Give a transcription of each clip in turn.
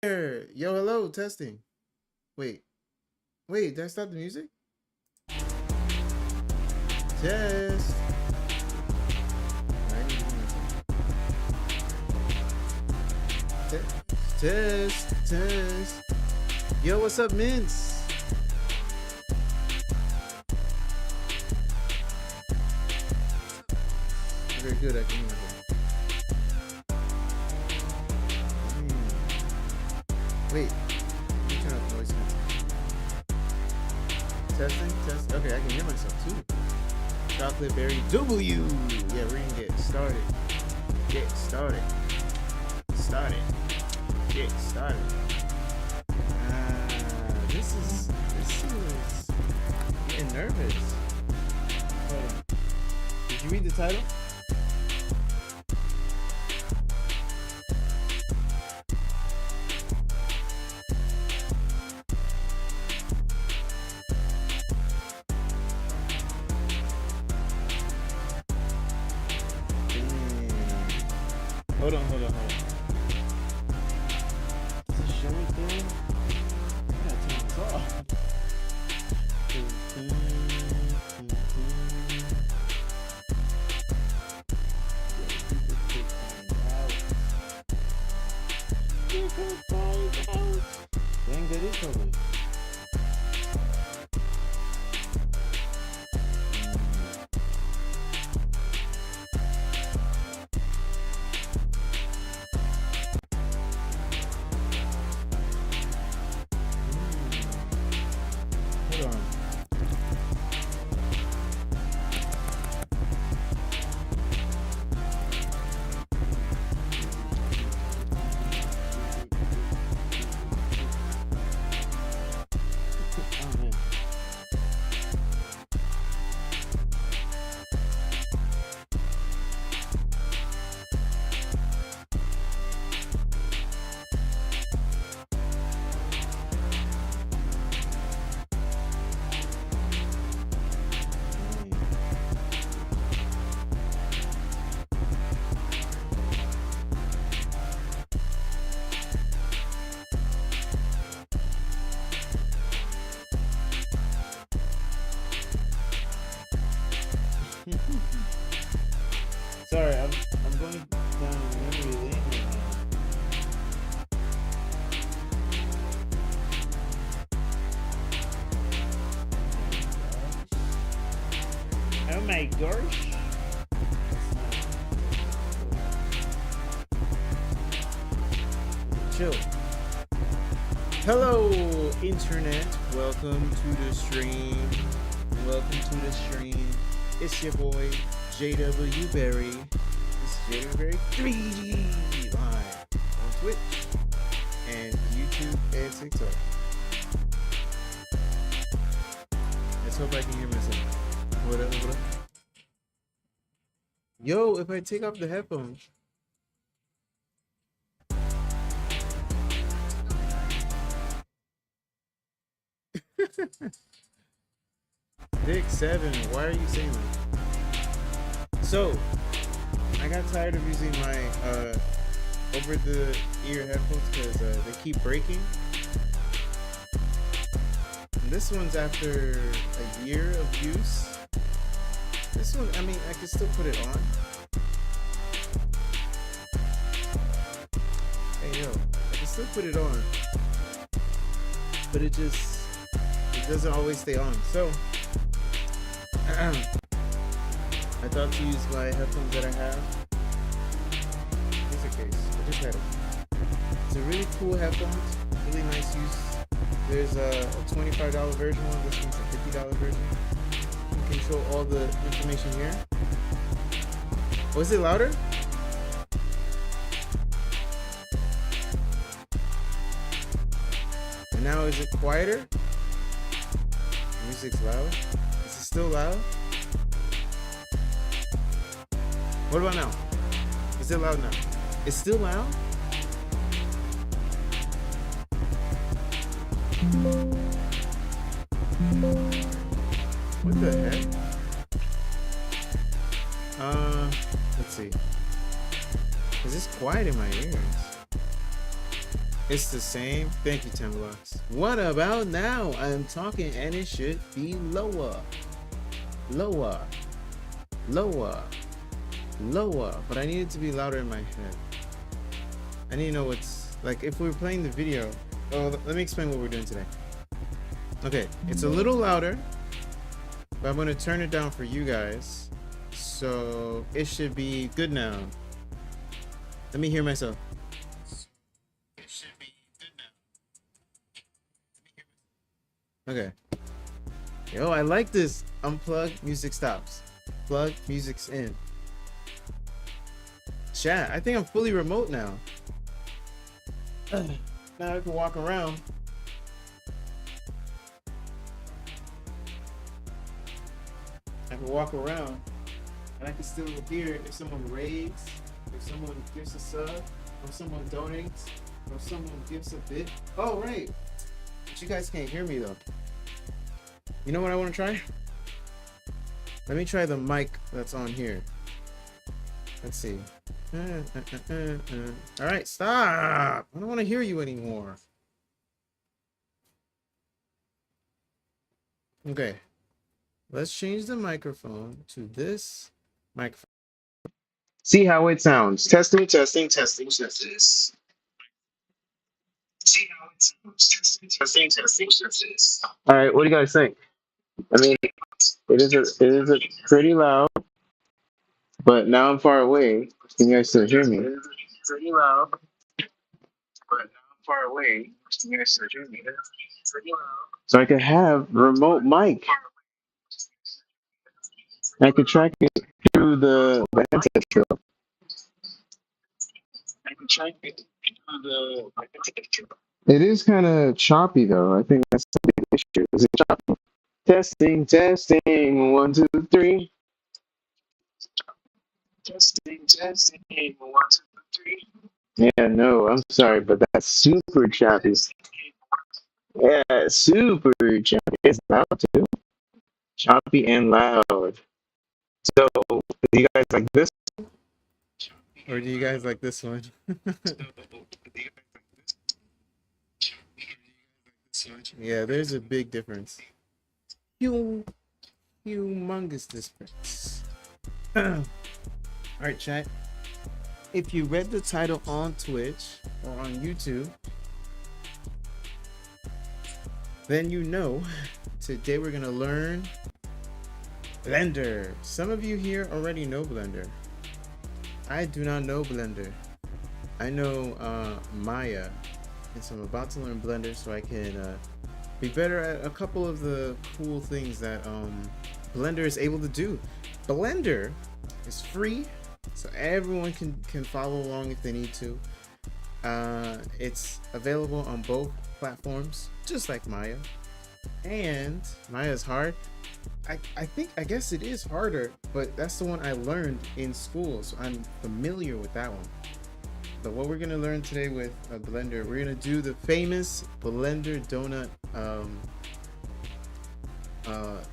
There. Yo, hello, testing. Wait, wait, did I stop the music? Test. I need to test. Yo, what's up, Mints? Very good, I can hear you. Wait, let me turn up noise cancellation. Test. Okay, I can hear myself too. Chocolate berry W. Yeah, we're gonna get started. Get started. This is getting nervous. Hold on. Did you read the title? Hold on. Is this showing thing? I gotta turn this off. Dang, that is probably. Hold on. Oh, man. Sorry, I'm going down memory lane right now. Oh my gosh. Chill. Hello, internet. Welcome to the stream. It's your boy, JW Berry. This is JW Berry 3D live on Twitch and YouTube and TikTok. Let's hope I can hear myself. What up? Yo, if I take off the headphones. Dick 7, why are you saying that? So, I got tired of using my over the ear headphones because they keep breaking. And this one's after a year of use. This one, I mean, I can still put it on. Hey yo, I can still put it on. But it doesn't always stay on. So, I thought to use my headphones that I have. Here's a case. I just had it. It's a really cool headphones. Really nice use. There's a $25 version one. This one's a $50 version. You control all the information here. Was it louder? And now is it quieter? Music's loud. Is it still loud? What about now? Is it loud now? It's still loud? What the heck? Let's see. Is this quiet in my ears? It's the same. Thank you, 10 blocks. What about now? I'm talking and it should be lower. Lower. Lower. Lower. But I need it to be louder in my head. I need to know what's... Like, if we were playing the video... Oh, let me explain what we're doing today. Okay, it's a little louder. But I'm going to turn it down for you guys. So, it should be good now. Let me hear myself. Okay. Yo, I like this. Unplug, music stops. Plug, music's in. Chat, I think I'm fully remote now. Now I can walk around. I can walk around. And I can still hear if someone raids, if someone gives a sub, if someone donates, or if someone gives a bit. Oh, right. But you guys can't hear me though. You know what I want to try? Let me try the mic that's on here. Let's see. All right, stop. I don't want to hear you anymore. Okay. Let's change the microphone to this microphone. See how it sounds. Testing, testing, testing, testing. See how it sounds. Testing, testing, testing, testing. All right, what do you guys think? I mean, it is a pretty loud, but now I'm far away. Can you guys still hear me? It is pretty loud, but now I'm far away. Can you guys still hear me? Pretty loud. So I could have remote mic. I could track it through the headset. I can track it through the headset. It is kind of choppy though. I think that's the big issue. Is it choppy? Testing, testing, 1, 2, 3. Testing, testing, 1, 2, 3. Yeah, no, I'm sorry, but that's super choppy. Yeah, super choppy. It's loud too. Choppy and loud. So, do you guys like this? Or do you guys like this one? Yeah, there's a big difference. Humongous difference. Alright, chat. If you read the title on Twitch or on YouTube, then you know today we're gonna learn Blender. Some of you here already know Blender. I do not know Blender. I know Maya, and so I'm about to learn Blender so I can be better at a couple of the cool things that Blender is able to do. Blender is free, so everyone can follow along if they need to. It's available on both platforms, just like Maya. And Maya's hard. I guess it is harder, but that's the one I learned in school, so I'm familiar with that one. But what we're gonna learn today with Blender, we're gonna do the famous Blender donut,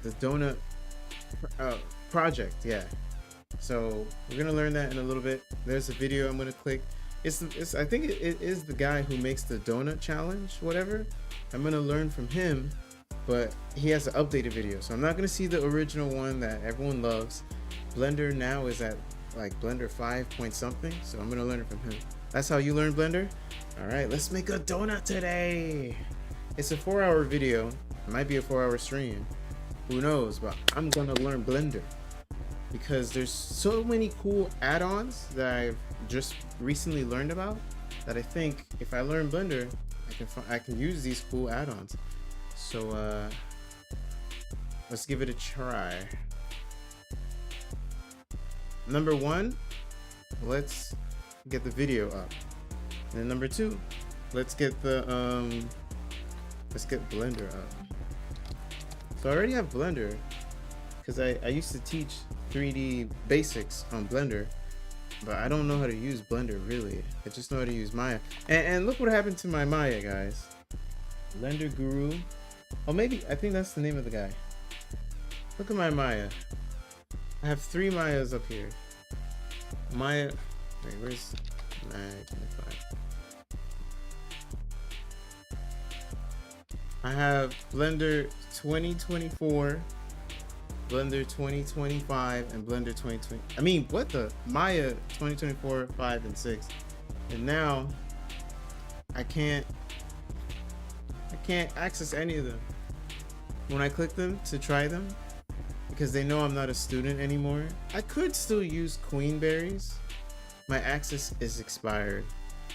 the donut project. Yeah. So we're gonna learn that in a little bit. There's a video I'm gonna click. I think it is the guy who makes the donut challenge, whatever. I'm gonna learn from him, but he has an updated video, so I'm not gonna see the original one that everyone loves. Blender now is at like Blender 5 point something, so I'm gonna learn it from him. That's how you learn Blender. All right, let's make a donut today. It's a 4-hour video. It might be a 4-hour stream, who knows, but I'm gonna learn Blender because there's so many cool add-ons that I've just recently learned about that I think if I learn Blender, I can use these cool add-ons. So let's give it a try. Number 1, let's get the video up. And then number 2, let's get the let's get Blender up. So I already have Blender because I used to teach 3D basics on Blender, but I don't know how to use Blender really. I just know how to use Maya. And look what happened to my Maya, guys. Blender Guru. Oh, maybe I think that's the name of the guy. Look at my Maya. I have 3 Mayas up here. Maya. Wait, where's Magnify? I have Blender 2024, Blender 2025, and Blender 2020. I mean, what the? Maya 2024, 5, and 6. And now I can't access any of them. When I click them to try them, because they know I'm not a student anymore, I could still use Queen Berries. My access is expired,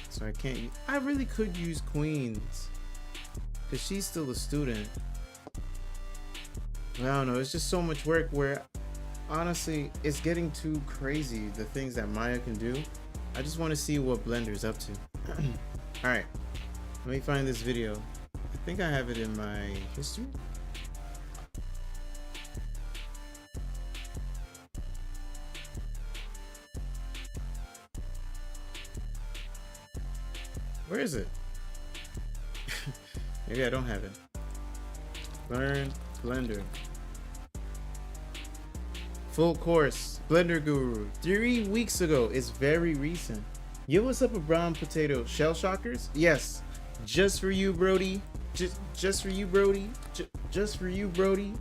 so I can't. I really could use Queens, because she's still a student. I don't know, it's just so much work where honestly it's getting too crazy, the things that Maya can do. I just want to see what Blender's up to. Alright, let me find this video. I think I have it in my history. Where is it? Maybe I don't have it. Learn Blender. Full course, Blender Guru, 3 weeks ago. It's very recent. Yo, what's up, a brown potato? Shell shockers? Yes, just for you, Brody. Just for you, Brody. Just for you, Brody.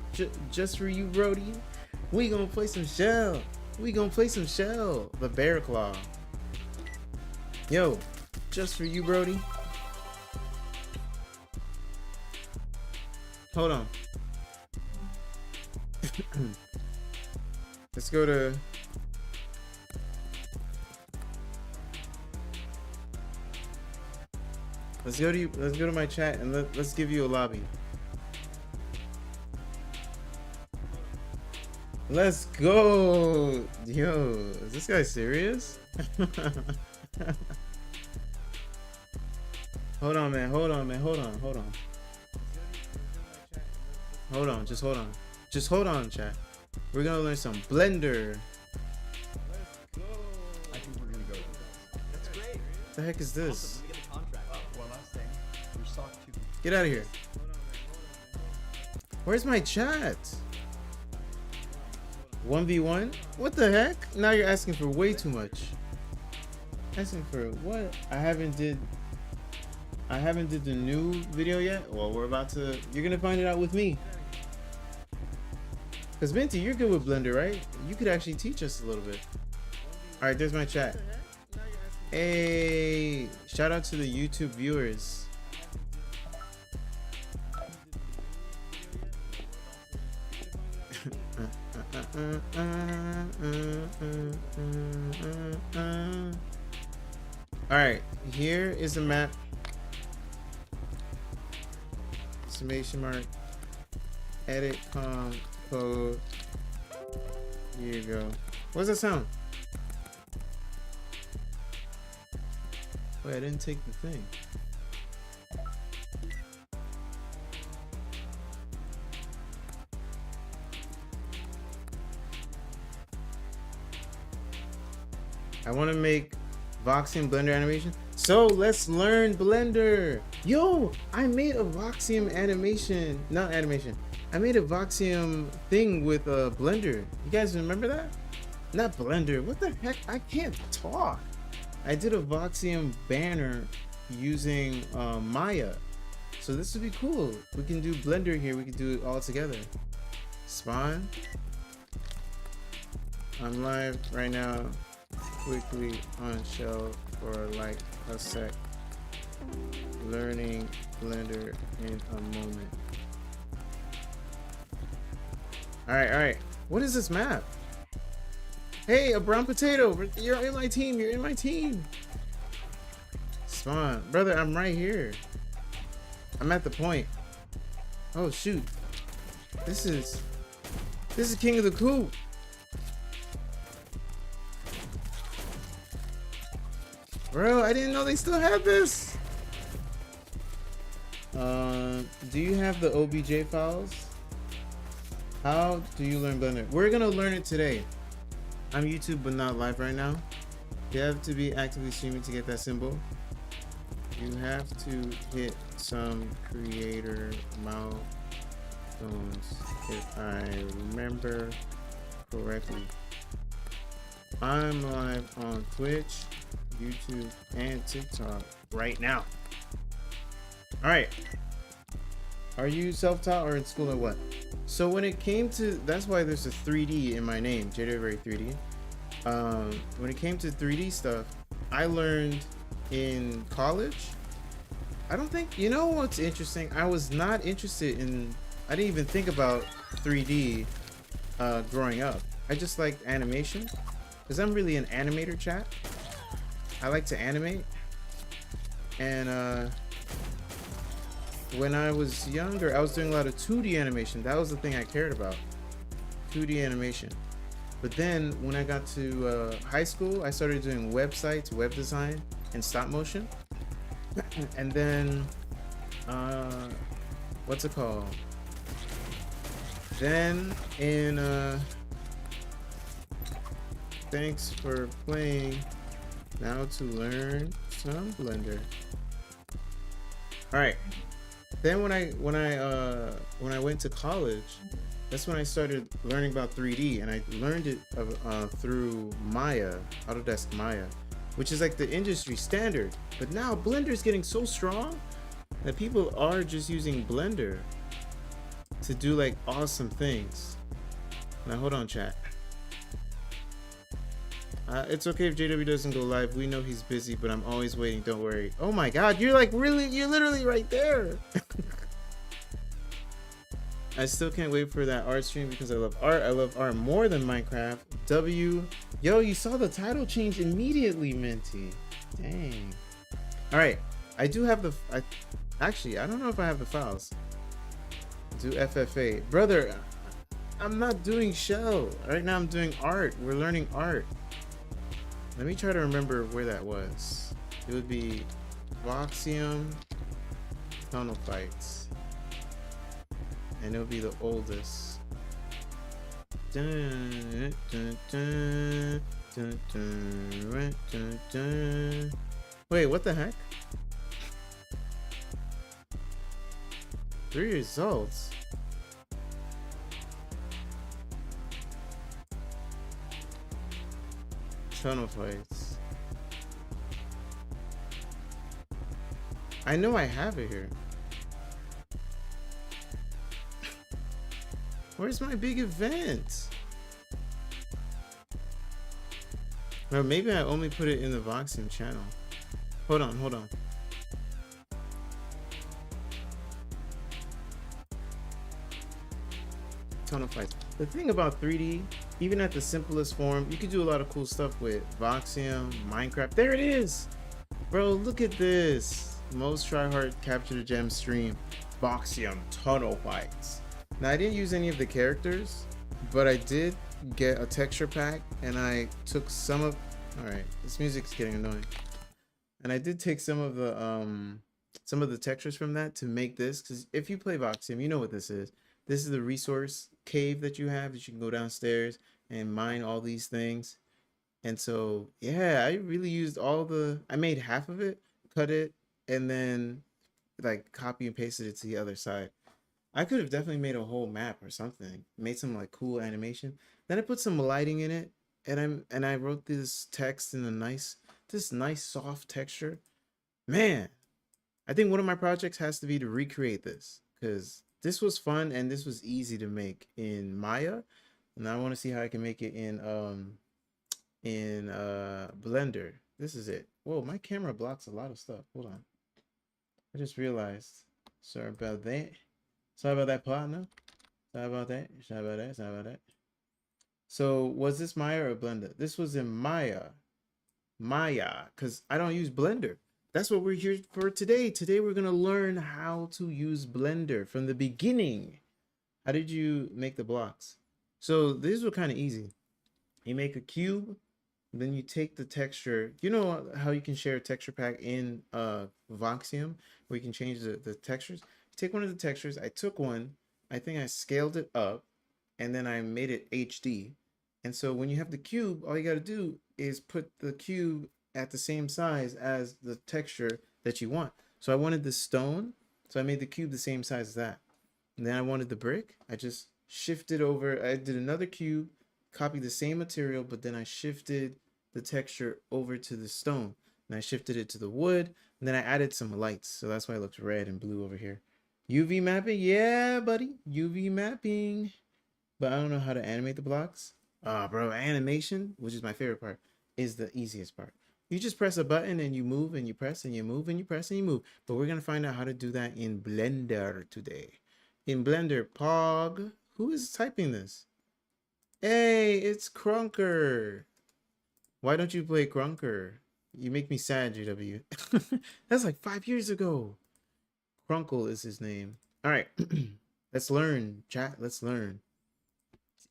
Just for you, Brody. We gonna play some Shell. We gonna play some Shell. The Bear Claw. Yo, just for you, Brody. Hold on. Let's go to let's go to my chat and let's give you a lobby. Let's go. Yo, is this guy serious? Hold on, man. Hold on, man. Hold on. Hold on. Hold on. Just hold on. Just hold on, chat. We're gonna learn some Blender. Let's go. I think we're gonna go. That's great. What the heck is this? Awesome. We get the contract. One last thing. We're stock 2. Get out of here. Where's my chat? 1v1? What the heck? Now you're asking for way too much. Asking for what? I haven't did the new video yet. Well, we're about to. You're gonna find it out with me. Cause Minty, you're good with Blender, right? You could actually teach us a little bit. All right, there's my chat. Hey, shout out to the YouTube viewers. All right, here is a map. Exclamation mark. Edit code. Here you go. What's that sound? Wait, I didn't take the thing. I want to make Voxium Blender animation. So let's learn Blender. Yo, I made a Voxium animation, not animation. I made a Voxium thing with Blender. You guys remember that? Not Blender. What the heck? I can't talk. I did a Voxium banner using Maya. So this would be cool. We can do Blender here. We can do it all together. Spawn. I'm live right now. Quickly on Shell for like a sec. Learning Blender in a moment. Alright. What is this map? Hey, a brown potato. You're in my team. You're in my team. Spawn. Brother, I'm right here. I'm at the point. Oh, shoot. This is King of the Coop. Bro, I didn't know they still had this. Do you have the OBJ files? How do you learn Blender? We're gonna learn it today. I'm YouTube, but not live right now. You have to be actively streaming to get that symbol. You have to hit some creator milestones, if I remember correctly. I'm live on Twitch, YouTube, and TikTok right now. All right. Are you self-taught or in school or what? So when it came to, that's why there's a 3D in my name, JW 3D. When it came to 3D stuff, I learned in college. I don't think, you know what's interesting? I was not interested in, I didn't even think about 3D growing up. I just liked animation because I'm really an animator, chat. I like to animate. And when I was younger, I was doing a lot of 2D animation. That was the thing I cared about, 2D animation. But then when I got to high school, I started doing websites, web design, and stop motion. And then, what's it called? Then in, thanks for playing. Now to learn some Blender. All right. Then when I went to college, that's when I started learning about 3D, and I learned it through Maya, Autodesk Maya, which is like the industry standard. But now Blender's getting so strong that people are just using Blender to do like awesome things. Now hold on, chat. It's okay if JW doesn't go live. We know he's busy, but I'm always waiting. Don't worry. Oh my God, you're like really, you're literally right there. I still can't wait for that art stream because I love art. I love art more than Minecraft. Yo, you saw the title change immediately, Minty. Dang. All right, I do have the. Actually, I don't know if I have the files. Do FFA, brother. I'm not doing shell right now. I'm doing art. We're learning art. Let me try to remember where that was. It would be Voxium Tunnel Fights. And it'll be the oldest. Dun, dun, dun, dun, dun, dun, dun. Wait, what the heck? 3 results. Tunnel Fights. I know I have it here. Where's my big event? Or maybe I only put it in the Voxium channel. Hold on. Tunnel Fights. The thing about 3D, even at the simplest form, you can do a lot of cool stuff with Voxium, Minecraft. There it is! Bro, look at this. Most tryhard capture the gem stream. Voxium Tunnel Fights. Now I didn't use any of the characters, but I did get a texture pack and I took some of, alright, this music's getting annoying. And I did take some of the textures from that to make this, because if you play Voxium, you know what this is. This is the resource cave that you have that you can go downstairs and mine all these things. And so, yeah, I really used I made half of it, cut it, and then like copy and pasted it to the other side. I could have definitely made a whole map or something, made some like cool animation. Then I put some lighting in it, and I wrote this text in this nice soft texture. Man, I think one of my projects has to be to recreate this, because this was fun and this was easy to make in Maya, and I want to see how I can make it in Blender. This is it. Whoa, my camera blocks a lot of stuff. Hold on. I just realized. Sorry about that. Sorry about that, partner. Sorry about that. So was this Maya or Blender? This was in Maya. Because I don't use Blender. That's what we're here for today. Today we're going to learn how to use Blender from the beginning. How did you make the blocks? So these were kind of easy. You make a cube, then you take the texture. You know how you can share a texture pack in Voxium, where you can change the textures? Take one of the textures. I took one, I think I scaled it up, and then I made it HD. And so when you have the cube, all you got to do is put the cube at the same size as the texture that you want. So I wanted the stone, so I made the cube the same size as that. And then I wanted the brick. I just shifted over. I did another cube, copied the same material, but then I shifted the texture over to the stone. And I shifted it to the wood, and then I added some lights. So that's why it looks red and blue over here. UV mapping, yeah, buddy. UV mapping. But I don't know how to animate the blocks. Bro, animation, which is my favorite part, is the easiest part. You just press a button and you move and you press and you move and you press and you move. But we're gonna find out how to do that in Blender today. In Blender, Pog. Who is typing this? Hey, it's Crunker. Why don't you play Crunker? You make me sad, JW. That's like 5 years ago. Crunkle is his name. All right, let's learn, chat. Let's learn.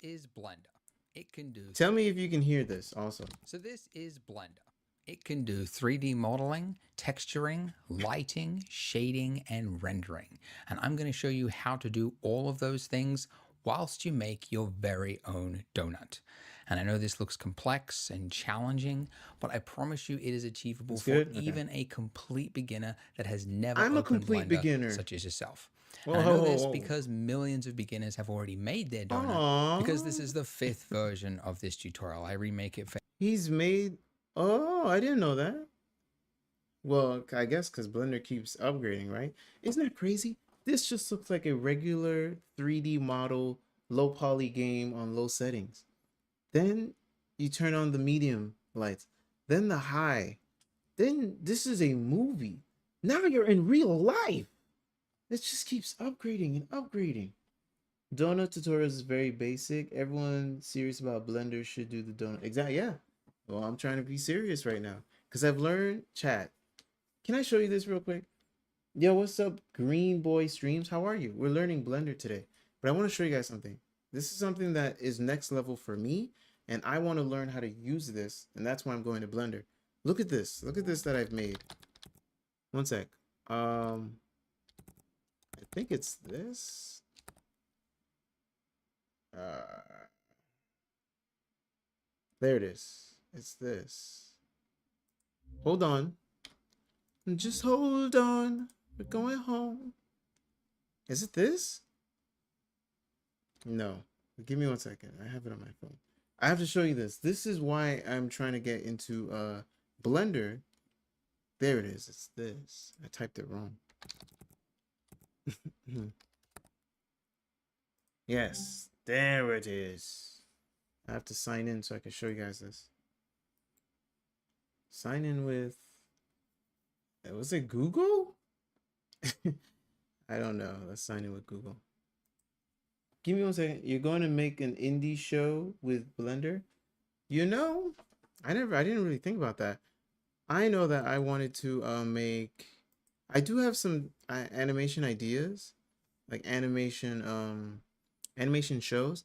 Is Blender. It can do. Tell me if you can hear this also. So this is Blender. It can do 3D modeling, texturing, lighting, shading, and rendering. And I'm going to show you how to do all of those things whilst you make your very own donut. And I know this looks complex and challenging, but I promise you it is achievable It's for good? Okay. even a complete beginner that has never I'm a opened complete Blender, beginner. such as yourself. Whoa, And I know whoa, this whoa. because millions of beginners have already made their donut, Aww. because this is the 5th version of this tutorial. I remake it for He's made. Oh, I didn't know that. Well, I guess because Blender keeps upgrading, right? Isn't that crazy? This just looks like a regular 3D model, low poly game on low settings. Then you turn on the medium lights, then the high. Then this is a movie. Now you're in real life. It just keeps upgrading and upgrading. Donut tutorials is very basic. Everyone serious about Blender should do the donut. Exactly, yeah. Well, I'm trying to be serious right now because I've learned chat. Can I show you this real quick? Yo, what's up, Green Boy Streams? How are you? We're learning Blender today, but I want to show you guys something. This is something that is next level for me, and I want to learn how to use this, and that's why I'm going to Blender. Look at this. Look at this that I've made. One sec. I think it's this. There it is. It's this. Hold on. Just hold on. We're going home. Is it this? No. Give me 1 second. I have it on my phone. I have to show you this. This is why I'm trying to get into Blender. There it is. It's this. I typed it wrong. Yes. There it is. I have to sign in so I can show you guys this. Sign in with... Was it Google? I don't know. Let's sign in with Google. Give me 1 second. You're going to make an indie show with Blender? You know, I didn't really think about that. I know that I wanted to make... I do have some animation ideas, like animation shows.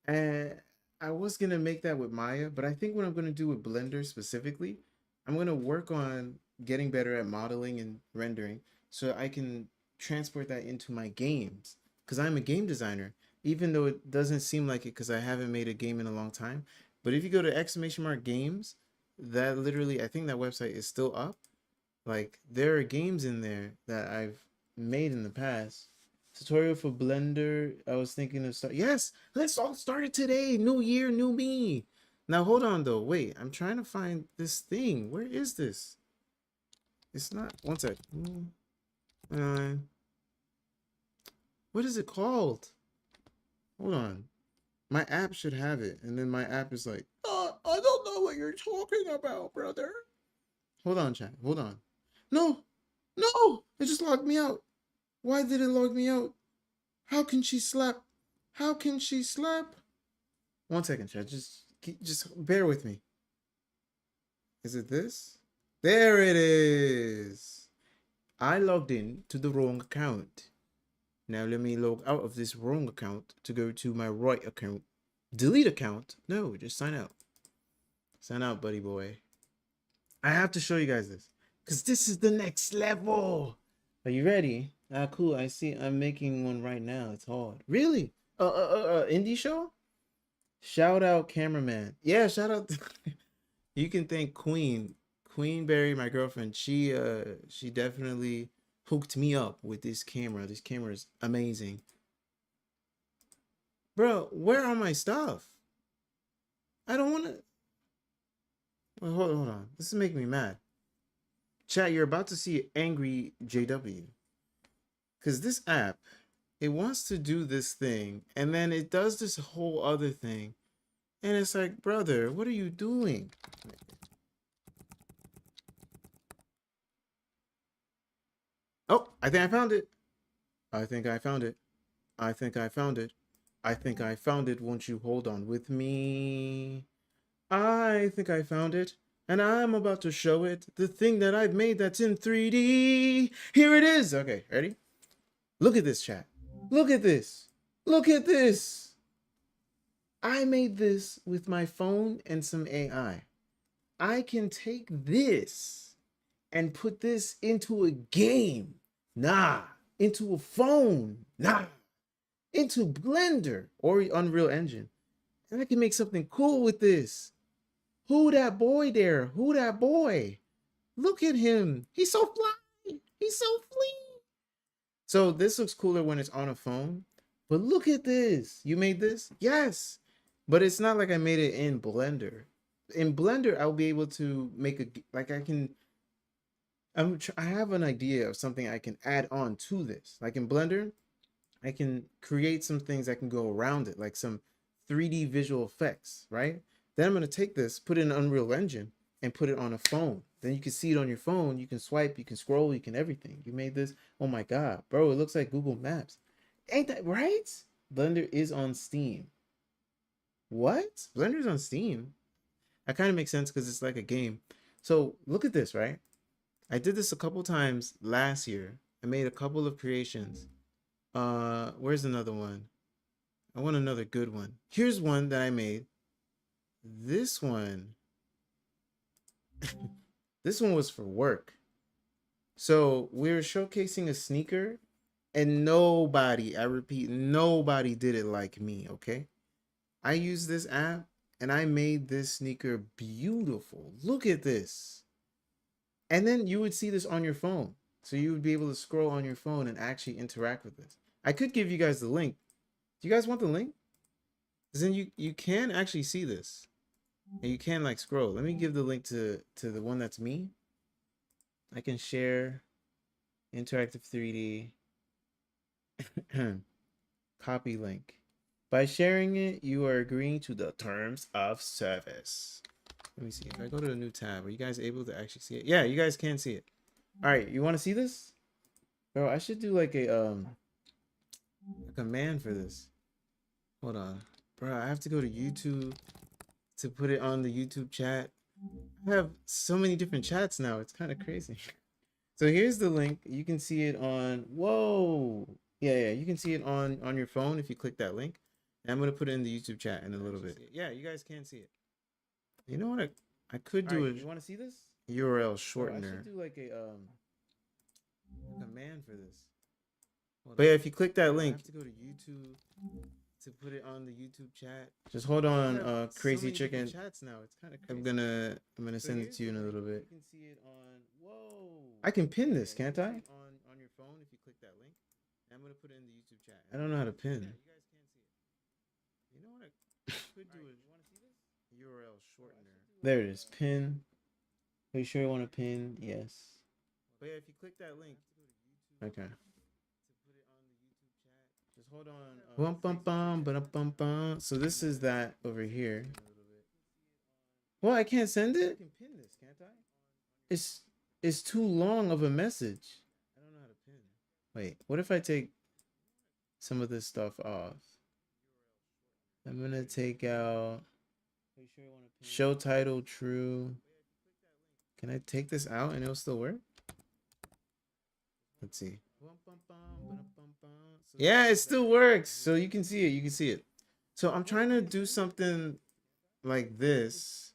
And I was going to make that with Maya, but I think what I'm going to do with Blender specifically, I'm going to work on getting better at modeling and rendering so I can transport that into my games, because I'm a game designer, even though it doesn't seem like it because I haven't made a game in a long time. But if you go to !games, that literally, I think that website is still up. Like, there are games in there that I've made in the past. Tutorial for Blender. I was thinking of start. Yes, let's all start it today. New year, new me. Now hold on though. Wait, I'm trying to find this thing. Where is this? It's not. One sec. What is it called? Hold on. My app should have it, and then my app is like, I don't know what you're talking about, brother. Hold on, chat. Hold on. No, it just logged me out. Why did it log me out? How can she slap? How can she slap? 1 second, chat. Just bear with me. Is it this? There it is. I logged in to the wrong account. Now let me log out of this wrong account to go to my right account. Delete account? No, just sign out. Sign out, buddy boy. I have to show you guys this, because this is the next level. Are you ready? Ah, cool. I see. I'm making one right now. It's hard. Really? Indie show? Shout out cameraman. Yeah, shout out. You can thank Queen Berry, my girlfriend. She definitely hooked me up with this camera. This camera is amazing. Bro, where are my stuff? I don't want to. Wait, hold on. This is making me mad. Chat, you're about to see angry JW. Because this app, it wants to do this thing, and then it does this whole other thing. And it's like, brother, what are you doing? Oh, I think I found it. I think I found it. I think I found it. I think I found it. Won't you hold on with me? I think I found it. And I'm about to show it. The thing that I've made that's in 3D. Here it is. Okay, ready? Look at this, chat. Look at this. Look at this. I made this with my phone and some AI. I can take this and put this into a game. Nah. Into a phone. Nah. Into Blender or Unreal Engine. And I can make something cool with this. Who that boy there? Who that boy? Look at him. He's so fly. He's so flee. So this looks cooler when it's on a phone. But look at this. You made this? Yes. But it's not like I made it in Blender. In Blender, I'll be able to make a, like I can, I have an idea of something I can add on to this. Like in Blender, I can create some things that can go around it, like some 3D visual effects, right? Then I'm going to take this, put it in Unreal Engine, and put it on a phone. Then you can see it on your phone. You can swipe, you can scroll, you can everything. You made this. Oh my God, bro, it looks like Google Maps. Ain't that right? Blender is on Steam. What? Blender's on Steam? That kind of makes sense because it's like a game. So look at this, right? I did this a couple times last year. I made a couple of creations. Where's another one? I want another good one. Here's one that I made. This one. This one was for work. So we were showcasing a sneaker and nobody, I repeat, nobody did it like me, okay? I used this app and I made this sneaker beautiful. Look at this. And then you would see this on your phone. So you would be able to scroll on your phone and actually interact with this. I could give you guys the link. Do you guys want the link? Because then you can actually see this. And you can like scroll. Let me give the link to the one that's me. I can share interactive 3D. Copy link. By sharing it, you are agreeing to the terms of service. Let me see. If I go to a new tab, are you guys able to actually see it? Yeah, you guys can see it. All right, you want to see this? Bro, I should do like a command for this. Hold on. Bro, I have to go to YouTube to put it on the YouTube chat. I have so many different chats now. It's kind of crazy. So here's the link. You can see it on, whoa. Yeah, you can see it on your phone if you click that link. And I'm going to put it in the YouTube chat in a little bit. Yeah, you guys can see it. You know what I could do is, you want to see this? URL I shortener. should do like a Command for this. But yeah, if you click that link, I have to go to YouTube to put it on the YouTube chat. Just hold on, Crazy Chicken. chats now. It's kind of I'm gonna send it to you in a little bit. You can see it on. Whoa. I can pin this, can't I? On your phone if you click that link. I'm gonna put it in the YouTube chat. I don't know how to pin. Yeah, you guys can see it. You know what I could do is, you want to see this? URL shortener. There it is. Pin. Are you sure you want to pin? Yes. But yeah, if you click that link. Okay. Just hold on. So this is that over here. Well, I can't send it. I can pin this, can't I? It's too long of a message. I don't know how to pin. Wait, what if I take some of this stuff off? I'm gonna take out show title true. Can I take this out and it'll still work? Let's see. Yeah, it still works. So you can see it. You can see it. So I'm trying to do something like this.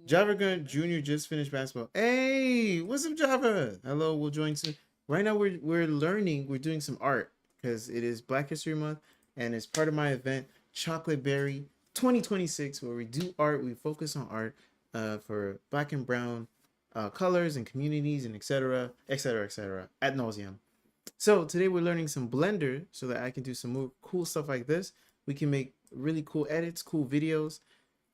Java Gun Jr. just finished basketball. Hey, what's up, Java? Hello, we'll join soon. Right now we're learning. We're doing some art because it is Black History Month and it's part of my event Chocolate Berry 2026, where we do art. We focus on art for Black and brown colors and communities and etc ad nauseum. So today we're learning some Blender so that I can do some more cool stuff like this. We can make really cool edits, cool videos,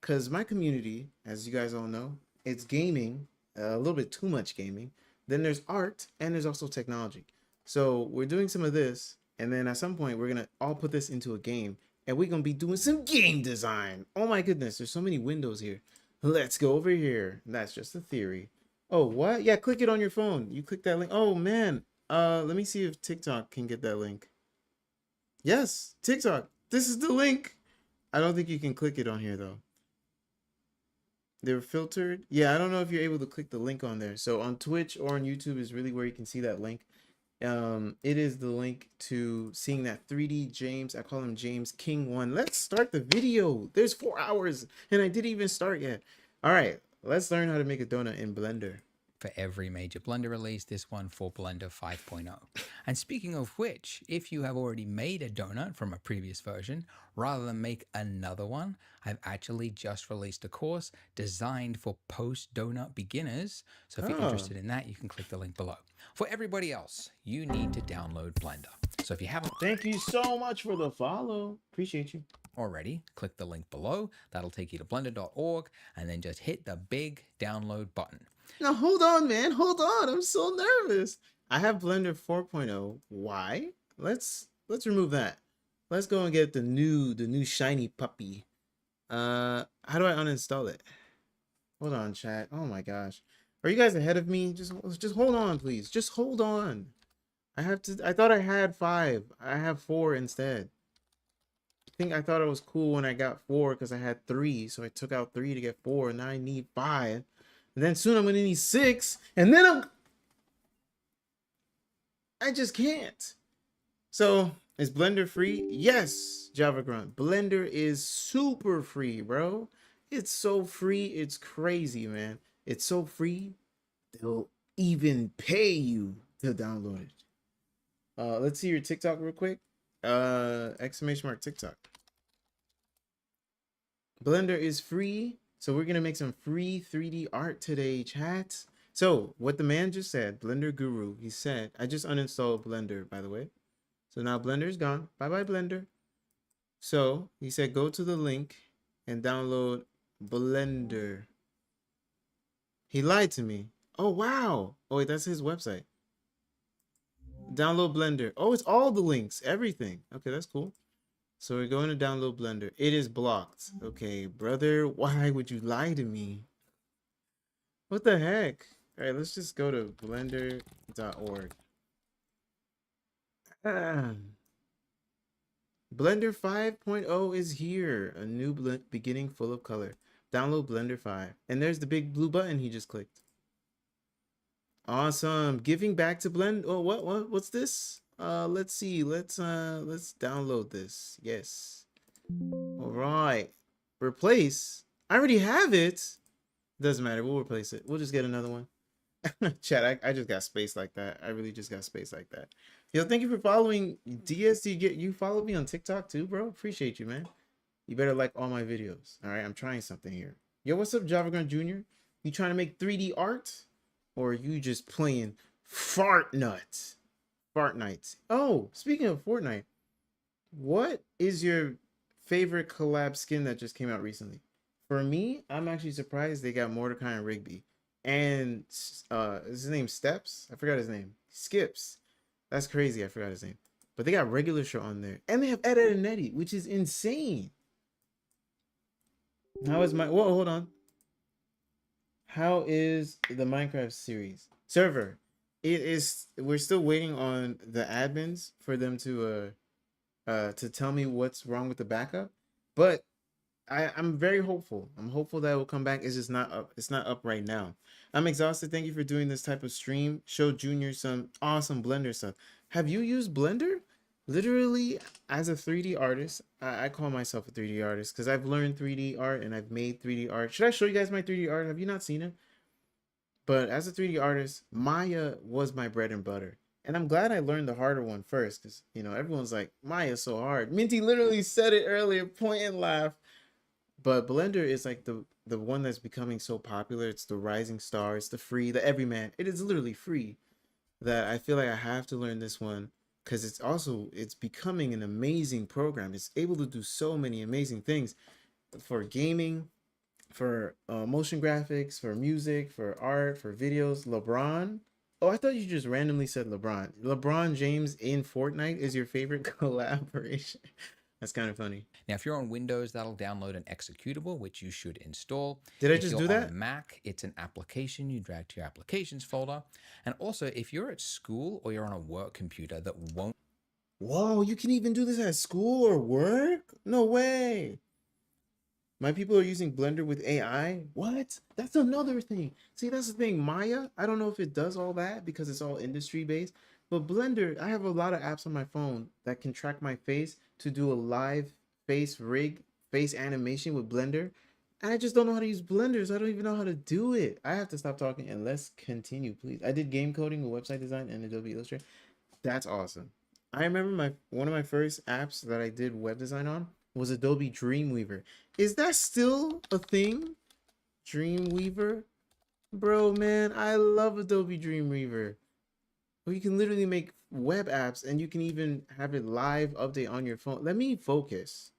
because my community, as you guys all know, it's gaming, a little bit too much gaming. Then there's art and there's also technology. So we're doing some of this, and then at some point we're gonna all put this into a game, and we're gonna be doing some game design. Oh my goodness, there's so many windows here. Let's go over here. That's just a theory. Oh, what? Yeah, click it on your phone. You click that link. Oh man. Let me see if TikTok can get that link. Yes, TikTok. This is the link. I don't think you can click it on here though. They're filtered. Yeah, I don't know if you're able to click the link on there. So on Twitch or on YouTube is really where you can see that link. It is the link to seeing that 3D James. I call him James King 1. Let's start the video. There's 4 hours and I didn't even start yet. All right, let's learn how to make a donut in Blender. For every major Blender release, this one for Blender 5.0. And speaking of which, if you have already made a donut from a previous version, rather than make another one, I've actually just released a course designed for post-donut beginners. So if you're interested in that, you can click the link below. For everybody else, you need to download Blender. So if you haven't Thank you so much for the follow. Appreciate you. already, click the link below. That'll take you to blender.org and then just hit the big download button. Now hold on, man. Hold on. I'm so nervous. I have Blender 4.0. Why? Let's remove that. Let's go and get the new shiny puppy. How do I uninstall it? Hold on, chat. Oh my gosh. Are you guys ahead of me? Just hold on, please. Just hold on. I thought I had 5. I have 4 instead. I thought it was cool when I got 4 because I had 3. So I took out 3 to get 4. And now I need 5. And then soon I'm going to need 6. And then I just can't. So is Blender free? Yes, Java Grunt. Blender is super free, bro. It's so free. It's crazy, man. It's so free. They'll even pay you to download it. Let's see your TikTok real quick. Exclamation mark TikTok. Blender is free. So we're going to make some free 3D art today, chat. So what the man just said, Blender Guru, he said, I just uninstalled Blender, by the way. So now Blender is gone. Bye-bye, Blender. So he said, go to the link and download Blender. He lied to me. Oh, wow. Oh, wait, that's his website. Download Blender. Oh, it's all the links, everything. Okay, that's cool. So we're going to download Blender. It is blocked. Okay, brother, why would you lie to me? What the heck? All right, let's just go to blender.org. Blender 5.0 is here. A new beginning full of color. Download Blender 5. And there's the big blue button he just clicked. Awesome. Giving back to Blender. Oh, what's this? Let's see. Let's download this. Yes. All right. Replace. I already have it. Doesn't matter. We'll replace it. We'll just get another one. Chat, I just got space like that. I really just got space like that. Yo, thank you for following. DSD, you follow me on TikTok too, bro? Appreciate you, man. You better like all my videos. All right, I'm trying something here. Yo, what's up, JavaGrunt Jr.? You trying to make 3D art? Or are you just playing Fortnite? Fortnite. Oh, speaking of Fortnite, what is your favorite collab skin that just came out recently? For me, I'm actually surprised they got Mordecai and Rigby. And is his name Steps? I forgot his name. Skips. That's crazy. I forgot his name. But they got regular show on there. And they have Ed, Edd, and Eddy, which is insane. How is whoa, hold on. How is the Minecraft series server? We're still waiting on the admins for them to tell me what's wrong with the backup. But I'm very hopeful. I'm hopeful that it will come back. It's just not up. It's not up right now. I'm exhausted. Thank you for doing this type of stream. Show Junior some awesome Blender stuff. Have you used Blender? Literally, as a 3D artist, I call myself a 3D artist because I've learned 3D art and I've made 3D art. Should I show you guys my 3D art? Have you not seen it? But as a 3D artist, Maya was my bread and butter. And I'm glad I learned the harder one first because, you know, everyone's like, Maya's so hard. Minty literally said it earlier, point and laugh. But Blender is like the one that's becoming so popular. It's the rising star. It's the free, the everyman. It is literally free that I feel like I have to learn this one because it's becoming an amazing program. It's able to do so many amazing things for gaming, for motion graphics, for music, for art, for videos. LeBron Oh, I thought you just randomly said LeBron. LeBron James in Fortnite is your favorite collaboration. That's kind of funny. Now, if you're on Windows, that'll download an executable, which you should install. Did I If just you're do on that? a Mac, it's an application you drag to your applications folder. And also, if you're at school or you're on a work computer that won't Whoa, you can even do this at school or work? No way. My people are using Blender with AI. What? That's another thing. See, that's the thing. Maya, I don't know if it does all that because it's all industry based. But Blender, I have a lot of apps on my phone that can track my face to do a live face rig, face animation with Blender. And I just don't know how to use Blender, so I don't even know how to do it. I have to stop talking and let's continue, please. I did game coding with website design and Adobe Illustrator. That's awesome. I remember one of my first apps that I did web design on was Adobe Dreamweaver. Is that still a thing? Dreamweaver? Bro, man, I love Adobe Dreamweaver. Well, you can literally make web apps and you can even have it live update on your phone. Let me focus.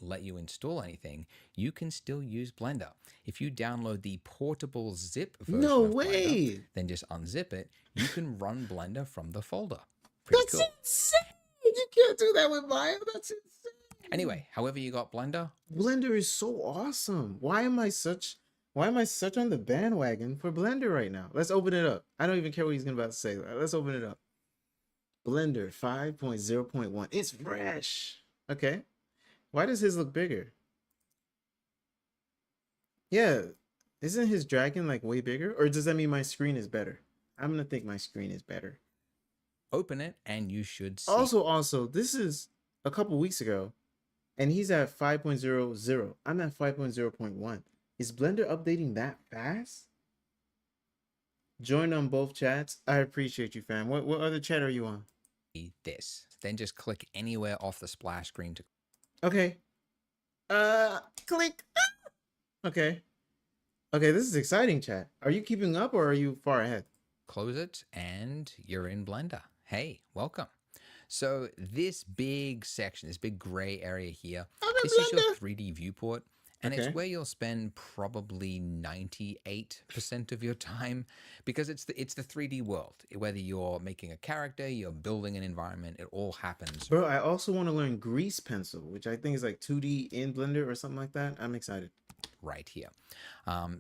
let you install anything, you can still use Blender. If you download the portable zip version No of Blender, way. then just unzip it, you can run Blender from the folder. Pretty That's cool. insane. You can't do that with Maya. That's insane. Anyway, however you got Blender, Blender is so awesome. Why am I such on the bandwagon for Blender right now? Let's open it up. I don't even care what he's about to say. Let's open it up. Blender 5.0.1. It's fresh. Okay. Why does his look bigger? Yeah. Isn't his dragon like way bigger? Or does that mean my screen is better? I'm gonna think my screen is better. open it and you should see. Also, this is a couple weeks ago, and he's at 5.00. I'm at 5.0.1. Is Blender updating that fast? Join on both chats. I appreciate you, fam. What other chat are you on? This. Then just click anywhere off the splash screen to Okay. Click. Okay. Okay, this is exciting, chat. Are you keeping up or are you far ahead? close it and you're in Blender. Hey, welcome. So this big section, this big gray area here, this is your 3D viewport. And Okay. it's where you'll spend probably 98% of your time because it's the 3D world. Whether you're making a character, you're building an environment, it all happens Bro, I also want to learn Grease Pencil, which I think is like 2D in Blender or something like that. I'm excited. right here.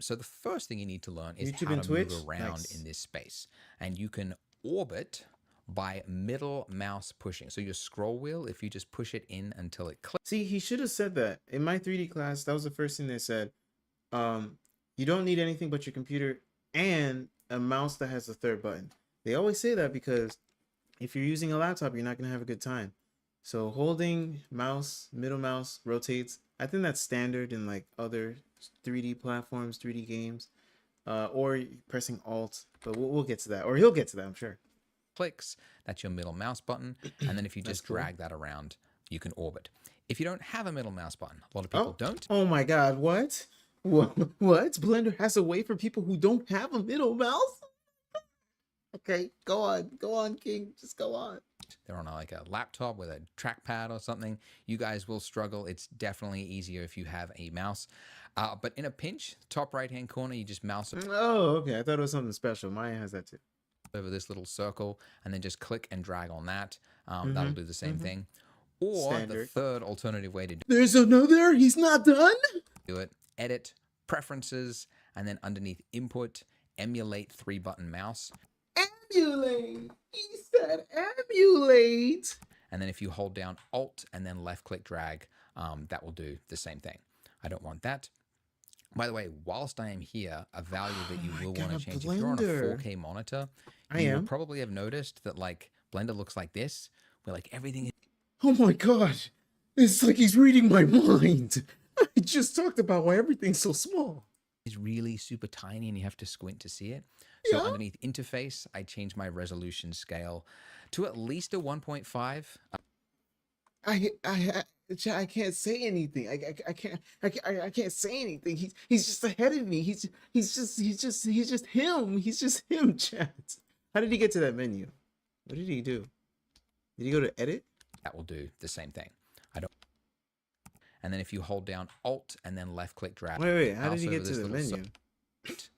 So the first thing you need to learn is YouTube how and to Twitch? move around Nice. in this space. And you can orbit by middle mouse pushing. So your scroll wheel, if you just push it in until it clicks, See, he should have said that. In my 3D class, that was the first thing they said. You don't need anything but your computer and a mouse that has a third button. They always say that because if you're using a laptop, you're not going to have a good time. So holding mouse, middle mouse rotates. I think that's standard in like other 3D platforms, 3D games, or pressing Alt. But we'll get to that, or he'll get to that, I'm sure. clicks, that's your middle mouse button. And then if you That's just cool. drag that around, you can orbit. If you don't have a middle mouse button, a lot of people don't. Oh my God! What? What? Blender has a way for people who don't have a middle mouse. Okay, go on, King. Just go on. They're on like a laptop with a trackpad or something. You guys will struggle. It's definitely easier if you have a mouse. But in a pinch, top right-hand corner, you just mouse Oh, okay. I thought it was something special. Maya has that too. over this little circle and then just click and drag on that. That'll do the same thing. Or the Standard. third alternative way to There's another. He's not done. do it, edit, preferences, and then underneath input, emulate 3-button mouse. Emulate. He said emulate. And then if you hold down Alt and then left click drag, that will do the same thing. I don't want that. By the way, whilst I am here, a value that you will want to change, if you're on a Blender. 4K monitor, I you will am. probably have noticed that like Blender looks like this, where like everything Oh my God! It's like he's reading my mind. I just talked about why everything's so small. is really super tiny and you have to squint to see it. So Yeah. underneath interface, I changed my resolution scale to at least a 1.5. I can't say anything. I can't say anything. He's just ahead of me. He's just him. He's just him, chat. How did he get to that menu? What did he do? Did he go to edit? That will do the same thing. I don't. And then if you hold down Alt and then left click drag. Wait. How did mouse he over get to this the little menu?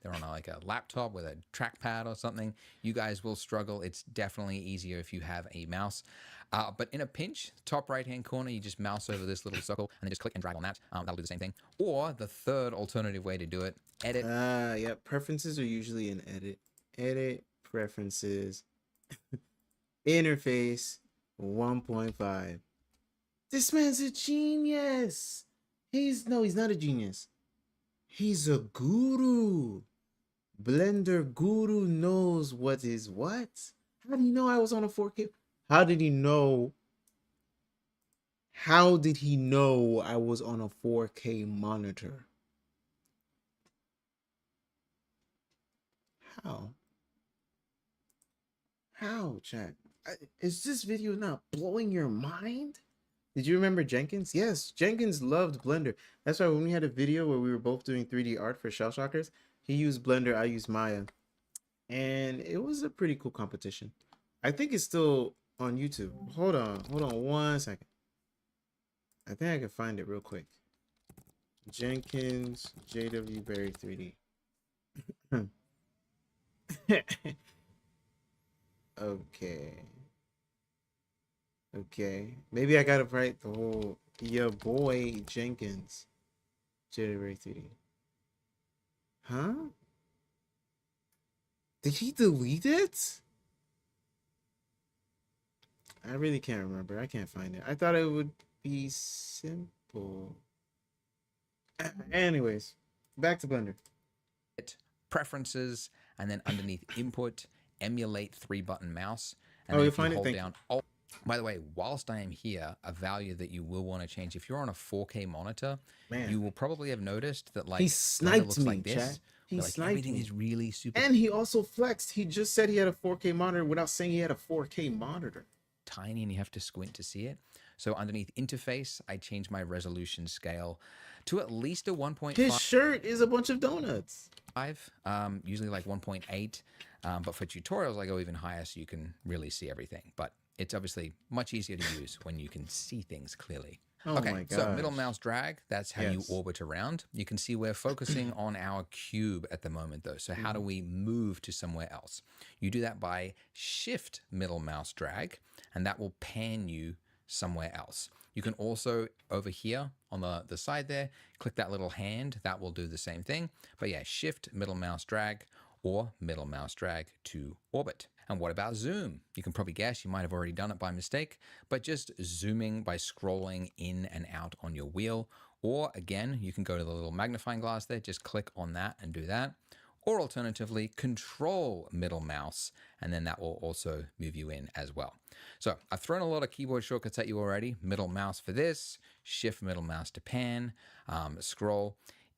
they're on like a laptop with a trackpad or something, you guys will struggle. It's definitely easier if you have a mouse. But in a pinch, top right-hand corner, you just mouse over this little circle and then just click and drag on that. That'll do the same thing. Or the third alternative way to do it, edit. Yeah, preferences are usually in edit. Edit, preferences, interface, 1.5. This man's a genius. He's not a genius. He's a guru. Blender guru knows what is what. How do you know I was on a 4K? How did he know? How did he know I was on a 4K monitor? How? How, chat? Is this video not blowing your mind? Did you remember Jenkins? Yes, Jenkins loved Blender. That's why when we had a video where we were both doing 3D art for Shell Shockers, he used Blender, I used Maya. And it was a pretty cool competition. I think it's still on YouTube. Hold on 1 second. I think I can find it real quick. Jenkins JW Berry 3D. Okay. Maybe I gotta write the whole your boy Jenkins JW Berry 3D. Huh? Did he delete it? I really can't remember. I can't find it. I thought it would be simple. Anyways, back to Blender. Preferences, and then underneath input, emulate 3-button mouse. And Oh, then you'll if you find it. hold Thank down Alt. By the way, whilst I am here, a value that you will want to change, if you're on a 4K monitor, Man, you will probably have noticed that like he Blender sniped looks me, like this. chat. He where, like, sniped everything me. is really super And he also flexed. He just said he had a 4K monitor without saying he had a 4K monitor. tiny and you have to squint to see it. So underneath interface, I changed my resolution scale to at least a 1.5. His shirt is a bunch of donuts. Usually like 1.8. But for tutorials, I go even higher so you can really see everything. But it's obviously much easier to use when you can see things clearly. Oh Okay, my so gosh. middle mouse drag, that's how you Yes. orbit around. You can see we're focusing on our cube at the moment though. So how do we move to somewhere else? You do that by shift middle mouse drag, and that will pan you somewhere else. You can also, over here on the side there, click that little hand. That will do the same thing. But yeah, shift middle mouse drag or middle mouse drag to orbit. And what about zoom? You can probably guess, you might have already done it by mistake, but just zooming by scrolling in and out on your wheel. Or again, you can go to the little magnifying glass there, just click on that and do that. Or alternatively, control middle mouse, and then that will also move you in as well. So I've thrown a lot of keyboard shortcuts at you already. Middle mouse for this, shift middle mouse to pan, scroll.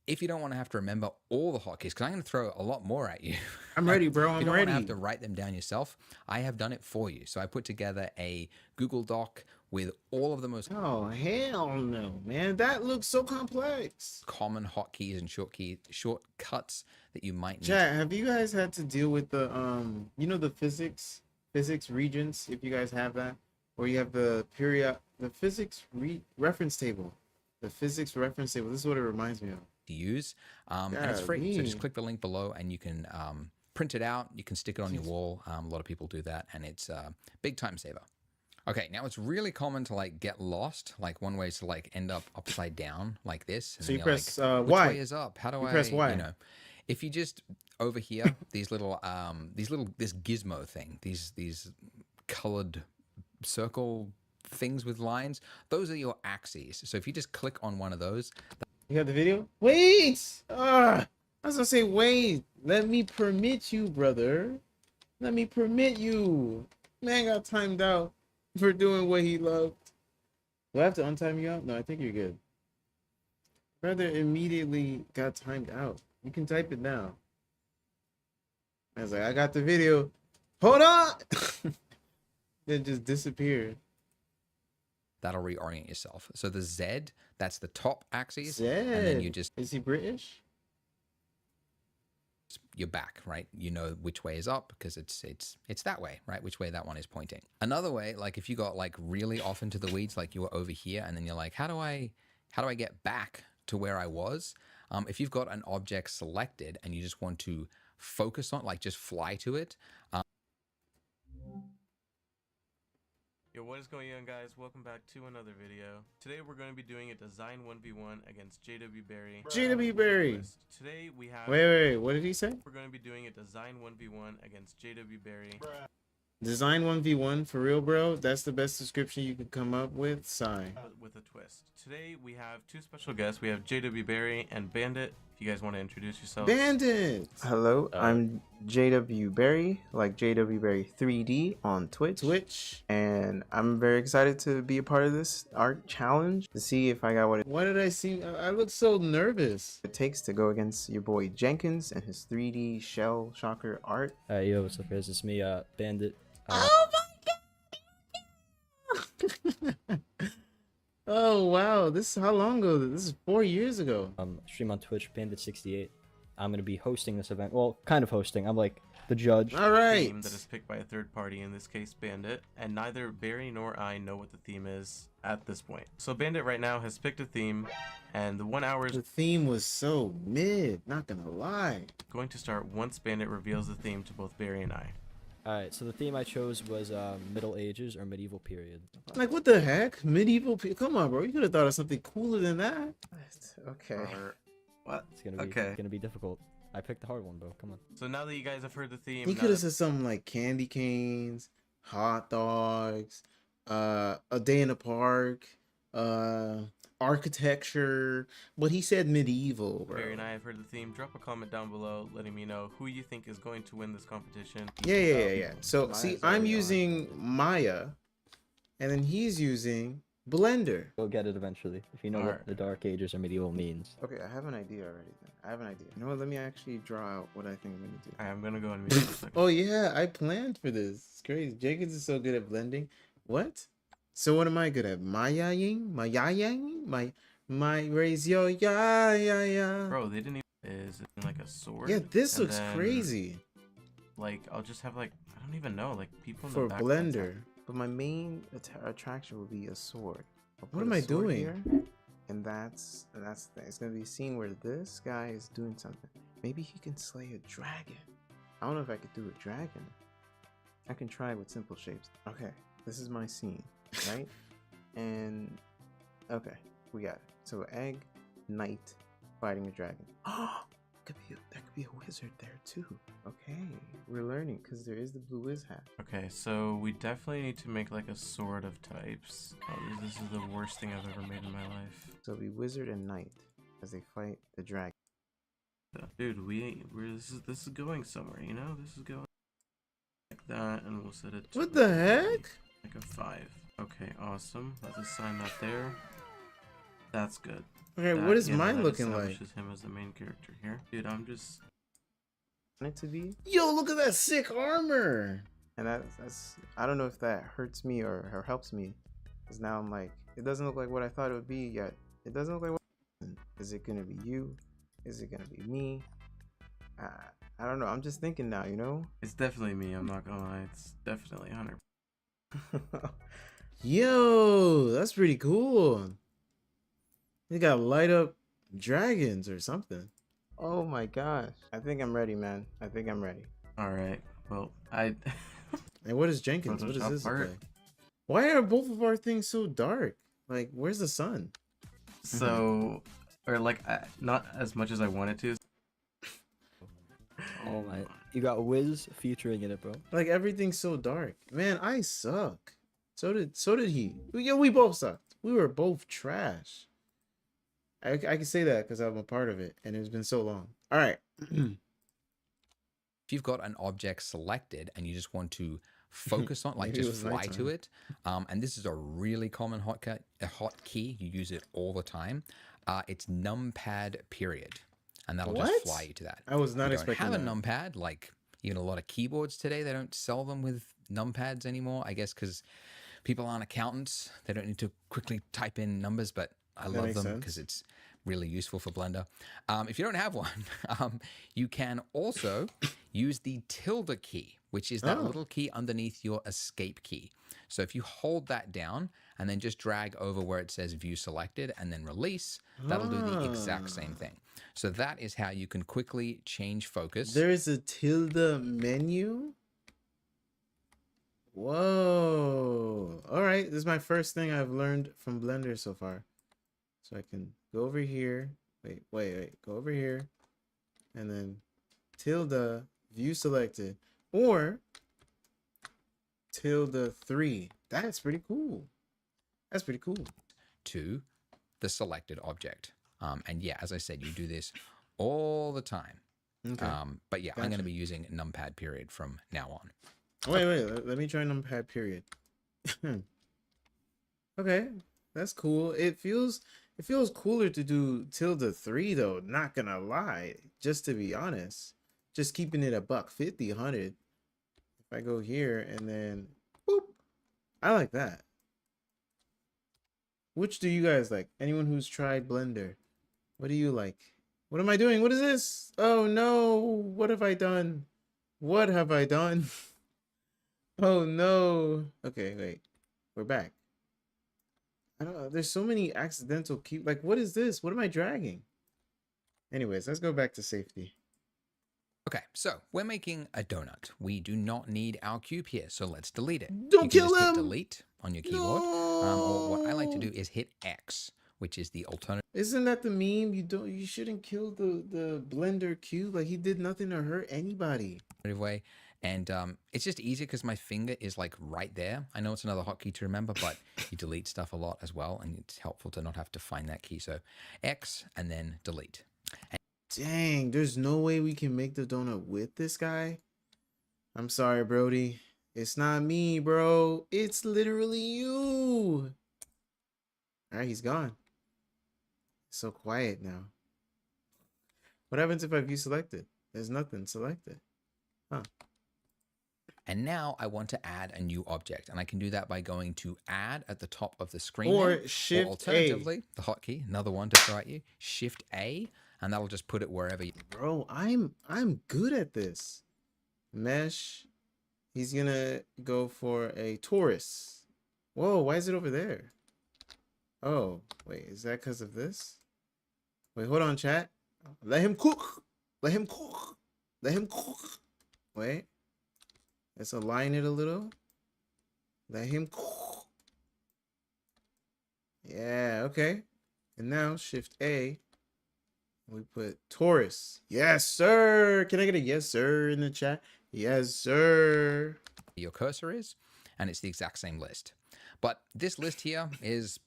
If you don't want to have to remember all the hotkeys, because I'm going to throw a lot more at you. I'm ready, bro. You I'm don't ready. want to have to write them down yourself. I have done it for you. So I put together a Google Doc with all of the most Oh, hell no, man. That looks so complex. common hotkeys and shortcuts that you might need. Chat, have you guys had to deal with the you know, the physics regents, if you guys have that, or you have the physics reference table. The physics reference table. This is what it reminds me of. To use, and it's free. So Golly. just click the link below and you can print it out. You can stick it on your wall. A lot of people do that, and it's a big time saver. Okay, now it's really common to like get lost. Like one way is to like end up upside down like this. And So you you're press like, which Y. way is up? How do I press Y. You know, if you just over here, this gizmo thing, these colored circle things with lines, those are your axes. So if you just click on one of those, You have the video? Wait! I was gonna say, wait. Let me permit you, brother. Let me permit you. Man got timed out for doing what he loved. Do I have to untime you out? No, I think you're good. Brother immediately got timed out. You can type it now. I was like, I got the video. Hold on! Then just disappeared. that'll reorient yourself. So the Z, that's the top axis, and then you Zed. just Is he British? you're back, right? You know which way is up because it's that way, right? Which way that one is pointing. Another way, like if you got like really off into the weeds, like you were over here, and then you're like, how do I get back to where I was? If you've got an object selected and you just want to focus on, like just fly to it. Yo, what is going on, guys? Welcome back to another video. Today we're going to be doing a design 1v1 against JW Berry. JW Berry. Today we have... Wait, what did he say? We're going to be doing a design 1v1 against JW Berry. Design 1v1 for real, bro? That's the best description you can come up with? Sigh. With a twist. Today we have two special guests. We have JW Berry and Bandit. If you guys want to introduce yourselves. Bandit! Hello, I'm JW Berry, like JW Berry 3D on Twitch. and I'm very excited to be a part of this art challenge to see if I got what Why did I see? I look so nervous. it takes to go against your boy Jenkins and his 3D shell shocker art. Yo, what's up, guys? It's me, Bandit. Oh wow, this is how long ago? This is 4 years ago. Stream on Twitch, Bandit68. I'm gonna be hosting this event. Well, kind of hosting. I'm like the judge. All right. Theme that is picked by a third party, in this case Bandit, and neither Berry nor I know what the theme is at this point. So Bandit right now has picked a theme, and the 1 hour is The theme was so mid, not gonna lie. going to start once Bandit reveals the theme to both Berry and I. Alright, so the theme I chose was Middle Ages or Medieval Period. Like what the heck? Come on, bro. You could have thought of something cooler than that. Okay. What? It's gonna be Okay. gonna be difficult. I picked the hard one, bro. Come on. So now that you guys have heard the theme, You now could have that- said something like candy canes, hot dogs, a day in the park, architecture. But he said medieval, bro. Berry and I have heard the theme, drop a comment down below letting me know who you think is going to win this competition. Yeah. So Maya's see, I'm already on. using Maya, and then he's using Blender. Go get it eventually. If you know Alright. what the Dark Ages or Medieval means. Okay, I have an idea already then. I have an idea. You know what? Let me actually draw out what I think I'm gonna do. Alright, I'm gonna go and mute for a second. Oh yeah, I planned for this. It's crazy. Jenkins is so good at blending. What? So what am I good at? Maya-ing? Maya-yang? My raise your ya. Bro, they didn't even is it like a sword? Yeah, this And looks then, crazy Like I'll just have like I don't even know, like people in for the background. Blender. But my main attraction will be a sword. I'll What put am a I sword doing? here, and that's the thing. It's gonna be a scene where this guy is doing something. Maybe he can slay a dragon. I don't know if I could do a dragon. I can try with simple shapes. Okay, this is my scene, right? And okay, we got it. So egg, knight, fighting a dragon. Oh, that could be a wizard there too. Okay, we're learning because there is the blue whiz hat. Okay, so we definitely need to make like a sword of types. Oh, this is the worst thing I've ever made in my life. So it'll be wizard and knight as they fight the dragon. Dude, we're this is going somewhere, you know? This is going like that, and we'll set it to What the heck? like a 5. Okay, awesome. Let's assign that there. That's good. Okay, That- what is yeah, mine that looking like? establishes him as the main character here. Dude, I'm just Want it to be, Yo, look at that sick armor. and that's I don't know if that hurts me or helps me, because now I'm like, it doesn't look like what I thought it would be yet. It doesn't look like what. Is it gonna be you? Is it gonna be me? I don't know. I'm just thinking now, you know. it's definitely me, I'm not gonna lie. It's definitely Hunter. Yo, that's pretty cool. They got light up dragons or something. Oh my gosh. I think I'm ready, man. I think I'm ready. Alright, well, I And what is Jenkins? What does Photoshop this look art. like? Why are both of our things so dark? Like, where's the sun? so or like not as much as I wanted to. Oh my! You got Wiz featuring in it, bro. Like everything's so dark. Man, I suck. So did he. We both sucked. We were both trash. I can say that because I'm a part of it, and it's been so long. All right. If you've got an object selected and you just want to focus on, like Maybe it just was fly to nighttime. it, and this is a really common hotkey. You use it all the time. It's numpad period, and that'll just What? fly you to that. I was not You don't expecting have that. a numpad. Like even a lot of keyboards today, they don't sell them with numpads anymore. I guess because people aren't accountants, they don't need to quickly type in numbers. But I That love makes them sense. because it's really useful for Blender. If you don't have one, you can also use the tilde key, which is that Oh. little key underneath your escape key. So if you hold that down and then just drag over where it says view selected and then release, that'll do the exact same thing. So that is how you can quickly change focus. There is a tilde menu. Whoa. All right. This is my first thing I've learned from Blender so far. So I can go over here. Wait. Go over here. And then tilde view selected. Or tilde 3. That's pretty cool. That's pretty cool. To the selected object. And yeah, as I said, you do this all the time. Okay. But yeah, I'm Gotcha. going to be using numpad period from now on. Wait. Let me try numpad period. Okay, that's cool. It feels cooler to do tilde 3 though. Not gonna lie, just to be honest, just keeping it a $150, 100. If I go here and then boop, I like that. Which do you guys like? Anyone who's tried Blender, what do you like? What am I doing? What is this? Oh no! What have I done? What have I done? Oh no. Okay, wait. We're back. I don't know. There's so many accidental key. Like, what is this? What am I dragging? Anyways, let's go back to safety. Okay, so we're making a donut. We do not need our cube here, so let's delete it. Don't You can kill just hit him! delete on your keyboard. Or what I like to do is hit X, which is the alternative Isn't that the meme? You shouldn't kill the Blender cube. Like, he did nothing to hurt anybody. way. And it's just easier because my finger is like right there. I know it's another hotkey to remember, but you delete stuff a lot as well. And it's helpful to not have to find that key. So X and then delete. Dang, there's no way we can make the donut with this guy. I'm sorry, Brody. It's not me, bro. It's literally you. All right, he's gone. So quiet now. What happens if I view selected? There's nothing selected. Huh. And now I want to add a new object. And I can do that by going to add at the top of the screen. Or there. Shift Or alternatively, the hotkey, another one to throw at you, Shift A, and that'll just put it wherever you. Bro, I'm good at this. Mesh. He's gonna go for a Taurus. Whoa, why is it over there? Oh, wait, is that because of this? Wait, hold on, chat. Let him cook. Let him cook. Let him cook. Wait. Let's align it a little. Let him cook. Yeah, okay. And now Shift A. We put Taurus. Yes, sir. Can I get a yes, sir in the chat? Yes, sir. Your cursor is, and it's the exact same list. But this list here is,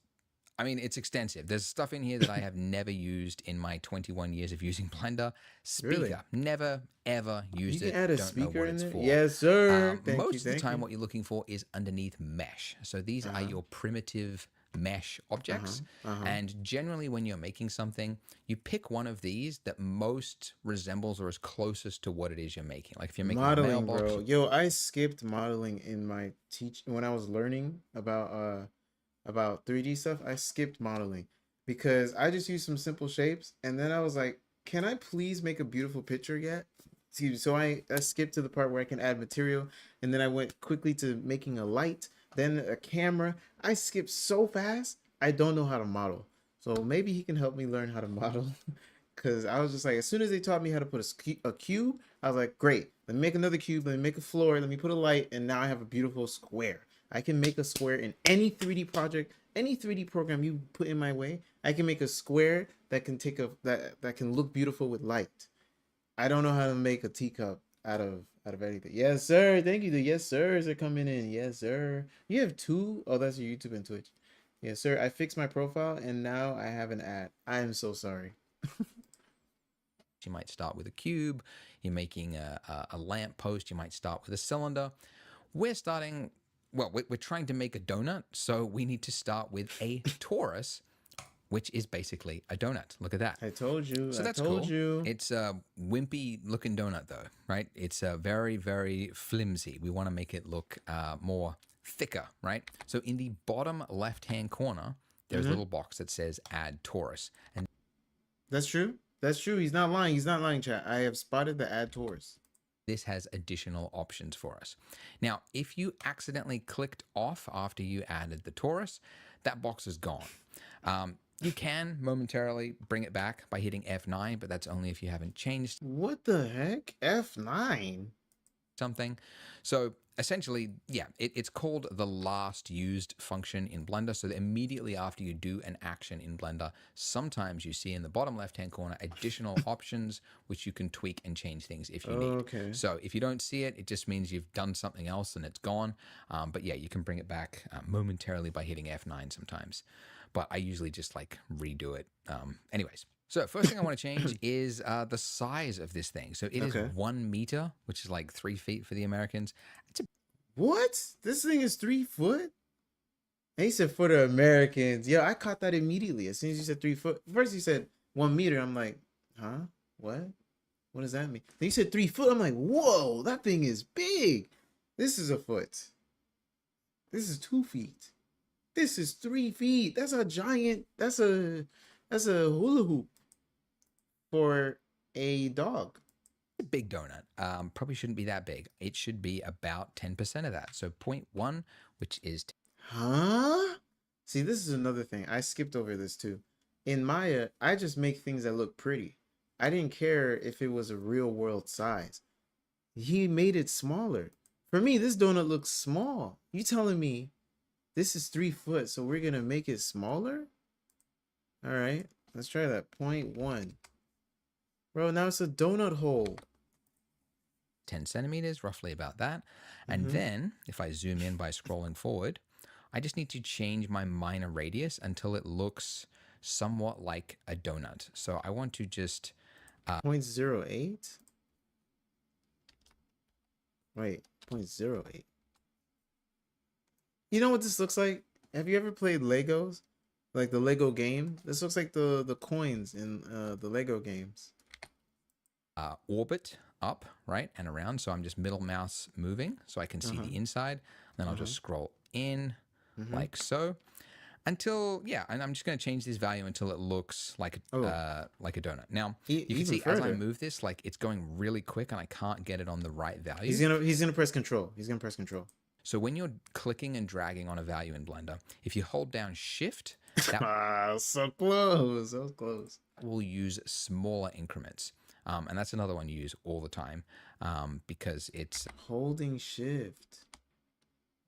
I mean, it's extensive. There's stuff in here that I have never used in my 21 years of using Blender. Speaker, Really? never, ever used You it. can add a Don't know speaker what in it's there? for. Yes, sir. Most of the time, you. what you're looking for is underneath mesh. So these are your primitive mesh objects. And generally, when you're making something, you pick one of these that most resembles or is closest to what it is you're making. Like if you're making a Modeling, mailbox, bro. Yo, I skipped modeling in my when I was learning about 3D stuff. I skipped modeling because I just used some simple shapes, and then I was like, can I please make a beautiful picture yet? See, so I skipped to the part where I can add material, and then I went quickly to making a light, then a camera. I skipped so fast, I don't know how to model. So maybe he can help me learn how to model. Because I was just like, as soon as they taught me how to put a cube, I was like, great, let me make another cube, let me make a floor, let me put a light, and now I have a beautiful square. I can make a square in any 3D project, any 3D program you put in my way. I can make a square that can that can look beautiful with light. I don't know how to make a teacup out of anything. Yes, sir. Thank you. The yes sirs are coming in. Yes, sir. You have two? Oh, that's your YouTube and Twitch. Yes, sir. I fixed my profile and now I have an ad. I am so sorry. you might start with a cube. You're making a lamp post. You might start with a cylinder. We're starting, well, we're trying to make a donut. So we need to start with a torus, which is basically a donut. Look at that. I told you. So that's I told cool. you. It's a wimpy looking donut though, right? It's very, very flimsy. We want to make it look more thicker, right? So in the bottom left-hand corner, there's a little box that says add torus. And That's true. That's true. He's not lying. He's not lying, chat. I have spotted the add Taurus. this has additional options for us. Now, if you accidentally clicked off after you added the torus, that box is gone. You can momentarily bring it back by hitting F9, but that's only if you haven't changed What the heck? F9? something. So essentially, yeah, it's called the last used function in Blender. So that immediately after you do an action in Blender, sometimes you see in the bottom left-hand corner additional options which you can tweak and change things if you need. Okay. So if you don't see it, it just means you've done something else and it's gone. But yeah, you can bring it back momentarily by hitting F9 sometimes. But I usually just like redo it. Anyways. So first thing I want to change is the size of this thing. So it is Okay. 1 meter, which is like 3 feet for the Americans. What? This thing is 3 foot? And he said for the Americans. Yeah, I caught that immediately. As soon as you said 3 foot. First you said 1 meter. I'm like, huh? What? What does that mean? Then you said 3 foot. I'm like, whoa, that thing is big. This is a foot. This is 2 feet. This is 3 feet. That's a giant. That's a hula hoop for a dog. A big donut. Probably shouldn't be that big. It should be about 10% of that. So 0.1, which is Huh? See, this is another thing. I skipped over this too. In Maya, I just make things that look pretty. I didn't care if it was a real world size. He made it smaller. For me, this donut looks small. You telling me this is 3 foot, so we're gonna make it smaller? All right, let's try that. 0.1. Bro, now it's a donut hole. 10 centimeters, roughly about that. And then if I zoom in by scrolling forward, I just need to change my minor radius until it looks somewhat like a donut. So I want to just 0.08? Wait, 0.08. You know what this looks like? Have you ever played Legos? Like the Lego game? This looks like the coins in the Lego games. orbit up, right, and around. So I'm just middle mouse moving so I can see the inside. Then I'll just scroll in like so until, yeah, and I'm just going to change this value until it looks like a donut. Now, you can Even see as I further. move this, like it's going really quick and I can't get it on the right value. He's gonna press control. He's gonna press control. So when you're clicking and dragging on a value in Blender, if you hold down Shift, that Ah, so close. So close. will use smaller increments. And that's another one you use all the time because it's Holding shift.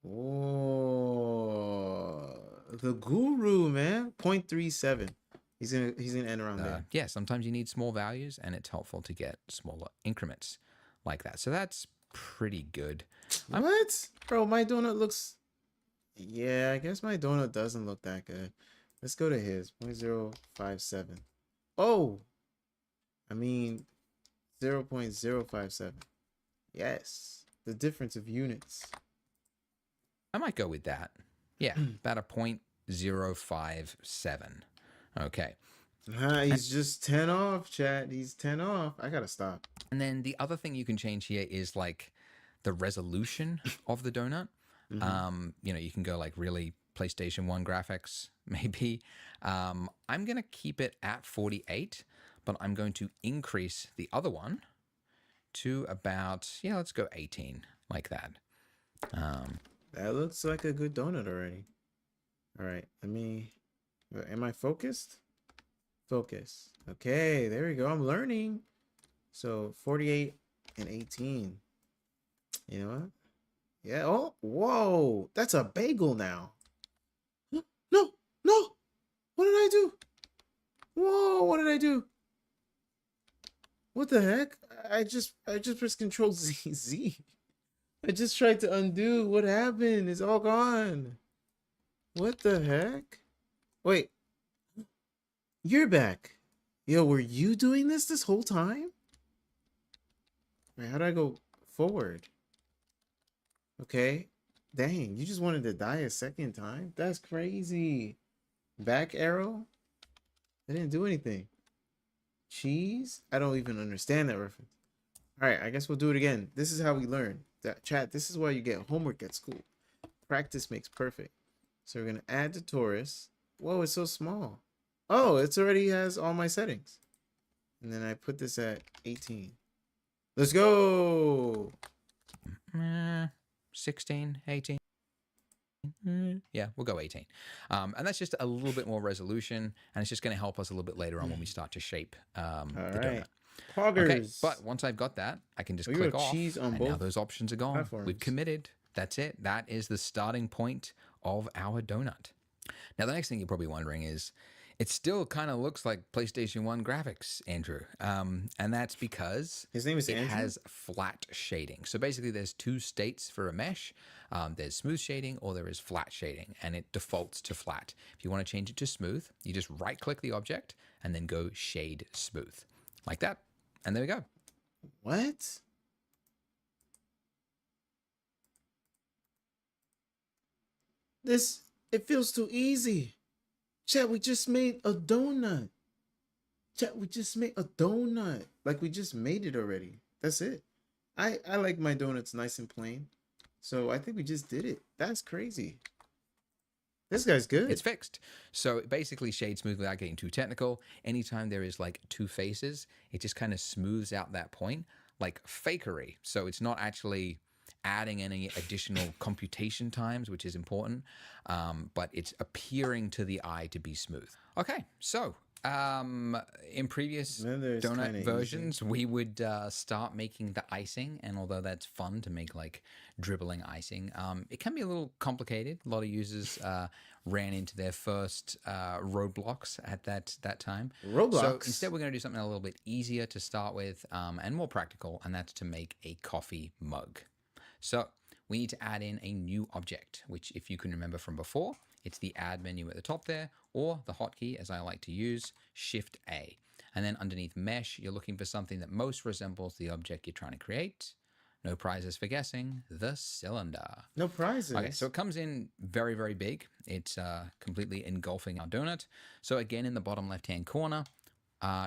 Oh, the guru, man. 0.37. He's gonna end around there. yeah, sometimes you need small values and it's helpful to get smaller increments like that. So that's pretty good. What? Bro, my donut looks... Yeah, I guess my donut doesn't look that good. Let's go to his. 0.057. Oh! I mean, 0.057. Yes. The difference of units. I might go with that. Yeah, about a 0.057. Okay. He's just 10 off, chat. He's 10 off. I gotta stop. And then the other thing you can change here is like the resolution of the donut. You know, you can go like really PlayStation 1 graphics, maybe. I'm going to keep it at 48, but I'm going to increase the other one to about, yeah, let's go 18, like that. That looks like a good donut already. All right, let me... Am I focused? Focus. Okay, there we go. I'm learning. So 48 and 18. You know what? Yeah. Oh, whoa. That's a bagel now. No, no. What did I do? Whoa, what did I do? What the heck? I just pressed Control Z. I just tried to undo. What happened? It's all gone. What the heck? Wait. You're back. Yo, were you doing this whole time? Wait, how do I go forward? Okay. Dang, you just wanted to die a second time? That's crazy. Back arrow? I didn't do anything. Cheese? I don't even understand that reference. All right, I guess we'll do it again. This is how we learn. Chat, this is why you get homework at school. Practice makes perfect. So we're going to add to Taurus. Whoa, it's so small. Oh, it's already has all my settings. And then I put this at 18. Let's go. 16, 18. Yeah, we'll go 18. And that's just a little bit more resolution, and it's just going to help us a little bit later on when we start to shape the donut. Poggers. Okay, but once I've got that, I can just We click got off, cheese on and now both those options are gone. platforms. We've committed. That's it. That is the starting point of our donut. Now, the next thing you're probably wondering is, it still kind of looks like PlayStation 1 graphics, Andrew. And that's because His name is it Andrew? has flat shading. So basically, there's two states for a mesh. There's smooth shading or there is flat shading, and it defaults to flat. If you want to change it to smooth, you just right-click the object and then go Shade Smooth, like that. And there we go. What? This, it feels too easy. Chat, we just made a donut. Chat, we just made a donut. Like, we just made it already. That's it. I like my donuts nice and plain. So I think we just did it. That's crazy. This guy's good. It's fixed. So basically, shade smooth without getting too technical. Anytime there is like two faces, it just kind of smooths out that point, like fakery. So it's not actually adding any additional computation times, which is important, but it's appearing to the eye to be smooth. Okay, so in previous Then there's kinda donut easy. versions, we would start making the icing, and although that's fun to make like dribbling icing, it can be a little complicated. A lot of users ran into their first roadblocks at that time. So Roblox? instead, we're going to do something a little bit easier to start with and more practical, and that's to make a coffee mug. So we need to add in a new object, which if you can remember from before, it's the add menu at the top there, or the hotkey, as I like to use, Shift A. And then underneath mesh, you're looking for something that most resembles the object you're trying to create. No prizes for guessing, the cylinder. No prizes. Okay, so it comes in very, very big. It's completely engulfing our donut. So again, in the bottom left-hand corner,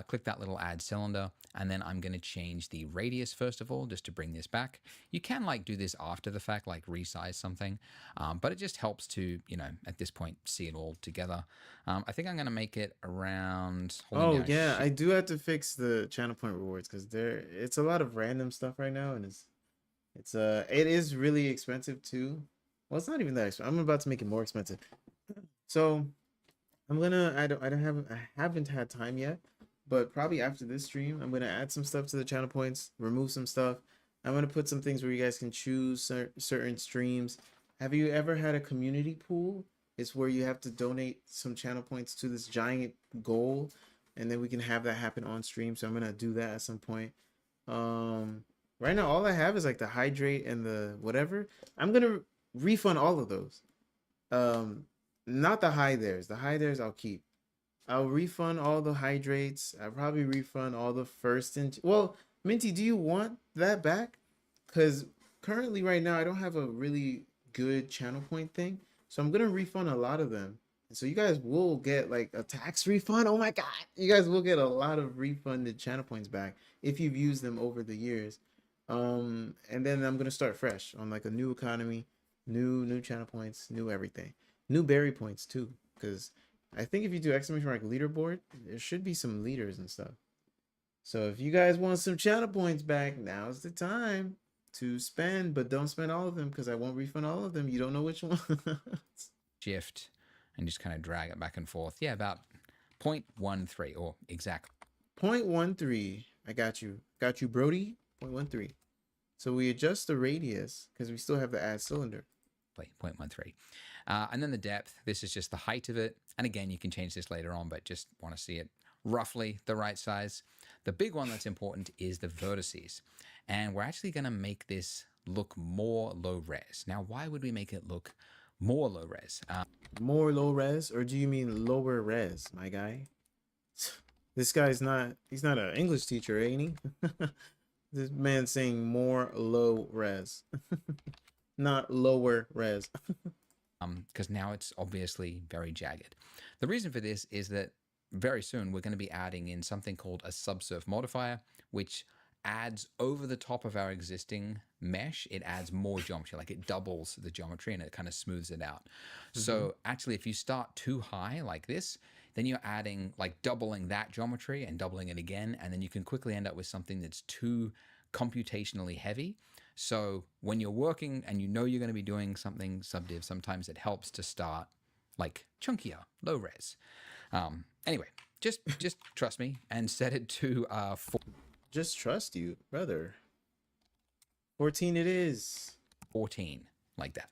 click that little add cylinder, and then I'm going to change the radius first of all, just to bring this back. You can like do this after the fact, like resize something, but it just helps to, you know, at this point, see it all together. I think I'm going to make it around. Oh yeah, I do have to fix the channel point rewards because it's a lot of random stuff right now, and it is really expensive too. Well, it's not even that expensive. I'm about to make it more expensive. So I'm gonna I haven't had time yet, but probably after this stream, I'm gonna add some stuff to the channel points, remove some stuff. I'm gonna put some things where you guys can choose certain streams. Have you ever had a community pool? It's where you have to donate some channel points to this giant goal, and then we can have that happen on stream. So I'm gonna do that at some point. Right now, all I have is like the hydrate and the whatever. I'm gonna refund all of those. Not the high theirs. The high theirs I'll keep. I'll refund all the hydrates. I'll probably refund all the first well, Minty, do you want that back? Because currently right now I don't have a really good channel point thing. So I'm gonna refund a lot of them. And so you guys will get like a tax refund. Oh my god. You guys will get a lot of refunded channel points back if you've used them over the years. And then I'm gonna start fresh on like a new economy, new channel points, new everything. New berry points too, because I think if you do exclamation mark leaderboard, there should be some leaders and stuff. So if you guys want some channel points back, now's the time to spend, but don't spend all of them because I won't refund all of them. You don't know which one. Shift and just kind of drag it back and forth. Yeah, about 0.13 or exactly 0.13. I got you. Got you, Brody. 0.13. So we adjust the radius because we still have the add cylinder. 0.13. And then the depth, this is just the height of it. And again, you can change this later on, but just want to see it roughly the right size. The big one that's important is the vertices. And we're actually going to make this look more low res. Now, why would we make it look more low res? More low res, or do you mean lower res, my guy? This guy's he's not an English teacher, ain't he? This man's saying more low res. Not lower res. Because now it's obviously very jagged. The reason for this is that very soon we're going to be adding in something called a subsurf modifier, which adds over the top of our existing mesh. It adds more geometry, like it doubles the geometry and it kind of smooths it out. So actually, if you start too high like this, then you're adding like doubling that geometry and doubling it again, and then you can quickly end up with something that's too computationally heavy. So when you're working and you know you're going to be doing something subdiv, sometimes it helps to start like chunkier, low res. Anyway, just trust me and set it to Just trust you, brother. 14 it is. 14, like that.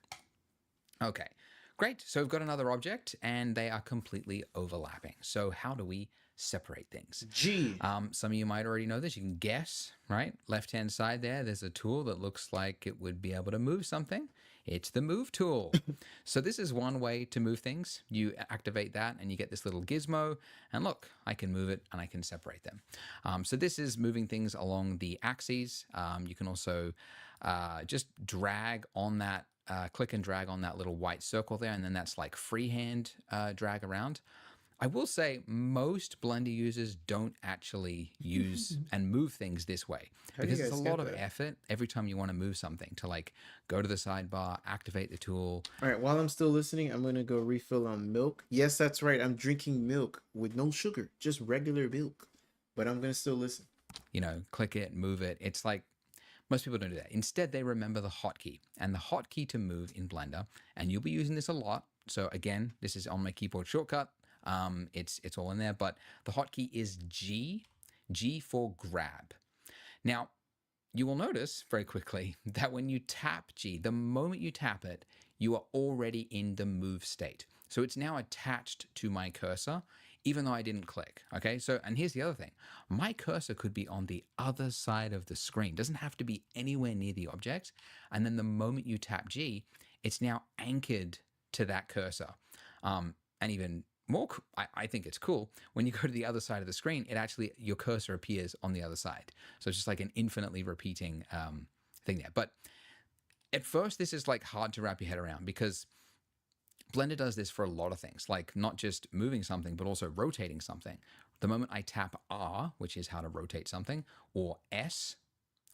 Okay, great. So we've got another object and they are completely overlapping. So how do we separate things? G. Some of you might already know this. You can guess, right? Left-hand side there's a tool that looks like it would be able to move something. It's the move tool. So this is one way to move things. You activate that and you get this little gizmo. And look, I can move it and I can separate them. So this is moving things along the axes. You can also just drag on that, click and drag on that little white circle there. And then that's like freehand drag around. I will say most Blender users don't actually use and move things this way How do you because it's a guys lot get of that? effort every time you want to move something to like go to the sidebar, activate the tool. All right, while I'm still listening, I'm going to go refill on milk. Yes, that's right. I'm drinking milk with no sugar, just regular milk. But I'm going to still listen. You know, click it, move it. It's like most people don't do that. Instead, they remember the hotkey and the hotkey to move in Blender. And you'll be using this a lot. So again, this is on my keyboard shortcut. It's all in there, but the hotkey is G for grab. Now, you will notice very quickly that when you tap G, the moment you tap it, you are already in the move state. So it's now attached to my cursor, even though I didn't click. Okay, so, and here's the other thing. My cursor could be on the other side of the screen. It doesn't have to be anywhere near the object. And then the moment you tap G, it's now anchored to that cursor. And even more, I think it's cool. When you go to the other side of the screen, it actually, your cursor appears on the other side. So it's just like an infinitely repeating thing there. But at first, this is like hard to wrap your head around because Blender does this for a lot of things, like not just moving something, but also rotating something. The moment I tap R, which is how to rotate something, or S,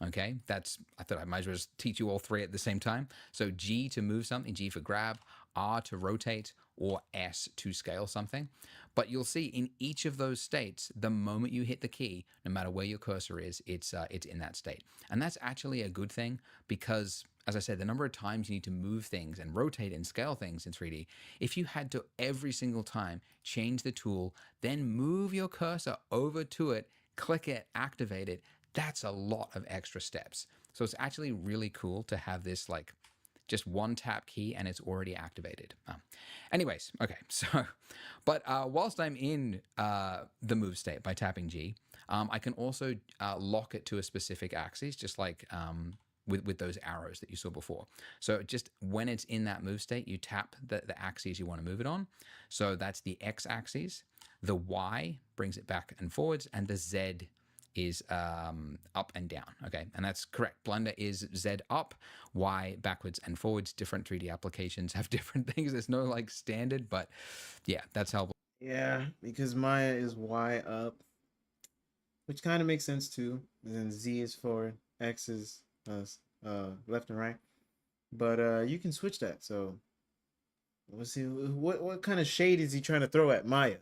okay, I thought I might as well just teach you all three at the same time. So G to move something, G for grab, R to rotate, or S to scale something. But you'll see in each of those states, the moment you hit the key, no matter where your cursor is, it's in that state. And that's actually a good thing because, as I said, the number of times you need to move things and rotate and scale things in 3D, if you had to every single time change the tool, then move your cursor over to it, click it, activate it, that's a lot of extra steps. So it's actually really cool to have this like just one tap key and it's already activated. Anyways, okay, so, but whilst I'm in the move state by tapping G, I can also lock it to a specific axis, just like with those arrows that you saw before. So just when it's in that move state, you tap the axes you want to move it on. So that's the X axis, the Y brings it back and forwards, and the Z is up and down, okay? And that's correct. Blender is Z up, Y backwards and forwards. Different 3D applications have different things. There's no like standard, but yeah, that's how. Yeah, because Maya is Y up, which kind of makes sense too. And then Z is forward, X is left and right. But you can switch that. So let's see what kind of shade is he trying to throw at Maya?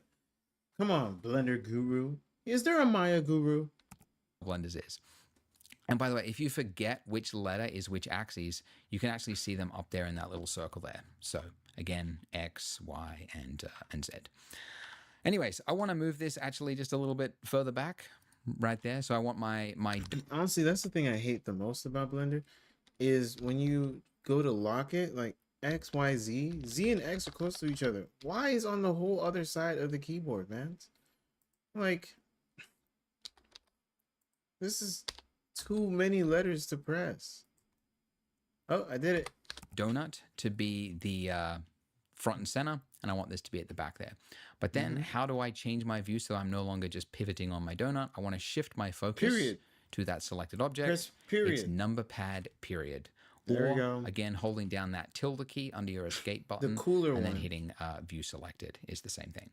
Come on, Blender Guru. Is there a Maya Guru? Blenders is. And by the way, if you forget which letter is which axes, you can actually see them up there in that little circle there. So again, X, Y, and Z. Anyways, I want to move this actually just a little bit further back right there. So I want my Honestly, that's the thing I hate the most about Blender is when you go to lock it, like X, Y, Z. Z and X are close to each other. Y is on the whole other side of the keyboard, man. Like, this is too many letters to press. Oh, I did it. donut to be the front and center, and I want this to be at the back there. But then how do I change my view so I'm no longer just pivoting on my donut? I want to shift my focus Period. to that selected object. Press period. It's number pad period. There or, we go. Again, holding down that tilde key under your escape button. cooler and then one. hitting view selected is the same thing.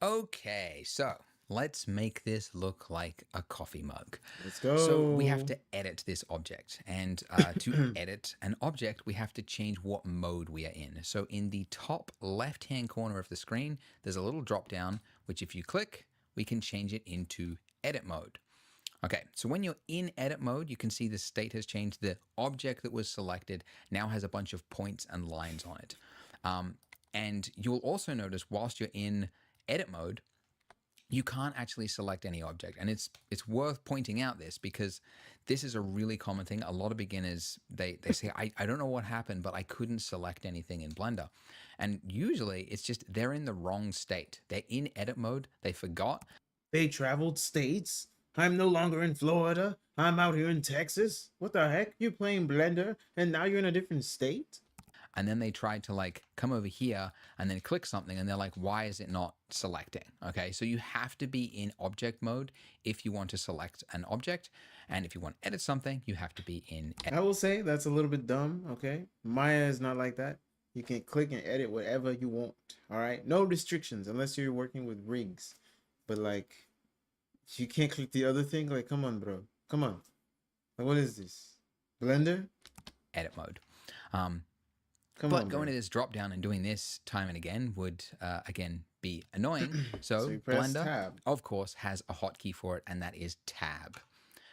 Okay, so let's make this look like a coffee mug. Let's go. So we have to edit this object, and to edit an object, we have to change what mode we are in. So in the top left-hand corner of the screen, there's a little drop down, which if you click, we can change it into edit mode. Okay, so when you're in edit mode, you can see the state has changed. The object that was selected now has a bunch of points and lines on it. And you'll also notice whilst you're in edit mode, you can't actually select any object. And it's worth pointing out this because this is a really common thing. A lot of beginners, they say, I don't know what happened, but I couldn't select anything in Blender. And usually it's just they're in the wrong state. They're in edit mode, they forgot. They traveled states. I'm no longer in Florida. I'm out here in Texas. What the heck? You're playing Blender and now you're in a different state? And then they tried to like come over here and then click something and they're like, why is it not selecting? Okay, so you have to be in object mode if you want to select an object. And if you want to edit something, you have to be in I will say that's a little bit dumb, okay? Maya is not like that. You can click and edit whatever you want, all right? No restrictions unless you're working with rigs. But like, you can't click the other thing? Like, come on, bro. Come on. Like, what is this? Blender? edit mode. Come But on, going bro. to this drop down and doing this time and again would, again, be annoying. So, you press Blender, tab. of course, has a hotkey for it, and that is tab.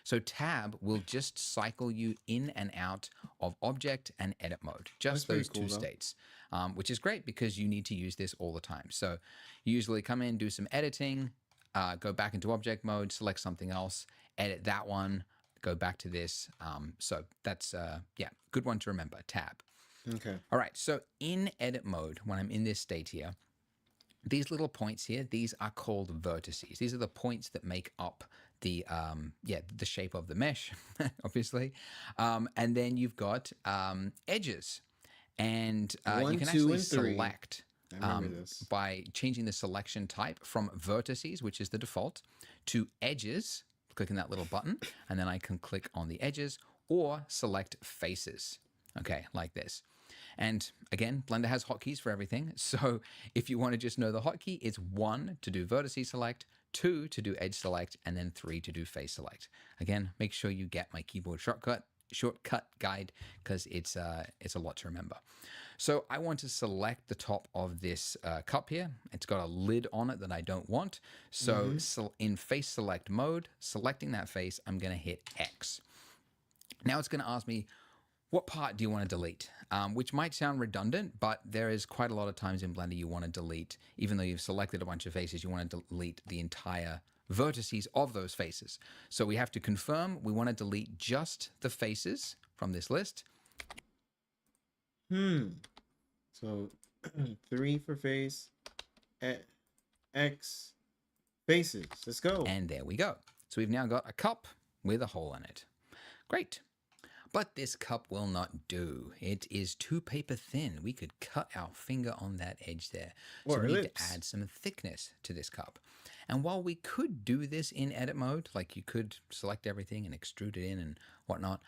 So tab will just cycle you in and out of object and edit mode, just That's pretty those two cool, though. states, which is great because you need to use this all the time. So you usually come in, do some editing, go back into object mode, select something else, edit that one, go back to this. So that's, yeah, good one to remember, tab. Okay. All right, so in edit mode, when I'm in this state here, these little points here, these are called vertices. These are the points that make up the the shape of the mesh, obviously. And then you've got edges, and you 1, can 2, actually and 3. select I remember this. by changing the selection type from vertices, which is the default, to edges, clicking that little button, and then I can click on the edges or select faces. Okay, like this. And again, Blender has hotkeys for everything. So if you want to just know the hotkey, it's 1 to do vertices select, 2 to do edge select, and then 3 to do face select. Again, make sure you get my keyboard shortcut guide because it's a lot to remember. So I want to select the top of this cup here. It's got a lid on it that I don't want. So in face select mode, selecting that face, I'm going to hit X. Now it's going to ask me, what part do you want to delete? Which might sound redundant, but there is quite a lot of times in Blender you want to delete, even though you've selected a bunch of faces, you want to delete the entire vertices of those faces. So we have to confirm we want to delete just the faces from this list. So 3 for face, X, faces. Let's go. And there we go. So we've now got a cup with a hole in it. Great. But this cup will not do. It is too paper thin. We could cut our finger on that edge there. So Or we need lips. to add some thickness to this cup. And while we could do this in edit mode, like you could select everything and extrude it in and whatnot,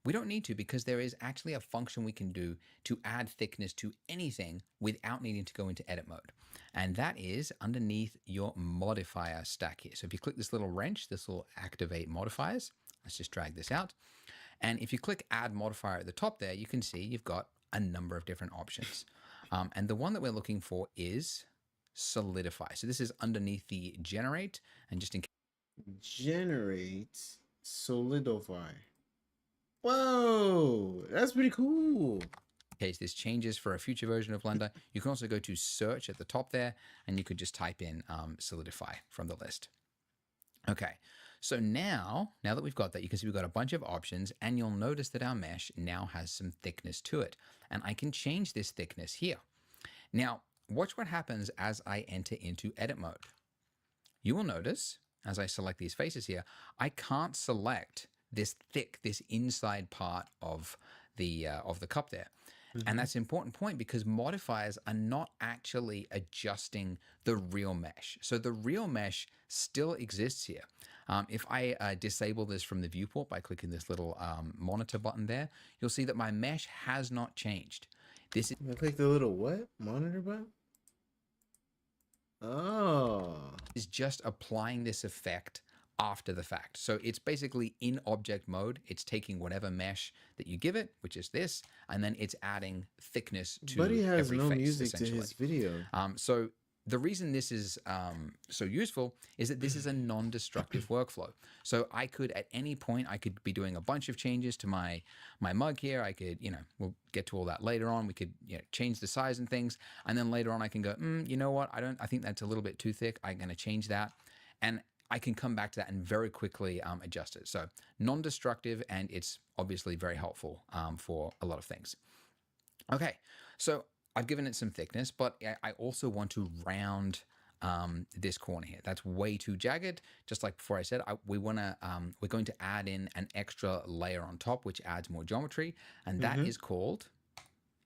we don't need to because there is actually a function we can do to add thickness to anything without needing to go into edit mode. And that is underneath your modifier stack here. So if you click this little wrench, this will activate modifiers. Let's just drag this out. And if you click add modifier at the top there, you can see you've got a number of different options. And the one that we're looking for is solidify. So this is underneath the generate, and just in Generate, solidify. Whoa, that's pretty cool. case this changes for a future version of Blender, you can also go to search at the top there, and you could just type in solidify from the list. Okay, so now that we've got that, you can see we've got a bunch of options, and you'll notice that our mesh now has some thickness to it. And I can change this thickness here. Now, watch what happens as I enter into edit mode. You will notice, as I select these faces here, I can't select this inside part of the cup there. And that's an important point because modifiers are not actually adjusting the real mesh. So the real mesh still exists here. If I disable this from the viewport by clicking this little monitor button there, you'll see that my mesh has not changed. This I click the little what? Monitor button? Oh. is just applying this effect after the fact. So it's basically in object mode. It's taking whatever mesh that you give it, which is this, and then it's adding thickness to Buddy has every no face, music to essentially. his video. So the reason this is so useful is that this is a non-destructive workflow. So I could, at any point, I could be doing a bunch of changes to my mug here. I could, we'll get to all that later on. We could, change the size and things. And then later on I can go, you know what? I think that's a little bit too thick. I'm going to change that. And I can come back to that and very quickly adjust it. So non-destructive, and it's obviously very helpful for a lot of things. Okay, so I've given it some thickness, but I also want to round this corner here. That's way too jagged. Just like before I said, we're going to add in an extra layer on top, which adds more geometry, and that is called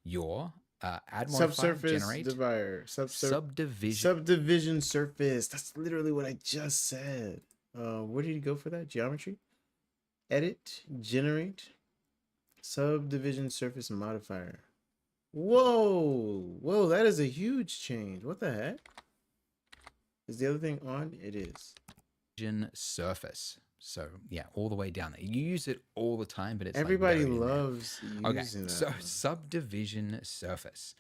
your add modifier, Subsurface generate divider. subdivision. Subdivision surface. That's literally what I just said. Where did you go for that? Geometry? Edit, generate, subdivision surface modifier. Whoa, that is a huge change. What the heck? Is the other thing on? It is. Surface. So yeah, all the way down there. You use it all the time, but it's Everybody like buried in there. loves using that. So one. subdivision surface.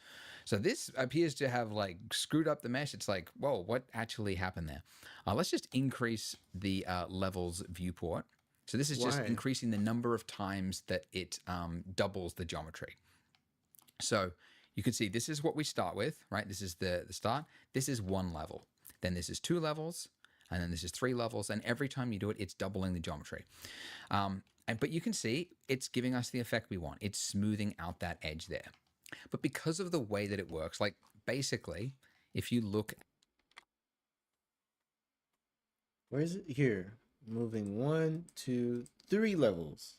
So this appears to have like screwed up the mesh. It's like, whoa, what actually happened there? Let's just increase the levels viewport. So this is just Why? increasing the number of times that it doubles the geometry. So you can see this is what we start with, right? This is the start. This is one level. Then this is 2 levels. And then this is 3 levels. And every time you do it, it's doubling the geometry. But you can see it's giving us the effect we want. It's smoothing out that edge there. But because of the way that it works, like basically, if you look. Where is it? Here. Moving 1, 2, 3 levels.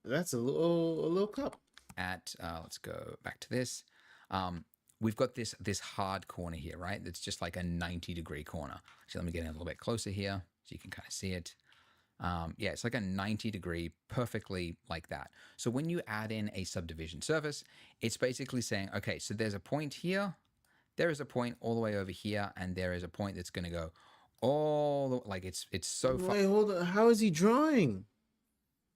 That's a little cup. At let's go back to this. We've got this hard corner here, right? That's just like a 90-degree corner. So let me get in a little bit closer here so you can kind of see it. Yeah, it's like a 90-degree, perfectly like that. So when you add in a subdivision surface, it's basically saying, okay, so there's a point here, there is a point all the way over here, and there is a point that's going to go all the, like it's so far. Wait, hold on. How is he drawing?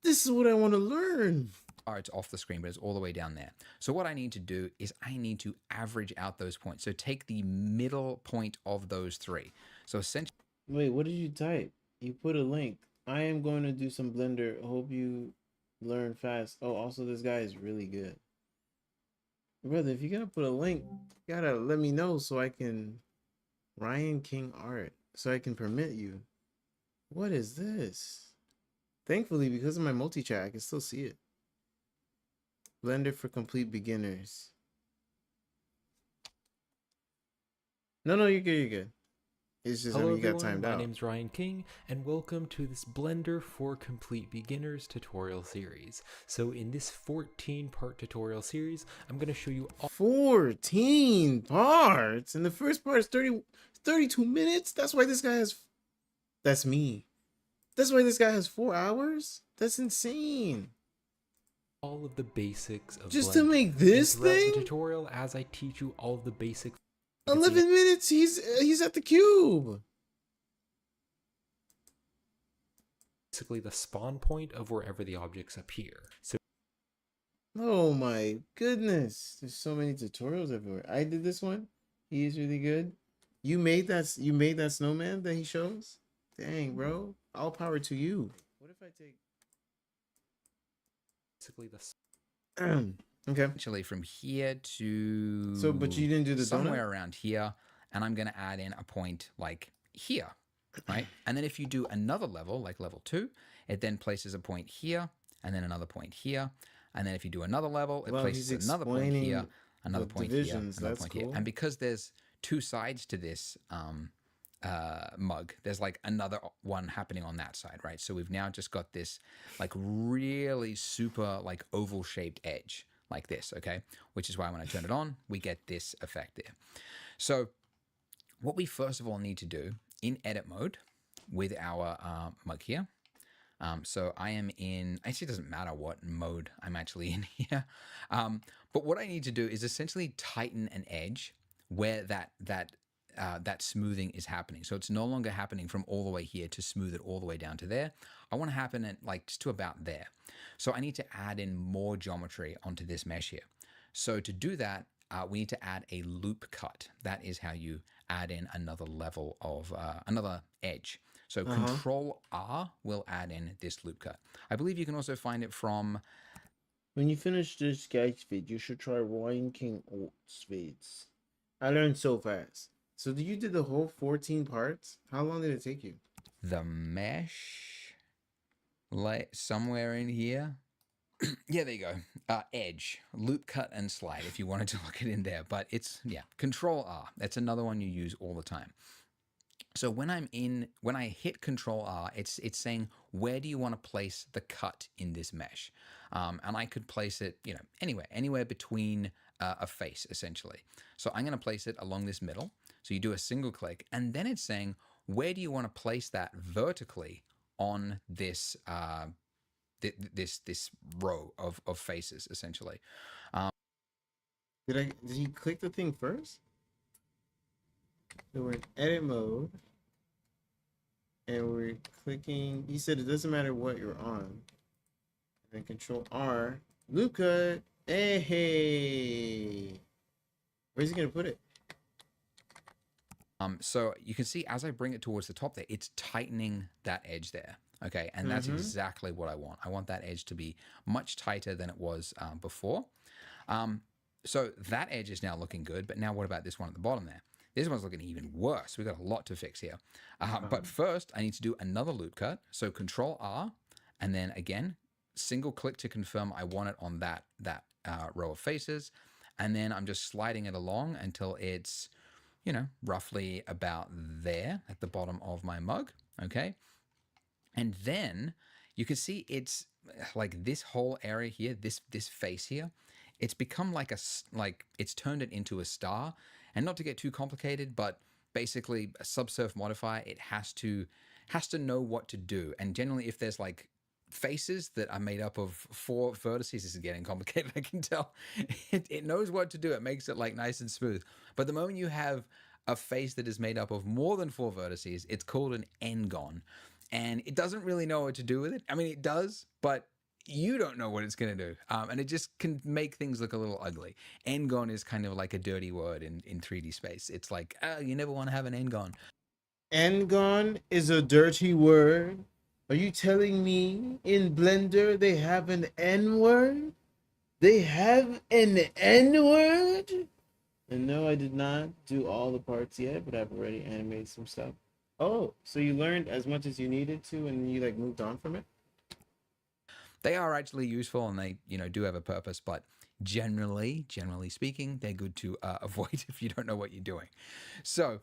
This is what I want to learn. It's off the screen, but it's all the way down there. So what I need to do is I need to average out those points. So take the middle point of those 3. So essentially, Wait, what did you type? You put a link. I am going to do some Blender. Hope you learn fast. Oh, also this guy is really good. Brother, if you're going to put a link, you got to let me know so I can... Ryan King Art. So I can permit you. What is this? Thankfully, because of my multi-chat, I can still see it. Blender for complete beginners. No, you're good, you're good. It's just Hello you got everyone, timed my out. name's Ryan King, and welcome to this Blender for Complete Beginners tutorial series. So in this 14-part tutorial series, I'm going to show you all 14 parts, and the first part is 32 minutes. That's why this guy has... That's me. That's why this guy has 4 hours? That's insane. of the basics of Just Blender. to make this And throughout thing? the tutorial, as I teach you all of the basics, 11 minutes, he's at the cube. basically the spawn point of wherever the objects appear. So Oh my goodness. There's so many tutorials everywhere. I did this one. He is really good. You made that snowman that he shows? Dang, bro. All power to you. What if I take basically the Okay. essentially from here to So but you didn't do the somewhere donut? around here, and I'm going to add in a point like here, right? And then if you do another level, like level 2, it then places a point here, and then another point here, and then if you do another level, it Wow, places he's another point here, explaining another the point divisions. here, another That's point here. cool. And because there's 2 sides to this mug, there's like another one happening on that side, right? So we've now just got this like really super like oval shaped edge like this, okay? Which is why when I turn it on, we get this effect there. So what we first of all need to do in edit mode with our mug here. So I am in, actually it doesn't matter what mode I'm actually in here. But what I need to do is essentially tighten an edge where that smoothing is happening. So it's no longer happening from all the way here to smooth it all the way down to there. I want to happen at like just to about there. So I need to add in more geometry onto this mesh here. So to do that, we need to add a loop cut. That is how you add in another level of another edge. So Control R will add in this loop cut. I believe you can also find it from. When you finish this sketch vid, you should try Ryan King Oats vids. I learned so fast. So you did the whole 14 parts? How long did it take you? The mesh, like somewhere in here. Yeah, there you go. Edge, loop cut and slide if you wanted to look it in there. But it's, yeah, Control R. That's another one you use all the time. So when I hit Control R, it's saying, where do you want to place the cut in this mesh? And I could place it, you know, anywhere between a face, essentially. So I'm going to place it along this middle. So you do a single click, and then it's saying, where do you want to place that vertically on this this row of faces, essentially? Did he click the thing first? So we're in edit mode. And we're clicking. He said it doesn't matter what you're on. And then Control R. Loop cut. Hey. Where's he gonna put it? So you can see as I bring it towards the top there, it's tightening that edge there. Okay, and that's exactly what I want. I want that edge to be much tighter than it was before. So that edge is now looking good, but now what about this one at the bottom there? This one's looking even worse. We've got a lot to fix here. But first, I need to do another loop cut. So Control R, and then again, single click to confirm I want it on that row of faces. And then I'm just sliding it along until it's, you know, roughly about there at the bottom of my mug. Okay. And then you can see it's like this whole area here, this face here, it's become like it's turned it into a star. And not to get too complicated, but basically a subsurf modifier, it has to know what to do. And generally, if there's like faces that are made up of 4 vertices, this is getting complicated, I can tell. It knows what to do. It makes it like nice and smooth. But the moment you have a face that is made up of more than 4 vertices, it's called an n-gon. And it doesn't really know what to do with it. I mean, it does, but you don't know what it's going to do. And it just can make things look a little ugly. N-gon is kind of like a dirty word in 3D space. It's like, you never want to have an n-gon. N-gon is a dirty word? Are you telling me in Blender they have an N-word? They have an N-word? And no, I did not do all the parts yet, but I've already animated some stuff. Oh, so you learned as much as you needed to and you like moved on from it? They are actually useful and they, you know, do have a purpose, but generally speaking, they're good to avoid if you don't know what you're doing. So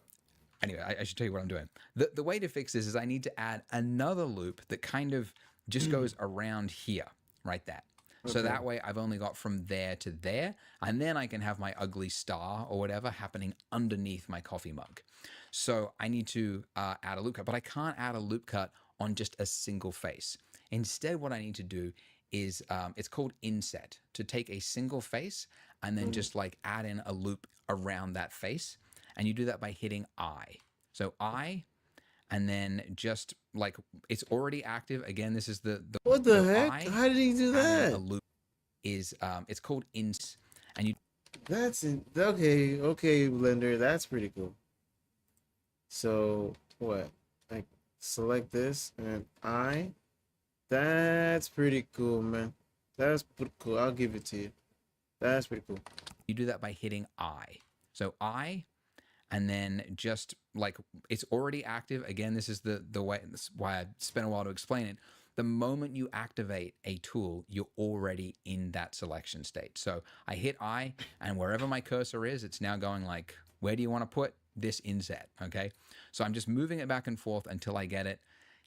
anyway, I should tell you what I'm doing. The way to fix this is I need to add another loop that kind of just goes around here, right there. So that way I've only got from there to there, and then I can have my ugly star or whatever happening underneath my coffee mug. So I need to add a loop cut, but I can't add a loop cut on just a single face. Instead, what I need to do is, it's called inset, to take a single face and then just like add in a loop around that face. And you do that by hitting I. So I, and then just like it's already active. Again, this is the what the heck? How did he do that? A loop is it's called ins, and you. That's it. Okay, Blender. That's pretty cool. So what? Like select this and I. That's pretty cool, man. That's pretty cool. I'll give it to you. That's pretty cool. You do that by hitting I. So I. And then just like it's already active. Again, this is the way, this is why I spent a while to explain it. The moment you activate a tool, you're already in that selection state. So I hit I, and wherever my cursor is, it's now going like, where do you want to put this inset? Okay. So I'm just moving it back and forth until I get it.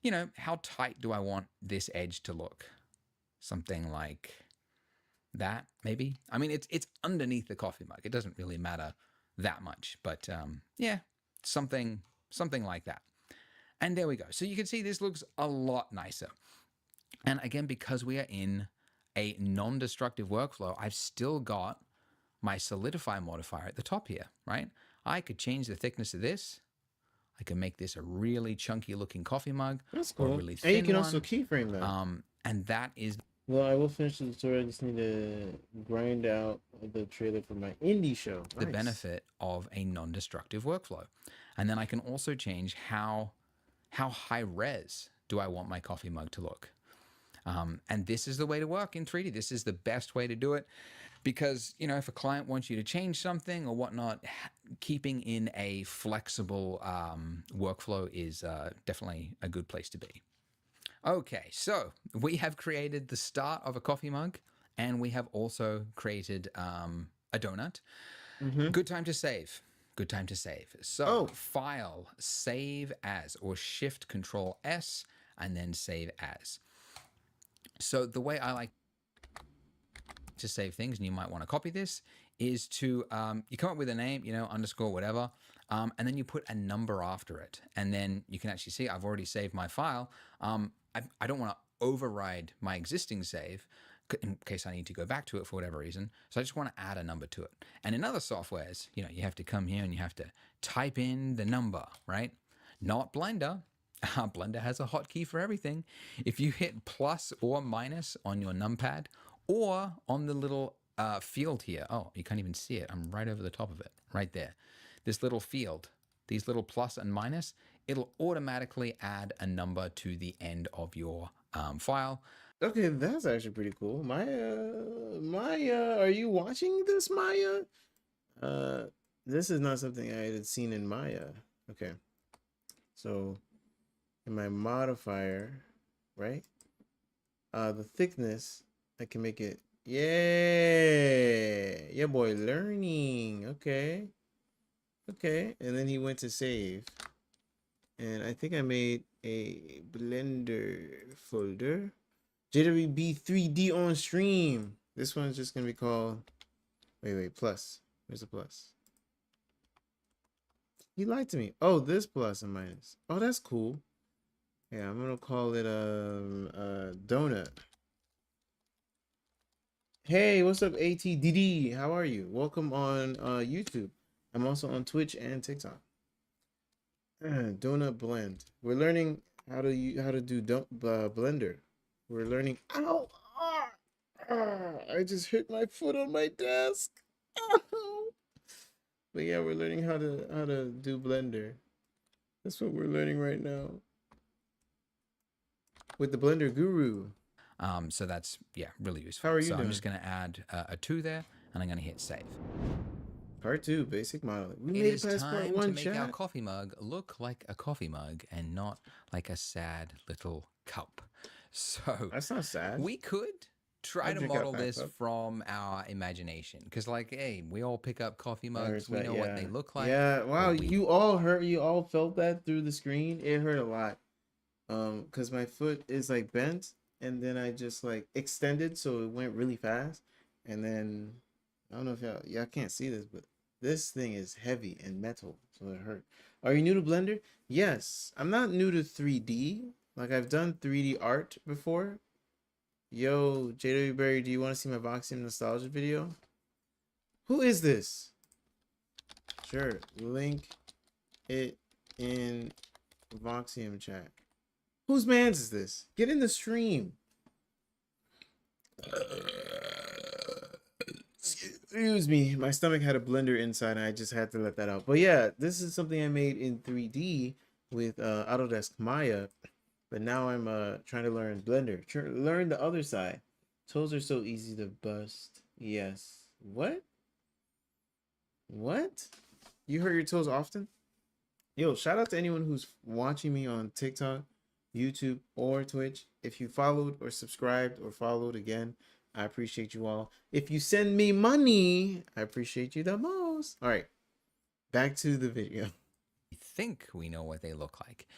You know, how tight do I want this edge to look? Something like that, maybe. I mean, it's underneath the coffee mug. It doesn't really matter that much, but yeah, something like that. And there we go. So you can see this looks a lot nicer. And again, because we are in a non-destructive workflow, I've still got my solidify modifier at the top here, right? I could change the thickness of this. I can make this a really chunky looking coffee mug. That's cool. Or a really thin and you can one. also keyframe that. And that is Well, I will finish the tutorial. I just need to grind out the trailer for my indie show. The Nice. benefit of a non-destructive workflow. And then I can also change how high res do I want my coffee mug to look. And this is the way to work in 3D. This is the best way to do it because, you know, if a client wants you to change something or whatnot, keeping in a flexible workflow is definitely a good place to be. Okay, so we have created the start of a coffee mug and we have also created a donut. Good time to save. Good time to save. So file, save as, or shift control S and then save as. So the way I like to save things, and you might want to copy this, is to, you come up with a name, you know, underscore whatever, and then you put a number after it. And then you can actually see I've already saved my file. I don't want to override my existing save in case I need to go back to it for whatever reason. So I just want to add a number to it. And in other softwares, you know, you have to come here and you have to type in the number, right? Not Blender. Blender has a hotkey for everything. If you hit plus or minus on your numpad or on the little field here, oh, you can't even see it. I'm right over the top of it, right there. This little field, these little plus and minus, it'll automatically add a number to the end of your file. Okay, that's actually pretty cool. Maya, are you watching this, Maya? This is not something I had seen in Maya. Okay, so in my modifier, right? The thickness, I can make it. Yeah, boy, learning. Okay, and then he went to save, and I think I made a Blender folder. JWB 3D on stream. This one's just gonna be called. Wait, plus. Where's the plus? He lied to me. Oh, this plus and minus. Oh, that's cool. Yeah, I'm gonna call it donut. Hey, what's up, ATDD? How are you? Welcome on YouTube. I'm also on Twitch and TikTok. Donut blend. We're learning how to do Blender. We're learning. Ow! I just hit my foot on my desk. But yeah, we're learning how to do Blender. That's what we're learning right now with the Blender Guru. So that's, yeah, really useful. How are you so doing? I'm just going to add a 2 there, and I'm going to hit save. Part 2, basic modeling. We It made is it past part time 1, to make our chat. coffee mug look like a coffee mug and not like a sad little cup. So That's not sad. we could try I'll to drink out model back this up. from our imagination, because, like, hey, we all pick up coffee mugs. We Respect, know what they look like. Yeah, wow, but we- you all felt that through the screen. It hurt a lot. Because my foot is like bent, and then I just like extended, so it went really fast. And then I don't know if y'all can't see this, but this thing is heavy and metal, so it hurt. Are you new to Blender? Yes, I'm not new to 3D. Like, I've done 3D art before. Yo, JW Berry, do you want to see my Voxium nostalgia video? Who is this? Sure, link it in Voxium chat. Whose man's is this? Get in the stream. Excuse me, my stomach had a blender inside and I just had to let that out. But yeah, this is something I made in 3D with Autodesk Maya. But now I'm trying to learn Blender. Learn the other side. Toes are so easy to bust. Yes. What? What? You hurt your toes often? Yo, shout out to anyone who's watching me on TikTok, YouTube, or Twitch. If you followed or subscribed or followed again, I appreciate you all. If you send me money, I appreciate you the most. All right, back to the video. think we know what they look like.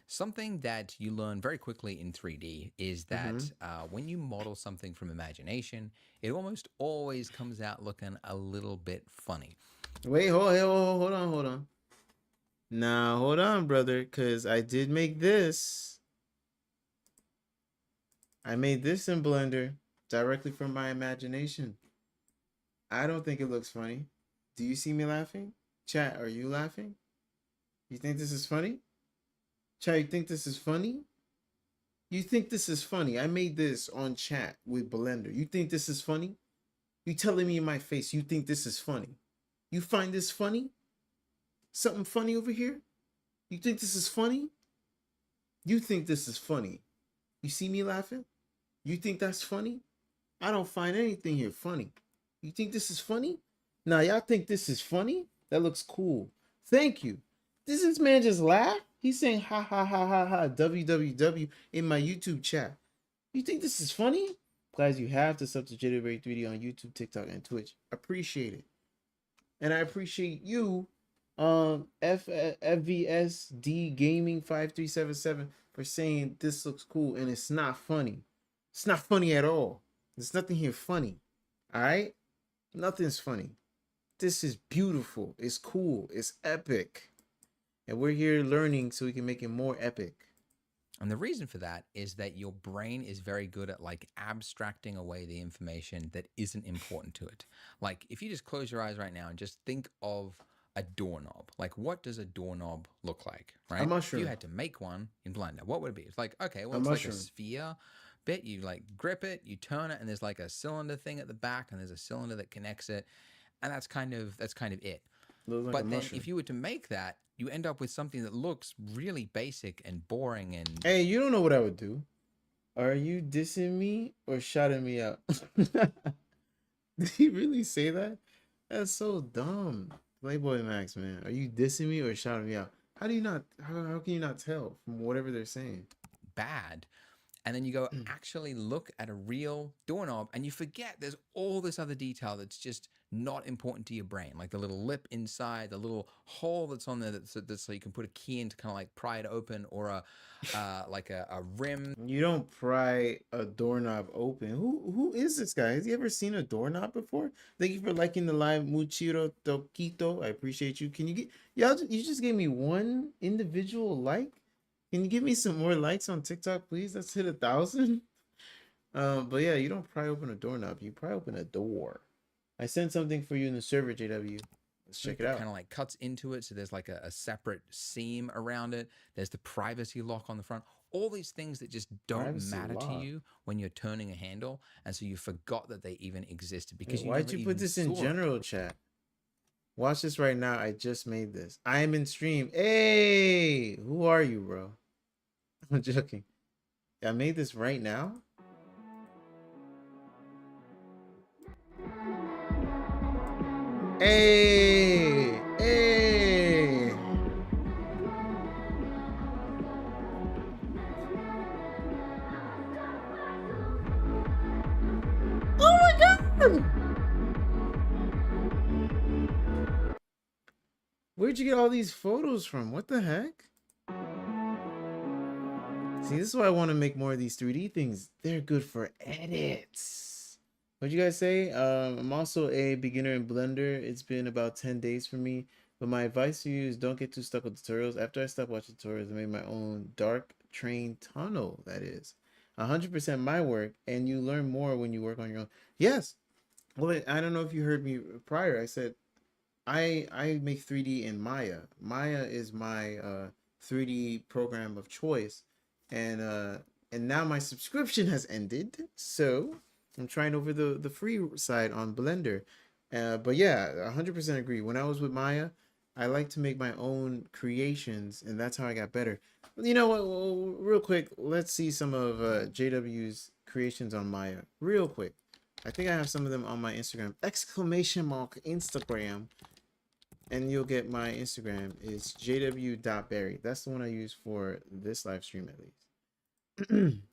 Something that you learn very quickly in 3D is that when you model something from imagination, it almost always comes out looking a little bit funny. Wait, hold on. Now, hold on, brother, because I did make this. I made this in Blender directly from my imagination. I don't think it looks funny. Do you see me laughing? Chat, are you laughing? You think this is funny? Chat, you think this is funny? You think this is funny? I made this on chat with Blender. You think this is funny? You telling me in my face you think this is funny? You find this funny? Something funny over here? You think this is funny? You think this is funny? You see me laughing? You think that's funny? I don't find anything here funny. You think this is funny? Now y'all think this is funny? That looks cool. Thank you. Does this man just laugh? He's saying ha ha ha ha ha www in my YouTube chat. You think this is funny? Guys, you have to sub to Jitterberry 3D on YouTube, TikTok, and Twitch. Appreciate it. And I appreciate you, FVSD Gaming 5377 for saying this looks cool and it's not funny. It's not funny at all. There's nothing here funny. Alright? Nothing's funny. This is beautiful. It's cool. It's epic. And we're here learning so we can make it more epic. And the reason for that is that your brain is very good at like abstracting away the information that isn't important to it. Like if you just close your eyes right now and just think of a doorknob, like what does a doorknob look like, right? A mushroom. If you had to make one in Blender, what would it be? It's like, okay, well, A it's mushroom. like a sphere bit. You like grip it, you turn it, and there's like a cylinder thing at the back, and there's a cylinder that connects it, and that's kind of it. Looks like But a then mushroom. if you were to make that, you end up with something that looks really basic and boring and Hey, you don't know what I would do. Are you dissing me or shouting me out? Did he really say that? That's so dumb. Playboy Max, man. Are you dissing me or shouting me out? How do you not, how can you not tell from whatever they're saying? bad. And then you go actually look at a real doorknob and you forget there's all this other detail that's just not important to your brain, like the little lip inside, the little hole that's on there that's so you can put a key in to kind of like pry it open, or a like a rim. You don't pry a doorknob open. Who is this guy? Has he ever seen a doorknob before? Thank you for liking the live, Muchiro Toquito. I appreciate you. Can you get y'all? You just gave me one individual like. Can you give me some more likes on TikTok, please? Let's hit 1,000. But yeah, you don't pry open a doorknob. You pry open a door. I sent something for you in the server, JW. Let's check it out. Kind of like cuts into it, so there's like a separate seam around it. There's the privacy lock on the front. All these things that just don't Privacy matter lock. to you when you're turning a handle, and so you forgot that they even existed because Wait, you why'd never you put even this in saw it. general chat? Watch this right now. I just made this. I am in stream. Hey, who are you, bro? I'm joking. I made this right now. Hey, hey. Oh my God. Where'd you get all these photos from? What the heck? See, this is why I want to make more of these 3D things. They're good for edits. What'd you guys say? I'm also a beginner in Blender. It's been about 10 days for me. But my advice to you is don't get too stuck with tutorials. After I stopped watching tutorials, I made my own dark train tunnel, that is. 100% my work, and you learn more when you work on your own. Yes. Well, I don't know if you heard me prior. I said I make 3D in Maya. Maya is my 3D program of choice. And now my subscription has ended, so I'm trying over the free side on Blender. But yeah, 100% agree. When I was with Maya, I like to make my own creations, and that's how I got better. You know what? Well, real quick, let's see some of JW's creations on Maya. Real quick. I think I have some of them on my Instagram. Exclamation mark Instagram. And you'll get my Instagram is jw.berry. That's the one I use for this live stream at least.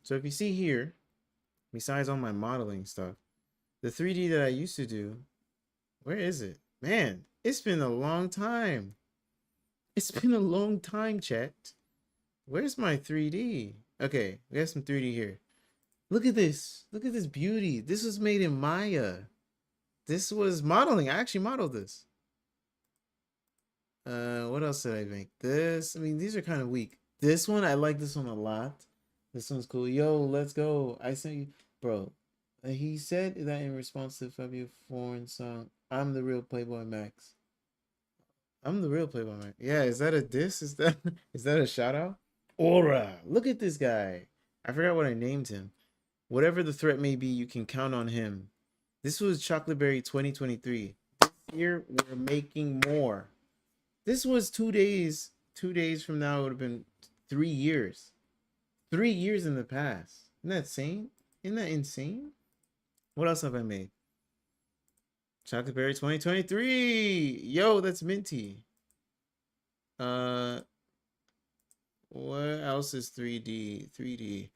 So if you see here, besides all my modeling stuff, the 3D that I used to do, where is it? Man, it's been a long time. It's been a long time, chat. Where's my 3D? Okay, we have some 3D here. Look at this. Look at this beauty. This was made in Maya. This was modeling. I actually modeled this. What else did I make? This, I mean, these are kind of weak. This one, I like this one a lot. This one's cool. Yo, let's go. I sent you, bro. He said that in response to Fabio Foreign song, I'm the real Playboy Max. I'm the real Playboy Max. Yeah, is that a diss? Is that a shout out? Aura. Look at this guy. I forgot what I named him. Whatever the threat may be, you can count on him. This was Chocolateberry 2023. This year, we're making more. This was 2 days. 2 days from now, it would have been 3 years. 3 years in the past. Isn't that insane? Isn't that insane? What else have I made? Chocolateberry 2023. Yo, that's minty. What else is 3D? 3D.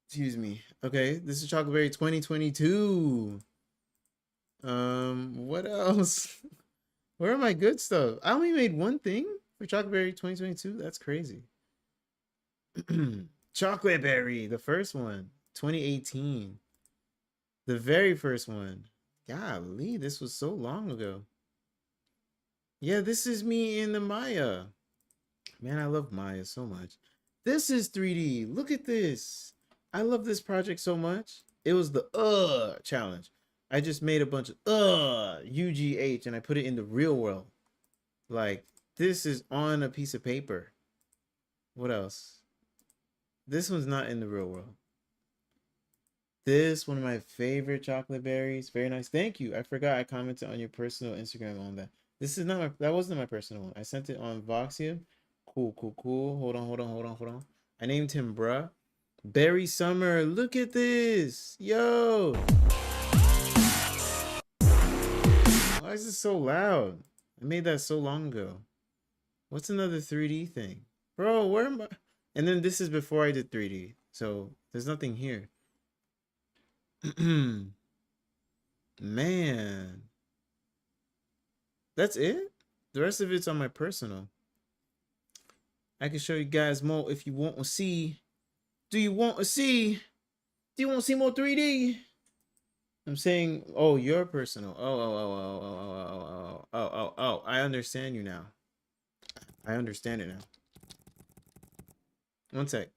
Excuse me. Okay, this is Chocolateberry 2022. What else? Where are my good stuff? I only made one thing for Chocolateberry 2022. That's crazy. Chocolateberry, the first one, 2018. The very first one. Golly, this was so long ago. Yeah, this is me in the Maya. Man, I love Maya so much. This is 3D. Look at this. I love this project so much. It was the challenge. I just made a bunch of UGH and I put it in the real world. Like, this is on a piece of paper. What else? This one's not in the real world. This one of my favorite Chocolateberries. Very nice. Thank you. I forgot I commented on your personal Instagram on that. This is not my, that wasn't my personal one. I sent it on Voxia. Cool. Hold on. I named him Bruh. Berry Summer. Look at this. Yo. Why is this so loud? I made that so long ago. What's another 3D thing? Bro, where am I? And then this is before I did 3D. So there's nothing here. Man. That's it? The rest of it's on my personal. I can show you guys more if you want to see. Do you want to see? Do you want to see more 3D? I'm saying, oh, your personal. Oh. I understand you now. I understand it now. One sec.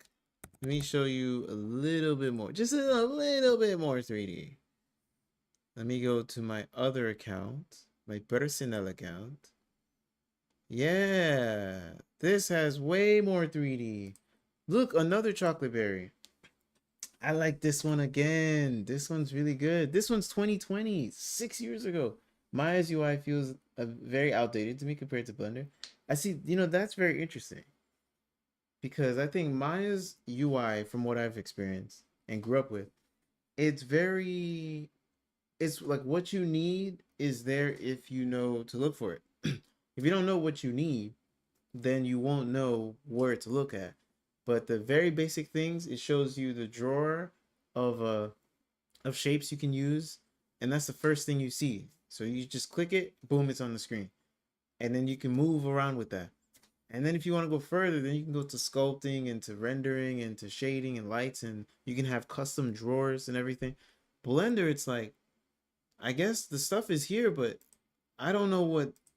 Let me show you a little bit more. Just a little bit more 3D. Let me go to my other account. My personal account. Yeah. This has way more 3D. Look, another Chocolateberry. I like this one again. This one's really good. This one's 2020, 6 years ago. Maya's UI feels very outdated to me compared to Blender. I see, you know, that's very interesting. Because I think Maya's UI, from what I've experienced and grew up with, it's like what you need is there if you know to look for it. If you don't know what you need, then you won't know where to look at. But the very basic things, it shows you the drawer of shapes you can use, and that's the first thing you see. So you just click it, boom, it's on the screen. And then you can move around with that. And then if you want to go further, then you can go to sculpting and to rendering and to shading and lights, and you can have custom drawers and everything. Blender, it's like, I guess the stuff is here, but I don't know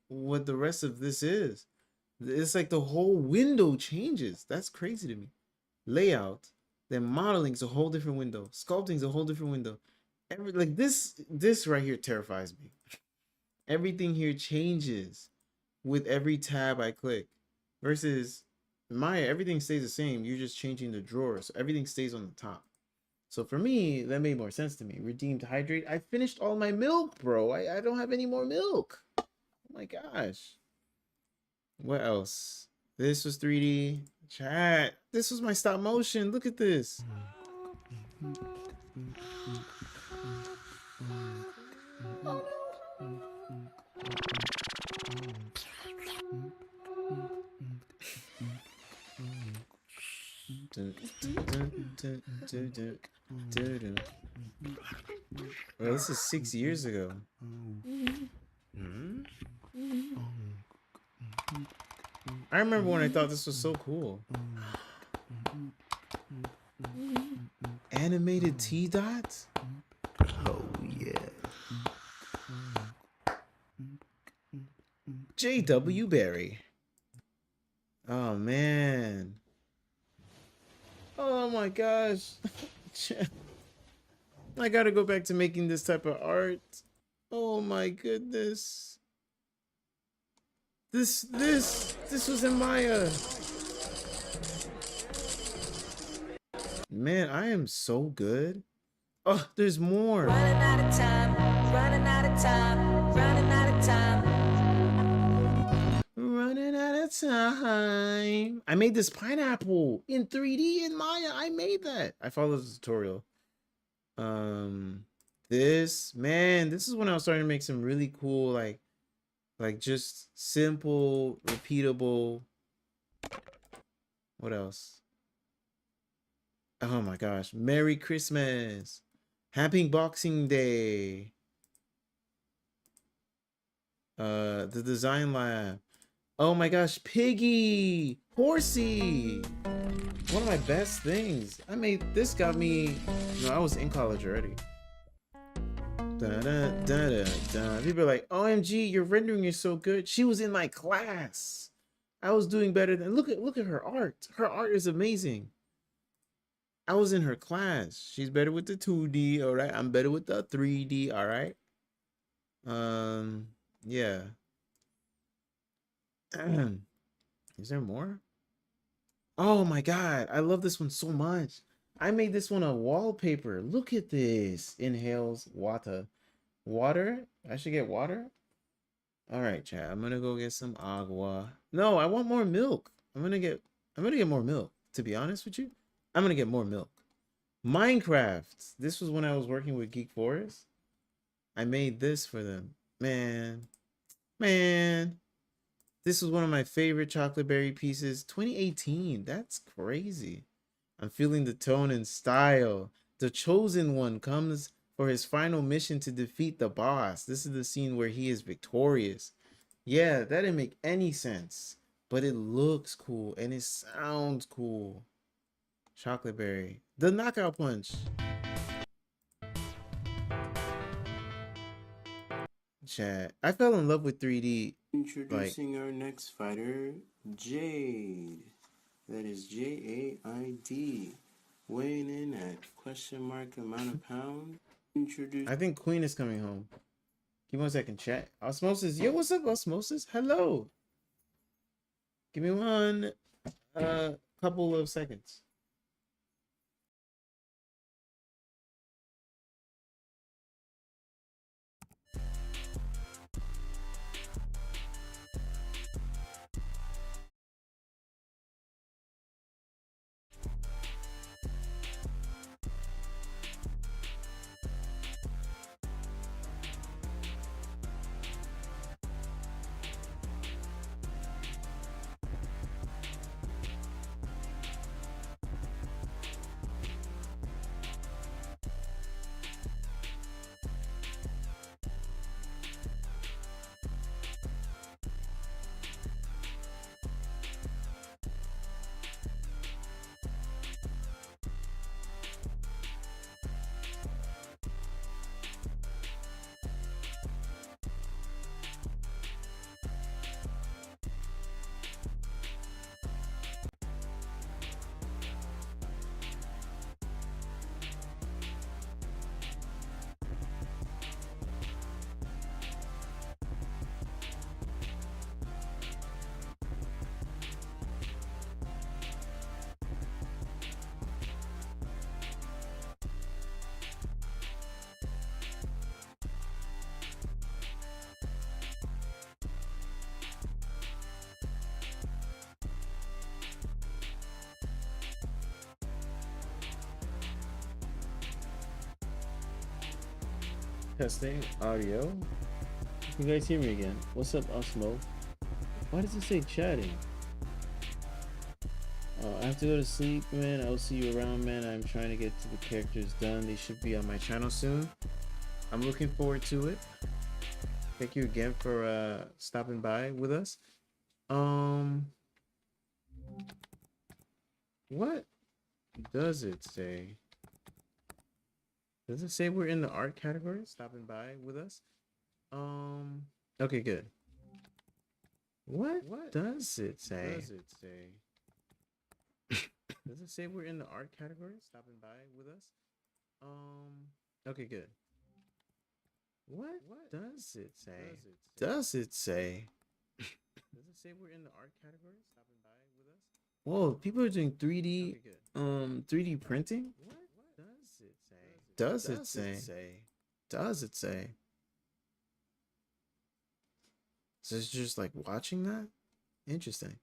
what the rest of this is. It's like the whole window changes. That's crazy to me. Layout, then modeling's a whole different window. Sculpting's a whole different window. Like this right here terrifies me. Everything here changes with every tab I click. Versus Maya, everything stays the same. You're just changing the drawers. So everything stays on the top. So for me, that made more sense to me. Redeemed hydrate. I finished all my milk, bro. I don't have any more milk. Oh my gosh. What else? This was 3D. Chat. This was my stop motion. Look at this. Well, this is 6 years ago. I remember when I thought this was so cool. Animated T-dots? Oh yeah. J.W. Berry. Oh man. Oh my gosh. I gotta go back to making this type of art. Oh my goodness. This was in Maya. Man, I am so good. Oh, there's more. Running out of time, running out of time, running out of time. Running out of time. I made this pineapple in 3D in Maya. I made that. I followed the tutorial. This is when I was starting to make some really cool, like just simple, repeatable. What else? Oh my gosh. Merry Christmas. Happy Boxing Day. The design lab. Oh my gosh, Piggy! Horsey! One of my best things. This got me, I was in college already. People are like, OMG, your rendering is so good. She was in my class. I was doing better than, look at her art. Her art is amazing. I was in her class. She's better with the 2D, all right? I'm better with the 3D, all right? Yeah. Is there more? Oh my god, I love this one so much. I made this one a wallpaper. Look at this. Inhales water. Water? I should get water? All right, chat. I'm gonna go get some agua. No, I want more milk. I'm gonna get more milk. To be honest with you, I'm gonna get more milk. Minecraft. This was when I was working with Geek Forest. I made this for them. Man. This was one of my favorite chocolate berry pieces. 2018. That's crazy. I'm feeling the tone and style. The chosen one comes for his final mission to defeat the boss. This is the scene where he is victorious. Yeah, that didn't make any sense. But it looks cool and it sounds cool. Chocolate berry. The knockout punch. Chat. I fell in love with 3D. Introducing our next fighter, Jade. That is Jade. Weighing in at question mark amount of pound. I think Queen is coming home. Give me 1 second, chat. Osmosis. Yo, what's up, Osmosis? Hello. Give me one couple of seconds. Testing audio. You guys hear me again? What's up, Osmo? Why does it say chatting? I have to go to sleep, man. I'll see you around, man. I'm trying to get to the characters done. They should be on my channel soon. I'm looking forward to it. Thank you again for stopping by with us. What does it say? Does it say we're in the art category? Stopping by with us. Okay, good. What does it say? Does it say? Does it say we're in the art category? Stopping by with us. Okay, good. What does it say? Does it say? Does it say we're in the art category? Stopping by with us. Whoa, people are doing 3D printing? What does it say? Does it say? Does it say? So it's just like watching that? Interesting.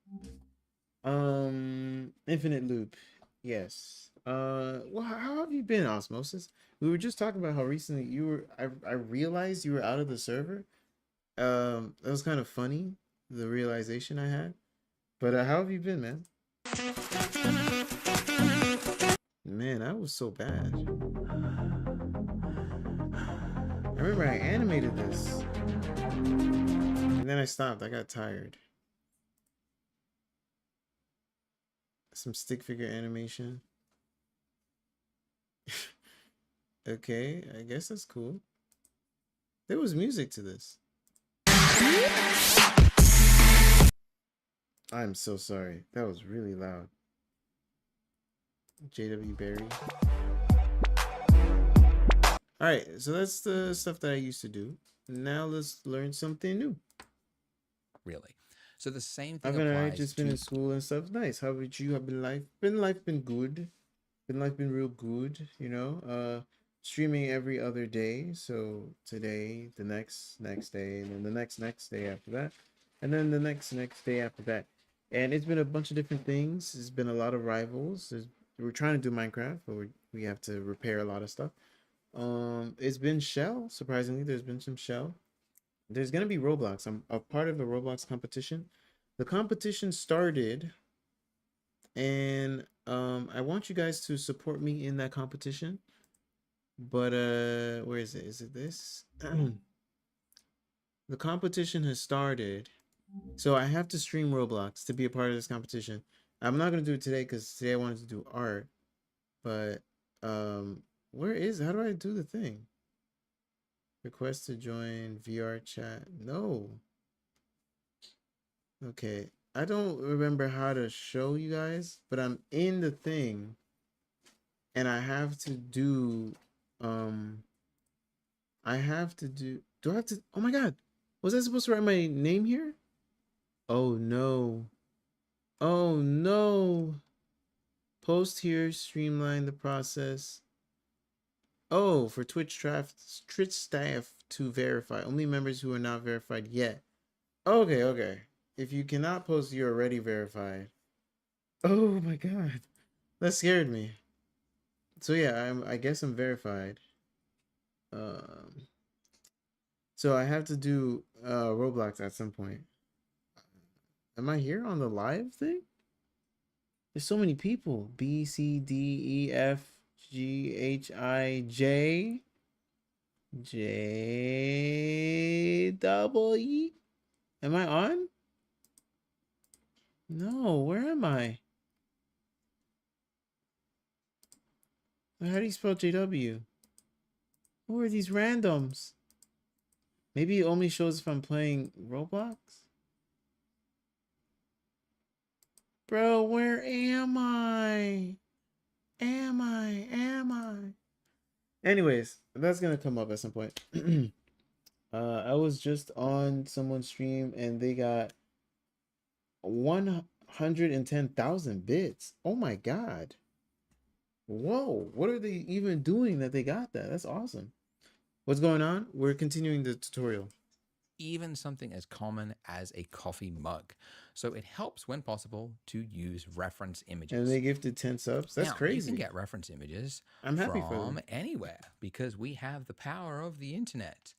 Infinite loop. Yes. Well, how have you been, Osmosis? We were just talking about how recently you were. I realized you were out of the server. That was kind of funny, the realization I had. But how have you been, man? Man, that was so bad. I remember I animated this. And then I stopped. I got tired. Some stick figure animation. Okay, I guess that's cool. There was music to this. I'm so sorry. That was really loud. JW Barry. Alright, so that's the stuff that I used to do. Now let's learn something new. Really. So the same thing I've been alright, applies just been to in school and stuff. Nice. How about you? Have been life? Life been good? Life been real good, you know? Streaming every other day. So today, the next day, and then the next day after that. And then the next day after that. And it's been a bunch of different things. There's been a lot of rivals. We're trying to do Minecraft, but we have to repair a lot of stuff. It's been Shell. Surprisingly, there's been some Shell. There's gonna be Roblox. I'm a part of a Roblox competition. The competition started, and I want you guys to support me in that competition. But where is it? Is it this? The competition has started, so I have to stream Roblox to be a part of this competition. I'm not gonna do it today because today I wanted to do art. But where is? How do I do the thing? Request to join VR chat. No. Okay. I don't remember how to show you guys, but I'm in the thing. And I have to do do I have to, oh my god. Was I supposed to write my name here? Oh no. Oh no. Post here, streamline the process. Oh, for Twitch staff to verify. Only members who are not verified yet. Okay. If you cannot post, you're already verified. Oh my god. That scared me. So yeah, I guess I'm verified. So I have to do Roblox at some point. Am I here on the live thing? There's so many people. B, C, D, E, F, G, H, I, J. J, double E. Am I on? No, where am I? How do you spell JW? Who are these randoms? Maybe it only shows if I'm playing Roblox? Bro, where am I? Am I? Anyways, that's gonna come up at some point. I was just on someone's stream and they got 110,000 bits. Oh my god. Whoa, what are they even doing that they got that? That's awesome. What's going on? We're continuing the tutorial. even something as common as a coffee mug. So it helps when possible to use reference images. And they gifted 10 subs. That's now, crazy. You can get reference images I'm happy for from them. anywhere because we have the power of the internet.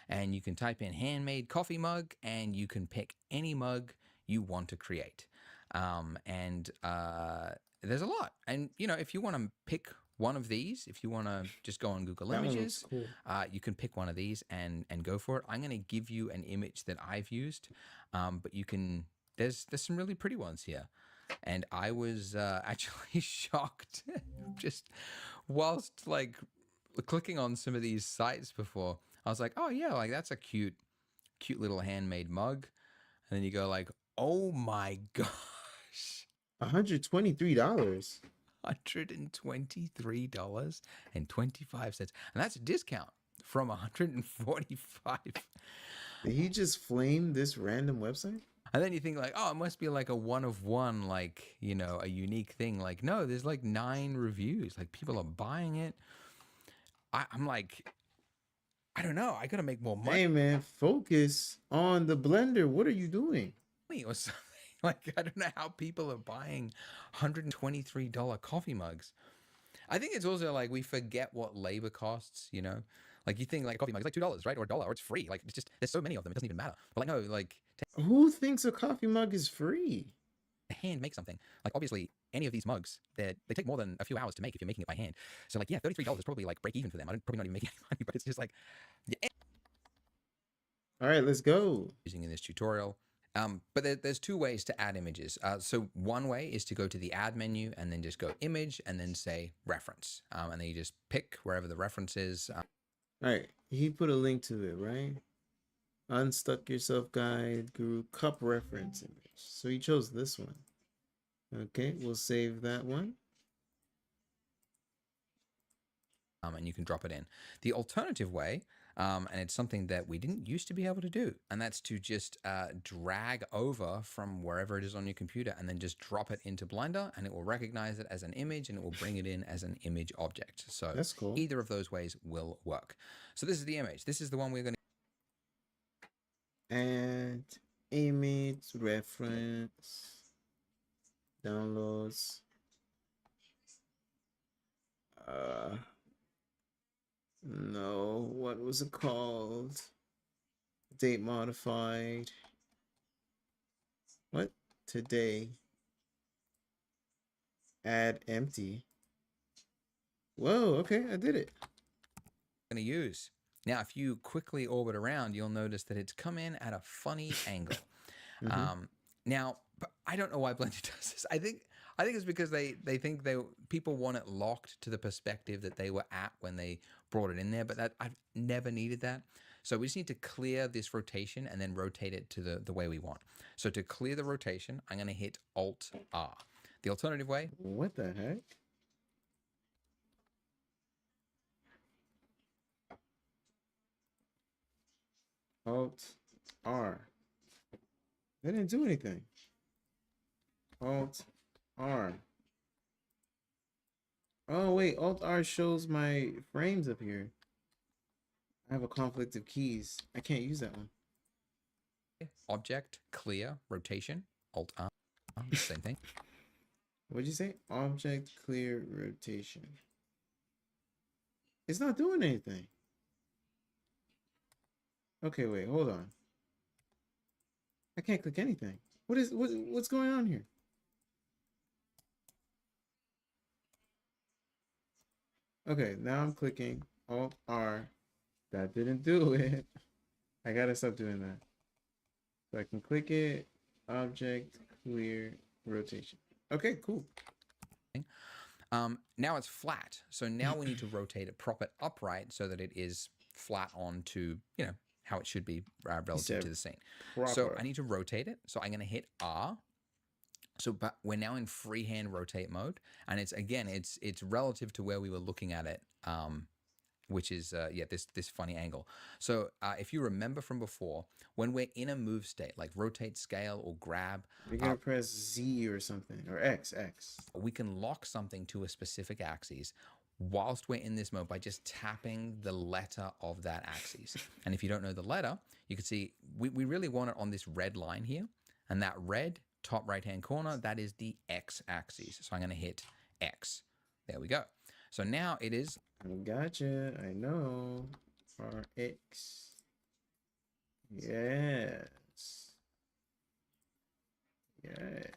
And you can type in handmade coffee mug and you can pick any mug you want to create. There's a lot. And, you know, if you want to pick one of these, if you want to just go on Google That one Images, looks cool. you can pick one of these and go for it. I'm going to give you an image that I've used, but you can, there's some really pretty ones here. And I was actually shocked just whilst like clicking on some of these sites before. I was like, oh yeah, like that's a cute little handmade mug. And then you go like, oh my gosh. $123. $123.25. And that's a discount from $145. Did he just flame this random website? And then you think like, oh, it must be like a one of one, like, you know, a unique thing. Like, no, there's like 9 reviews. Like people are buying it. I'm like, I don't know. I gotta make more money Hey man, focus on the blender. What are you doing? or something. Like, I don't know how people are buying $123 coffee mugs. I think it's also like we forget what labor costs, you know? Like you think like a coffee mug is like $2, right? Or $1, or it's free. Like it's just, there's so many of them, it doesn't even matter. But like, no, like Who thinks a coffee mug is free? to hand make something, like obviously any of these mugs, they take more than a few hours to make if you're making it by hand. So like, yeah, $33 is probably like break even for them. I'm probably not even making any money, but it's just like, yeah, All right, let's go. using in this tutorial. But there's 2 ways to add images. So one way is to go to the add menu and then just go image and then say reference. And then you just pick wherever the reference is. All right, he put a link to it, right? Unstuck Yourself Guide, Guru Cup Reference Image. So he chose this one. Okay, we'll save that one. And you can drop it in. The alternative way, and it's something that we didn't used to be able to do, and that's to just drag over from wherever it is on your computer and then just drop it into Blender, and it will recognize it as an image and it will bring it in as an image object. So That's cool. either of those ways will work. So this is the image. This is the one we're going to Add image reference downloads. No, what was it called? Date modified. What? Today. Add empty. Whoa, okay, I did it. use. Now, if you quickly orbit around, you'll notice that it's come in at a funny angle. Now, but I don't know why Blender does this. I think it's because they think people want it locked to the perspective that they were at when they brought it in there, but that I've never needed that. So we just need to clear this rotation and then rotate it to the way we want. So to clear the rotation, I'm going to hit Alt R. The alternative way, What the heck? Alt R. That didn't do anything. Alt R. Oh wait, Alt R shows my frames up here. I have a conflict of keys. I can't use that one. Object, Clear, Rotation, Alt R, same thing. What'd you say? Object clear rotation. It's not doing anything. Okay, wait, hold on. I can't click anything. What's going on here? Okay, now I'm clicking Alt R. That didn't do it. I gotta stop doing that. So I can click it, object, clear, rotation. Okay, cool. Now it's flat. So now we need to rotate it, prop it upright so that it is flat onto, you know, how it should be relative to the scene. So I need to rotate it. So I'm going to hit R. So but we're now in freehand rotate mode. And it's, again, it's relative to where we were looking at it, which is, yeah, this funny angle. So if you remember from before, when we're in a move state, like rotate, scale, or grab, You're gonna press Z or something, or X. we can lock something to a specific axis whilst we're in this mode by just tapping the letter of that axis. And if you don't know the letter, you can see we really want it on this red line here. And that red top right-hand corner, that is the X axis. So I'm going to hit X. There we go. So now it is. I gotcha. I know. RX. Yes. Yes.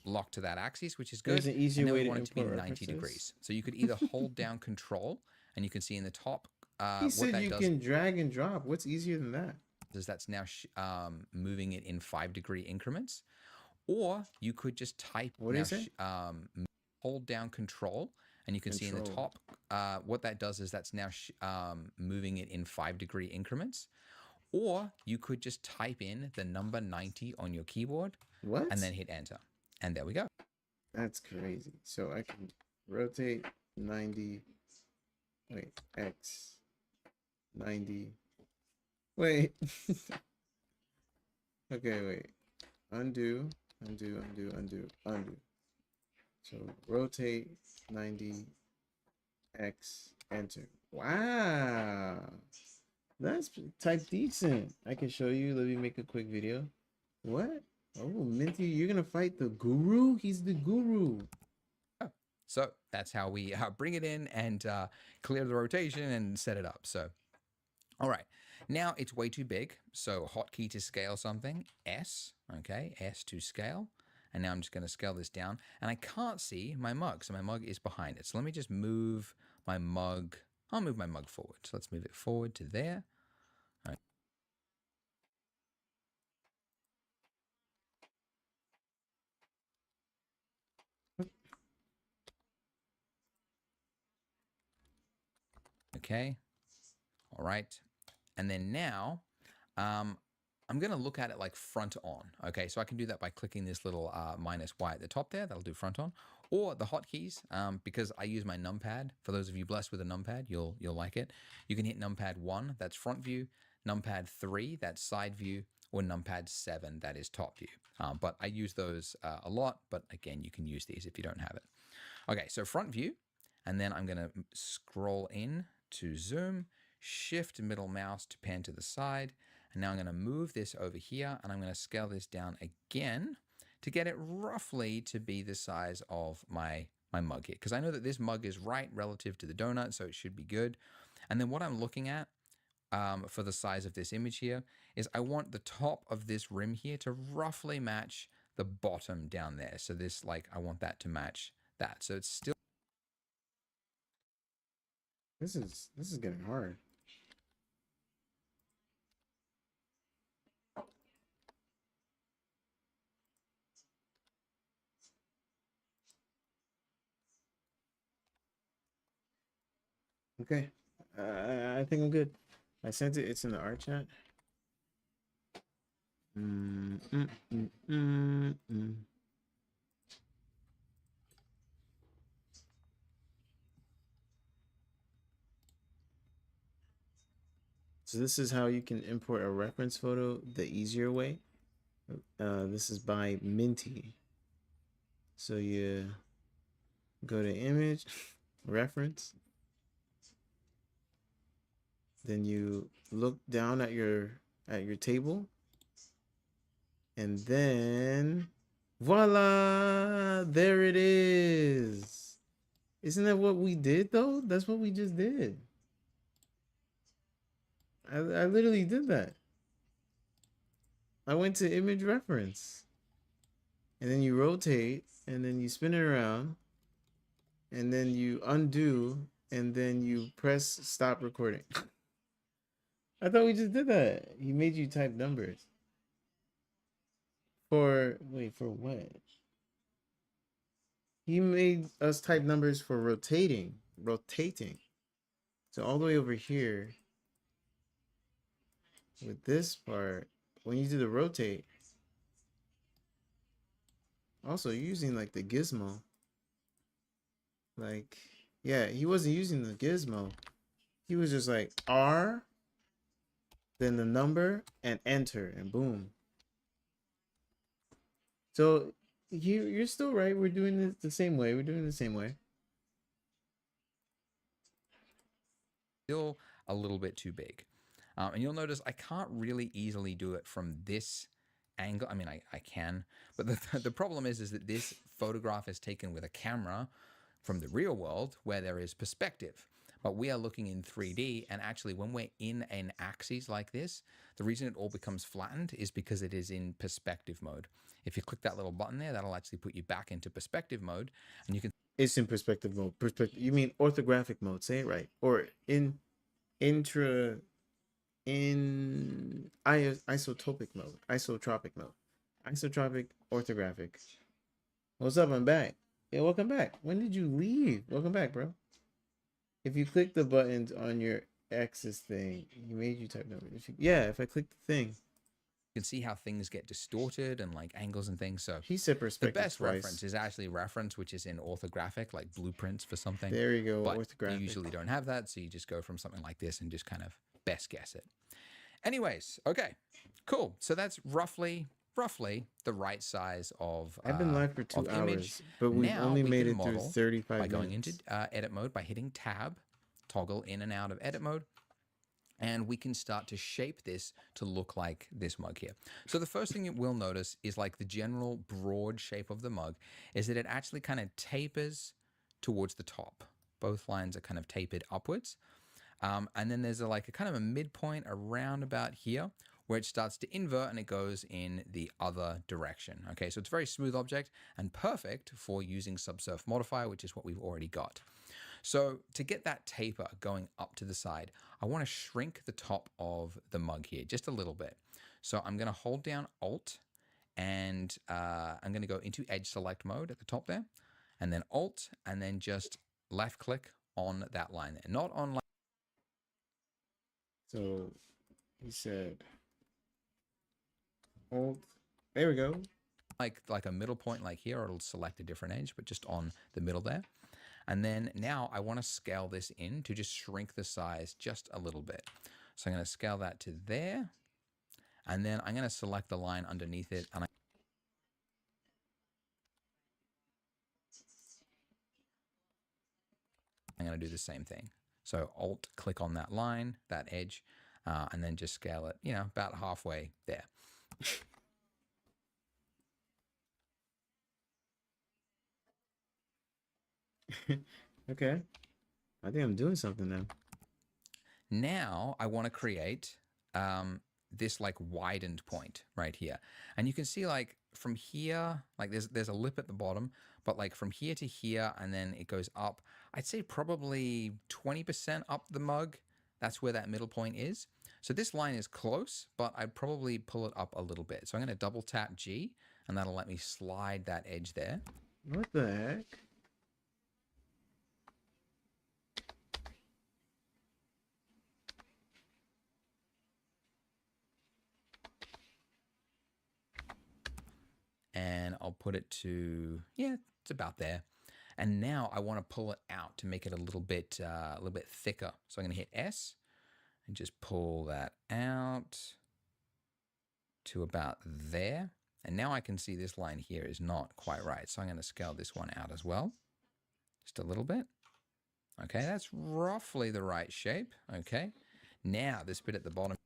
locked to that axis, which is good. There's an easier and then way we to want it to be import 90 references. degrees. So you could either hold down Control, and you can see in the top He what said that you does can drag and drop. What's easier than that? is that's now moving it in 5-degree increments. Or you could just type. What do you say? Hold down Control, and you can see in the Control. top what that does is that's now moving it in 5-degree increments. Or you could just type in the number 90 on your keyboard What? and then hit enter. And there we go. That's crazy. So I can rotate 90. Wait, X. 90. Wait. Okay, wait. Undo, undo, undo, undo, undo. So rotate 90, X, enter. Wow. That's type decent. I can show you. Let me make a quick video. What? Oh, Minty, you're gonna fight the guru? He's the guru. So that's how we bring it in and clear the rotation and set it up. So, all right, now it's way too big. So hotkey to scale something, S, okay, S to scale. And now I'm just gonna scale this down and I can't see my mug. So my mug is behind it. So let me just move my mug. I'll move my mug forward. So let's move it forward to there. All right. Okay. All right. And then now I'm going to look at it like front on. Okay. So I can do that by clicking this little -Y at the top there. That'll do front on. Or the hotkeys, because I use my numpad. For those of you blessed with a numpad, you'll like it. You can hit numpad 1, that's front view, numpad 3, that's side view, or numpad 7, that is top view. But I use those a lot, but again, you can use these if you don't have it. Okay, so front view, and then I'm going to scroll in to zoom, shift middle mouse to pan to the side, and now I'm going to move this over here, and I'm going to scale this down again to get it roughly to be the size of my mug here. Because I know that this mug is right relative to the donut, so it should be good. And then what I'm looking at for the size of this image here is I want the top of this rim here to roughly match the bottom down there. So this, like, I want that to match that. So it's still... This is getting hard. Okay, I think I'm good. I sent it. It's in the art chat. So this is how you can import a reference photo the easier way. This is by Minty. So you go to image, reference. Then you look down at your table. And then voila, there it is. Isn't that what we did though? That's what we just did. I literally did that. I went to image reference. And then you rotate and then you spin it around and then you undo and then you press stop recording. I thought we just did that. He made you type numbers. For what? He made us type numbers for rotating. So all the way over here with this part, when you do the rotate, also you're using like the gizmo. Like, yeah, he wasn't using the gizmo. He was just like R, then the number and enter and boom. So you're still right. We're doing this the same way. We're doing it the same way. Still a little bit too big. And you'll notice I can't really easily do it from this angle. I mean, I can, but the problem is that this photograph is taken with a camera from the real world where there is perspective. But we are looking in 3D, and actually when we're in an axis like this, the reason it all becomes flattened is because it is in perspective mode. If you click that little button there, that'll actually put you back into perspective mode, and you can... It's in perspective mode. You mean orthographic mode, say it right. Or in isotopic mode. Isotropic mode. Isotropic, orthographic. What's up? I'm back. Yeah, welcome back. When did you leave? Welcome back, bro. If you click the buttons on your axis thing, he made you type numbers. If I click the thing, you can see how things get distorted and like angles and things. So he said perspective. The best twice. reference is actually reference, which is in orthographic, like blueprints for something. There you go, but orthographic. You usually don't have that, so you just go from something like this and just kind of best guess it. Anyways, okay, cool. So that's roughly the right size of I've been live for of 2 image. hours, but we've Now only we made can it through model 35 by going minutes. into edit mode by hitting tab, toggle in and out of edit mode, and we can start to shape this to look like this mug here. So the first thing you will notice is like the general broad shape of the mug is that it actually kind of tapers towards the top. Both lines are kind of tapered upwards. And then there's like a kind of a midpoint around about here where it starts to invert and it goes in the other direction. Okay, so it's a very smooth object and perfect for using Subsurf Modifier, which is what we've already got. So to get that taper going up to the side, I want to shrink the top of the mug here just a little bit. So I'm going to hold down Alt and I'm going to go into Edge Select mode at the top there, and then Alt, and then just left click on that line there. Not on So he said, Alt. There we go. like a middle point like here, or it'll select a different edge, but just on the middle there. And then now I want to scale this in to just shrink the size just a little bit. So I'm going to scale that to there. And then I'm going to select the line underneath it. And I'm going to do the same thing. So Alt, click on that line, that edge, and then just scale it, about halfway there. Okay. I think I'm doing something now. Now I want to create this like widened point right here. And you can see like from here, like there's a lip at the bottom, but like from here to here, and then it goes up, I'd say probably 20% up the mug. That's where that middle point is. So this line is close, but I'd probably pull it up a little bit. So I'm going to double tap G, and that'll let me slide that edge there. What the heck? And I'll put it to, yeah, it's about there. And now I want to pull it out to make it a little bit thicker. So I'm going to hit S and just pull that out to about there. And now I can see this line here is not quite right. So I'm going to scale this one out as well, just a little bit. Okay, that's roughly the right shape. Okay, now this bit at the bottom.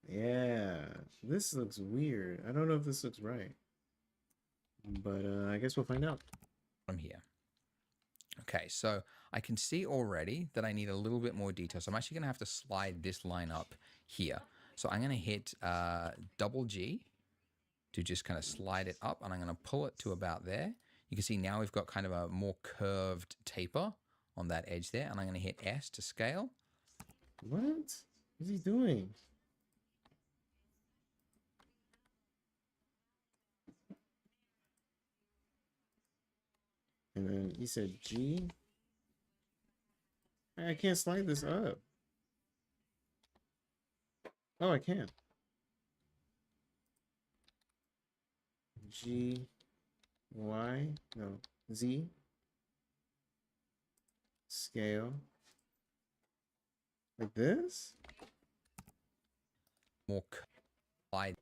Yeah, this looks weird. I don't know if this looks right, but I guess we'll find out. From here. Okay, so I can see already that I need a little bit more detail. So I'm actually going to have to slide this line up here. So I'm going to hit double G to just kind of slide it up, and I'm going to pull it to about there. You can see now we've got kind of a more curved taper on that edge there, and I'm going to hit S to scale. What is he doing? And then he said G. I can't slide this up. Oh, I can. G, Y, no, Z. Scale. Like this? More slide.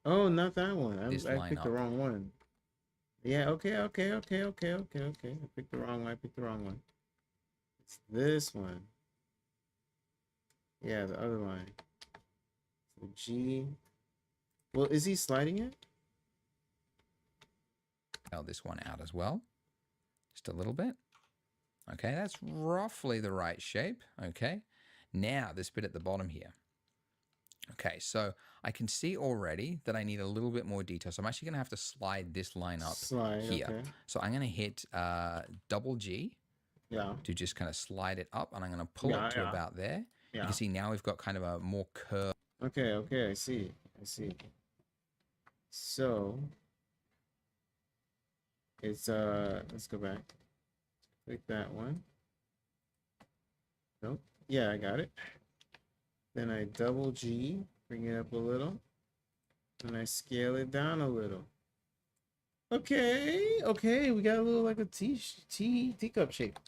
Oh, not that one. I This picked line the up. wrong one. Yeah, okay. I picked the wrong one. It's this one. Yeah, the other line. So G. Well, is he sliding it? Scale this one out as well, just a little bit. Okay, that's roughly the right shape. Okay, now this bit at the bottom here. Okay, so I can see already that I need a little bit more detail. So I'm actually going to have to slide this line up here. Okay. So I'm going to hit double G to just kind of slide it up, and I'm going to pull it to about there. You can see now we've got kind of a more curve. Okay, I see. So It's let's go back. Click that one. Nope. Yeah, I got it. Then I double G, bring it up a little, and I scale it down a little. Okay, okay, we got a little like a teacup shape.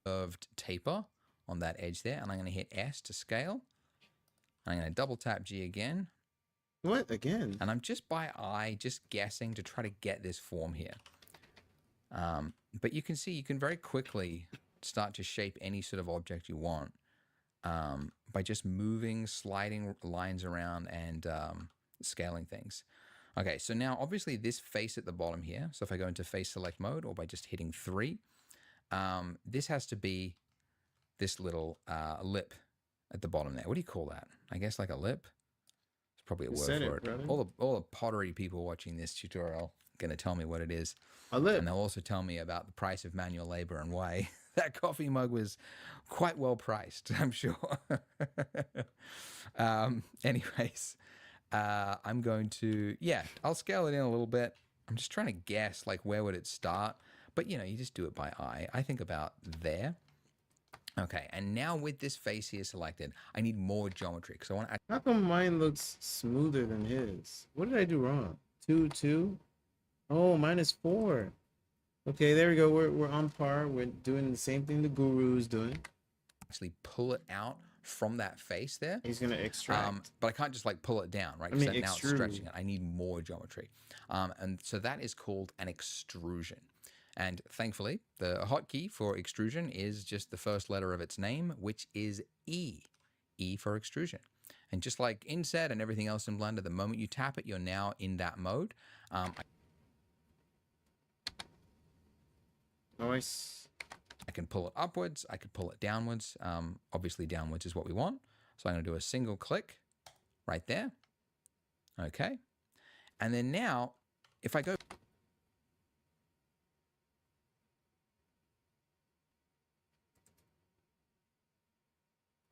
Curved taper on that edge there, and I'm going to hit S to scale. I'm going to double tap G again, What again? and I'm just by eye, just guessing to try to get this form here. But you can see you can very quickly start to shape any sort of object you want by just moving, sliding lines around, and scaling things. Okay, so now obviously this face at the bottom here, so if I go into face select mode or by just hitting 3, this has to be this little lip at the bottom there. What do you call that? I guess like a lip? It's probably a You word said for it, it. brother. All the pottery people watching this tutorial are going to tell me what it is. A lip. And they'll also tell me about the price of manual labor and why that coffee mug was quite well priced, I'm sure. Anyways, I'm going to, I'll scale it in a little bit. I'm just trying to guess, like, where would it start? But, you know, you just do it by eye. I think about there. Okay, and now with this face here selected, I need more geometry because I want to How come mine looks smoother than his? What did I do wrong? 2, 2? Oh, mine is 4. Okay, there we go. We're on par. We're doing the same thing the guru is doing. actually pull it out from that face there. He's gonna extract. But I can't just like pull it down, right? I mean, Because now it's extrude. stretching it. I need more geometry. And so that is called an extrusion. And thankfully, the hotkey for extrusion is just the first letter of its name, which is E. E for extrusion. And just like inset and everything else in Blender, the moment you tap it, you're now in that mode. Nice. I can pull it upwards. I could pull it downwards. Obviously, downwards is what we want. So I'm going to do a single click right there. Okay. And then now, if I go...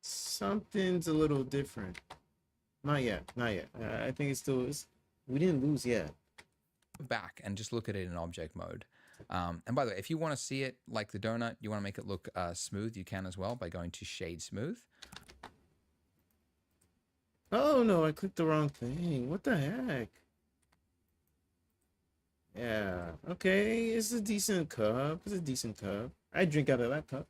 Something's a little different. Not yet. Not yet. I think it's still. We didn't lose yet. back and just look at it in object mode. And by the way, if you want to see it like the donut, you want to make it look smooth, you can as well by going to Shade Smooth. Oh no, I clicked the wrong thing. What the heck? Yeah. Okay, it's a decent cup. It's a decent cup. I drink out of that cup.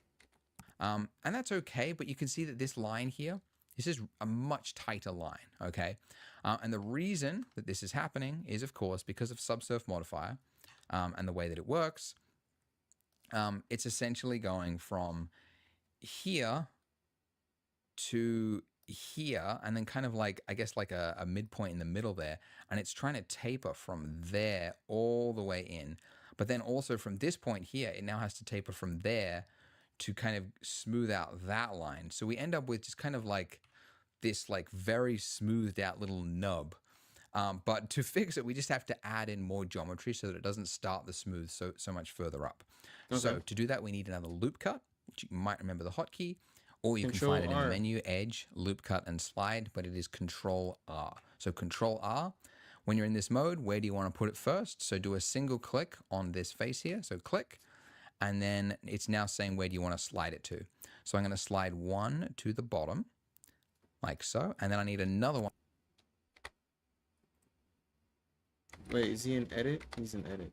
And that's okay, but you can see that this line here, this is a much tighter line, okay? And the reason that this is happening is, of course, because of Subsurf Modifier and the way that it works. It's essentially going from here to here, and then kind of like, I guess, like a midpoint in the middle there, and it's trying to taper from there all the way in. But then also from this point here, it now has to taper from there to kind of smooth out that line. So we end up with just kind of like this like very smoothed out little nub. But to fix it, we just have to add in more geometry so that it doesn't start the smooth so much further up. Okay. So to do that, we need another loop cut, which you might remember the hotkey, or you Control can find it in R. the menu, edge, loop cut, and slide, but it is Control R. So Control R. When you're in this mode, where do you want to put it first? So do a single click on this face here. So click. And then it's now saying, where do you want to slide it to? So I'm going to slide one to the bottom, like so. And then I need another one. Wait, is he in edit? He's in edit.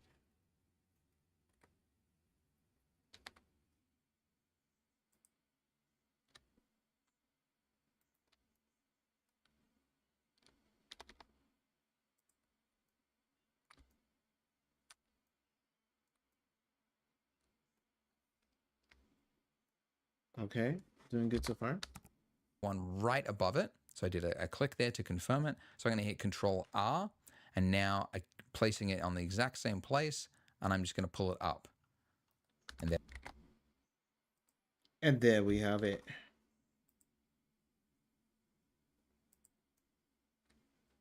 Okay, doing good so far. One right above it. So I did a click there to confirm it. So I'm going to hit Control R, and now I'm placing it on the exact same place, and I'm just going to pull it up. And there we have it.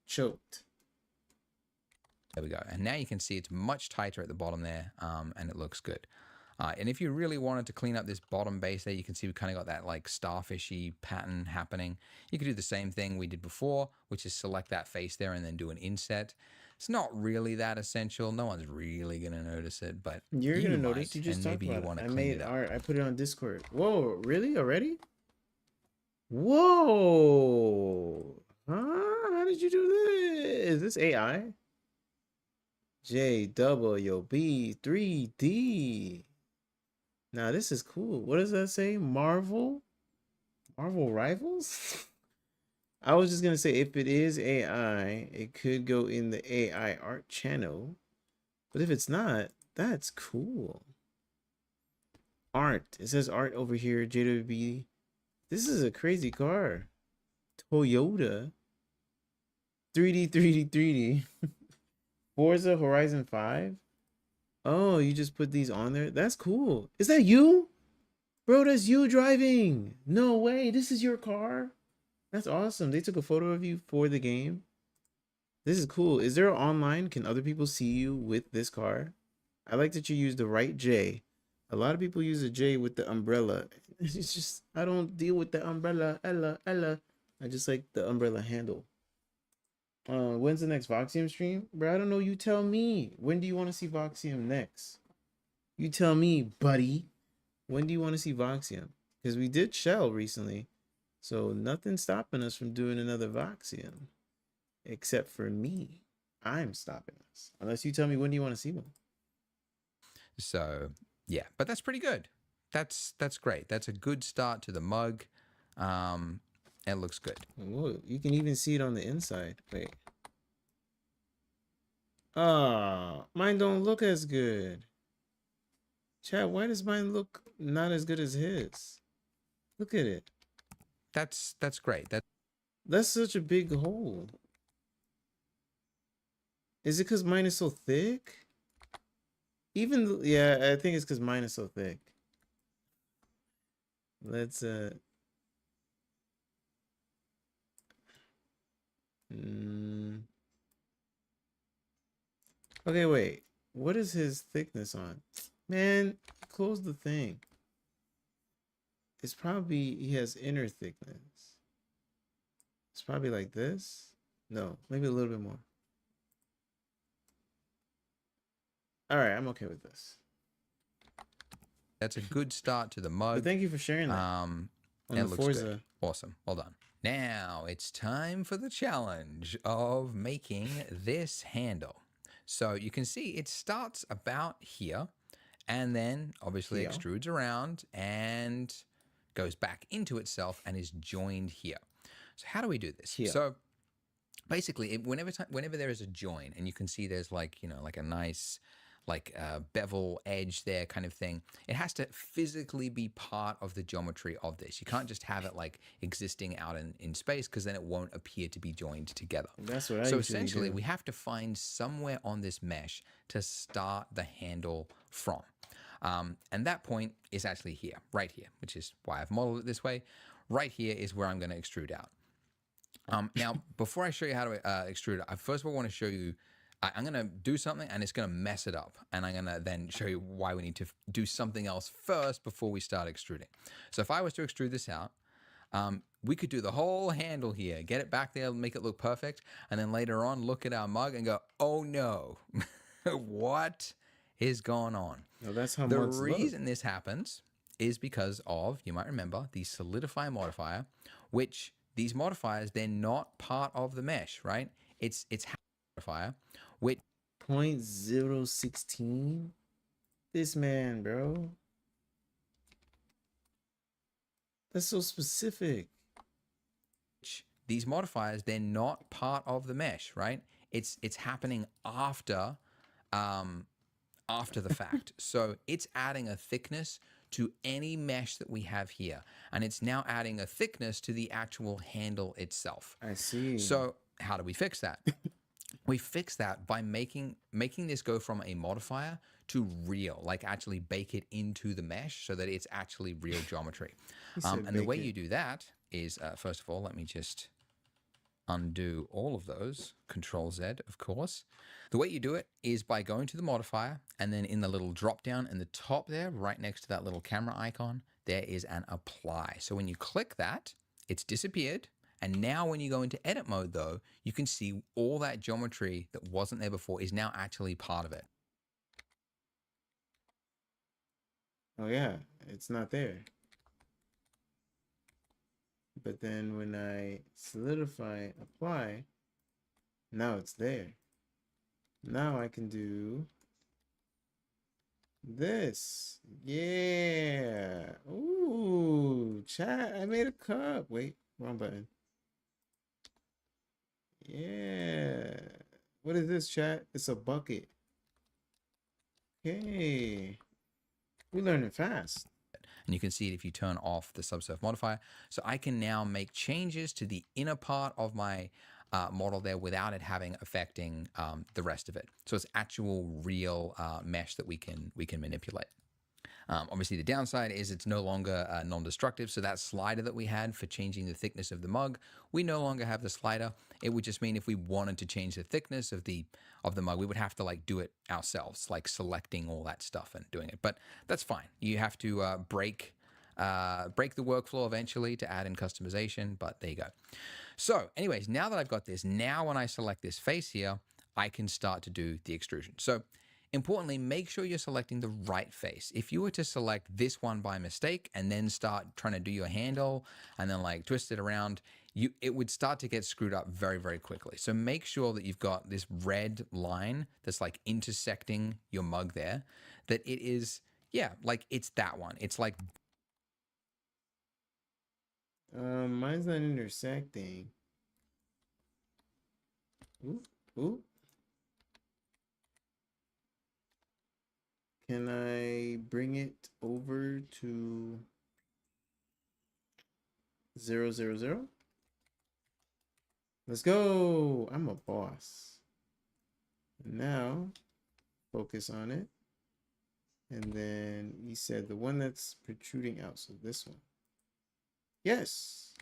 Choked. There we go. And now you can see it's much tighter at the bottom there, and it looks good. And if you really wanted to clean up this bottom base there, you can see we kind of got that like starfishy pattern happening. You could do the same thing we did before, which is select that face there and then do an inset. It's not really that essential. No one's really gonna notice it, but You're you gonna might, notice. You just and talked maybe you about want it. to I clean made it up. art. I put it on Discord. Whoa, really? Already? Whoa. Huh? How did you do this? Is this AI? JWB3D. Now this is cool. What does that say? Marvel? Marvel Rivals? I was just gonna say if it is AI, it could go in the AI art channel. But if it's not, that's cool. Art. It says art over here, JWB. This is a crazy car. Toyota. 3D, 3D, 3D. Forza Horizon 5. Oh, you just put these on there? That's cool. Is that you? Bro, that's you driving. No way. This is your car? That's awesome. They took a photo of you for the game. This is cool. Is there online? Can other people see you with this car? I like that you use the right J. A lot of people use a J with the umbrella. It's just, I don't deal with the umbrella. Ella. I just like the umbrella handle. When's the next Voxium stream? Bro, I don't know. You tell me. When do you want to see Voxium next? You tell me, buddy. When do you want to see Voxium? Because we did Shell recently. So nothing's stopping us from doing another Voxium. Except for me. I'm stopping us. Unless you tell me when do you want to see one. So yeah, but that's pretty good. That's great. That's a good start to the mug. It looks good. Whoa, you can even see it on the inside. Wait. Ah, mine don't look as good. Chat, why does mine look not as good as his? Look at it. That's great. That's such a big hole. Is it because mine is so thick? Even, yeah, I think it's because mine is so thick. Let's, Okay, wait. What is his thickness on? Man, close the thing. It's probably, he has inner thickness. It's probably like this. No, maybe a little bit more. All right, I'm okay with this. That's a good start to the mug. But thank you for sharing that. On on it the looks Forza. good. Awesome. Well done. Now it's time for the challenge of making this handle. So you can see it starts about here and then obviously Here. extrudes around and goes back into itself and is joined here. So how do we do this? Here. So basically, whenever there is a join and you can see there's like, you know, like a nice like bevel edge there kind of thing, it has to physically be part of the geometry of this. You can't just have it like existing out in space because then it won't appear to be joined together. That's what I So usually essentially do. we have to find somewhere on this mesh to start the handle from. And that point is actually here, right here, which is why I've modeled it this way. Right here is where I'm going to extrude out. Now, before I show you how to extrude it, I first of all want to show you, I'm going to do something and it's going to mess it up. And I'm going to then show you why we need to do something else first before we start extruding. So if I was to extrude this out, we could do the whole handle here, get it back there, make it look perfect. And then later on, look at our mug and go, oh no, what is going on? No, that's how The mugs look. reason this happens is because of, you might remember, the solidify modifier, which these modifiers, they're not part of the mesh, right? It's modifier, which 0.016. This man, bro. That's so specific. these modifiers, they're not part of the mesh, right? It's happening after the fact. So it's adding a thickness to any mesh that we have here. And it's now adding a thickness to the actual handle itself. I see. So how do we fix that? We fix that by making this go from a modifier to real, like actually bake it into the mesh so that it's actually real geometry. And the way you do that is, first of all, let me just undo all of those. Control Z, of course. The way you do it is by going to the modifier, and then in the little drop down in the top there, right next to that little camera icon, there is an apply. So when you click that, it's disappeared, And now when you go into edit mode though, you can see all that geometry that wasn't there before is now actually part of it. Oh yeah, it's not there. But then when I solidify, apply, now it's there. Now I can do this. Yeah. Ooh, chat. I made a cup. Wait, wrong button. Yeah. What is this, chat? It's a bucket. Okay. We're learning fast. And you can see it if you turn off the subsurf modifier. So I can now make changes to the inner part of my model there without it affecting the rest of it. So it's actual real mesh that we can manipulate. Obviously, the downside is it's no longer non-destructive. So that slider that we had for changing the thickness of the mug, we no longer have the slider. It would just mean if we wanted to change the thickness of the mug, we would have to like do it ourselves, like selecting all that stuff and doing it. But that's fine. You have to break the workflow eventually to add in customization. But there you go. So, anyways, now that I've got this, now when I select this face here, I can start to do the extrusion. So importantly, make sure you're selecting the right face. If you were to select this one by mistake and then start trying to do your handle and then like twist it around, it would start to get screwed up very, very quickly. So make sure that you've got this red line that's like intersecting your mug there, that it is, yeah, like it's that one. It's like, mine's not intersecting. Ooh, ooh. Can I bring it over to 000? Let's go. I'm a boss. Now, focus on it. And then he said the one that's protruding out. So this one. Yes.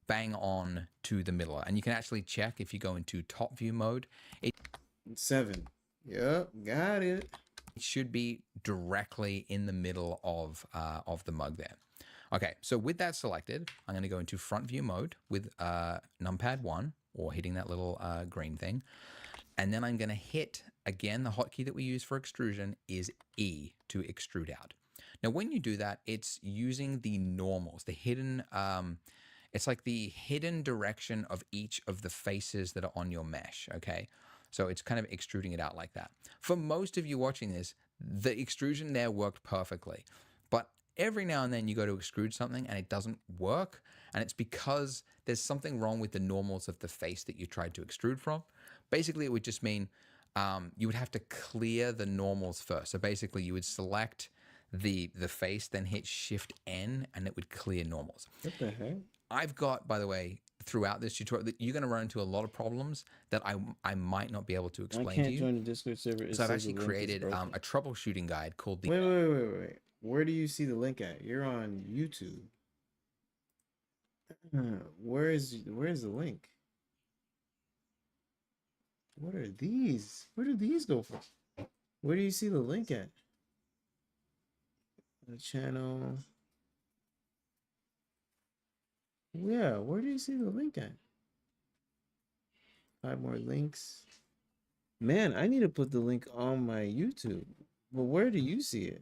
bang on to the middle. And you can actually check if you go into top view mode, it 7. Yep, got it. should be directly in the middle of the mug there. Okay, so with that selected, I'm going to go into front view mode with numpad 1, or hitting that little green thing. And then I'm going to hit, again, the hotkey that we use for extrusion is E to extrude out. Now, when you do that, it's using the normals, the hidden, it's like the hidden direction of each of the faces that are on your mesh, okay? So it's kind of extruding it out like that. For most of you watching this, the extrusion there worked perfectly. But every now and then you go to extrude something and it doesn't work. And it's because there's something wrong with the normals of the face that you tried to extrude from. Basically, it would just mean you would have to clear the normals first. So basically, you would select the face, then hit Shift N, and it would clear normals. What the heck? I've got, by the way, throughout this tutorial, that you're going to run into a lot of problems that I might not be able to explain I can't to you. join the Discord server. It So I've says the actually link is created broken. a troubleshooting guide called the. Wait. Where do you see the link at? You're on YouTube. Where is the link? What are these? Where do these go from? Where do you see the link at? The channel. Yeah, where do you see the link at? 5 more links. Man, I need to put the link on my YouTube. But where do you see it?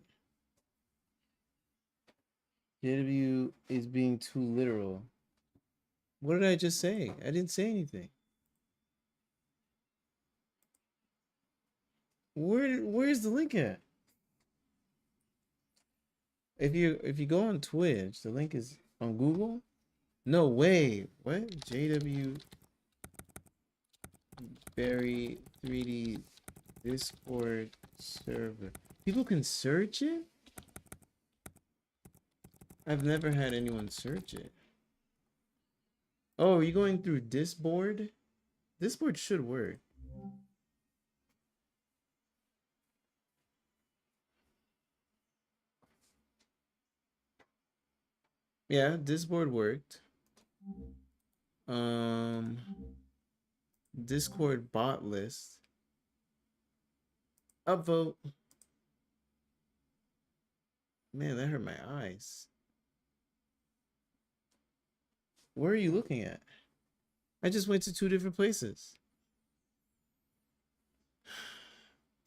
JW is being too literal. What did I just say? I didn't say anything. Where's the link at? If you go on Twitch, the link is on Google. No way. What? JW Barry 3D Discord server. People can search it? I've never had anyone search it. Oh, are you going through Discord? Discord should work. Yeah, Discord worked. Discord bot list. Upvote. Man, that hurt my eyes. Where are you looking at? I just went to 2 different places.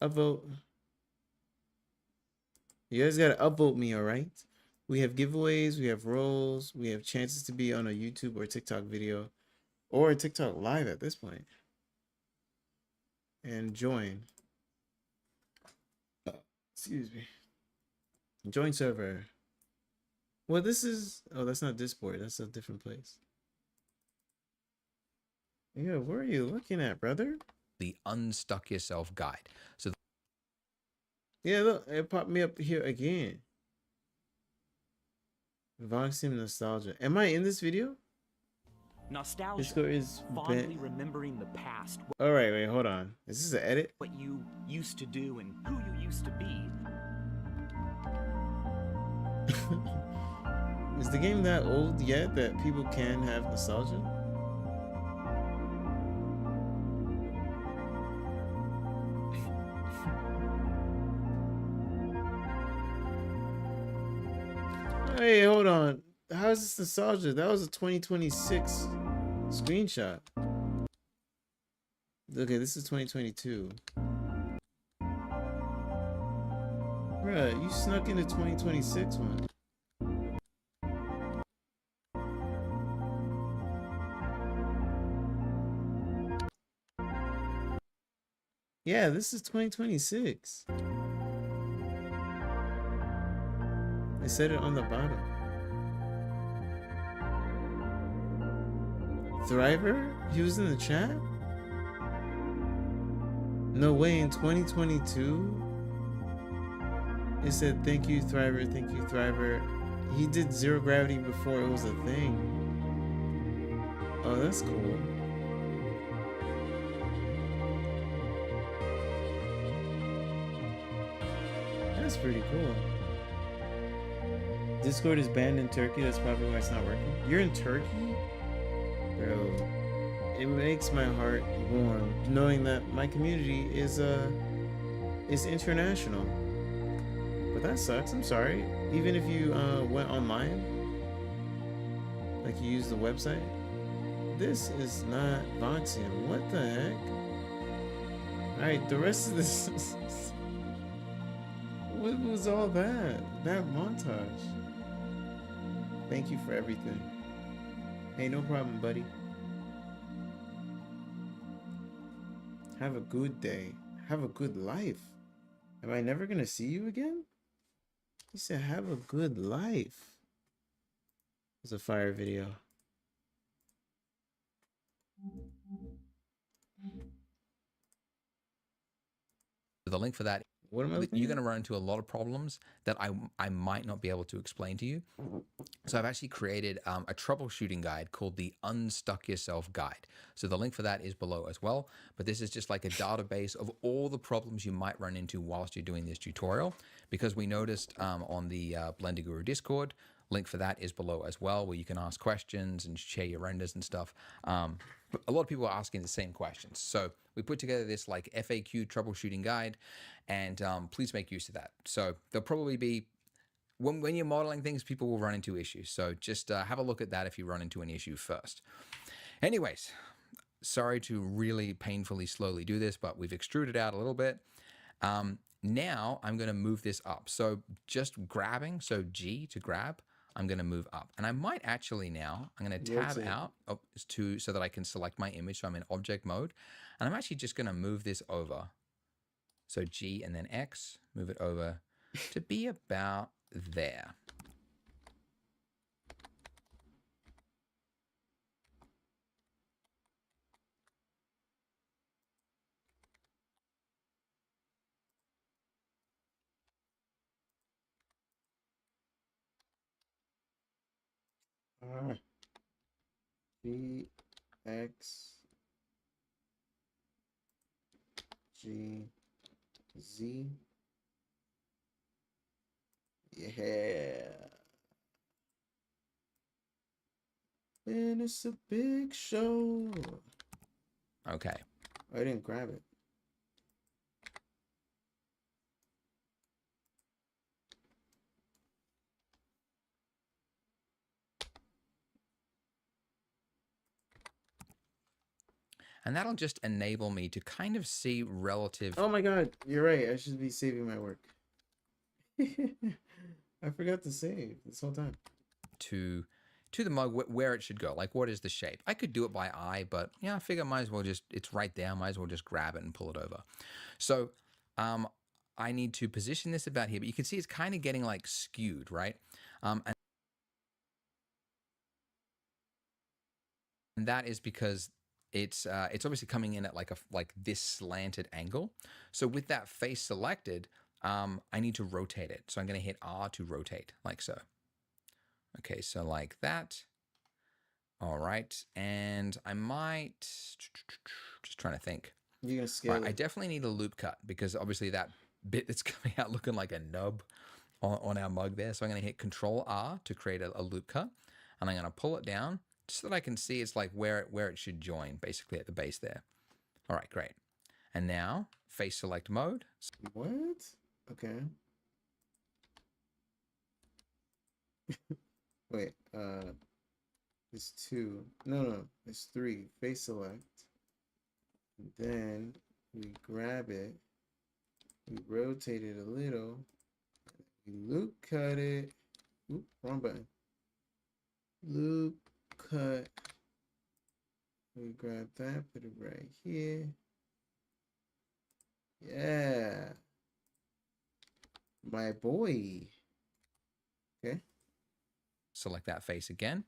Upvote. You guys gotta upvote me, alright? We have giveaways, we have roles, we have chances to be on a YouTube or TikTok video, or a TikTok live at this point. And join. Excuse me. Join server. Well, this is... Oh, that's not Discord. That's a different place. Yeah, where are you looking at, brother? The Unstuck Yourself guide. So Yeah, look, it popped me up here again. Voxim Nostalgia. Am I in this video? Nostalgia. Discord is... Fondly remembering the past, Alright, wait, hold on. Is this an edit? what you used to do and who you used to be. Is the game that old yet that people can have nostalgia? Hey, hold on. How is this nostalgia? That was a 2026 screenshot. Okay, this is 2022. Bruh, you snuck into 2026 one. Yeah, this is 2026. They said it on the bottom. Thriver? He was in the chat? No way, in 2022? It said, thank you, Thriver, thank you, Thriver. He did Zero Gravity before it was a thing. Oh, that's cool. That's pretty cool. Discord is banned in Turkey. That's probably why it's not working. You're in Turkey? Bro, it makes my heart warm knowing that my community is international. But that sucks. I'm sorry. Even if you went online, like you used the website, this is not Voxium. What the heck? Alright, the rest of this what was all that? That montage. Thank you for everything. Hey, no problem, buddy. Have a good day. Have a good life. Am I never gonna see you again? He said, have a good life. It's a fire video. the link for that, What am I looking you're at? going to run into a lot of problems that I might not be able to explain to you. So I've actually created a troubleshooting guide called the Unstuck Yourself Guide. So the link for that is below as well. But this is just like a database of all the problems you might run into whilst you're doing this tutorial, because we noticed on the Blender Guru Discord, link for that is below as well, where you can ask questions and share your renders and stuff. A lot of people are asking the same questions. So we put together this like FAQ troubleshooting guide, and please make use of that. So there'll probably be, when you're modeling things, people will run into issues. So just have a look at that if you run into an issue first. Anyways, sorry to really painfully slowly do this, but we've extruded out a little bit. Now I'm going to move this up. So just grabbing, so G to grab, I'm going to move up. And I might actually now, I'm going to tab out so that I can select my image. So I'm in object mode. And I'm actually just going to move this over. So G and then X, move it over to be about there. B X G Z. Yeah. And it's a big show. Okay. I didn't grab it. And that'll just enable me to kind of see relative Oh my god, you're right. I should be saving my work. I forgot to save this whole time. to the mug where it should go. Like, what is the shape? I could do it by eye, but yeah, I figure I might as well just, it's right there. I might as well just grab it and pull it over. So I need to position this about here, but you can see it's kind of getting like skewed, right? And that is because it's obviously coming in at like this slanted angle. So with that face selected, I need to rotate it. So I'm going to hit R to rotate, like so. Okay, so like that. All right, and I might just trying to think. You're gonna scale Right, I it. definitely need a loop cut because obviously that bit that's coming out looking like a nub on our mug there. So I'm going to hit Control R to create a loop cut, and I'm going to pull it down just so that I can see it's like where it should join, basically at the base there. All right, great. And now face select mode. What? Okay. Wait, it's 2. No, it's 3. Face select. Then we grab it. We rotate it a little. We loop cut it. Oop, wrong button. Loop cut. We grab that, put it right here. Yeah. My boy. Okay. Select that face again.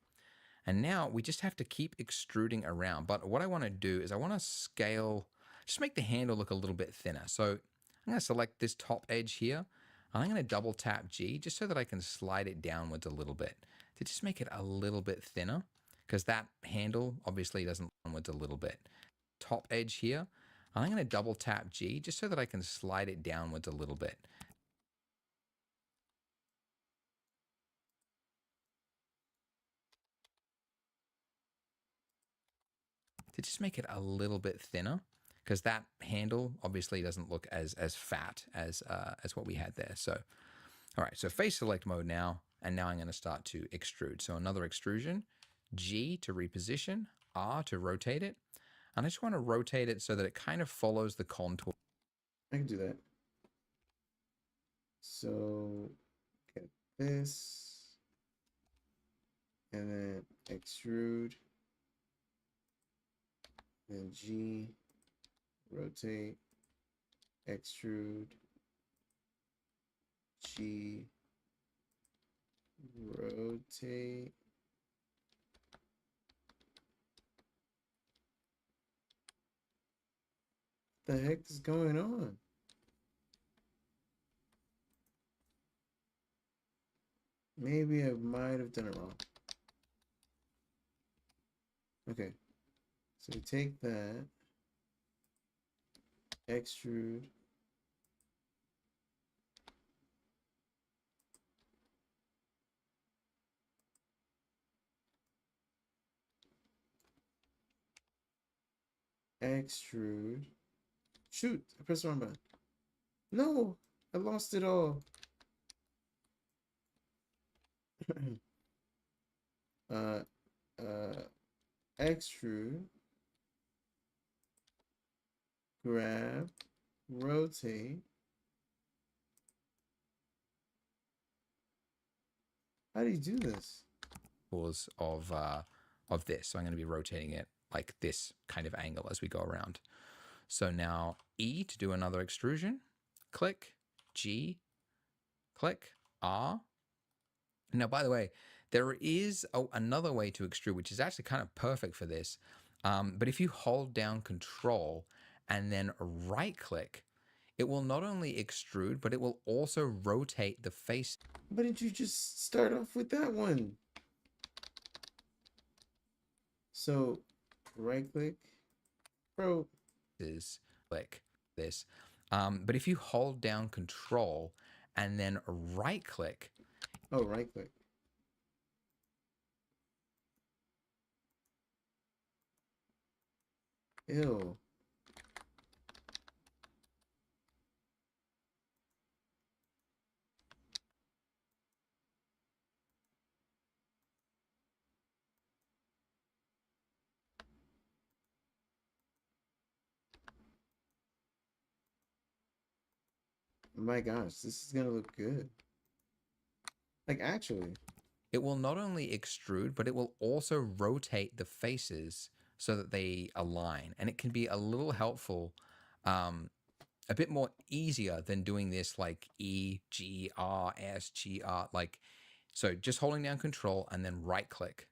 And now we just have to keep extruding around. But what I want to do is I want to scale, just make the handle look a little bit thinner. So I'm going to select this top edge here. And I'm going to double tap G just so that I can slide it downwards a little bit to just make it a little bit thinner, because that handle obviously doesn't downwards a little bit. Top edge here. And I'm going to double tap G just so that I can slide it downwards a little bit. To just make it a little bit thinner, because that handle obviously doesn't look as fat as what we had there. So, all right, so face select mode now, and now I'm going to start to extrude. So another extrusion, G to reposition, R to rotate it, and I just want to rotate it so that it kind of follows the contour. I can do that. So get this, and then extrude, then G, rotate, extrude, G, rotate. The heck is going on? Maybe I might have done it wrong. Okay. So we take that, extrude, extrude. Shoot, I pressed the wrong button. No, I lost it all. Extrude, grab, rotate. How do you do this? Of this. So I'm going to be rotating it like this kind of angle as we go around. So now E to do another extrusion, click, G, click, R. Now, by the way, there is another way to extrude, which is actually kind of perfect for this. But if you hold down Control and then right click, it will not only extrude, but it will also rotate the face. Why didn't you just start off with that one? So, right click, bro. Is click this. But if you hold down Control and then right click. Oh, right click. Ew. My gosh, this is gonna look good. Like actually. It will not only extrude, but it will also rotate the faces so that they align. And it can be a little helpful, a bit more easier than doing this like E, G, R, S, G, R. Like, so just holding down Control and then right click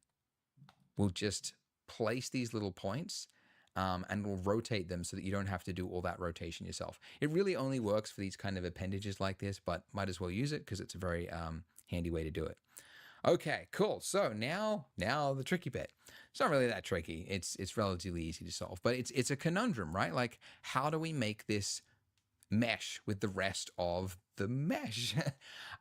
will just place these little points and will rotate them so that you don't have to do all that rotation yourself. It really only works for these kind of appendages like this, but might as well use it because it's a very handy way to do it. Okay, cool. So now the tricky bit. It's not really that tricky. It's relatively easy to solve, but it's a conundrum, right? Like, how do we make this mesh with the rest of the mesh?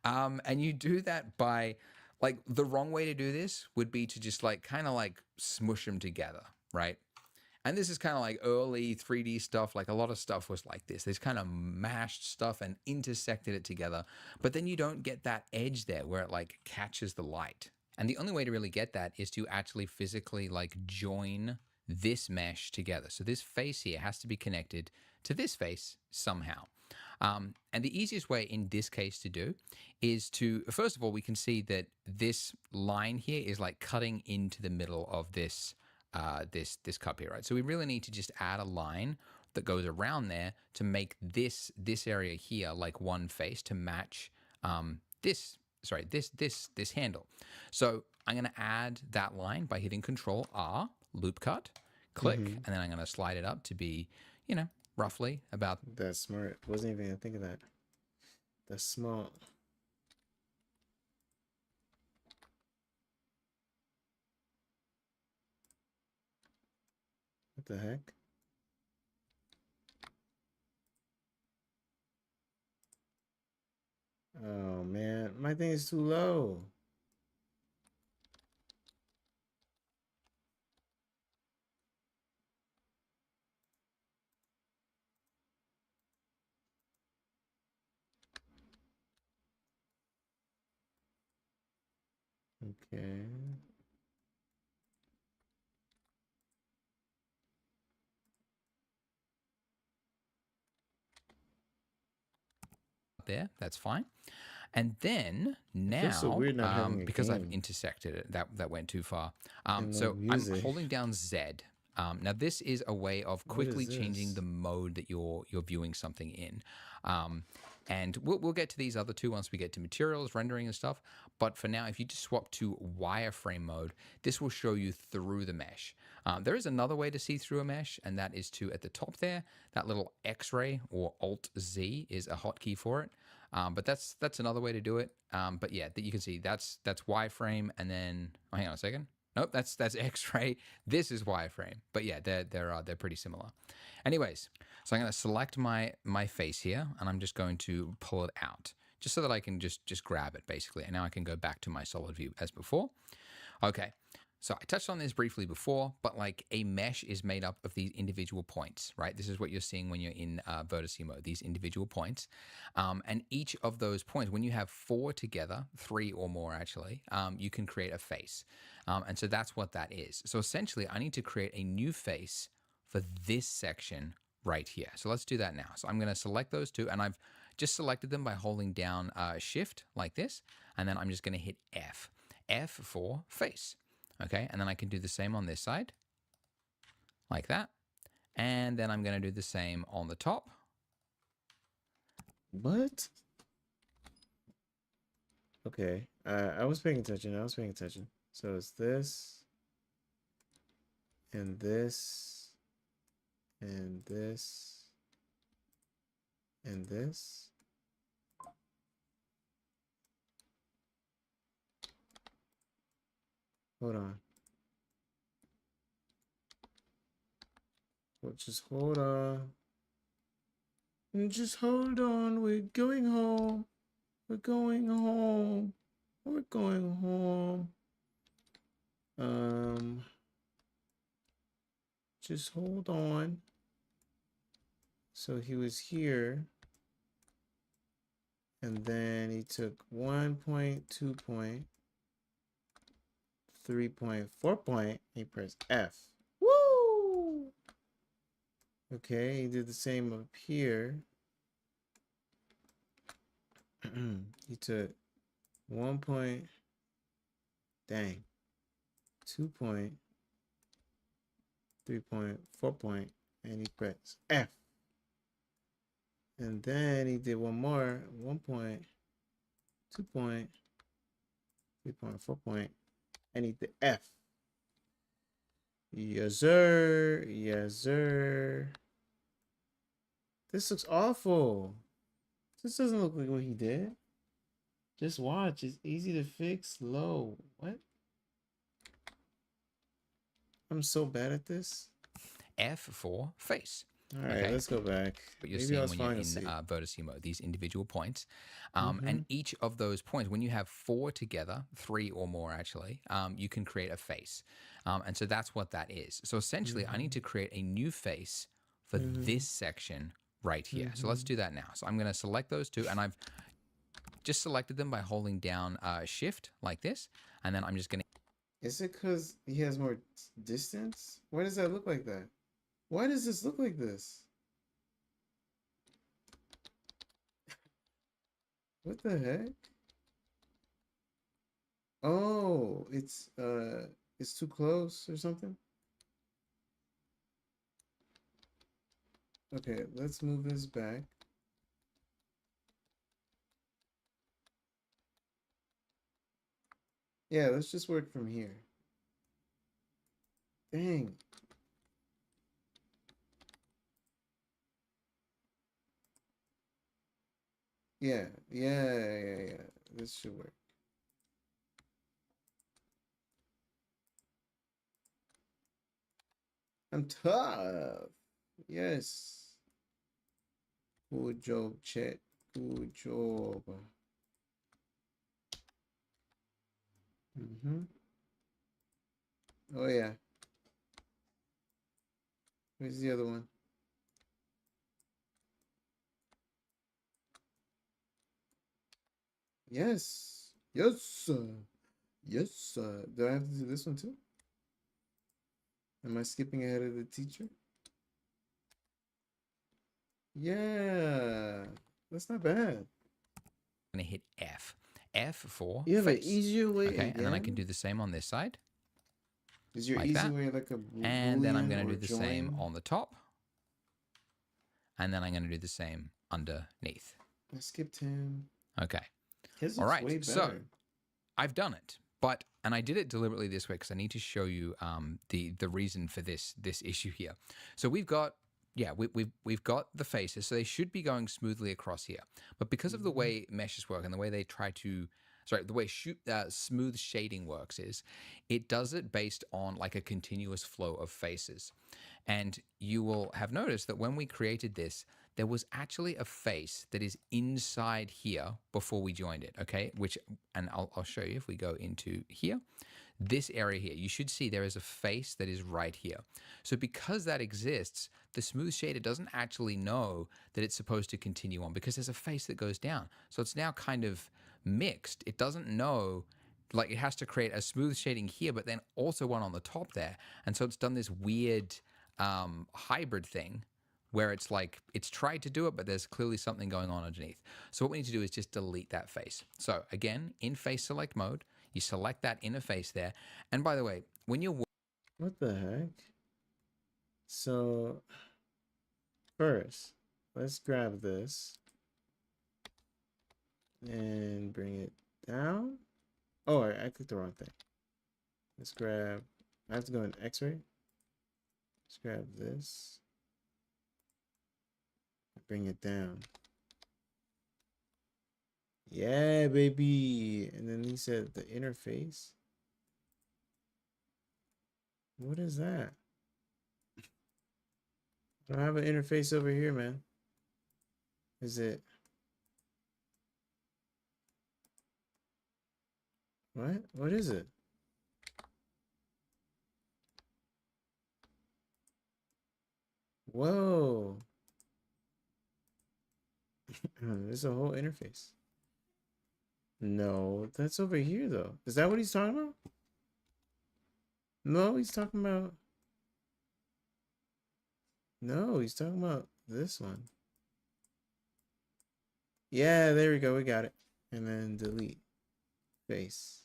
And you do that by, like, the wrong way to do this would be to just like kind of like smush them together, right? And this is kind of like early 3D stuff. Like a lot of stuff was like this. They just kind of mashed stuff and intersected it together. But then you don't get that edge there where it like catches the light. And the only way to really get that is to actually physically like join this mesh together. So this face here has to be connected to this face somehow. And the easiest way in this case to do is to, first of all, we can see that this line here is like cutting into the middle of this this cup here, right? So we really need to just add a line that goes around there to make this area here like one face to match this handle. So I'm going to add that line by hitting Control R, loop cut, click, and then I'm going to slide it up to be, you know, roughly about. That's smart. Wasn't even gonna think of that. That's smart. What the heck? Oh man, my thing is too low. Okay. There, that's fine. And then now, feels so weird not having a because I've game. intersected it, that went too far. And no So I'm music. holding down Z. Now this is a way of What quickly is changing this? the mode that you're viewing something in. And we'll get to these other two once we get to materials, rendering and stuff. But for now, if you just swap to wireframe mode, this will show you through the mesh. There is another way to see through a mesh, and that is to, at the top there, that little X-ray or Alt-Z is a hotkey for it. But that's another way to do it. But yeah, that you can see that's wireframe, and then hang on a second. Nope, that's X-ray. This is wireframe. But yeah, they're pretty similar. Anyways, so I'm going to select my face here, and I'm just going to pull it out, just so that I can just grab it basically. And now I can go back to my solid view as before. Okay. So I touched on this briefly before, but like a mesh is made up of these individual points, right? This is what you're seeing when you're in vertice mode, these individual points. And each of those points, when you have 4 together, 3 or more actually, you can create a face. And so that's what that is. So essentially I need to create a new face for this section right here. So let's do that now. So I'm going to select those two, and I've just selected them by holding down Shift like this. And then I'm just going to hit F. F for face. Okay, and then I can do the same on this side, like that. And then I'm going to do the same on the top. What? Okay, I was paying attention. So it's this, and this, and this, and this. Hold on. Well, just hold on. Just hold on. We're going home. We're going home. We're going home. Just hold on. So he was here. And then he took 1 point, 2 point, 3 point, 4 point. He pressed F. Woo! Okay, he did the same up here. He took 1 point. Dang. 2 point. 3 point. 4 point. And he pressed F. And then he did one more. 1 point. 2 point. 3 point. 4 point. And he did F. Yes, sir. Yes, sir. This looks awful. This doesn't look like what he did. Just watch. It's easy to fix. Low. What? I'm so bad at this. F for face. All right, Okay. let's go back. But you're Maybe seeing I was when you're fine in to see. vertice mode, these individual points. And each of those points, when you have 4 together, 3 or more actually, you can create a face. And so that's what that is. So essentially, I need to create a new face for this section right here. So let's do that now. So I'm going to select those two, and I've just selected them by holding down Shift like this. And then I'm just going to Is it because he has more distance? Why does that look like that? Why does this look like this? What the heck? Oh, it's too close or something? Okay, let's move this back. Yeah, let's just work from here. Dang. Yeah. This should work. I'm tough. Yes. Good job, Chet. Good job. Oh yeah. Where's the other one? Yes. Yes, sir. Yes, sir. Do I have to do this one too? Am I skipping ahead of the teacher? Yeah. That's not bad. going to hit F. F for You have an face. easier way Okay, and then I again? can do the same on this side. Is your like easy that. way like a And then I'm boolean going to or do the same join? on the top. And then I'm going to do the same underneath. I skipped him. Okay. His All looks right, way so better. I've done it, and I did it deliberately this way because I need to show you the reason for this issue here. So we've got we've got the faces, so they should be going smoothly across here. But because of the way meshes work and the way they try to the way smooth shading works is it does it based on like a continuous flow of faces. And you will have noticed that when we created this, there was actually a face that is inside here before we joined it, okay? And I'll show you if we go into here. This area here, you should see there is a face that is right here. So because that exists, the smooth shader doesn't actually know that it's supposed to continue on because there's a face that goes down. So it's now kind of mixed. It doesn't know, like it has to create a smooth shading here, but then also one on the top there. And so it's done this weird hybrid thing where it's like it's tried to do it, but there's clearly something going on underneath. So what we need to do is just delete that face. So again, in face select mode, you select that inner face there. And by the way, when you're What the heck? So first, let's grab this and bring it down. Oh, I clicked the wrong thing. Let's grab, I have to go in X-ray. Let's grab this. Bring it down. Yeah, baby. And then he said the interface. What is that? I don't have an interface over here, man. Is it? What? What is it? Whoa. There's a whole interface. No, that's over here though. Is that what he's talking about? No, he's talking about. No, he's talking about this one. Yeah, there we go. We got it. And then delete face.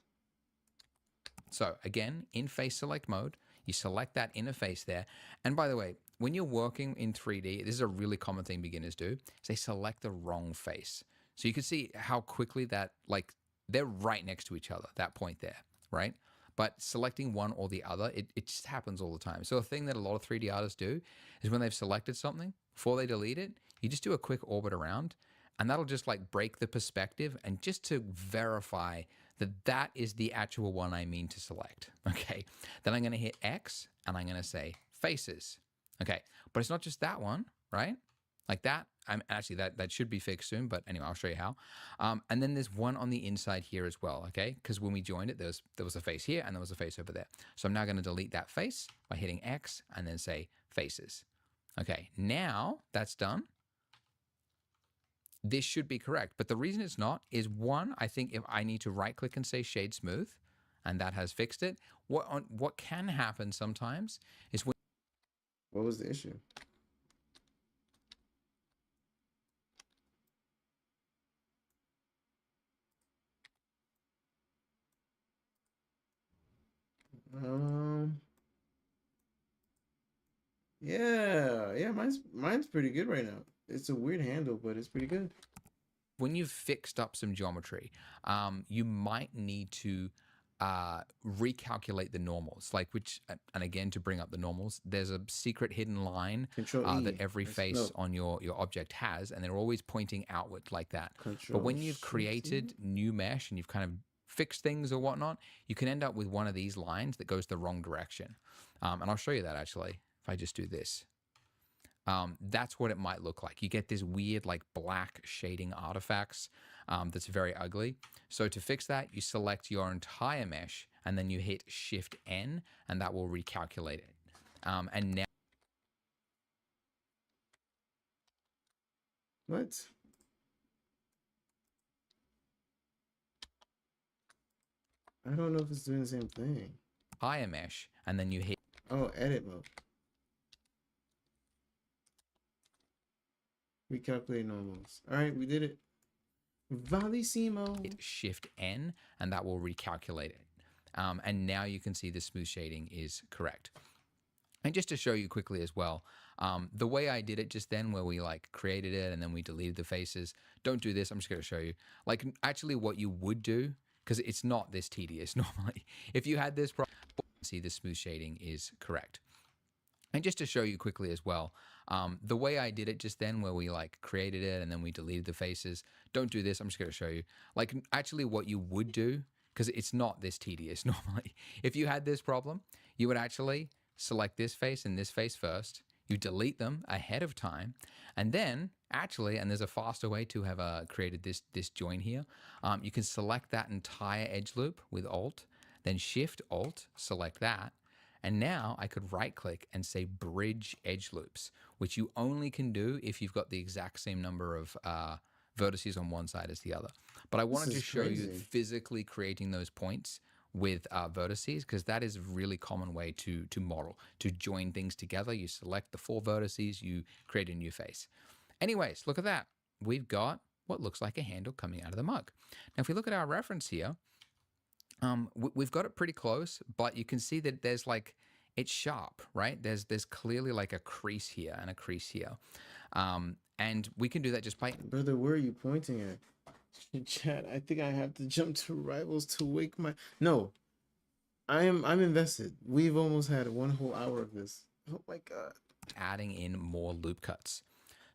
So again, in face select mode, you select that inner face there. And by the way, when you're working in 3D, this is a really common thing beginners do, is they select the wrong face. So you can see how quickly that, like, they're right next to each other, that point there, right? But selecting one or the other, it just happens all the time. So a thing that a lot of 3D artists do is when they've selected something, before they delete it, you just do a quick orbit around, and that'll just like break the perspective and just to verify that that is the actual one I mean to select. Okay. Then I'm going to hit X and I'm going to say faces. Okay. But it's not just that one, right? Like that. I'm actually that should be fixed soon, but anyway, I'll show you how. And then there's one on the inside here as well. Okay. Because when we joined it, there was a face here and there was a face over there. So I'm now going to delete that face by hitting X and then say faces. Okay. Now that's done. This should be correct. But the reason it's not is, one, I think if I need to right click and say shade smooth, and that has fixed it. What can happen sometimes is when What was the issue? Yeah, mine's pretty good right now. It's a weird handle, but it's pretty good. when you've fixed up some geometry, you might need to recalculate the normals, like and again, to bring up the normals, there's a secret hidden line Control E. that every That's- face no. on your object has, and they're always pointing outward like that. But Control when you've Shift E? created new mesh and you've kind of fixed things or whatnot, you can end up with one of these lines that goes the wrong direction. And I'll show you that actually, if I just do this. That's what it might look like. You get this weird like black shading artifacts that's very ugly. So to fix that, you select your entire mesh and then you hit Shift N and that will recalculate it. And now What? I don't know if it's doing the same thing. higher mesh and then you hit Oh, edit mode. Recalculate normals. All right, we did it. Valissimo. Shift N and that will recalculate it. And now you can see the smooth shading is correct. And just to show you quickly as well, the way I did it just then, where we like created it and then we deleted the faces, don't do this. I'm just going to show you like actually what you would do, because it's not this tedious normally. If you had this problem, see the smooth shading is correct. And just to show you quickly as well, the way I did it just then, where we like created it and then we deleted the faces, don't do this. I'm just going to show you like actually what you would do, because it's not this tedious normally. If you had this problem, you would actually select this face and this face first. You delete them ahead of time, and then actually, and there's a faster way to have created this join here. You can select that entire edge loop with Alt, then Shift Alt, select that. And now I could right click and say bridge edge loops, which you only can do if you've got the exact same number of vertices on one side as the other. But I wanted This to is show you crazy. physically creating those points with vertices, because that is a really common way to model, to join things together. You select the 4 vertices, you create a new face. Anyways, look at that. We've got what looks like a handle coming out of the mug. Now, if we look at our reference here, we've got it pretty close, but you can see that there's like, it's sharp, right? There's clearly like a crease here and a crease here. And we can do that just by Brother, where are you pointing at? Chat, I think I have to jump to Rivals to wake my... No. I'm invested. We've almost had 1 whole hour of this. Oh my god. adding in more loop cuts.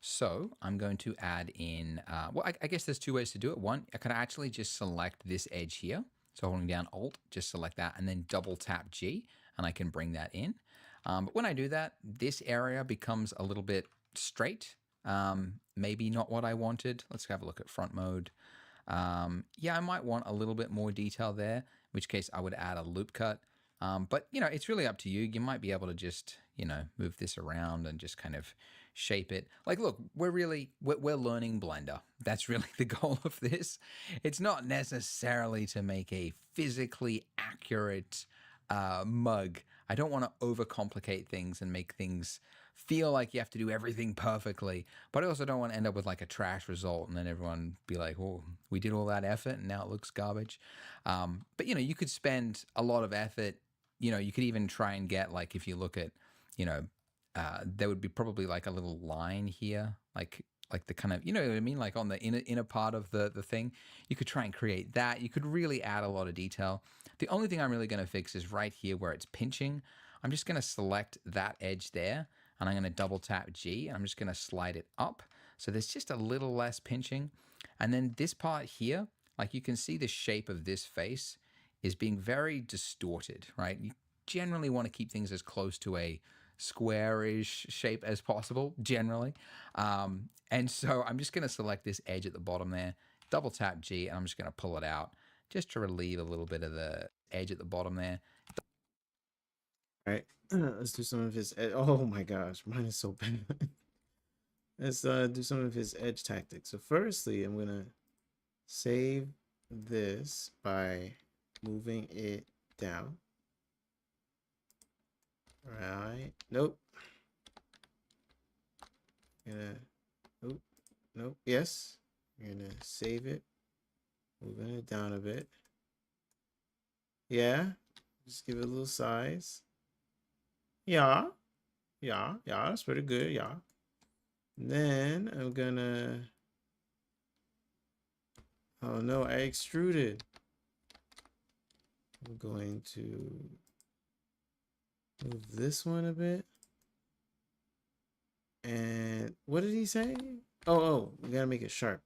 So I'm going to add in, well, I guess there's 2 ways to do it. One, I can actually just select this edge here. So holding down Alt, just select that and then double tap G and I can bring that in. But when I do that, this area becomes a little bit straight. Maybe not what I wanted. Let's have a look at front mode. Yeah, I might want a little bit more detail there, in which case I would add a loop cut. But, you know, it's really up to you. You might be able to just, you know, move this around and just kind of shape it. Like, look, we're learning Blender. That's really the goal of this. It's not necessarily to make a physically accurate mug. I don't want to overcomplicate things and make things feel like you have to do everything perfectly, but I also don't want to end up with like a trash result and then everyone be like, oh, we did all that effort and now it looks garbage. But, you know, you could spend a lot of effort. You know, you could even try and get, like, if you look at, you know, there would be probably like a little line here, like the kind of, you know what I mean? Like on the inner part of the thing, you could try and create that. You could really add a lot of detail. The only thing I'm really going to fix is right here where it's pinching. I'm just going to select that edge there and I'm going to double tap G and I'm just going to slide it up. So there's just a little less pinching. And then this part here, like you can see the shape of this face is being very distorted, right? You generally want to keep things as close to a squarish shape as possible, generally. And so I'm just going to select this edge at the bottom there, double tap G, and I'm just going to pull it out just to relieve a little bit of the edge at the bottom there. All right, let's do some of his. Oh my gosh, mine is so bad. Let's do some of his edge tactics. So firstly, I'm gonna save this by moving it down. Right. Nope. Nope. Nope. Yes. We're gonna save it. Moving it down a bit. Yeah. Just give it a little size. Yeah. Yeah. Yeah. That's pretty good. Yeah. And then I'm gonna. Oh no! I extruded. I'm going to move this one a bit. And what did he say? Oh, we gotta make it sharp.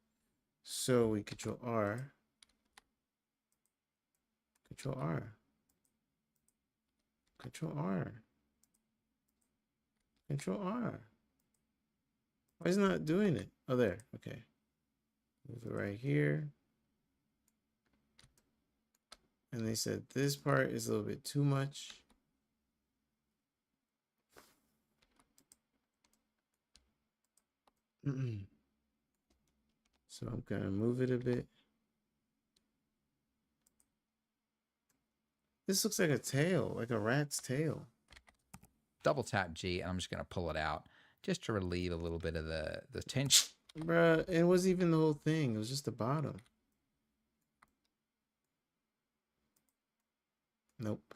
So we Control R. Control R. Control R. Control R. Why is it not doing it? Oh, there. Okay. Move it right here. And they said this part is a little bit too much. So I'm gonna move it a bit. This looks like a tail, like a rat's tail. Double tap G, and I'm just going to pull it out just to relieve a little bit of the tension. Bruh, it wasn't even the whole thing. It was just the bottom. Nope.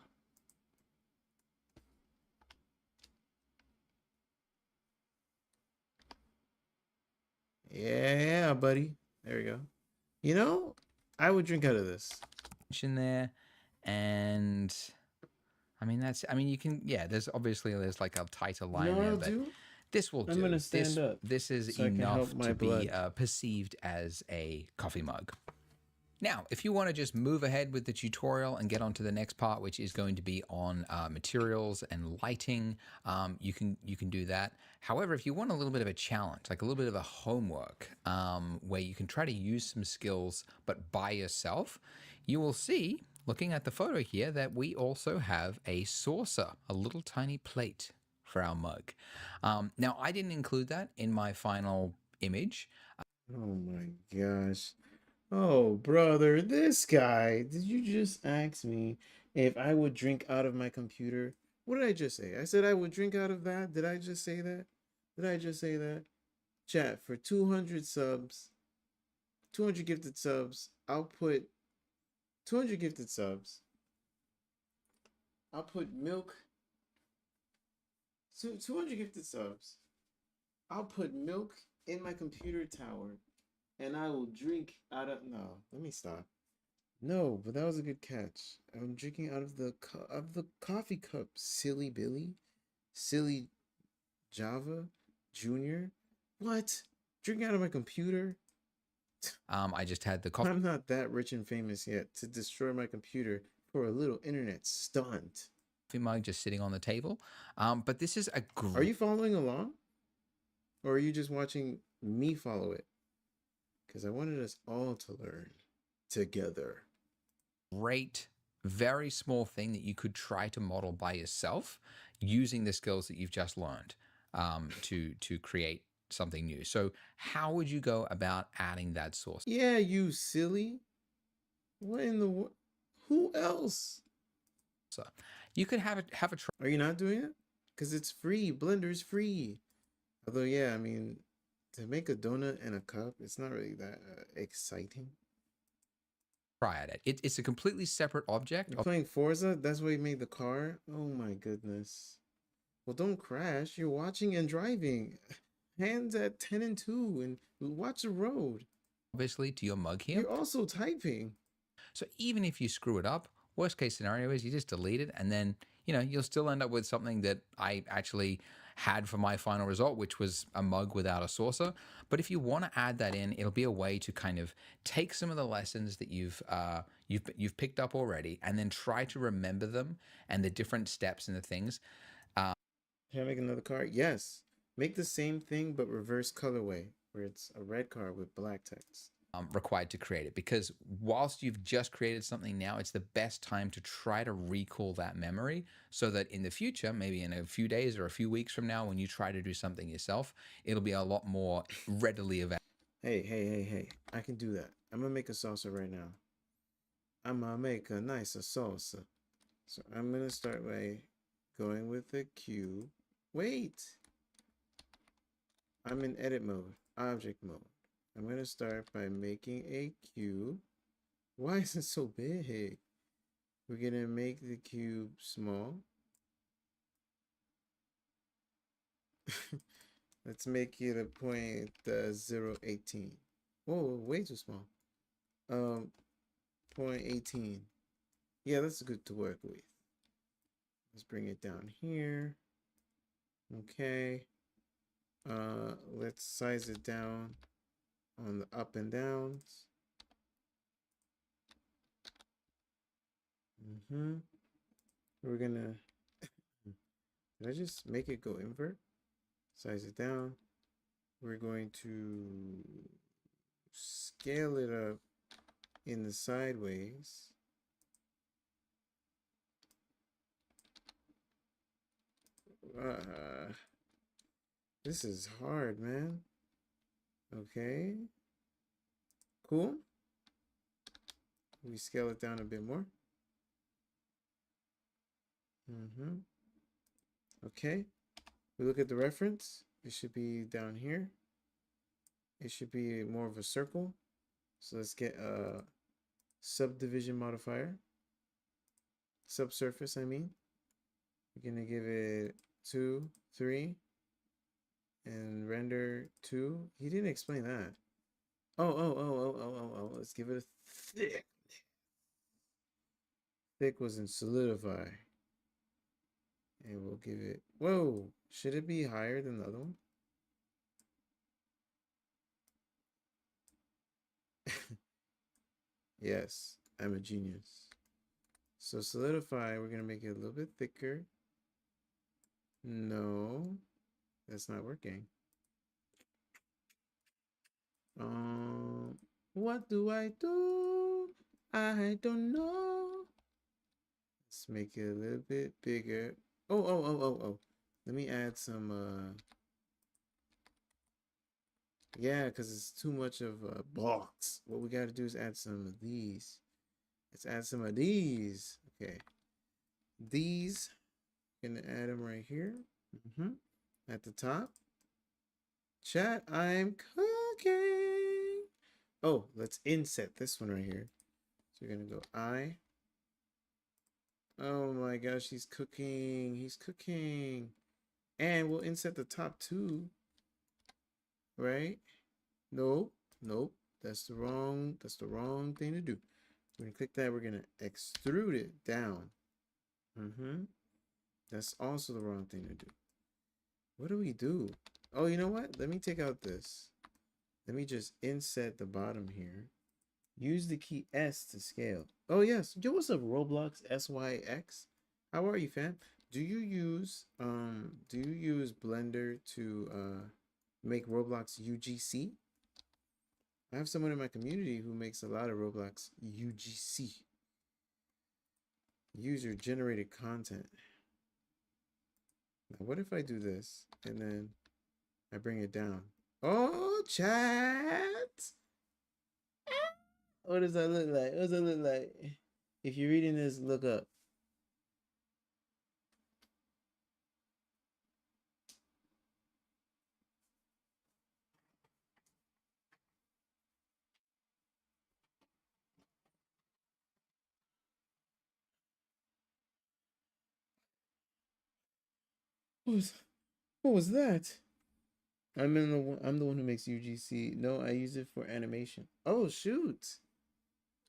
Yeah, buddy. There we go. You know, I would drink out of this. In there, and I mean you can, yeah, there's like a tighter line You know there, what I'll but do? this will do. I'm gonna stand up This is so I can enough help my to be blood. perceived as a coffee mug. Now, if you want to just move ahead with the tutorial and get on to the next part, which is going to be on materials and lighting, you can do that. However, if you want a little bit of a challenge, like a little bit of a homework, where you can try to use some skills but by yourself, you will see, looking at the photo here, that we also have a saucer, a little tiny plate for our mug. Now, I didn't include that in my final image. Oh my gosh. Oh, brother, this guy. Did you just ask me if I would drink out of my computer? What did I just say? I said I would drink out of that. Did I just say that? Did I just say that? Chat, for 200 subs, 200 gifted subs, I'll put 200 gifted subs. I'll put milk. 200 gifted subs. I'll put milk in my computer tower. And I will drink out of. No, let me stop. No, but that was a good catch. I'm drinking out of the coffee cup. Silly Billy, silly Java Junior. What? Drinking out of my computer? I just had the coffee. I'm not that rich and famous yet to destroy my computer for a little internet stunt. Mug just sitting on the table. But this is a Are you following along, or are you just watching me follow it? Because I wanted us all to learn together. Great, very small thing that you could try to model by yourself using the skills that you've just learned to create something new. So how would you go about adding that source? Yeah, you silly. What in the world? Who else? So You could have a try. Are you not doing it? Because it's free. Blender's free. Although, yeah, I mean, to make a donut in a cup, it's not really that exciting. Try at it. It's a completely separate object. You're playing Forza? That's why you made the car? Oh my goodness. Well, don't crash. You're watching and driving. Hands at 10 and 2 and watch the road. Obviously, to your mug here. You're also typing. So even if you screw it up, worst case scenario is you just delete it, and then, you know, you'll still end up with something that I actually had for my final result, which was a mug without a saucer. But if you want to add that in, it'll be a way to kind of take some of the lessons that you've picked up already, and then try to remember them and the different steps and the things. Can I make another car? Yes. Make the same thing but reverse colorway, where it's a red car with black text. Required to create it, because whilst you've just created something now, it's the best time to try to recall that memory, so that in the future, maybe in a few days or a few weeks from now, when you try to do something yourself, it'll be a lot more readily available. Hey. I can do that. I'm gonna make a salsa right now. I'm gonna make a nice salsa. So I'm gonna start by going with the cube. Wait. I'm in edit mode, object mode. I'm going to start by making a cube. Why is it so big? We're going to make the cube small. Let's make it a point 0.18. Whoa, way too small. 0.18. Yeah, that's good to work with. Let's bring it down here. Okay. Let's size it down on the up and downs. We're gonna did I just make it go invert? Size it down. We're going to scale it up in the sideways. This is hard, man. Okay. Cool. We scale it down a bit more. Okay. We look at the reference. It should be down here. It should be more of a circle. So let's get a subdivision modifier. Subsurface, I mean. We're gonna give it 2, 3. And render 2. He didn't explain that. Oh. Let's give it a thick. Thick was in solidify. And we'll give it, whoa, should it be higher than the other one? Yes, I'm a genius. So solidify, we're gonna make it a little bit thicker. No, that's not working. What do? I don't know. Let's make it a little bit bigger. Oh. Let me add some, yeah, because it's too much of a box. What we got to do is add some of these. Let's add some of these. Okay. These, gonna add them right here. At the top. Chat, I'm cooking. Oh, let's inset this one right here. So we're gonna go I. Oh my gosh, he's cooking. He's cooking. And we'll inset the top two. Right? Nope. That's the wrong thing to do. We're gonna click that. We're gonna extrude it down. That's also the wrong thing to do. What do we do? Oh, you know what? Let me take out this. Let me just inset the bottom here. Use the key S to scale. Oh yes. Yo, what's up, Roblox SYX? How are you, fam? Do you use Blender to make Roblox UGC? I have someone in my community who makes a lot of Roblox UGC. User generated content. Now, what if I do this and then I bring it down? Oh, chat! What does that look like? What does that look like? If you're reading this, look up. What was that? I'm the one who makes UGC. No, I use it for animation. Oh shoot.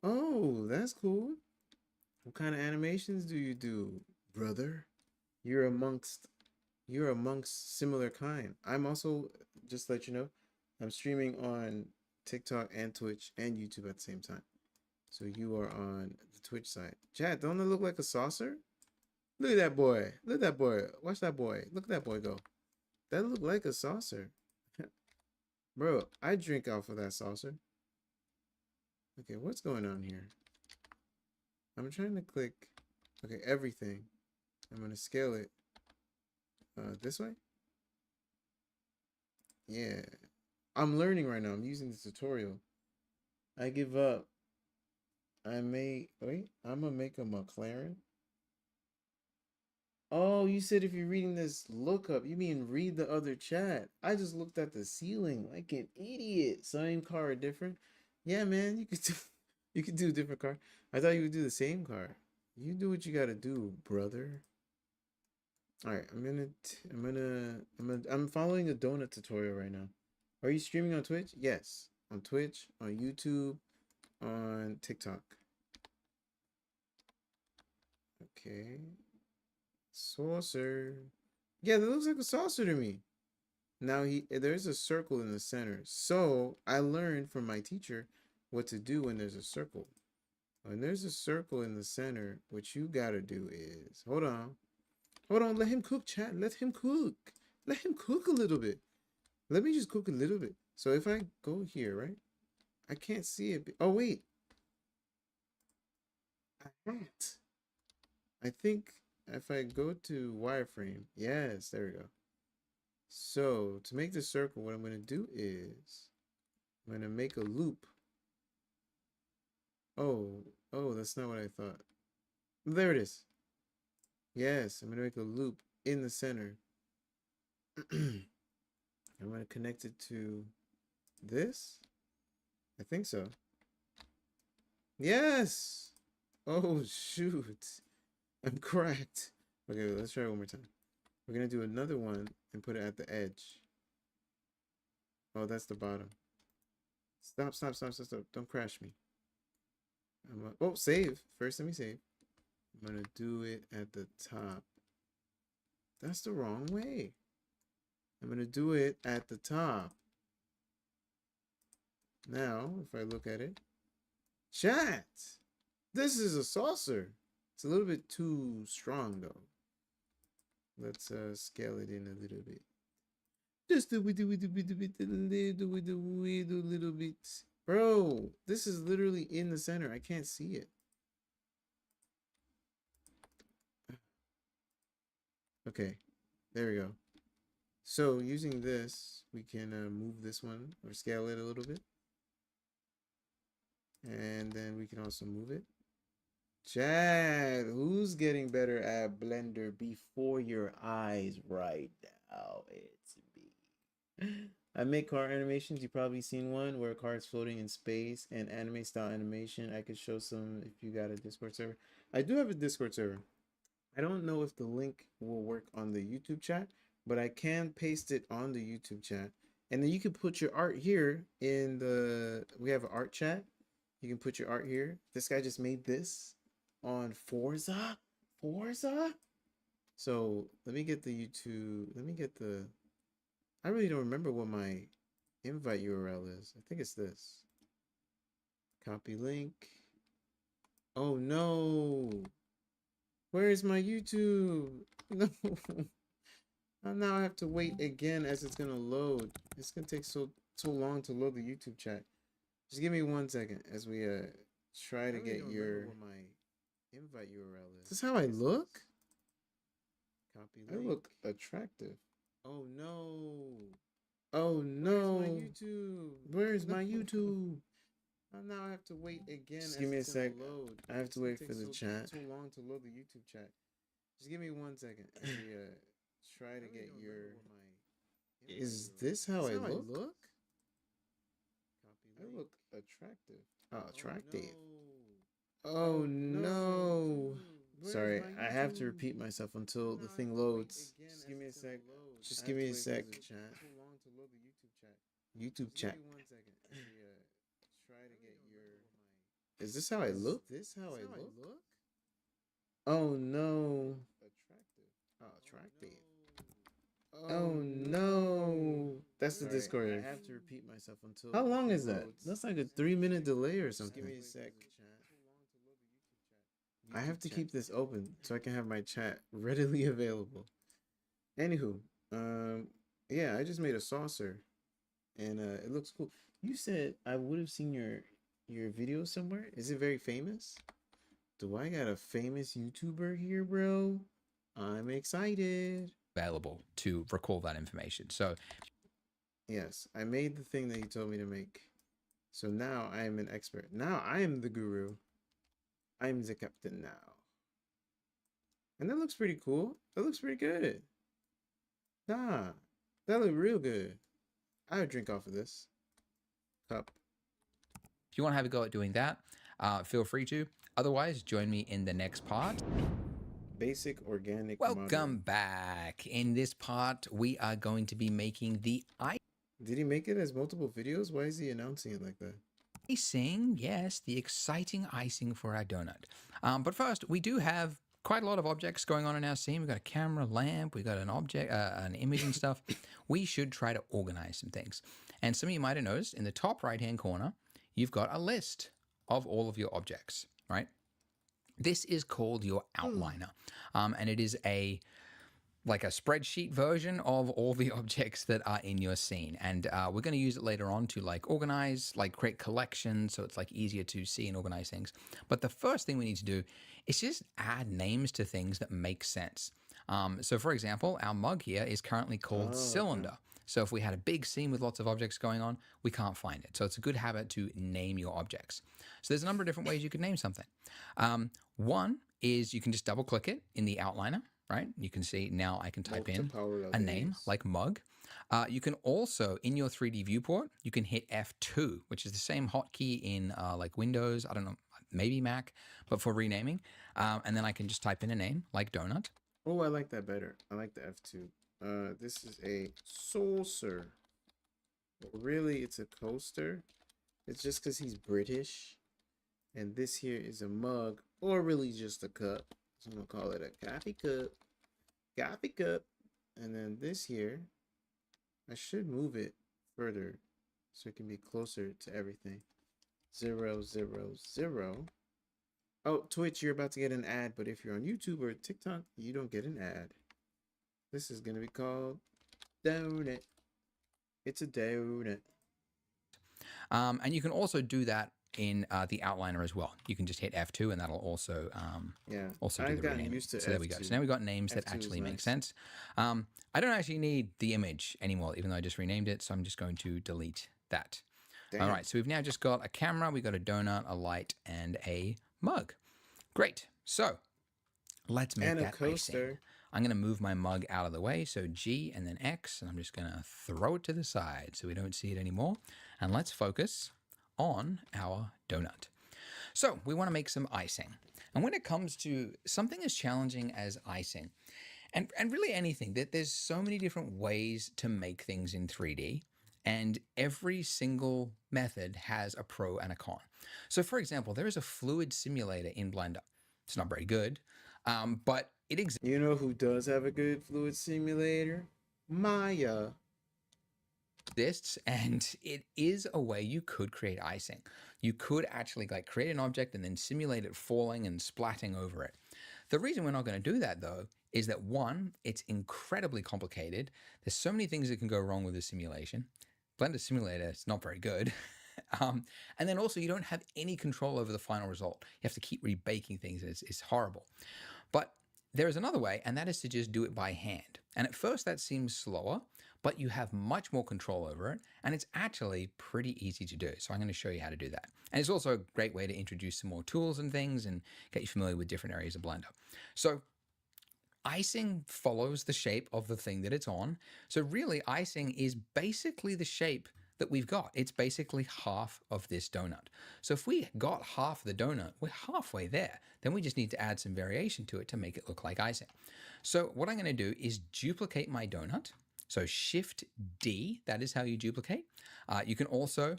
Oh, that's cool. What kind of animations do you do, brother? You're amongst similar kind. I'm also, just to let you know, I'm streaming on TikTok and Twitch and YouTube at the same time. So you are on the Twitch side. Chat, don't it look like a saucer? Look at that boy. Look at that boy. Watch that boy. Look at that boy go. That look like a saucer. Bro, I drink off of that saucer. Okay, what's going on here? I'm trying to click. Okay, everything. I'm going to scale it. This way? Yeah. I'm learning right now. I'm using the tutorial. I give up. I'm gonna make a McLaren. Oh, you said if you're reading this lookup, you mean read the other chat. I just looked at the ceiling like an idiot. Same car or different? Yeah, man, you could do a different car. I thought you would do the same car. You do what you gotta do, brother. All right, I'm following a donut tutorial right now. Are you streaming on Twitch? Yes, on Twitch, on YouTube, on TikTok. Okay. Saucer. Yeah, that looks like a saucer to me. Now there's a circle in the center. So I learned from my teacher what to do when there's a circle. When there's a circle in the center, what you gotta do is hold on, let him cook, chat. Let him cook. Let him cook a little bit. Let me just cook a little bit. So if I go here, right? I can't see it. Oh wait. I think if I go to wireframe, yes, there we go. So to make the circle, what I'm going to do is I'm going to make a loop. Oh, that's not what I thought. There it is. Yes, I'm going to make a loop in the center. I'm going to connect it to this. I think so. Yes. Oh, shoot. I'm cracked. Okay, let's try it one more time. We're going to do another one and put it at the edge. Oh, that's the bottom. Stop. Don't crash me. Save. First, let me save. I'm going to do it at the top. That's the wrong way. I'm going to do it at the top. Now, if I look at it. Chat! This is a saucer. It's a little bit too strong, though. Let's scale it in a little bit. Just a little bit. Bro, this is literally in the center. I can't see it. Okay, there we go. So using this, we can move this one or scale it a little bit. And then we can also move it. Chad, who's getting better at Blender before your eyes right now? It's me. I make car animations. You've probably seen one where a car is floating in space and anime style animation. I could show some if you got a Discord server. I do have a Discord server. I don't know if the link will work on the YouTube chat, but I can paste it on the YouTube chat. And then you can put your art here in we have an art chat. You can put your art here. This guy just made this on Forza. So let me get the YouTube. I really don't remember what my invite URL is. I think it's this. Copy link. Oh no. Where is my YouTube? No. Now I have to wait again as it's gonna load. It's gonna take so long to load the YouTube chat. Just give me 1 second as we try to get your invite URL is. Is this how I look? Copy link. I look attractive. Oh no. Oh no. Where's my YouTube? Where's my YouTube? Now I have to wait again. Just give me a sec. Load. I have to wait for the chat. Too long to load the YouTube chat. Just give me 1 second as we try to get your. Is this how I look? I look attractive. Oh, attractive. Oh no. Sorry, I have to repeat myself until the thing loads. Just give me a sec. Just give me a sec. YouTube chat. Try to get your. Is this how I look? Oh no. Attractive. Oh no. That's the Discord. I have to repeat myself until. How long is that? That's like a 3-minute delay or something. Give me a sec. I have to keep this open so I can have my chat readily available. Anywho, yeah, I just made a saucer, and it looks cool. You said I would have seen your video somewhere. Is it very famous? Do I got a famous YouTuber here, bro? I'm excited. Available to recall that information. So Yes, I made the thing that you told me to make. So now I am an expert. Now I am the guru. I'm the captain now. And that looks pretty cool. That looks pretty good. Nah, that look real good. I would drink off of this cup. if you want to have a go at doing that, feel free to. Otherwise, join me in the next part. Basic organic. Welcome back. In this part, we are going to be making the Did he make it as multiple videos? Why is he announcing it like that? icing. Yes, the exciting icing for our donut. But first, we do have quite a lot of objects going on in our scene. We've got a camera, lamp, we've got an object, an image and stuff. We should try to organize some things. And some of you might have noticed in the top right-hand corner, you've got a list of all of your objects, right? This is called your outliner. And it is like a spreadsheet version of all the objects that are in your scene. And we're going to use it later on to like organize, like create collections. So it's like easier to see and organize things. But the first thing we need to do is just add names to things that make sense. So for example, our mug here is currently called Cylinder. Okay. So if we had a big scene with lots of objects going on, we can't find it. So it's a good habit to name your objects. So there's a number of different ways you could name something. One is you can just double click it in the outliner, right? You can see now I can type in a name like mug. You can also, in your 3D viewport, you can hit F2, which is the same hotkey in like Windows, I don't know, maybe Mac, but for renaming. And then I can just type in a name like donut. Oh, I like that better. I like the F2. This is a saucer. Really, it's a coaster. It's just because he's British. And this here is a mug, or really just a cup. So I'm going to call it a coffee cup. Coffee cup. And then this here, I should move it further so it can be closer to everything. 0, 0, 0. Oh, Twitch, you're about to get an ad, but if you're on YouTube or TikTok, you don't get an ad. This is going to be called Donut. It's a donut. And you can also do that in the outliner as well. You can just hit F2 and that'll also also do the renaming. So there we go. So now we've got names that actually make sense. I don't actually need the image anymore, even though I just renamed it. So I'm just going to delete that. Damn. All right. So we've now just got a camera, we've got a donut, a light, and a mug. Great. So let's make that icing. I'm going to move my mug out of the way. So G and then X, and I'm just going to throw it to the side so we don't see it anymore. And let's focus on our donut. So we want to make some icing. And when it comes to something as challenging as icing, and really anything, that there's so many different ways to make things in 3D, and every single method has a pro and a con. So for example, there is a fluid simulator in Blender. It's not very good, but it exists. You know who does have a good fluid simulator? Maya. And it is a way you could create icing. You could actually like create an object and then simulate it falling and splatting over it. The reason we're not going to do that though is that one, it's incredibly complicated. There's so many things that can go wrong with the simulation. Blender Simulator is not very good. And then also you don't have any control over the final result. You have to keep rebaking things. It's horrible. But there is another way, and that is to just do it by hand. And at first that seems slower, but you have much more control over it, and it's actually pretty easy to do. So I'm going to show you how to do that. And it's also a great way to introduce some more tools and things and get you familiar with different areas of Blender. So icing follows the shape of the thing that it's on. So really icing is basically the shape that we've got. It's basically half of this donut. So if we got half the donut, we're halfway there. Then we just need to add some variation to it to make it look like icing. So what I'm going to do is duplicate my donut. So Shift D, that is how you duplicate. You can also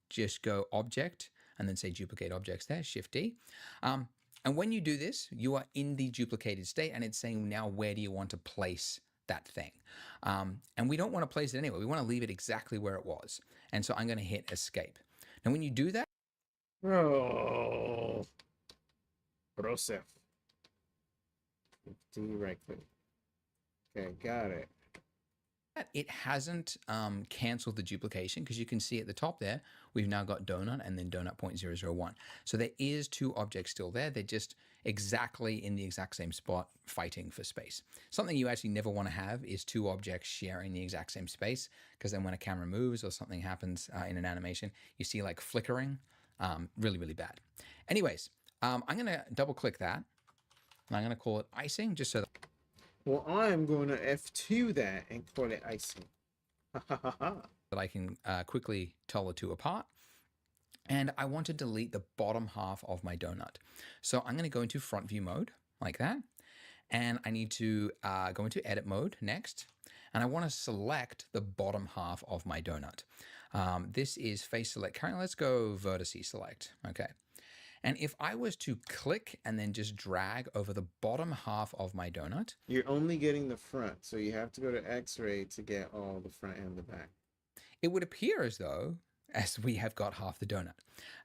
just go Object and then say Duplicate Objects there, Shift D. And when you do this, you are in the duplicated state and it's saying now where do you want to place that thing. And we don't want to place it anywhere. We want to leave it exactly where it was. And so I'm going to hit Escape. Now when you do that, Bro. Brosef. D right click. Okay, got it. it hasn't canceled the duplication because you can see at the top there, we've now got donut and then donut 0.001. So there is two objects still there. They're just exactly in the exact same spot fighting for space. Something you actually never want to have is two objects sharing the exact same space, because then when a camera moves or something happens in an animation, you see like flickering, really, really bad. Anyways, I'm going to double click that. And I'm going to call it icing just so that Well, I'm going to F2 that and call it icing. I can quickly tell the two apart. And I want to delete the bottom half of my donut. So I'm going to go into front view mode like that. And I need to go into edit mode next. And I want to select the bottom half of my donut. This is face select. Currently, let's go vertice select. Okay. And if I was to click and then just drag over the bottom half of my donut, You're only getting the front, so you have to go to X-ray to get all the front and the back. it would appear as though as we have got half the donut.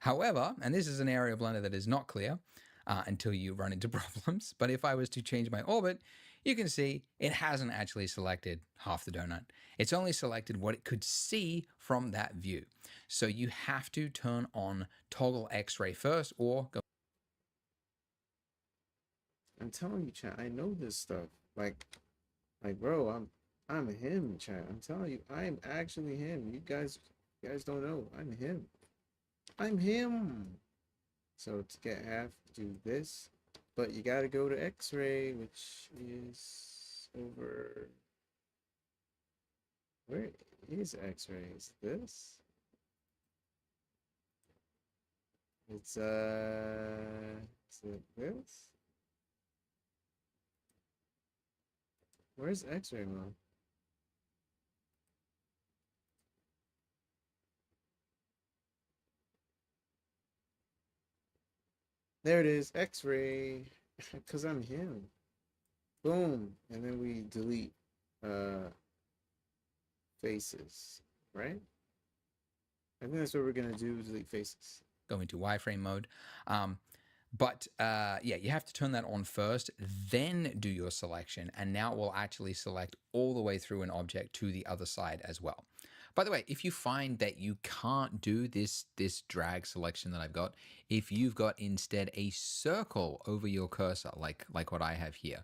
However, and this is an area of Blender that is not clear until you run into problems, but if I was to change my orbit, you can see it hasn't actually selected half the donut. It's only selected what it could see from that view. So you have to turn on toggle X-ray first or go. I'm telling you, chat, I know this stuff. Like bro, I'm him, chat. I'm telling you, I am actually him. You guys don't know. I'm him. I'm him. So to get half, do this. But you gotta go to X-ray, which is over. Where is X-ray? Is this? It's is it this? Where's X-ray mode? There it is, X-ray, because I'm him. Boom, and then we delete faces, right? I think that's what we're gonna do, delete faces. Go into wireframe mode. Yeah, you have to turn that on first, then do your selection, and now it will actually select all the way through an object to the other side as well. By the way, if you find that you can't do this drag selection that I've got, if you've got instead a circle over your cursor, like what I have here,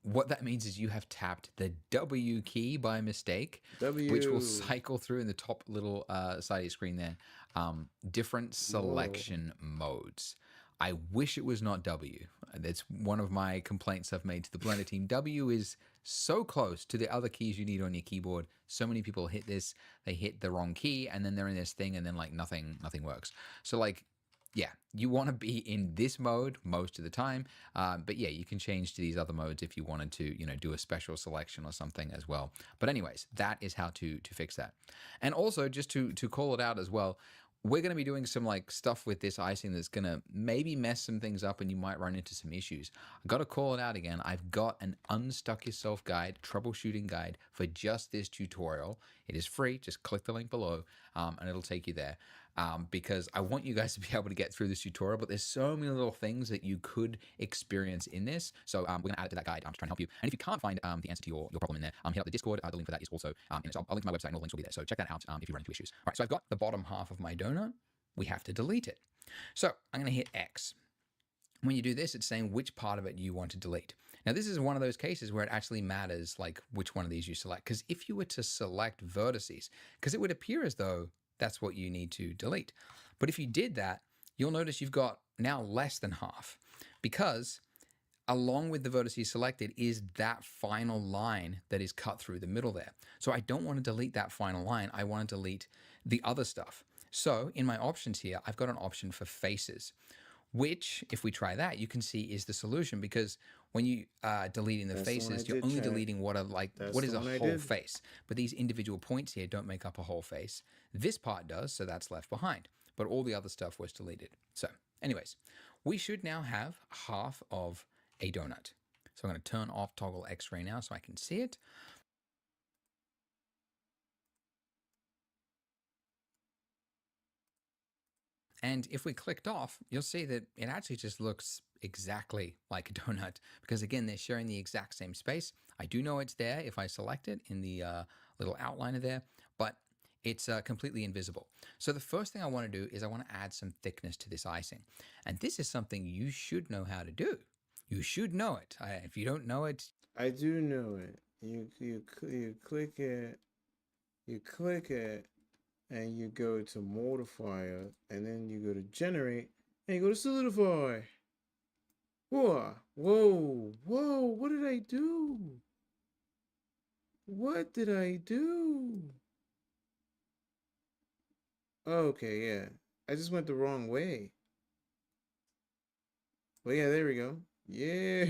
what that means is you have tapped the W key by mistake, which will cycle through in the top little side of your screen there, different selection modes. I wish it was not W. That's one of my complaints I've made to the Blender team. W is so close to the other keys you need on your keyboard. So many people hit this, they hit the wrong key, and then they're in this thing, and then like nothing works. So like, yeah, you want to be in this mode most of the time. But yeah, you can change to these other modes if you wanted to, do a special selection or something as well. But anyways, that is how to fix that. And also just to call it out as well, we're going to be doing some like stuff with this icing that's going to maybe mess some things up and you might run into some issues. I got to call it out again. I've got an Unstuck Yourself guide, troubleshooting guide for just this tutorial. It is free. Just click the link below and it'll take you there. Because I want you guys to be able to get through this tutorial, but there's so many little things that you could experience in this. So we're going to add it to that guide. I'm just trying to help you. And if you can't find the answer to your problem in there, hit up the Discord. The link for that is also in it. So I'll link to my website and all the links will be there. So check that out if you run into issues. All right, so I've got the bottom half of my donut. We have to delete it. So I'm going to hit X. When you do this, it's saying which part of it you want to delete. Now, this is one of those cases where it actually matters like which one of these you select. Because if you were to select vertices, because it would appear as though that's what you need to delete. But if you did that, you'll notice you've got now less than half, because along with the vertices selected is that final line that is cut through the middle there. So I don't want to delete that final line. I want to delete the other stuff. So in my options here, I've got an option for faces, which if we try that, you can see is the solution, because when you are deleting the That's the one faces, I you're did only check. deleting what are like, That's what is the a one I whole did. face. But these individual points here don't make up a whole face. This part does, so that's left behind. But all the other stuff was deleted. So anyways, we should now have half of a donut. So I'm going to turn off toggle X-ray now so I can see it. And if we clicked off, you'll see that it actually just looks exactly like a donut, because again, they're sharing the exact same space. I do know it's there if I select it in the little outliner there, but it's completely invisible. So the first thing I want to do is I want to add some thickness to this icing. And this is something you should know how to do. You should know it. If you don't know it, I do know it. You click it, and you go to modifier, and then you go to generate, and you go to solidify. Whoa, whoa, whoa! What did I do? What did I do? Okay, yeah. I just went the wrong way. Well, yeah, there we go. Yeah,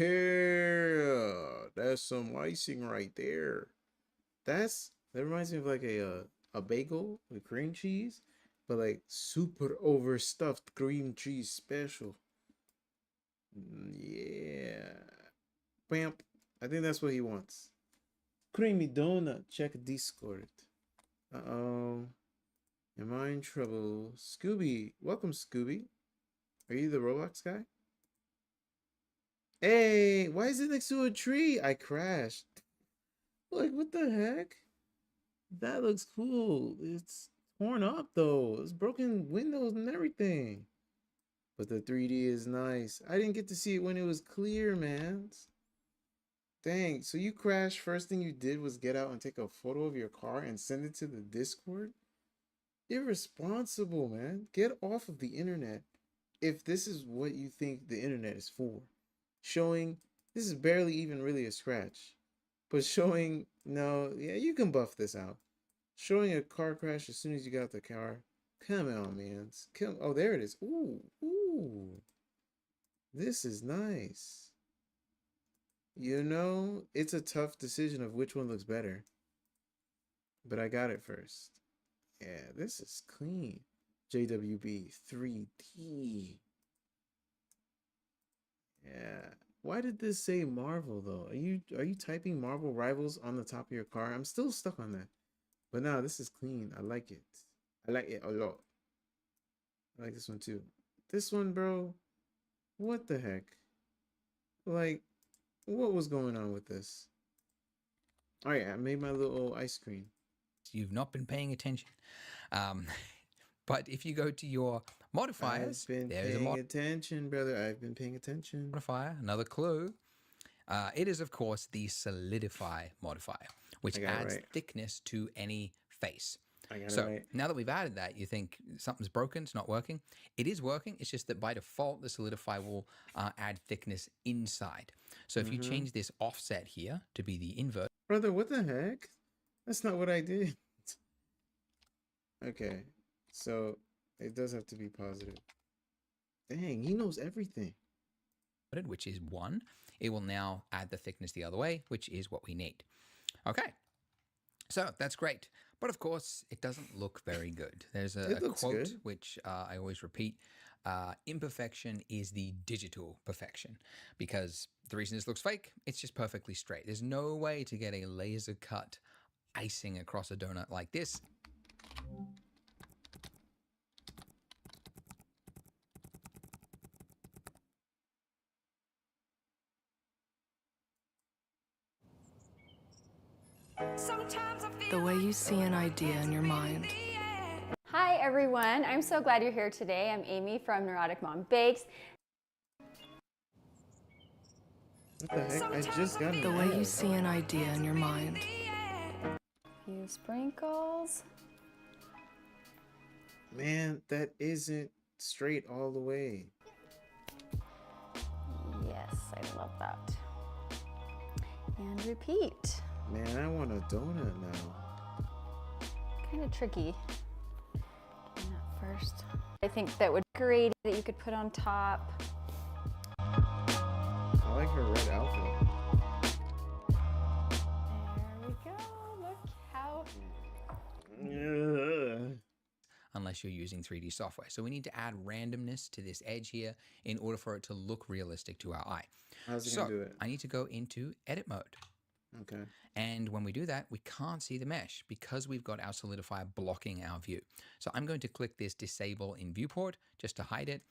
that's some icing right there. That reminds me of like a bagel with cream cheese, but like super overstuffed cream cheese special. Yeah. Bam. I think that's what he wants. Creamy donut. Check Discord. Uh-oh. Am I in trouble? Scooby. Welcome, Scooby. Are you the Roblox guy? Hey, why is it next to a tree? I crashed. Like, what the heck? That looks cool. It's torn up, though. It's broken windows and everything. But the 3D is nice. I didn't get to see it when it was clear, man. Dang, so you crashed. First thing you did was get out and take a photo of your car and send it to the Discord? Irresponsible, man. Get off of the internet if this is what you think the internet is for. Showing, this is barely even really a scratch, but showing, no, yeah, you can buff this out. Showing a car crash as soon as you got out the car. Come on, man. Come, oh, there it is. Ooh, ooh. This is nice. You know, it's a tough decision of which one looks better, but I got it first. Yeah, this is clean. JWB 3D. Yeah. Why did this say Marvel though? Are you typing Marvel Rivals on the top of your car? I'm still stuck on that. But no, this is clean. I like it. I like it a lot. I like this one too. This one, bro. What the heck? Like, what was going on with this? All right, I made my little ice cream. you've not been paying attention. But if you go to your modifiers, I've been there's a paying attention, brother. I've been paying attention. modifier, another clue. It is, of course, the solidify modifier, which I got it adds right. thickness to any face. I got So it right. now that we've added that, you think something's broken, it's not working. It is working. It's just that by default, the solidify will add thickness inside. So if you change this offset here to be the inverse, Brother, what the heck? That's not what I did. Okay, so it does have to be positive. Dang, he knows everything. which is 1, it will now add the thickness the other way, which is what we need. Okay, so that's great. But of course, it doesn't look very good. There's a looks quote good. which I always repeat. Imperfection is the digital perfection, because the reason this looks fake, it's just perfectly straight. There's no way to get a laser cut icing across a donut like this. The way you see an idea in your mind. Hi everyone, I'm so glad you're here today. I'm Amy from Neurotic Mom Bakes. What the heck? I just got it. The way you see an idea in your mind. Few sprinkles. Man, that isn't straight all the way. Yes. I love that. And repeat. Man, I want a donut now. Kind of tricky. Getting that first. I think that would be great that you could put on top. I like her red outfit. There we go. Look how. Unless you're using 3D software. So we need to add randomness to this edge here in order for it to look realistic to our eye. How's it So gonna do it? I need to go into edit mode. Okay. And when we do that, we can't see the mesh because we've got our solidifier blocking our view. So I'm going to click this disable in viewport just to hide it.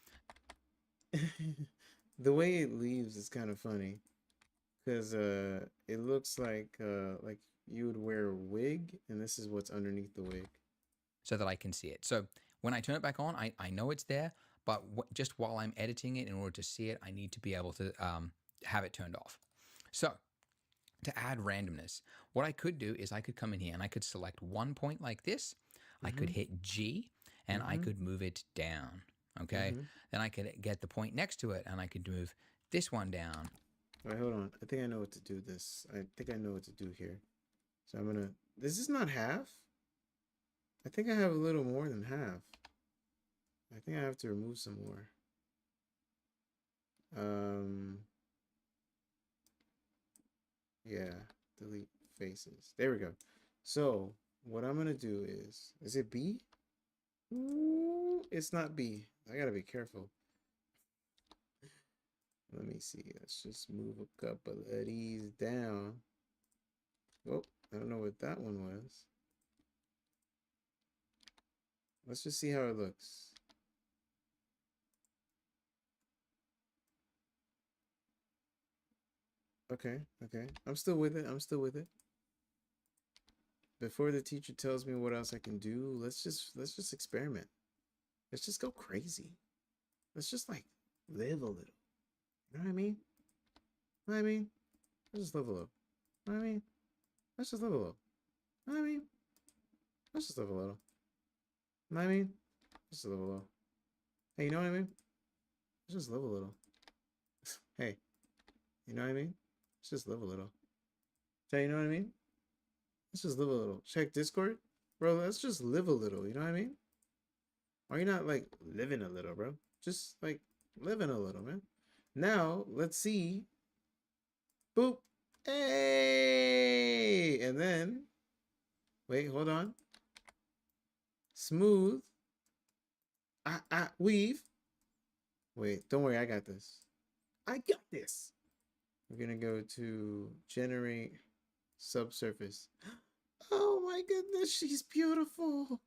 The way it leaves is kind of funny because it looks like you would wear a wig and this is what's underneath the wig. So that I can see it. So when I turn it back on, I know it's there, but just while I'm editing it, in order to see it, I need to be able to have it turned off. So to add randomness, what I could do is I could come in here and I could select one point like this. I could hit G and I could move it down. Okay. Then I could get the point next to it and I could move this one down. Wait, hold on. I think I know what to do this. I think I know what to do here. So I'm gonna, this is not half. I think I have a little more than half. I think I have to remove some more. Yeah, delete faces. There we go. So what I'm gonna do is it B? Ooh, it's not B. I gotta be careful. Let me see. Let's just move a couple of these down. Oh, I don't know what that one was. Let's just see how it looks. Okay, okay. I'm still with it. I'm still with it. Before the teacher tells me what else I can do, let's just experiment. Let's just go crazy. Let's just like live a little. You know what I mean? You know what I mean? Let's just live a little. You know what I mean? Let's just live a little. You know what I mean? Let's just live a little. You know what I mean? Just live a little. Hey, you know what I mean? Let's just live a little. Hey, you know what I mean? Let's just live a little. Hey, you know what I mean? Let's just live a little. Check Discord. Bro, let's just live a little. You know what I mean? Are you not like living a little, bro? Just like living a little, man. Now, let's see. Boop. Hey! And then, wait, hold on. Smooth. Weave. Wait, don't worry, I got this. I got this. We're gonna go to generate subsurface. Oh my goodness, she's beautiful.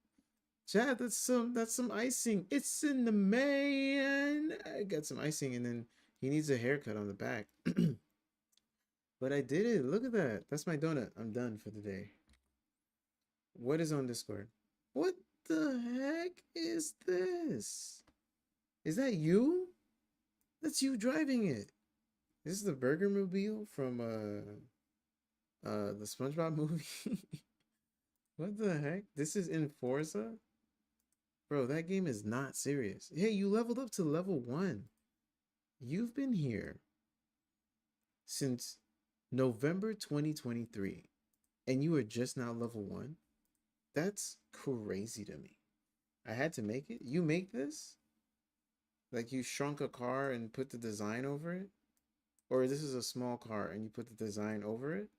Chad, that's some icing. It's in the man. I got some icing, and then he needs a haircut on the back. But I did it. Look at that. That's my donut. I'm done for the day. What is on Discord? What the heck is this? Is that you? That's you driving it. This is the Burger Mobile from the SpongeBob movie. What the heck? This is in Forza? Bro, that game is not serious. Hey, you leveled up to level 1. You've been here since November 2023 and you are just now level 1? That's crazy to me. I had to make it? You make this? Like you shrunk a car and put the design over it? Or this is a small car and you put the design over it?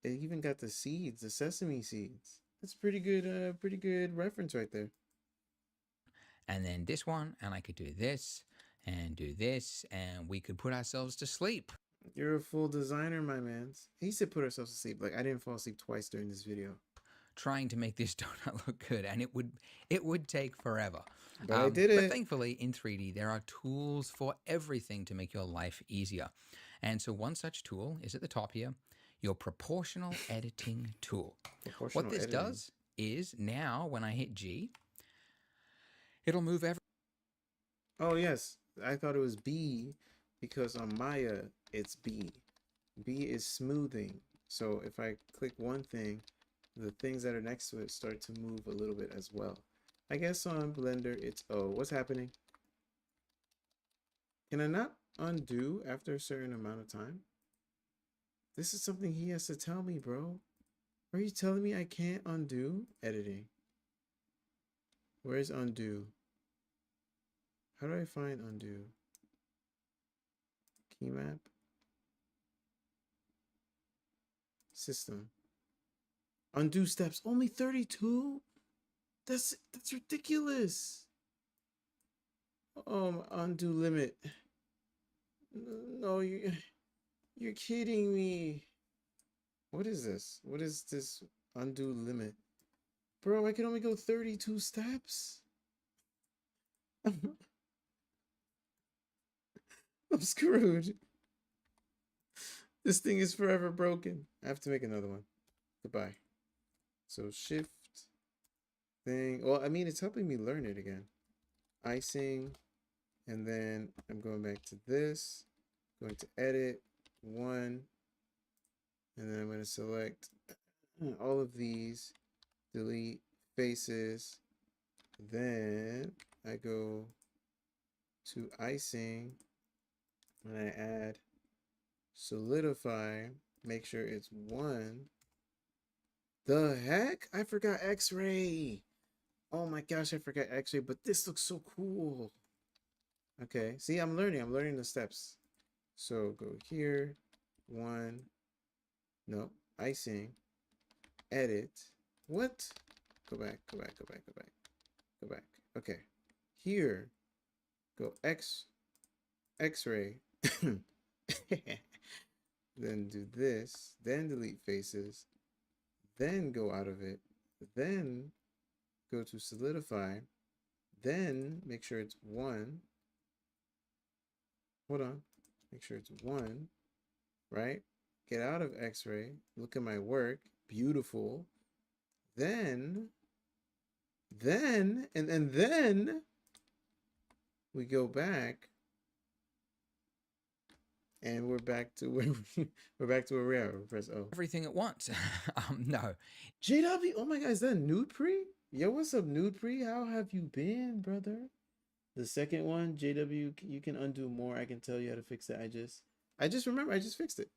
It even got the seeds, the sesame seeds. That's pretty good reference right there. And then this one, and I could do this and do this, and we could put ourselves to sleep. You're a full designer, my man. He said put ourselves to sleep. Like I didn't fall asleep twice during this video. Trying to make this donut look good, and it would take forever. But I did it. But thankfully, in 3D, there are tools for everything to make your life easier. And so one such tool is at the top here, your proportional editing tool. What this does is now when I hit G, it'll move every. Oh yes, I thought it was B because on Maya it's B. B is smoothing. So if I click one thing, the things that are next to it start to move a little bit as well. I guess on Blender it's O. What's happening? Can I not undo after a certain amount of time? This is something he has to tell me, bro. Are you telling me I can't undo? Editing. Where's undo? How do I find undo? Key map. System. Undo steps. Only 32? That's ridiculous. Undo limit. No, you're kidding me. What is this? What is this undo limit? Bro, I can only go 32 steps. I'm screwed. This thing is forever broken. I have to make another one. Goodbye. So shift thing. Well, I mean, it's helping me learn it again. Icing. And then I'm going back to this. Going to edit. 1. And then I'm going to select all of these. Delete faces. Then I go to icing. And I add solidify. Make sure it's 1. The heck? I forgot X-ray. Oh my gosh, I forgot X-ray, but this looks so cool. Okay, see, I'm learning the steps. So go here, 1. No, icing. Edit. What? Go back. Okay. Here. Go X-ray. Then do this. Then delete faces. Then go out of it. Then go to solidify. Then make sure it's 1. Hold on. Make sure it's 1. Right? Get out of X-ray. Look at my work. Beautiful. Then we go back, and we're back to where we're at. We press O. Everything at once. No. JW, oh my God, is that Nude Pre? Yo, what's up, Nude Pre? How have you been, brother? The second one, JW, you can undo more. I can tell you how to fix it. I just remember, I just fixed it.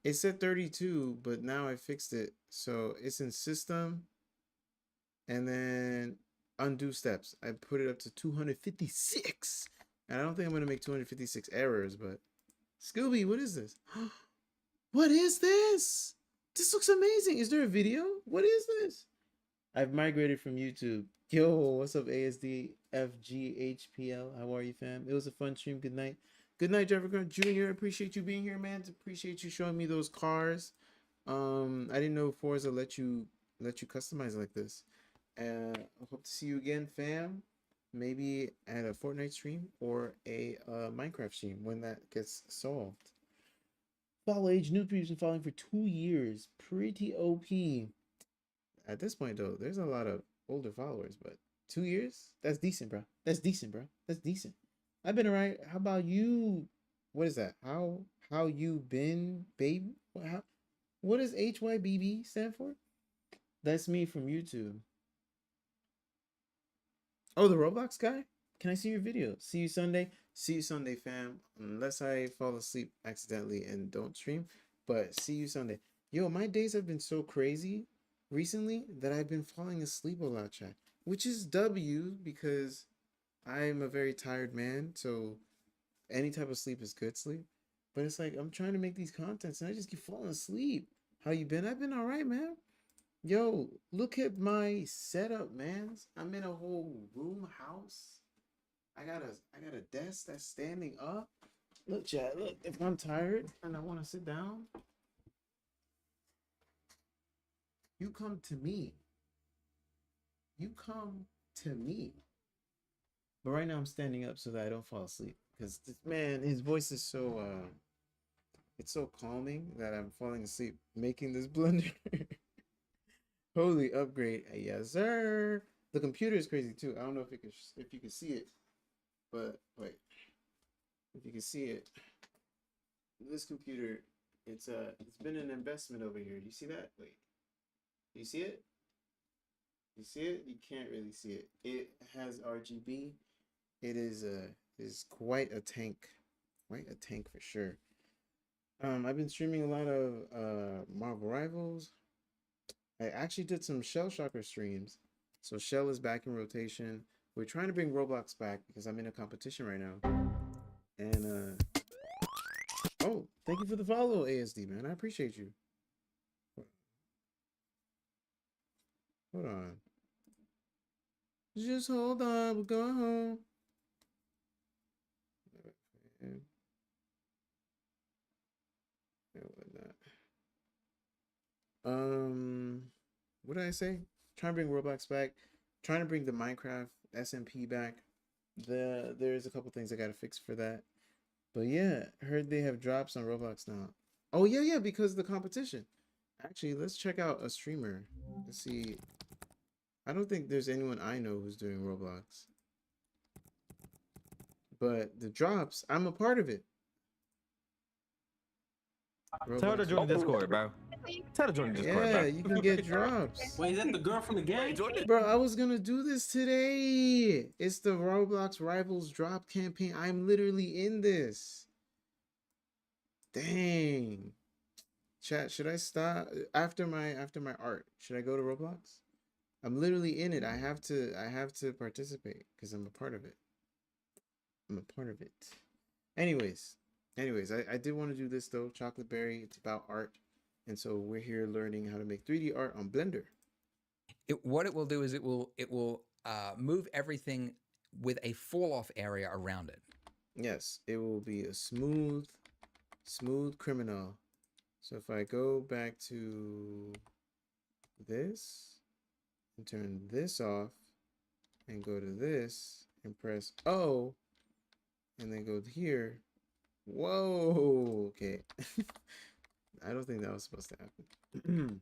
It said 32, but now I fixed it. So it's in system, and then undo steps. I put it up to 256. And I don't think I'm going to make 256 errors, but Scooby, what is this? What is this? This looks amazing. Is there a video? What is this? I've migrated from YouTube. Yo, what's up, ASDFGHPL? How are you, fam? It was a fun stream. Good night. Good night, Jefferson Jr. Appreciate you being here, man. Appreciate you showing me those cars. I didn't know Forza let you customize like this. I hope to see you again, fam. Maybe at a Fortnite stream or a Minecraft stream when that gets solved. Follow age new people been following for 2 years. Pretty OP. At this point, though, there's a lot of older followers, but 2 years? That's decent, bro. That's decent, bro. That's decent. I've been alright. How about you? What is that? How you been, baby? What does HYBB stand for? That's me from YouTube. Oh, the Roblox guy? Can I see your video? See you Sunday. See you Sunday, fam. Unless I fall asleep accidentally and don't stream. But see you Sunday. Yo, my days have been so crazy recently that I've been falling asleep a lot, chat. Which is W because I'm a very tired man. So any type of sleep is good sleep. But it's like I'm trying to make these contents and I just keep falling asleep. How you been? I've been alright, man. Yo, look at my setup, man. I'm in a whole room house. I got a desk that's standing up. Look, chat, look, if I'm tired and I want to sit down, you come to me. You come to me. But right now I'm standing up so that I don't fall asleep. Because this man, his voice is so it's so calming that I'm falling asleep making this blender. Holy upgrade. Yes, sir. The computer is crazy too. I don't know if you can see it. But wait. If you can see it. This computer, it's been an investment over here. Do you see that? Wait. Do you see it? You see it? You can't really see it. It has RGB. It is quite a tank. quite a tank for sure. I've been streaming a lot of Marvel Rivals. I actually did some Shell Shocker streams. So Shell is back in rotation. We're trying to bring Roblox back because I'm in a competition right now. And oh, thank you for the follow, ASD man. I appreciate you. Hold on. Just hold on, we're going home. What did I say? Trying to bring Roblox back. Trying to bring the Minecraft SMP back. There's a couple things I gotta fix for that. But yeah, heard they have drops on Roblox now. Oh yeah, because of the competition. Actually, let's check out a streamer. Let's see. I don't think there's anyone I know who's doing Roblox. But the drops, I'm a part of it. Tell her to join the Discord, bro. Tell her to join the Discord, bro. Yeah, you can get drops. Wait, is that the girl from the game? Bro, I was gonna do this today. It's the Roblox Rivals drop campaign. I'm literally in this. Dang. Chat, should I stop after my art? Should I go to Roblox? I'm literally in it. I have to participate because I'm a part of it. I'm a part of it. Anyways, I did want to do this though. Chocolate Berry, it's about art. And so we're here learning how to make 3D art on Blender. What it will do is it will move everything with a fall off area around it. Yes, it will be a smooth criminal. So if I go back to this and turn this off and go to this and press O and then go here. Whoa, okay. I don't think that was supposed to happen.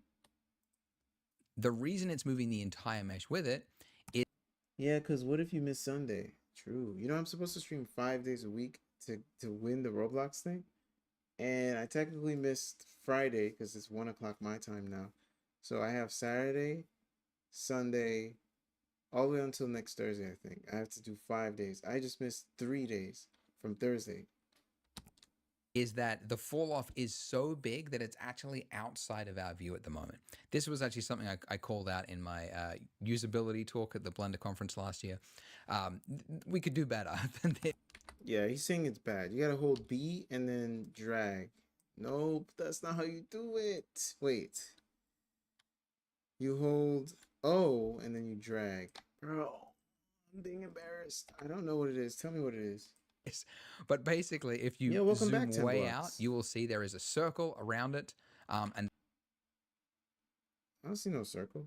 The reason it's moving the entire mesh with it is... Yeah, because what if you miss Sunday? True. You know, I'm supposed to stream 5 days a week to win the Roblox thing. And I technically missed Friday because it's 1 o'clock my time now. So I have Saturday, Sunday, all the way until next Thursday, I think. I have to do 5 days. I just missed 3 days from Thursday. Is that the fall off is so big that it's actually outside of our view at the moment. This was actually something I called out in my usability talk at the Blender conference last year. We could do better than this. Yeah, he's saying it's bad. You gotta hold B and then drag. Nope, that's not how you do it. Wait. You hold O and then you drag. Bro, I'm being embarrassed. I don't know what it is. Tell me what it is. But basically, if you zoom way out, you will see there is a circle around it. And I don't see no circle.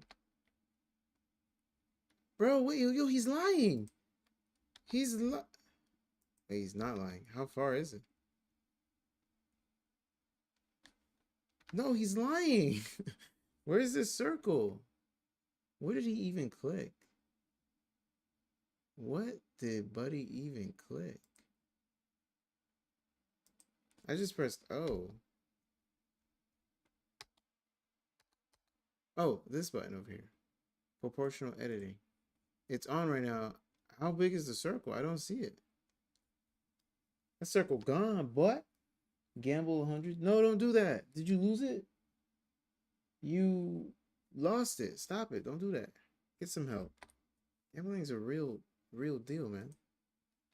Bro, wait, yo, he's lying. Wait, he's not lying. How far is it? No, he's lying. Where is this circle? Where did he even click? What did Buddy even click? I just pressed O. Oh, this button over here. Proportional editing. It's on right now. How big is the circle? I don't see it. That circle gone, boy. Gamble 100. No, don't do that. Did you lose it? You lost it. Stop it. Don't do that. Get some help. Gambling's a real deal, man.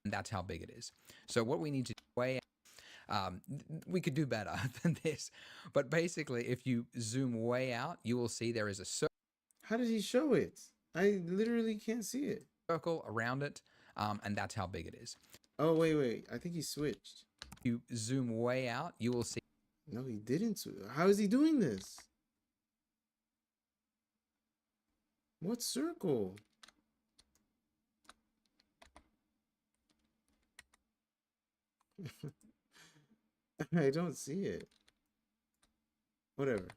And that's how big it is. So what we need to do, we could do better than this. But basically, if you zoom way out, you will see there is a circle. How did he show it? I literally can't see it. Circle around it, and that's how big it is. Oh, wait. I think he switched. You zoom way out, you will see. No, he didn't. How is he doing this? What circle? I don't see it. Whatever.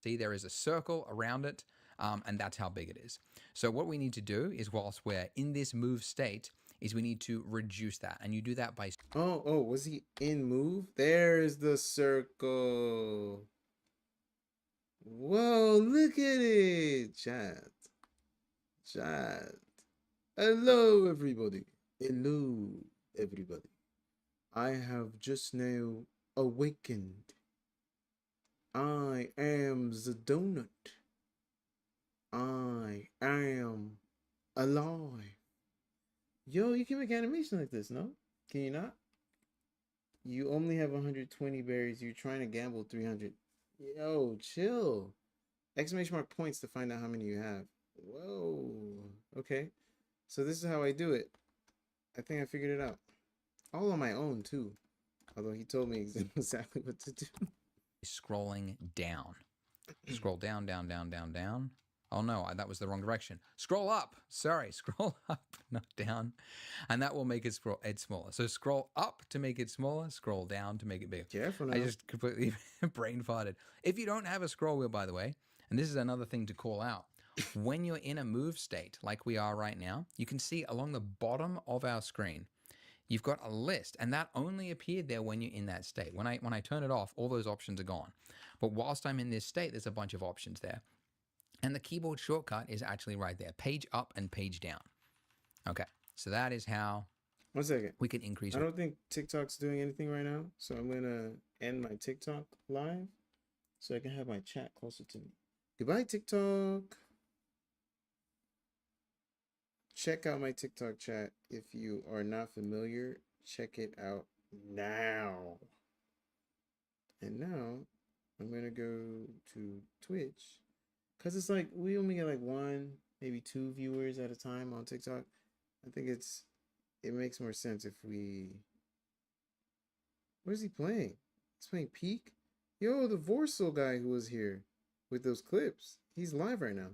See, there is a circle around it, and that's how big it is. So what we need to do is, whilst we're in this move state, is we need to reduce that. And you do that by... Oh, was he in move? There's the circle. Whoa, look at it. Chat. Hello, everybody. I have just now awakened. I am the donut. I am alive. Yo, you can make animation like this, no? Can you not? You only have 120 berries. You're trying to gamble 300. Yo, chill. Exclamation mark points to find out how many you have. Whoa. Okay. So this is how I do it. I think I figured it out. All on my own, too. Although he told me exactly what to do. Scrolling down. Scroll down, down, down, down, down. Oh no, that was the wrong direction. Scroll up. Sorry, scroll up, not down. And that will make it smaller. So scroll up to make it smaller, scroll down to make it bigger. Careful now. I just completely brain farted. If you don't have a scroll wheel, by the way, and this is another thing to call out, when you're in a move state like we are right now, you can see along the bottom of our screen, you've got a list, and that only appeared there when you're in that state. When I turn it off, all those options are gone. But whilst I'm in this state, there's a bunch of options there. And the keyboard shortcut is actually right there. Page up and page down. Okay, so that is how 1 second. We can increase I don't think TikTok's doing anything right now. So I'm going to end my TikTok live so I can have my chat closer to me. Goodbye, TikTok. Check out my TikTok chat. If you are not familiar, check it out now. And now I'm going to go to Twitch. Because it's like, we only get like 1, maybe 2 viewers at a time on TikTok. I think it makes more sense if we... What is he playing? He's playing Peak? Yo, the Vorso guy who was here with those clips. He's live right now.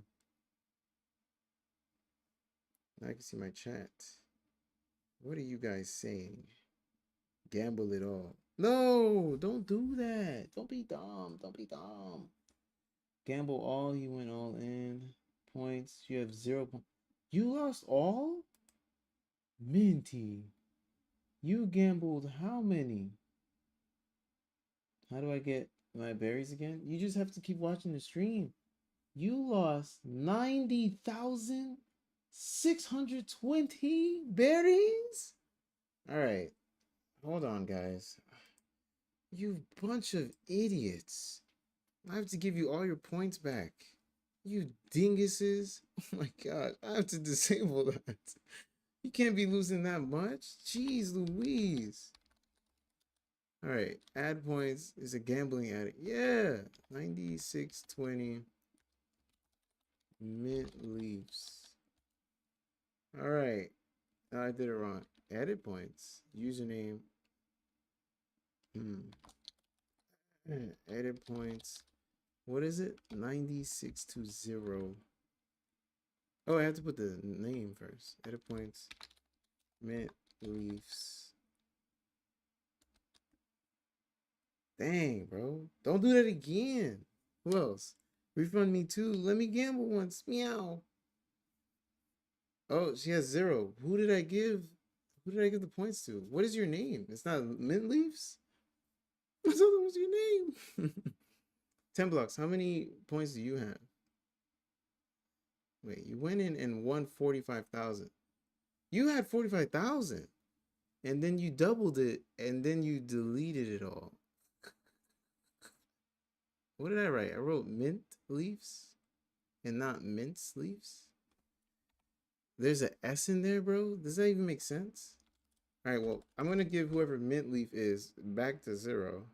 Now I can see my chat. What are you guys saying? Gamble it all. No, don't do that. Don't be dumb. Don't be dumb. Gamble all. He went all in. Points. You have 0 points. You lost all? Minty. You gambled how many? How do I get my berries again? You just have to keep watching the stream. You lost 90,620 berries? Alright. Hold on, guys. You bunch of idiots. I have to give you all your points back. You dinguses. Oh my god. I have to disable that. You can't be losing that much. Jeez Louise. Alright. Add points is a gambling addict. Yeah. 9620. Mint leaves. Alright. I did it wrong. Edit points. Username. Edit points. What is it? 9620. Oh, I have to put the name first. Edit points. Mint leaves. Dang, bro. Don't do that again. Who else? Refund me too. Let me gamble once. Meow. Oh, she has 0. Who did I give? Who did I give the points to? What is your name? It's not Mint Leaves? I thought that was your name. 10 blocks. How many points do you have? Wait, you went in and won 45,000. You had 45,000. And then you doubled it and then you deleted it all. What did I write? I wrote mint leaves and not mince leaves. There's an S in there, bro. Does that even make sense? All right, well, I'm going to give whoever mint leaf is back to 0.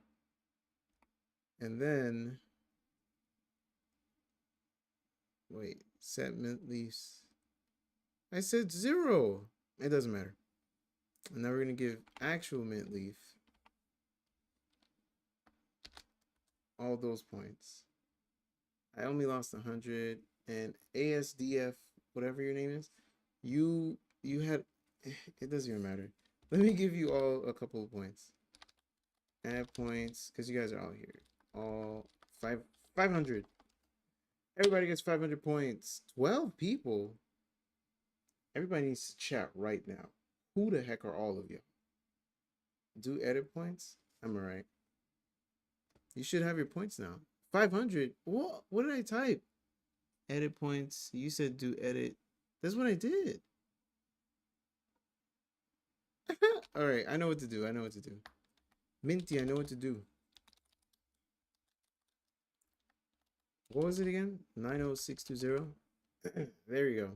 And then, wait, set mint leaves. I said 0. It doesn't matter. And now we're going to give actual mint leaf all those points. I only lost 100. And ASDF, whatever your name is, you had, it doesn't even matter. Let me give you all a couple of points. Add points, because you guys are all here. All 500. Everybody gets 500 points. 12 people. Everybody needs to chat right now. Who the heck are all of you? Do edit points? I'm alright. You should have your points now. 500. What did I type? Edit points. You said do edit. That's what I did. All right, I know what to do. I know what to do. Minty, I know what to do. What was it again? 90620. There you go.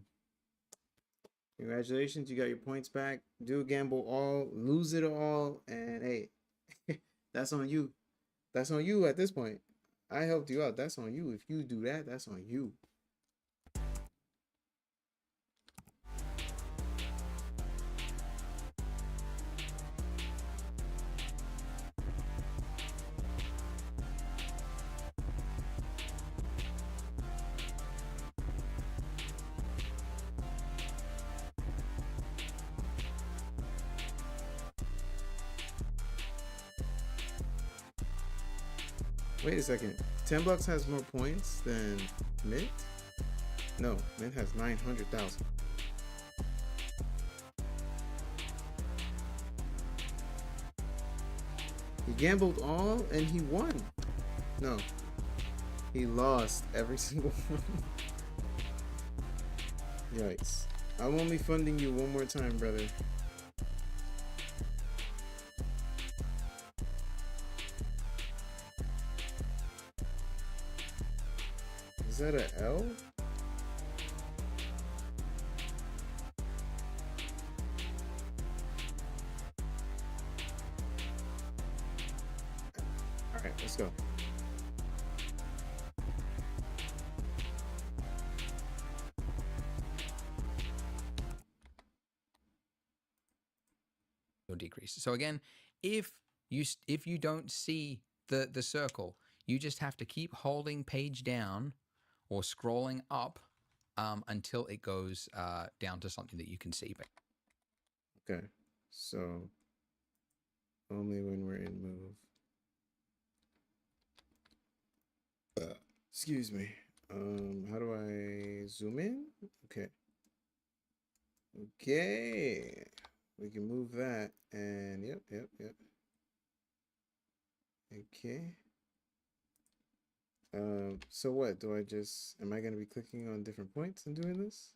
Congratulations, you got your points back. Do a gamble all, lose it all, and hey, that's on you. That's on you at this point. I helped you out. That's on you. If you do that, that's on you. Wait a second. 10 bucks has more points than Mint? No, Mint has 900,000. He gambled all and he won. No. He lost every single one. Yikes. I'm only funding you one more time, brother. Is that a L? Alright, let's go. Or decrease. So again, if you don't see the circle, you just have to keep holding page down or scrolling up until it goes down to something that you can see. Okay, so only when we're in move. Excuse me. How do I zoom in? Okay. Okay. We can move that and yep. Okay. So what? Do I just, am I going to be clicking on different points and doing this?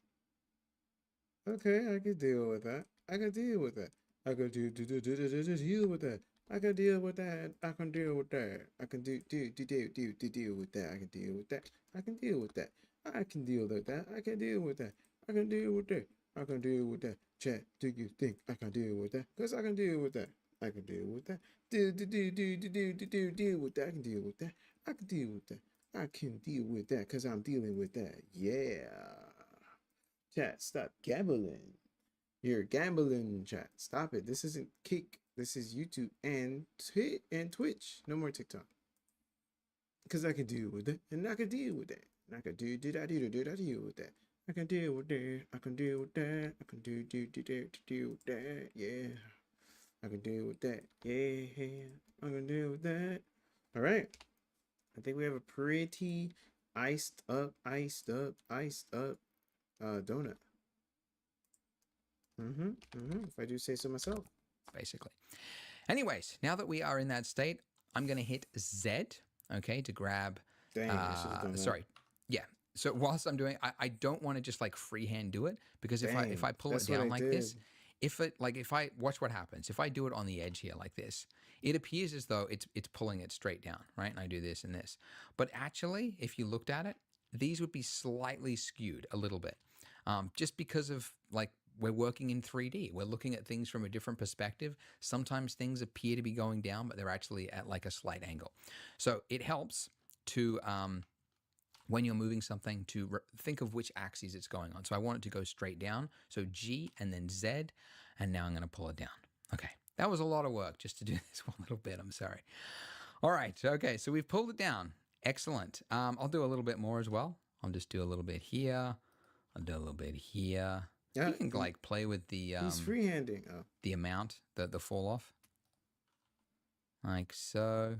Okay, I can deal with that. I can deal with that. I can deal with that. I can deal with that. I can deal with that. I can deal with that. I can deal with that. I can deal with that. I can deal with that. I can deal with that. I can deal with that. I can deal with that. Chat, do you think I can deal with that? Because I can deal with that. I can deal with that. Deal with that. I can deal with that. I can deal with that. I can deal with that because I'm dealing with that. Yeah. Chat, stop gambling. You're gambling, chat. Stop it. This isn't Kick. This is YouTube and Twitch. No more TikTok. Because I can deal with it. And I can deal with that. And I can deal with that. I can deal with that. I can deal with that. I can deal with that. Yeah. I can deal with that. Yeah. I can deal with that. All right. I think we have a pretty iced up donut. If I do say so myself. Basically. Anyways, now that we are in that state, I'm going to hit Z, okay, to grab. Dang, I should have done that. Sorry. Yeah. So whilst I'm doing, I don't want to just like freehand do it because if I pull it down like this, if I watch what happens, if I do it on the edge here like this, it appears as though it's pulling it straight down, right? And I do this and this, but actually, if you looked at it, these would be slightly skewed a little bit, just because of like we're working in 3D. We're looking at things from a different perspective. Sometimes things appear to be going down, but they're actually at like a slight angle. So it helps to when you're moving something to think of which axes it's going on. So I want it to go straight down. So G and then Z, and now I'm going to pull it down. Okay, that was a lot of work just to do this one little bit. I'm sorry. All right, okay, so we've pulled it down. Excellent. I'll do a little bit more as well. I'll just do a little bit here. I'll do a little bit here. Yeah, you can like play with the he's freehanding. The amount, the fall off. Like so.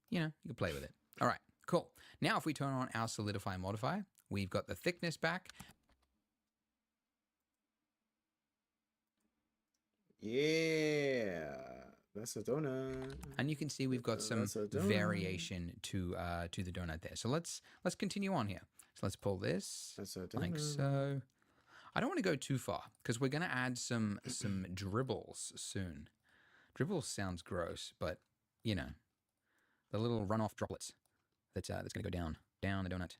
You know, you can play with it. All right. Cool. Now, if we turn on our solidify modifier, we've got the thickness back. Yeah, that's a donut. And you can see we've got some variation to the donut there. So let's continue on here. So let's pull this like so. I don't want to go too far because we're going to add some dribbles soon. Dribbles sounds gross, but you know, the little runoff droplets that's going to go down the donut.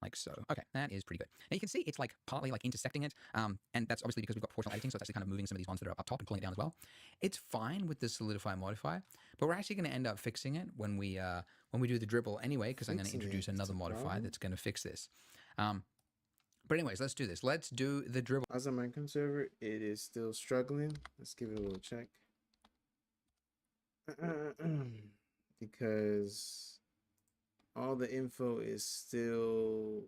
Like so. Okay, that is pretty good. Now you can see it's like partly like intersecting it, and that's obviously because we've got proportional editing, so it's actually kind of moving some of these ones that are up top and pulling it down as well. It's fine with the solidify modifier, but we're actually going to end up fixing it when we do the dribble anyway, because I'm going to introduce another modifier that's going to fix this. But anyways, let's do this. Let's do the dribble. As a Minecraft server, it is still struggling. Let's give it a little check. Because all the info is still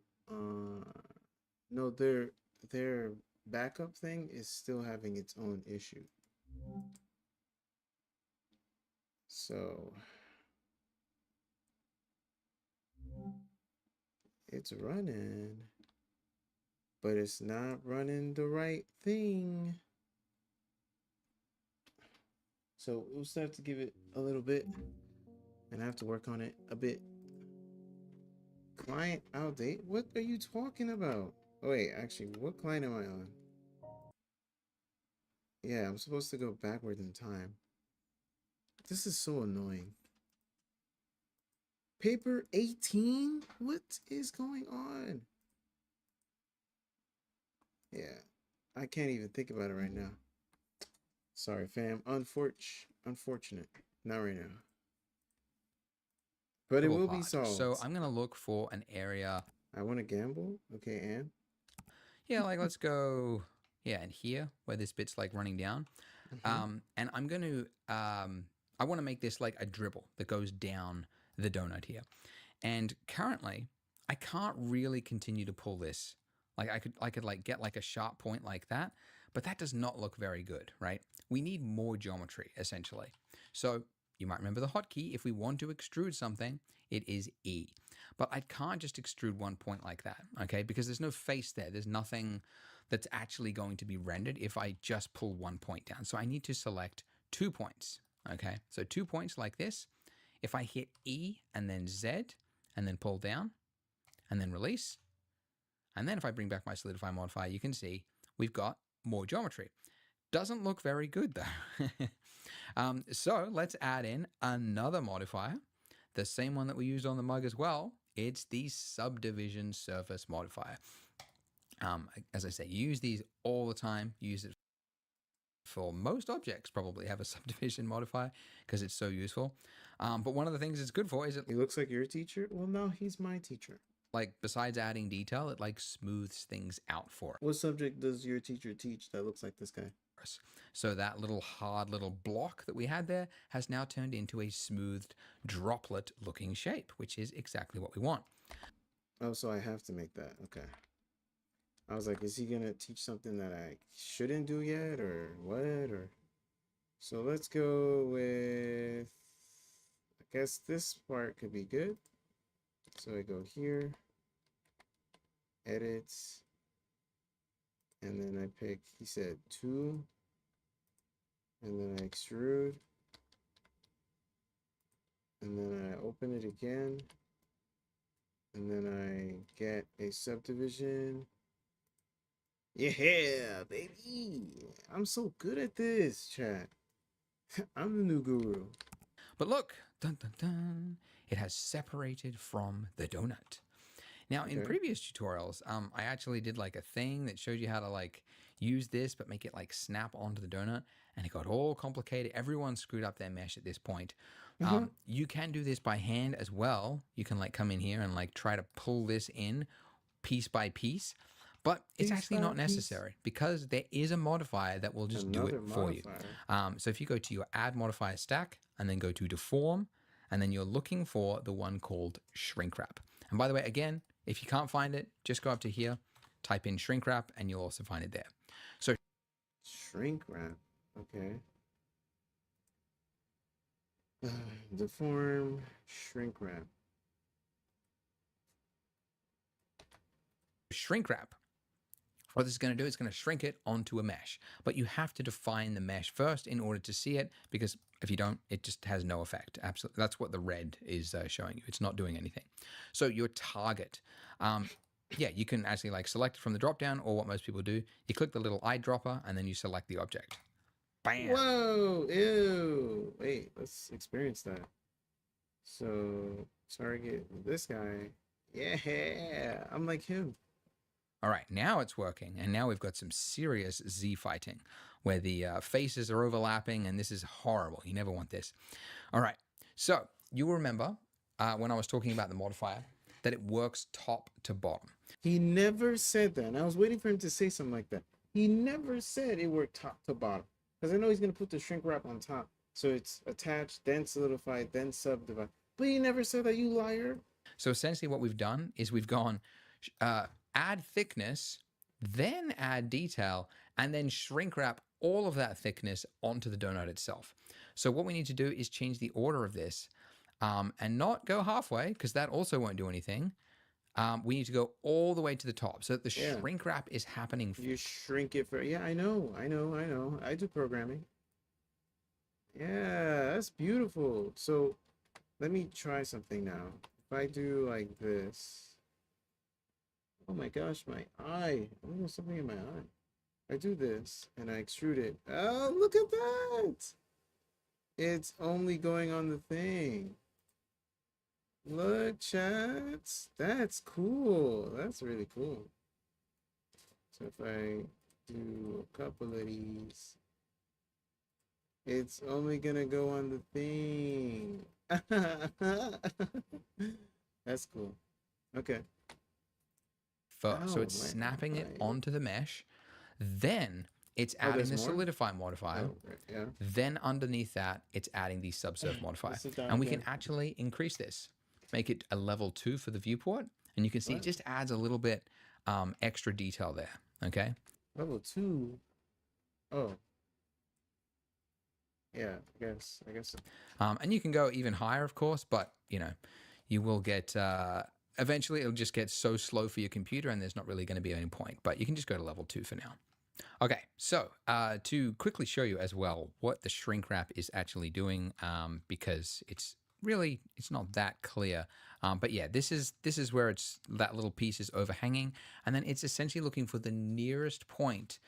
no, their backup thing is still having its own issue. So it's running, but it's not running the right thing. So we'll still have to give it a little bit, and I have to work on it a bit. Client outdate? What are you talking about? Oh wait, actually, what client am I on? Yeah, I'm supposed to go backward in time. This is so annoying. Paper 18? What is going on? Yeah, I can't even think about it right now. Sorry, fam. Unfortunate. Not right now. But it will be solved. So I'm going to look for an area. I want to gamble? Okay, and? Yeah, like let's go, and here, where this bit's like running down. And I'm going to, I want to make this like a dribble that goes down the donut here. And currently, I can't really continue to pull this. Like I could like get like a sharp point like that, but that does not look very good, right? We need more geometry, essentially. So you might remember the hotkey. If we want to extrude something, it is E. But I can't just extrude one point like that, okay? Because there's no face there. There's nothing that's actually going to be rendered if I just pull one point down. So I need to select 2 points, okay? So 2 points like this. If I hit E and then Z and then pull down and then release, and then if I bring back my solidify modifier, you can see we've got more geometry. Doesn't look very good though. So let's add in another modifier, the same one that we used on the mug as well. It's the subdivision surface modifier. As I say, use these all the time. Use it for most objects, probably have a subdivision modifier because it's so useful. But one of the things it's good for is it... He looks like your teacher? Well, no, he's my teacher. Like, besides adding detail, it like smooths things out for us. What subject does your teacher teach that looks like this guy? So that little hard little block that we had there has now turned into a smoothed droplet looking shape, which is exactly what we want. Oh, so I have to make that. Okay. I was like, is he going to teach something that I shouldn't do yet or what? Or so let's go with, I guess this part could be good. So I go here, edit, and then I pick, he said 2, and then I extrude, and then I open it again, and then I get a subdivision. Yeah, baby, I'm so good at this, chat. I'm the new guru. But look, dun dun dun, it has separated from the donut. Now, in previous tutorials, I actually did like a thing that showed you how to like use this, but make it like snap onto the donut, and it got all complicated. Everyone screwed up their mesh at this point. You can do this by hand as well. You can like come in here and like try to pull this in piece by piece, but it's actually not necessary because there is a modifier that will just do it for you. So if you go to your add modifier stack and then go to deform, and then you're looking for the one called shrink wrap. And by the way, again, if you can't find it, just go up to here, type in shrink wrap, and you'll also find it there. So shrink wrap, okay. Deform, shrink wrap. Shrink wrap. What this is going to do is going to shrink it onto a mesh, but you have to define the mesh first in order to see it, because if you don't, it just has no effect. Absolutely, that's what the red is showing you. It's not doing anything. So your target, yeah, you can actually like select it from the drop down, or what most people do, you click the little eyedropper and then you select the object. Bam. Whoa! Ew! Wait, let's experience that. So target this guy. Yeah, I'm like him. All right, now it's working, and now we've got some serious Z fighting, where the faces are overlapping, and this is horrible. You never want this. All right, so you remember when I was talking about the modifier, that it works top to bottom. He never said that, and I was waiting for him to say something like that. He never said it worked top to bottom, because I know he's gonna put the shrink wrap on top, so it's attached, then solidified, then subdivide. But he never said that, you liar. So essentially what we've done is we've gone add thickness, then add detail, and then shrink wrap all of that thickness onto the donut itself. So what we need to do is change the order of this and not go halfway, because that also won't do anything. We need to go all the way to the top so that the shrink wrap is happening. You shrink it for, yeah, I know. I do programming. Yeah, that's beautiful. So let me try something now. If I do like this, oh my gosh, my eye. I know something in my eye. I do this and I extrude it. Oh, look at that. It's only going on the thing. Look, chats. That's cool. That's really cool. So if I do a couple of these, it's only gonna go on the thing. That's cool. Okay. First. So it's snapping it onto the mesh. Then it's adding the solidify modifier. Yeah. Then underneath that, it's adding the subsurf modifier. And we can actually increase this. Make it a level 2 for the viewport. And you can see it just adds a little bit extra detail there. Okay. Level 2. Oh. Yeah, I guess so. And you can go even higher, of course, but you know, you will get eventually it'll just get so slow for your computer and there's not really going to be any point, but you can just go to level 2 for now. Okay, so to quickly show you as well what the shrink wrap is actually doing, because it's not that clear. But yeah, this is where it's that little piece is overhanging, and then it's essentially looking for the nearest point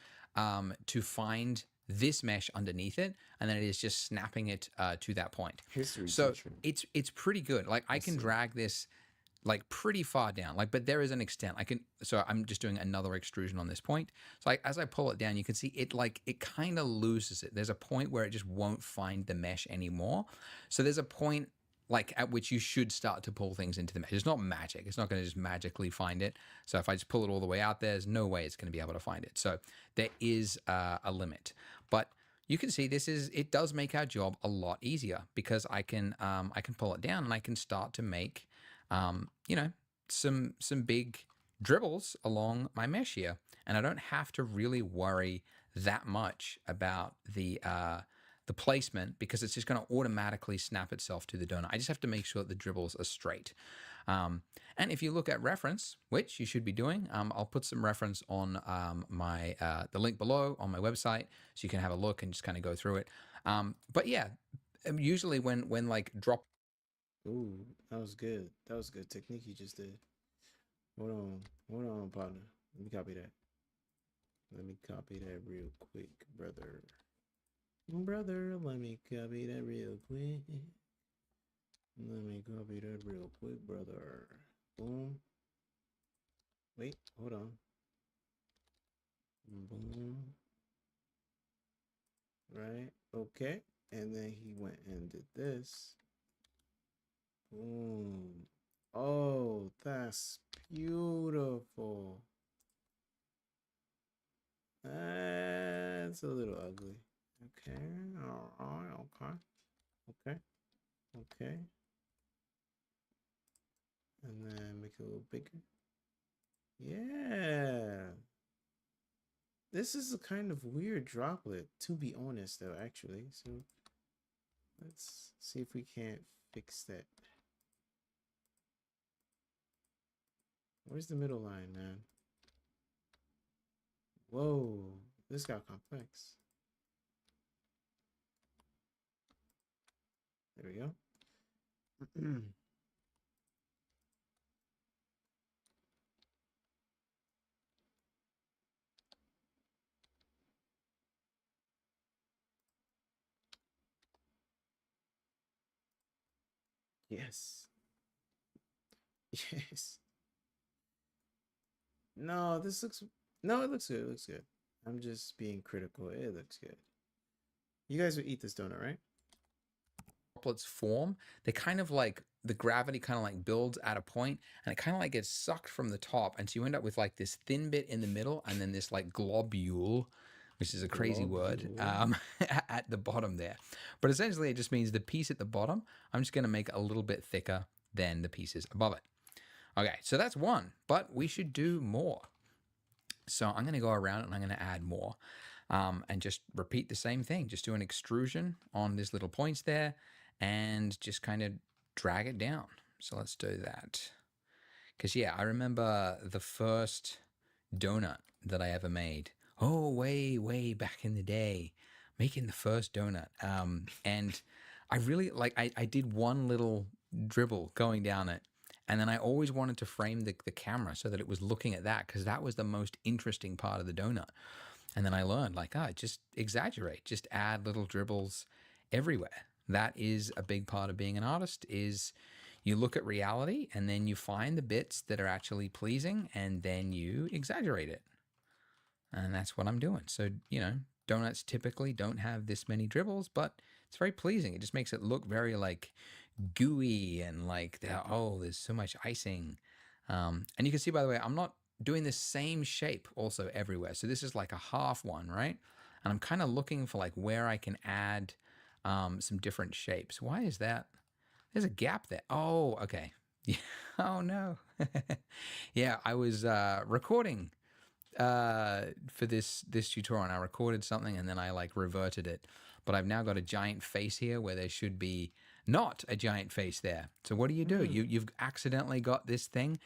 to find this mesh underneath it, and then it is just snapping it to that point. So it's pretty good. Like I can drag this like pretty far down, like, but there is an extent so I'm just doing another extrusion on this point. So as I pull it down, you can see it kind of loses it. There's a point where it just won't find the mesh anymore. So there's a point like at which you should start to pull things into the mesh. It's not magic. It's not going to just magically find it. So if I just pull it all the way out, there's no way it's going to be able to find it. So there is a limit, but you can see it does make our job a lot easier, because I can pull it down and I can start to make, you know, some big dribbles along my mesh here. And I don't have to really worry that much about the placement, because it's just going to automatically snap itself to the donut. I just have to make sure that the dribbles are straight. And if you look at reference, which you should be doing, I'll put some reference on the link below on my website, so you can have a look and just kind of go through it. But yeah, usually when like drop. Ooh, that was good. That was good technique you just did. Hold on, partner. Let me copy that. Let me copy that real quick, brother. Brother, let me copy that real quick. Let me copy that real quick, brother. Boom. Wait, hold on. Boom. Right, okay. And then he went and did this. Boom. Oh, that's beautiful. That's a little ugly. Okay, alright, okay. And then make it a little bigger. Yeah. This is a kind of weird droplet, to be honest, though, actually. So let's see if we can't fix that. Where's the middle line, man? Whoa, this got complex. There we go. Yes. Yes. No, this looks. No, it looks good. It looks good. I'm just being critical. It looks good. You guys would eat this donut, right? Droplets form, they kind of like the gravity kind of like builds at a point and it kind of like gets sucked from the top. And so you end up with like this thin bit in the middle and then this like globule, which is a crazy word, at the bottom there. But essentially it just means the piece at the bottom, I'm just going to make a little bit thicker than the pieces above it. Okay, so that's one, but we should do more. So I'm going to go around and I'm going to add more. And just repeat the same thing. Just do an extrusion on these little points there and just kind of drag it down. So let's do that. Because, yeah, I remember the first donut that I ever made. Oh, way back in the day, making the first donut. And I really, like, I did one little dribble going down it. And then I always wanted to frame the camera so that it was looking at that because that was the most interesting part of the donut. And then I learned, like, just exaggerate, just add little dribbles everywhere. That is a big part of being an artist, is you look at reality and then you find the bits that are actually pleasing and then you exaggerate it. And that's what I'm doing. So, you know, donuts typically don't have this many dribbles, but it's very pleasing. It just makes it look very, like, gooey and like, there's so much icing. And you can see, by the way, I'm not doing the same shape also everywhere. So this is like a half one, right? And I'm kind of looking for like where I can add some different shapes. Why is that? There's a gap there. Oh, okay. Yeah. Oh no. Yeah, I was recording for this tutorial and I recorded something and then I like reverted it. But I've now got a giant face here where there should be not a giant face there. So what do? You've accidentally got this thing.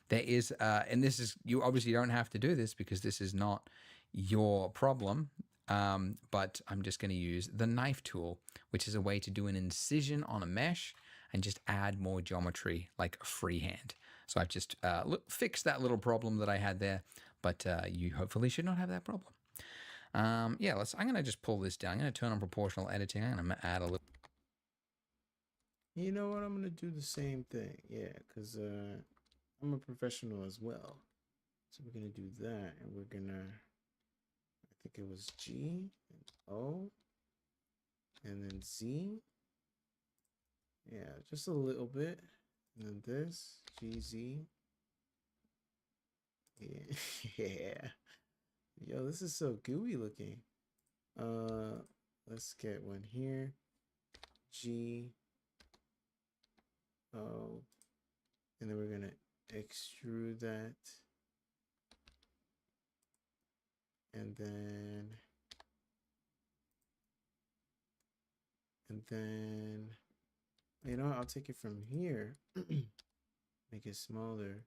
There is, and this is, you obviously don't have to do this because this is not your problem, but I'm just going to use the knife tool, which is a way to do an incision on a mesh and just add more geometry like freehand. So I've just fixed that little problem that I had there, but you hopefully should not have that problem. Yeah, I'm going to just pull this down. I'm going to turn on proportional editing. I'm going to add a little. You know what? I'm going to do the same thing. Yeah, because I'm a professional as well. So we're going to do that. And we're going to, I think it was G and O. And then Z. Yeah, just a little bit. And then this, G, Z. Yeah. Yeah. Yo, this is so gooey looking. Let's get one here. G. O. And then we're going to extrude that. And then you know what? I'll take it from here. Make it smaller.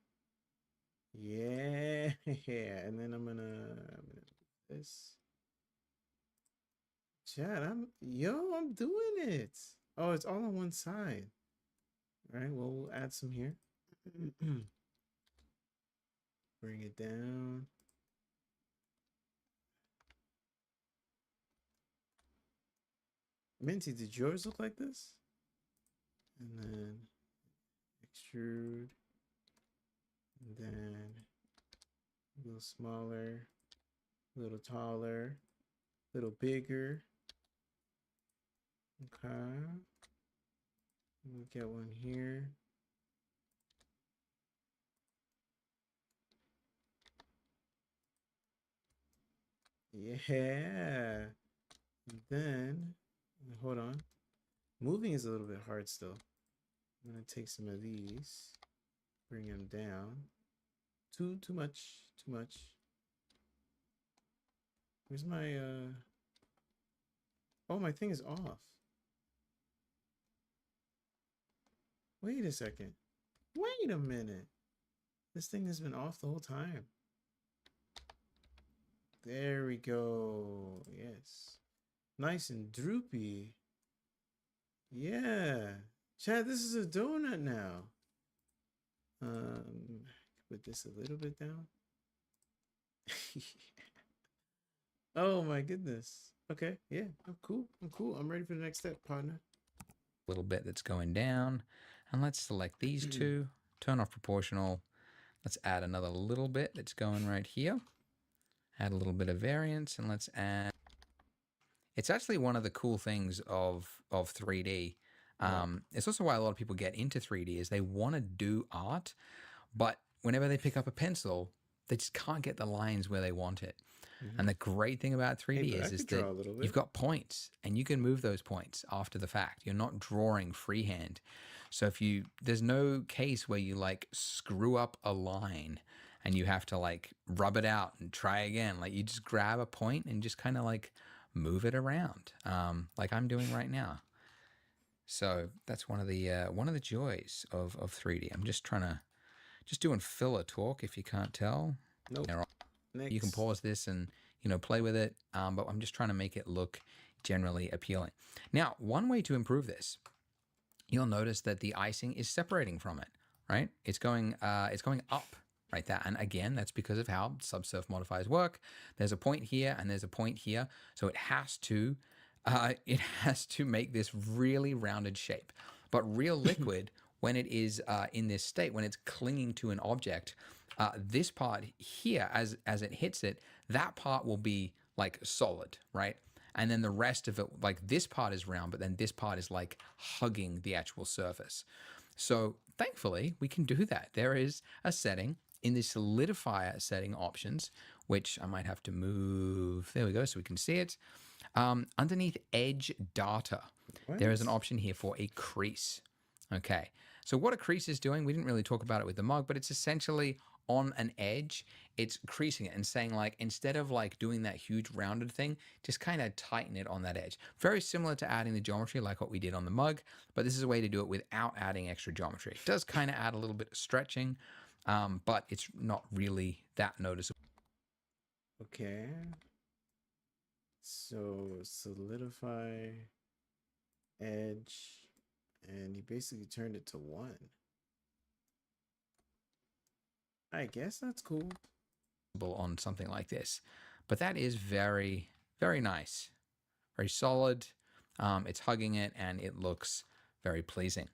Yeah. And then I'm gonna do this. Chad, I'm doing it. Oh, it's all on one side. All right, well, we'll add some here. Bring it down. Minty, did yours look like this? And then extrude. And then a little smaller, a little taller, a little bigger. Okay. We'll get one here. Yeah. And then, hold on. Moving is a little bit hard still. I'm gonna take some of these, bring them down. Too much. Where's my oh, my thing is off. Wait a second. Wait a minute. This thing has been off the whole time. There we go. Yes. Nice and droopy. Yeah. Chad, this is a donut now. Put this a little bit down. Oh my goodness. Okay, yeah, I'm cool. I'm ready for the next step, partner. Little bit that's going down. And let's select these two, turn off proportional. Let's add another little bit that's going right here. Add a little bit of variance, and let's add. It's actually one of the cool things of 3D. It's also why a lot of people get into 3D is they want to do art, but whenever they pick up a pencil, they just can't get the lines where they want it. And the great thing about 3D is that you've got points and you can move those points after the fact. You're not drawing freehand. So if there's no case where you like screw up a line and you have to like rub it out and try again. Like you just grab a point and just kind of like move it around, like I'm doing right now. So that's one of the joys of 3D. I'm just doing filler talk if you can't tell. Nope. You can pause this and, play with it. But I'm just trying to make it look generally appealing. Now, one way to improve this, you'll notice that the icing is separating from it, right? It's going up right there. And again, that's because of how subsurf modifiers work. There's a point here and there's a point here. So it has to make this really rounded shape. But real liquid, when it is in this state, when it's clinging to an object, this part here, as it hits it, that part will be like solid, right? And then the rest of it, like this part is round, but then this part is like hugging the actual surface. So thankfully, we can do that. There is a setting in the solidifier setting options, which I might have to move. There we go, so we can see it. Underneath edge data, there is an option here for a crease. Okay, so what a crease is doing, we didn't really talk about it with the mug, but it's essentially on an edge, it's creasing it and saying like, instead of like doing that huge rounded thing, just kind of tighten it on that edge. Very similar to adding the geometry like what we did on the mug, but this is a way to do it without adding extra geometry. It does kind of add a little bit of stretching, but it's not really that noticeable. Okay. So solidify edge, and you basically turned it to 1. I guess that's cool. On something like this, but that is very, very nice, very solid. It's hugging it and it looks very pleasing.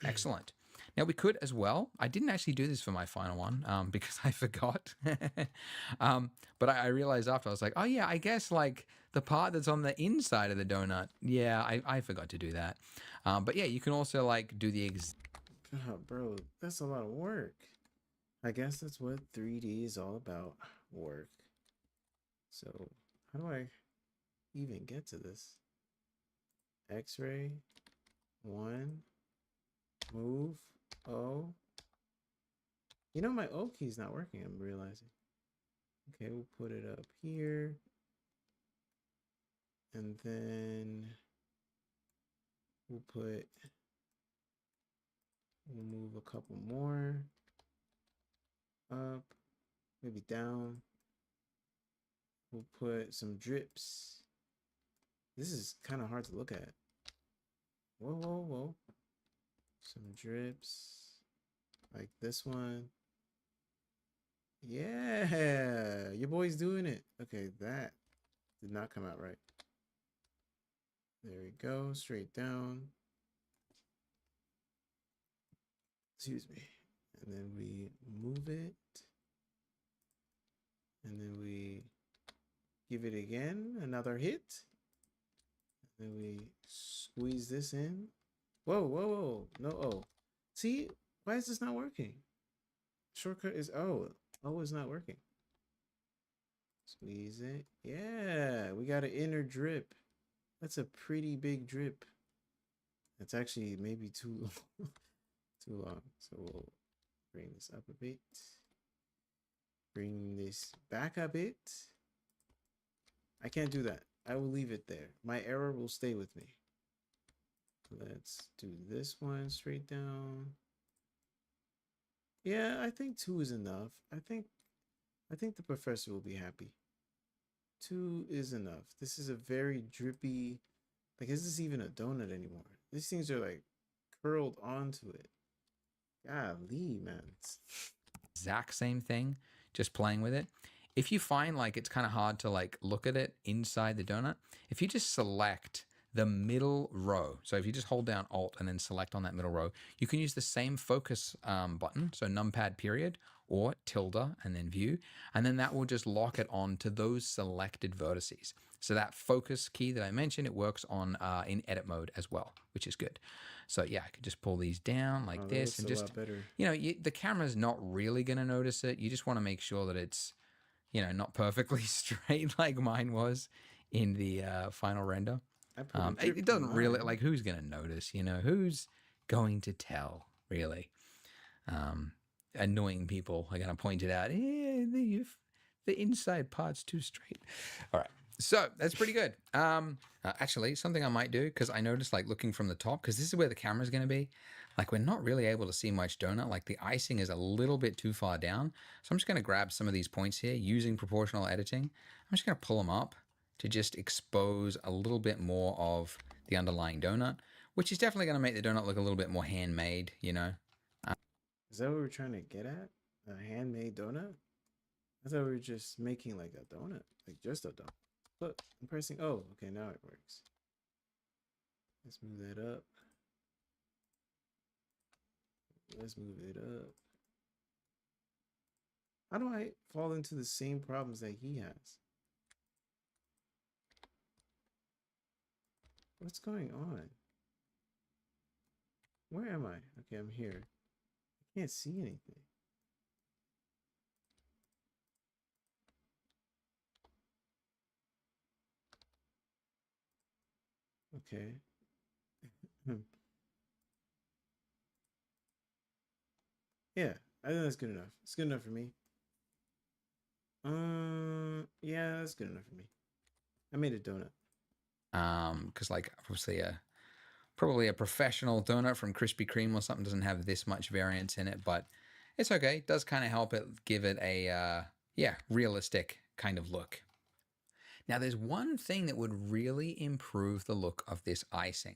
Excellent. Now we could as well, I didn't actually do this for my final one because I forgot. But I realized after, I was like, oh yeah, I guess like the part that's on the inside of the donut. Yeah, I forgot to do that. But yeah, you can also like do the Oh, bro, that's a lot of work. I guess that's what 3D is all about, work. So how do I even get to this? X-ray, 1, move, O. You know, my O key's not working, I'm realizing. Okay, we'll put it up here. And then we'll move a couple more. Up, maybe down. We'll put some drips. This is kind of hard to look at. Whoa, whoa, whoa. Some drips. Like this one. Yeah, your boy's doing it. Okay, that did not come out right. There we go, straight down. Excuse me. And then we move it. And then we give it again, another hit. And then we squeeze this in. Whoa, whoa, whoa. No O. See, why is this not working? Shortcut is O. O is not working. Squeeze it. Yeah, we got an inner drip. That's a pretty big drip. That's actually maybe too long. Too long. So we'll bring this up a bit. Bring this back a bit. I can't do that. I will leave it there. My error will stay with me. Let's do this one straight down. Yeah, I think 2 is enough. I think the professor will be happy. 2 is enough. This is a very drippy, like, is this even a donut anymore? These things are like curled onto it. Golly, man. Exact same thing, just playing with it. If you find like it's kind of hard to like look at it inside the donut, if you just select the middle row. So if you just hold down Alt and then select on that middle row, you can use the same focus button, so numpad period or tilde and then view, and then that will just lock it on to those selected vertices. So that focus key that I mentioned, it works on in edit mode as well, which is good. So yeah, I could just pull these down like this and just, you know, the camera's not really going to notice it. You just want to make sure that it's, you know, not perfectly straight like mine was in the final render. It doesn't really, like, who's going to notice, you know, who's going to tell, really? Annoying people are going to point it out. The inside part's too straight. All right. So that's pretty good. Actually, something I might do, because I noticed, like, looking from the top, because this is where the camera's going to be, like, we're not really able to see much donut. Like, the icing is a little bit too far down. So I'm just going to grab some of these points here using proportional editing. I'm just going to pull them up to just expose a little bit more of the underlying donut, which is definitely going to make the donut look a little bit more handmade, you know? Is that what we're trying to get at? A handmade donut? I thought we were just making like a donut, like just a donut. Look, I'm pressing. Oh, okay, now it works. Let's move that up. Let's move it up. How do I fall into the same problems that he has? What's going on? Where am I? Okay, I'm here. I can't see anything. Okay. Yeah, I think that's good enough. It's good enough for me. Yeah, that's good enough for me. I made a donut. Because, like, obviously probably a professional donut from Krispy Kreme or something doesn't have this much variance in it, but it's okay. It does kind of help it give it a realistic kind of look. Now, there's one thing that would really improve the look of this icing,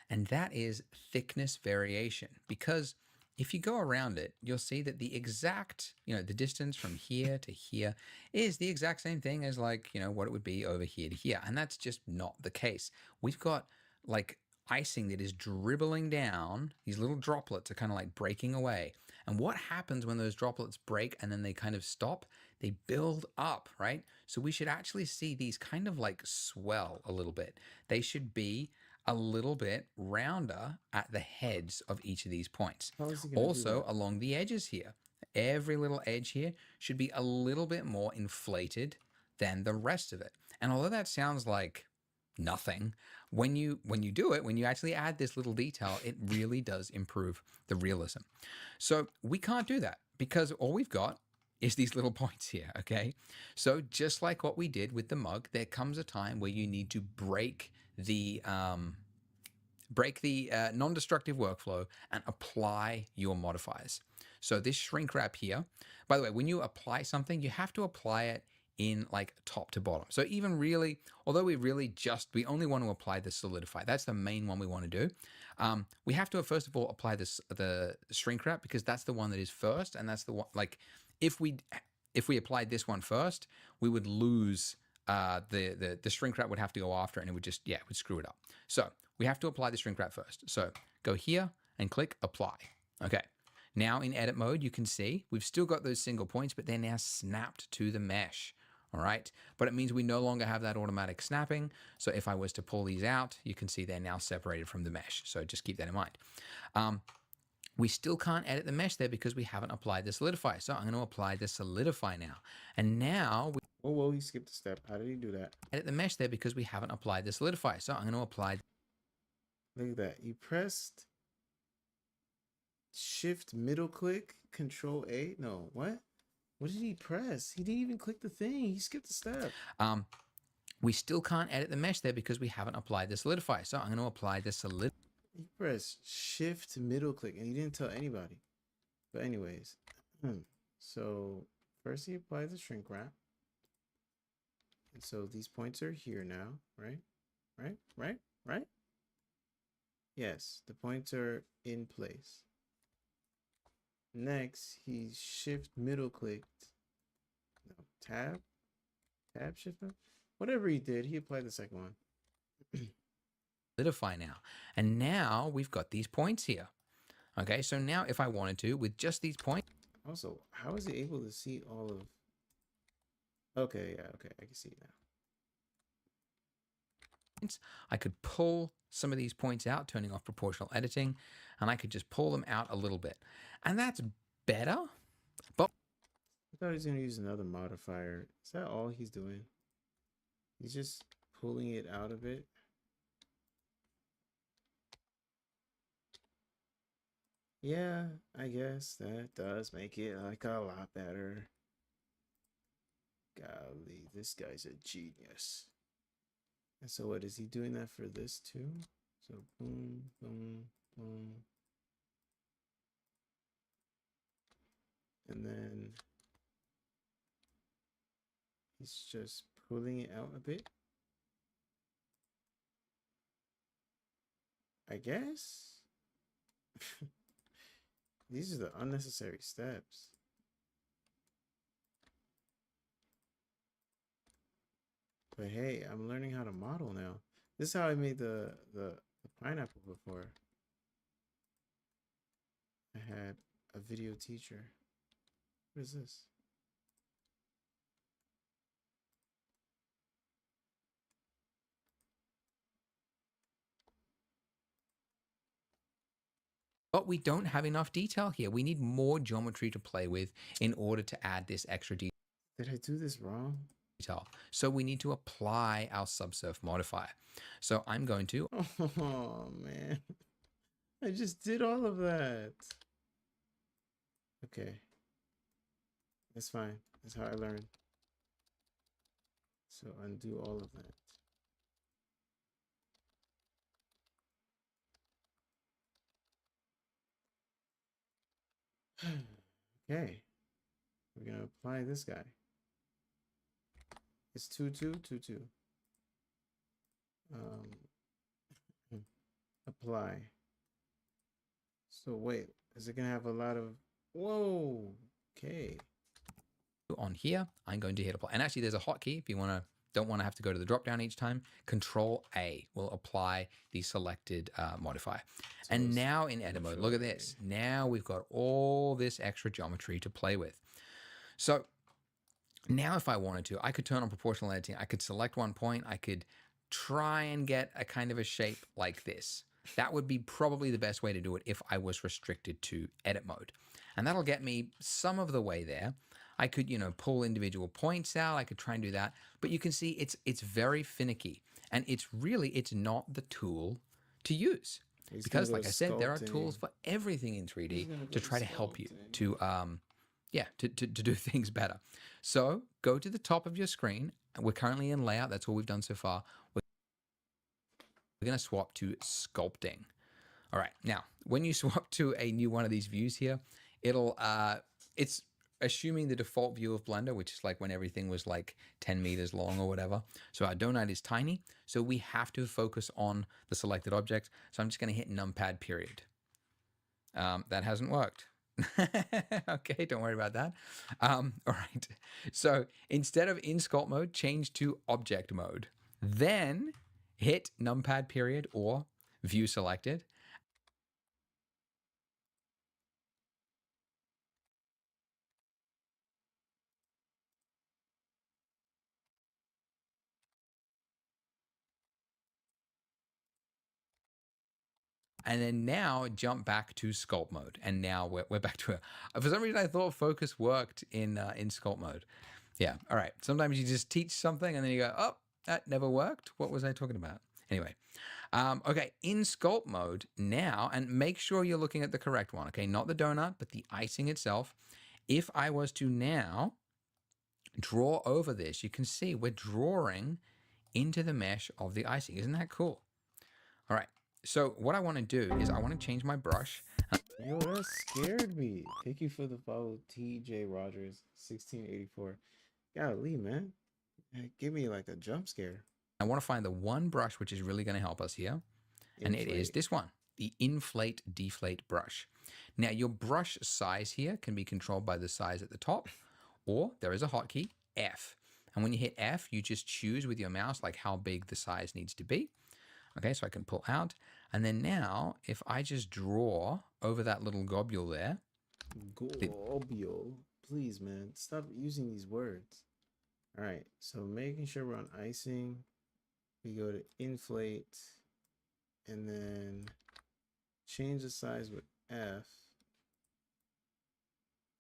and that is thickness variation. Because if you go around it, you'll see that the exact, you know, the distance from here to here is the exact same thing as, like, you know, what it would be over here to here. And that's just not the case. We've got, like, icing that is dribbling down. These little droplets are kind of like breaking away. And what happens when those droplets break and then they kind of stop? They build up, right? So we should actually see these kind of like swell a little bit. They should be a little bit rounder at the heads of each of these points. Also along the edges here. Every little edge here should be a little bit more inflated than the rest of it. And although that sounds like nothing, when you do it, when you actually add this little detail, it really does improve the realism. So we can't do that because all we've got is these little points here, okay? So just like what we did with the mug, there comes a time where you need to break the non-destructive workflow and apply your modifiers. So this shrink wrap here, by the way, when you apply something, you have to apply it in like top to bottom. So even really, although we only want to apply the solidify, that's the main one we want to do. We have to first of all apply the shrink wrap because that's the one that is first, and that's the one, like, if we applied this one first, we would lose the shrink wrap would have to go after, and it would just, it would screw it up. So we have to apply the shrink wrap first. So go here and click apply. Okay. Now in edit mode, you can see we've still got those single points, but they're now snapped to the mesh. All right. But it means we no longer have that automatic snapping. So if I was to pull these out, you can see they're now separated from the mesh. So just keep that in mind. We still can't edit the mesh there because we haven't applied the solidify. So I'm going to apply the solidify now. And now whoa, he skipped a step. How did he do that? Edit the mesh there because we haven't applied the solidify. So I'm going to apply. Look at that. You pressed Shift middle click, Control A. No, what? What did he press? He didn't even click the thing. He skipped a step. We still can't edit the mesh there because we haven't applied the solidify. So I'm going to apply the solidify. He pressed Shift middle click and he didn't tell anybody. But anyways, so first he applied the shrink wrap. And so these points are here now, right? Right? Yes, the points are in place. Next, he shift middle clicked. No, tab shift. Whatever he did, he applied the second one. solidify now. And now we've got these points here. Okay, so now if I wanted to, with just these points. Also, how is he able to see all of... Okay, yeah, okay, I can see it now. I could pull some of these points out, turning off proportional editing, and I could just pull them out a little bit. And that's better, but... I thought he was going to use another modifier. Is that all he's doing? He's just pulling it out of it? Yeah, I guess that does make it like a lot better. Golly, this guy's a genius. And so what, is he doing that for this too? So boom, boom, boom. And then he's just pulling it out a bit. I guess. These are the unnecessary steps. But hey, I'm learning how to model now. This is how I made the pineapple before. I had a video teacher. What is this? But we don't have enough detail here. We need more geometry to play with in order to add this extra detail. Did I do this wrong? So we need to apply our subsurf modifier. So I'm going to... Oh, man. I just did all of that. Okay. That's fine. That's how I learned. So undo all of that. Okay, we're gonna apply this guy. It's 2-2-2-2. Apply. So wait, is it gonna have a lot of... Whoa, okay. On here, I'm going to hit apply. And actually there's a hotkey if you don't want to have to go to the drop down each time. Control A will apply the selected modifier. So and now in edit mode, look at this. Now we've got all this extra geometry to play with. So now if I wanted to, I could turn on proportional editing. I could select one point. I could try and get a kind of a shape like this. That would be probably the best way to do it if I was restricted to edit mode. And that'll get me some of the way there. I could, pull individual points out. I could try and do that. But you can see it's very finicky. And it's not the tool to use. Because like I said, there are tools for everything in 3D to try to help you to do things better. So go to the top of your screen. We're currently in layout. That's all we've done so far. We're going to swap to sculpting. All right. Now, when you swap to a new one of these views here, it's assuming the default view of Blender, which is like when everything was like 10 meters long or whatever. So our donut is tiny. So we have to focus on the selected object. So I'm just going to hit numpad period. That hasn't worked. Okay, don't worry about that. All right. So instead of in sculpt mode, change to object mode. Then hit numpad period or view selected. And then now jump back to sculpt mode. And now we're back to it. For some reason, I thought focus worked in sculpt mode. Yeah. All right. Sometimes you just teach something and then you go, oh, that never worked. What was I talking about? Anyway. Okay. In sculpt mode now, and make sure you're looking at the correct one. Okay. Not the donut, but the icing itself. If I was to now draw over this, you can see we're drawing into the mesh of the icing. Isn't that cool? All right. So what I want to do is I want to change my brush. Yo, that scared me. Thank you for the follow, TJ Rogers 1684. Golly, man. Give me like a jump scare. I want to find the one brush which is really going to help us here. And it is this one, the inflate deflate brush. Now your brush size here can be controlled by the size at the top, or there is a hotkey, F. And when you hit F, you just choose with your mouse like how big the size needs to be. Okay, so I can pull out. And then now, if I just draw over that little globule there. Globule. Please, man, stop using these words. All right, so making sure we're on icing. We go to inflate. And then change the size with F.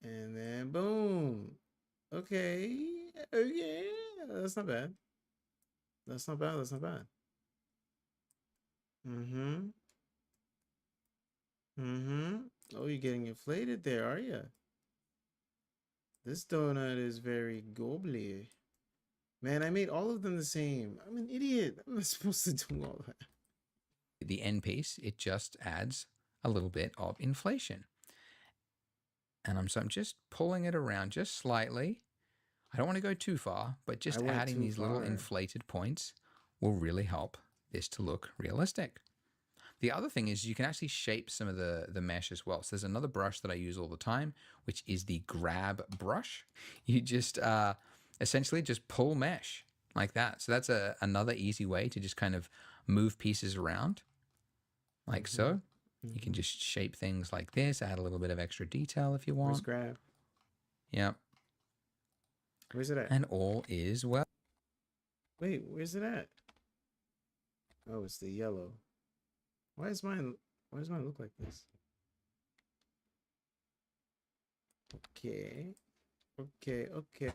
And then boom. Okay. Okay. That's not bad. That's not bad. That's not bad. Mm-hmm. Mm-hmm. Oh, you're getting inflated there, are you? This donut is very gobbly. Man, I made all of them the same. I'm an idiot. I'm not supposed to do all that. The end piece, it just adds a little bit of inflation. And I'm just pulling it around just slightly. I don't want to go too far, but just adding these little inflated points will really help this to look realistic. The other thing is you can actually shape some of the mesh as well. So there's another brush that I use all the time, which is the grab brush. You just essentially just pull mesh like that. So that's another easy way to just kind of move pieces around like so. You can just shape things like this, add a little bit of extra detail if you want. Where's grab? Yep. Where's it at? And all is well. Wait, where's it at? Oh, it's the yellow. Why does mine look like this? Okay. Okay, okay.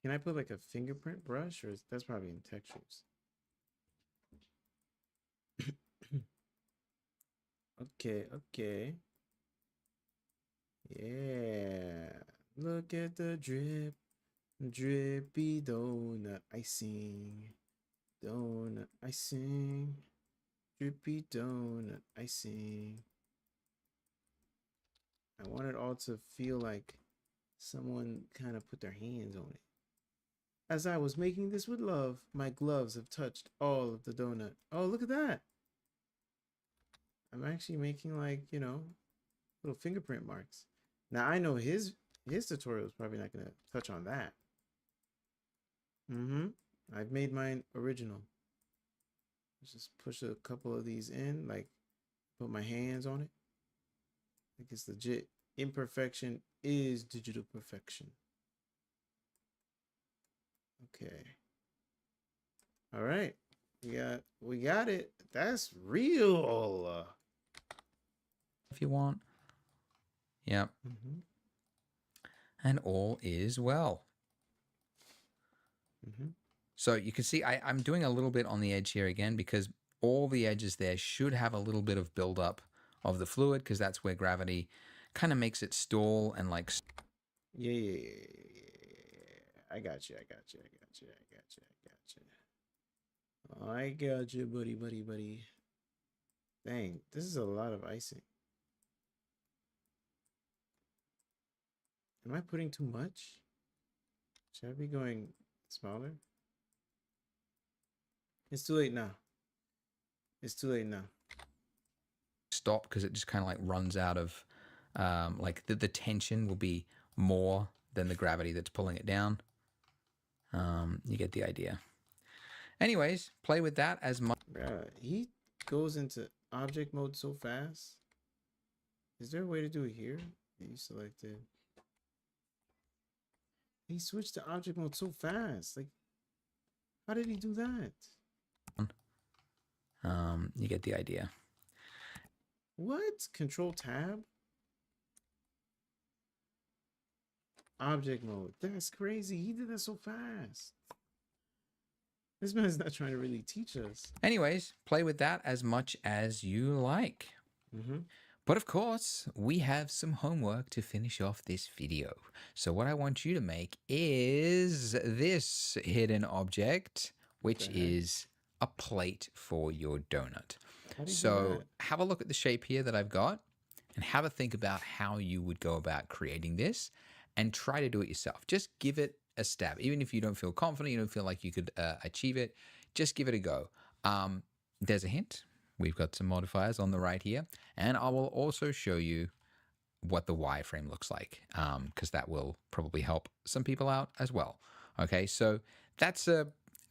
Can I put like a fingerprint brush, or that's probably in textures? Okay, okay. Yeah. Look at the drip. Drippy donut icing. Donut icing. Drippy donut icing. I want it all to feel like someone kind of put their hands on it. As I was making this with love, my gloves have touched all of the donut. Oh, look at that. I'm actually making, like, you know, little fingerprint marks. Now I know his tutorial is probably not going to touch on that. I've made mine original. Just push a couple of these in, like put my hands on it. I think it's legit. Imperfection is digital perfection. Okay. All right. We got it. That's real. If you want. Yep. And all is well. So you can see I'm doing a little bit on the edge here again because all the edges there should have a little bit of buildup of the fluid because that's where gravity kind of makes it stall and like. Yeah. I got you. I got you, buddy. Dang, this is a lot of icing. Am I putting too much? Should I be going smaller? It's too late now. Stop because it just kind of like runs out of like the tension will be more than the gravity that's pulling it down. You get the idea. Anyways, play with that as much. He goes into object mode so fast. Is there a way to do it here? You selected. He switched to object mode so fast. Like, how did he do that? You get the idea. What? Control tab? Object mode. That's crazy. He did that so fast. This man's not trying to really teach us. Anyways, play with that as much as you like. But of course, we have some homework to finish off this video. So what I want you to make is this hidden object, which is a plate for your donut. So have a look at the shape here that I've got and have a think about how you would go about creating this and try to do it yourself. Just give it a stab. Even if you don't feel confident, you don't feel like you could achieve it, just give it a go. There's a hint. We've got some modifiers on the right here, and I will also show you what the wireframe looks like because that will probably help some people out as well. Okay, so that's a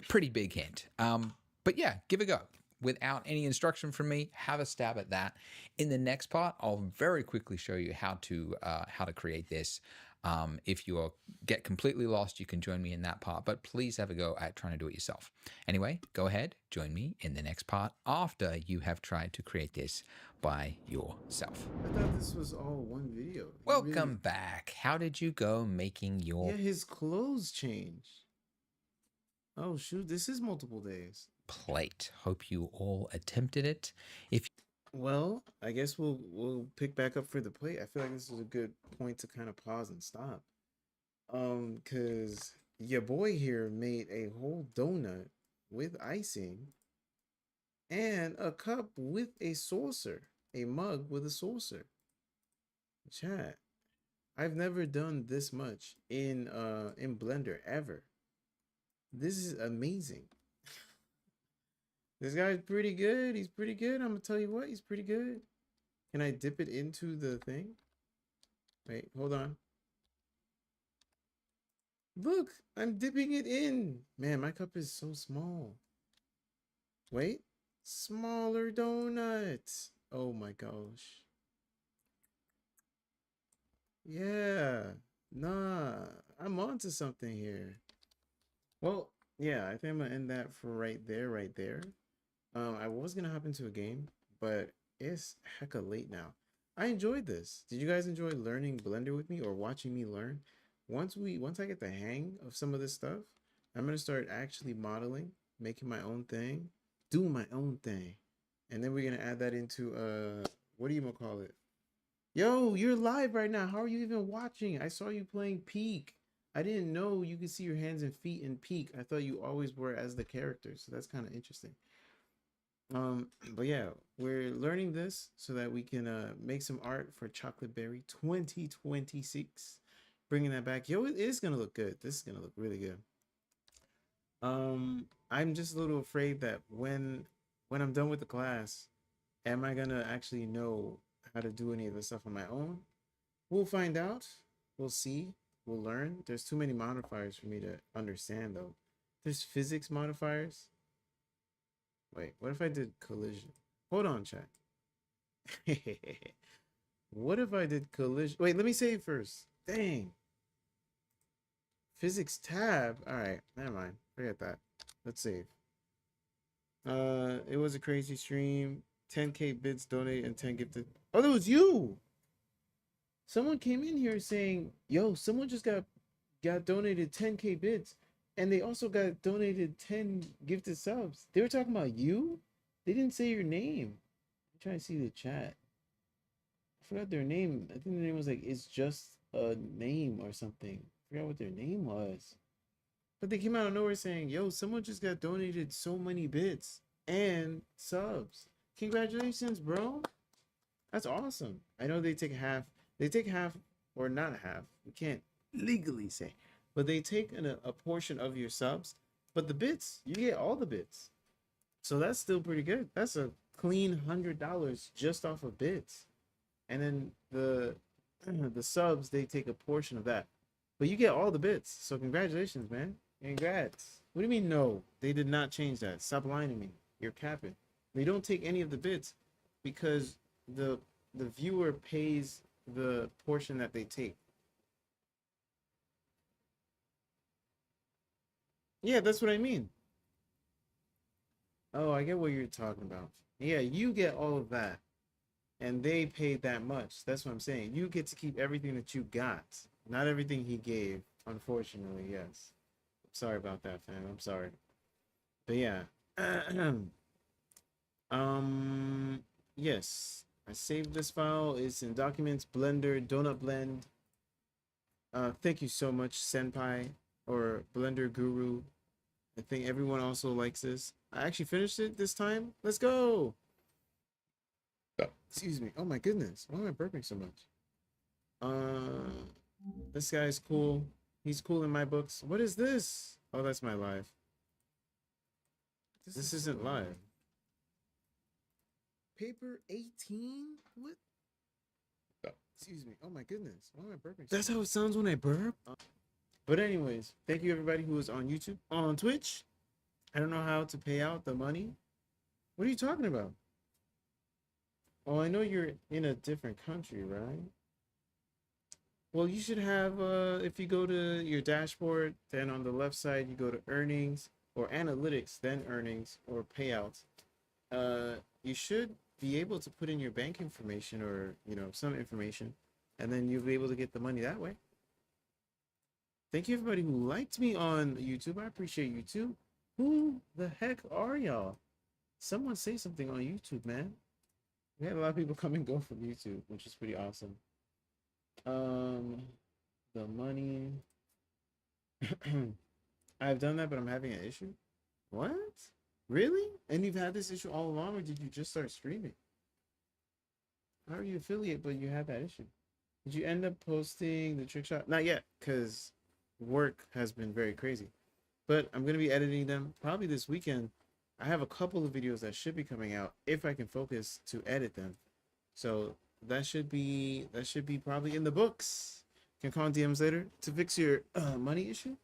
pretty big hint. But yeah, give it a go. Without any instruction from me, have a stab at that. In the next part, I'll very quickly show you how to create this. If you get completely lost, you can join me in that part, but please have a go at trying to do it yourself. Anyway, go ahead, join me in the next part after you have tried to create this by yourself. I thought this was all one video. He Welcome back. How did you go making your... Yeah, his clothes changed. Oh shoot, this is multiple days. Plate. Hope you all attempted it. Well, I guess we'll pick back up for the plate. I feel like this is a good point to kind of pause and stop. Cause your boy here made a whole donut with icing and a cup with a saucer, a mug with a saucer. Chat. I've never done this much in Blender ever. This is amazing. This guy's pretty good. He's pretty good. I'm gonna tell you what, he's pretty good. Can I dip it into the thing? Wait, hold on. Look, I'm dipping it in. Man, my cup is so small. Wait, smaller donut. Oh my gosh. Yeah, nah, I'm onto something here. Well, yeah, I think I'm gonna end that for right there. I was gonna hop into a game, but it's hecka late now. I enjoyed this. Did you guys enjoy learning Blender with me or watching me learn? Once I get the hang of some of this stuff, I'm gonna start actually modeling, making my own thing, doing my own thing, and then we're gonna add that into what do you gonna call it? Yo, you're live right now. How are you even watching? I saw you playing Peak. I didn't know you could see your hands and feet in Peak. I thought you always were as the character, so that's kind of interesting. But yeah, we're learning this so that we can make some art for Chocolate Berry 2026. Bringing that back. Yo, it is gonna look good. This is gonna look really good. I'm just a little afraid that when I'm done with the class, am I gonna actually know how to do any of this stuff on my own? We'll find out. We'll see. We'll learn. There's too many modifiers for me to understand though. There's physics modifiers. Wait, what if I did collision? Hold on, chat. What if I did collision? Wait, let me save first. Dang. Physics tab. All right, never mind. Forget that. Let's save. It was a crazy stream. 10K bits donated and 10 gifted. Oh, that was you. Someone came in here saying, yo, someone just got donated 10K bits. And they also got donated 10 gifted subs. They were talking about you? They didn't say your name. I'm trying to see the chat. I forgot their name. I think their name was like, it's just a name or something. I forgot what their name was. But they came out of nowhere saying, yo, someone just got donated so many bits and subs. Congratulations, bro. That's awesome. I know they take half. They take half or not half. We can't legally say. But they take a portion of your subs. But the bits, you get all the bits. So that's still pretty good. That's a clean $100 just off of bits. And then the subs, they take a portion of that. But you get all the bits. So congratulations, man. Congrats. What do you mean no? They did not change that. Stop lying to me. You're capping. They don't take any of the bits because the viewer pays the portion that they take. Yeah, that's what I mean. Oh, I get what you're talking about. Yeah, you get all of that. And they paid that much. That's what I'm saying. You get to keep everything that you got. Not everything he gave, unfortunately, yes. Sorry about that, fam. I'm sorry. But yeah. Yes. I saved this file. It's in Documents, Blender, Donut Blend. Thank you so much, Senpai. Or Blender Guru. I think everyone also likes this. I actually finished it this time. Let's go. Excuse me. Oh my goodness. Why am I burping so much? This guy's cool. He's cool in my books. What is this? Oh, that's my live. This isn't live. Paper 18? What? Excuse me. Oh my goodness. Why am I burping? That's how it sounds when I burp? But anyways, thank you everybody who was on YouTube, on Twitch. I don't know how to pay out the money. What are you talking about? Oh, I know you're in a different country, right? Well, you should have, if you go to your dashboard, then on the left side, you go to earnings or analytics, then earnings or payouts. You should be able to put in your bank information or, you know, some information, and then you'll be able to get the money that way. Thank you everybody who liked me on YouTube. I appreciate you too. Who the heck are y'all? Someone say something on YouTube, man. We had a lot of people come and go from YouTube, which is pretty awesome. The money. I've done that, but I'm having an issue. What? Really? And you've had this issue all along, or did you just start streaming? How are you affiliate, but you had that issue? Did you end up posting the trick shot? Not yet, because work has been very crazy. But I'm going to be editing them probably this weekend. I have a couple of videos that should be coming out if I can focus to edit them. So that should be probably in the books. Can call in DMs later to fix your money issue.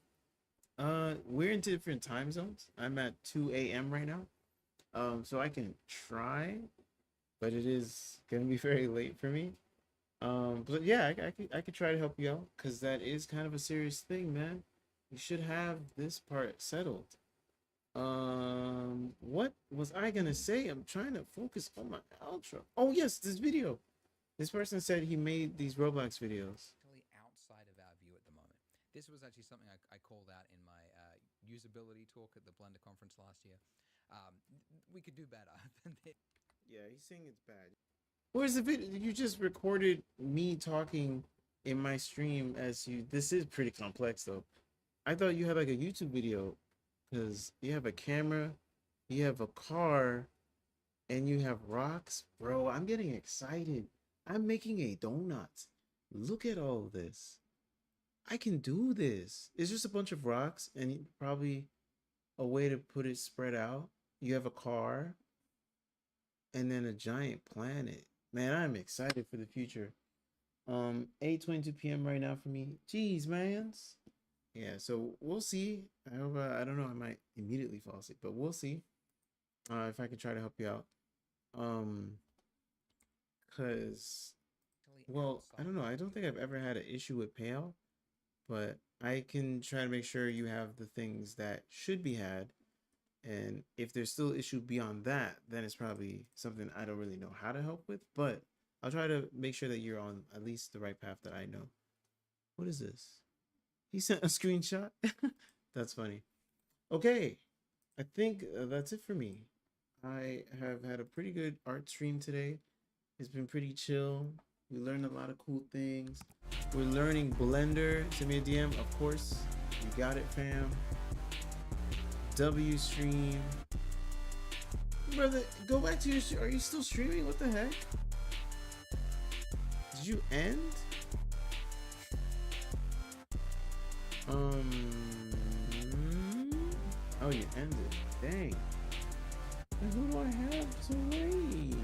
We're in different time zones. I'm at 2 a.m. right now. So I can try, but it is gonna be very late for me. But yeah, I could try to help you out, because that is kind of a serious thing, man. You should have this part settled. What was I gonna say? I'm trying to focus on my outro. Oh yes, this video. This person said he made these Roblox videos. Outside of our view at the moment. This was actually something I called out in my usability talk at the Blender conference last year. We could do better than this. Yeah, he's saying it's bad. Where's the video? You just recorded me talking in my stream as you. This is pretty complex though. I thought you had like a YouTube video, because you have a camera, you have a car, and you have rocks. Bro, I'm getting excited. I'm making a donut. Look at all this. I can do this. It's just a bunch of rocks and probably a way to put it spread out. You have a car and then a giant planet. Man, I'm excited for the future. 8:22 p.m. right now for me. Jeez, mans. Yeah, so we'll see. I hope, I don't know, I might immediately fall asleep, but we'll see. If I can try to help you out. Cause, well, I don't know. I don't think I've ever had an issue with payout, but I can try to make sure you have the things that should be had. And if there's still issue beyond that, then it's probably something I don't really know how to help with, but I'll try to make sure that you're on at least the right path that I know. What is this? He sent a screenshot. That's funny. Okay. I think that's it for me. I have had a pretty good art stream today. It's been pretty chill. We learned a lot of cool things. We're learning Blender. Send me a DM, of course. You got it, fam. W stream. Brother, go back to your stream. Are you still streaming? What the heck? Did you end? Oh, you ended. Dang. And who do I have to raid?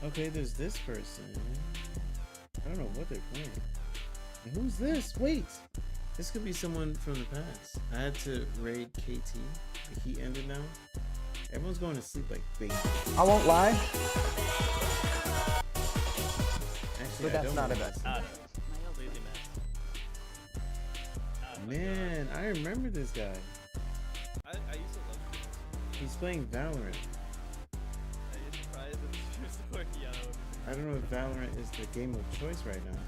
Okay, there's this person. I don't know what they're playing. And who's this? Wait! This could be someone from the past. I had to raid KT. He ended now. Everyone's going to sleep like baby. I won't lie. Actually, But that's not a bad thing. Man, I remember this guy. I used to love him. He's playing Valorant. Are you surprised that you're so yellow? I don't know if Valorant is the game of choice right now.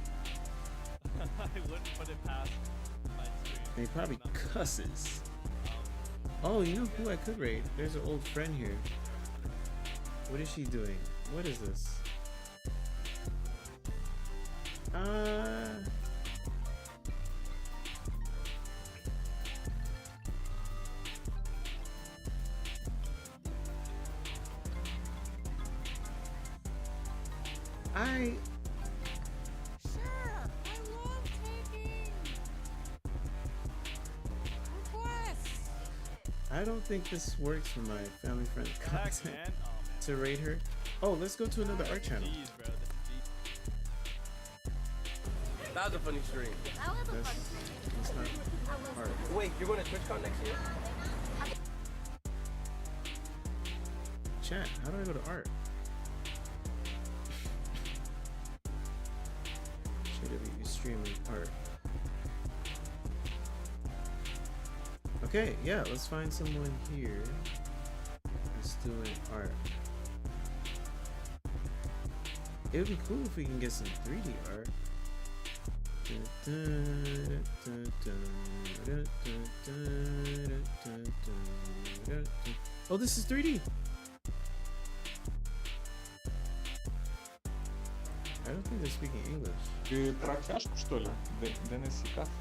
I wouldn't put it past my stream. And he probably cusses. Oh, you know who I could raid? There's an old friend here. What is she doing? What is this? I don't think this works for my family friend content. Man. Oh, man. to rate her. Oh, let's go to another art channel. Jeez, bro. That was a funny stream. That's not art. Wait, you're going to TwitchCon next year? Chat, how do I go to art? JW streaming art. Okay, yeah, let's find someone here who's doing art. It would be cool if we can get some 3D art. Oh, this is 3D. I don't think they're speaking English. Ты протяжку, что ли? Денисикация?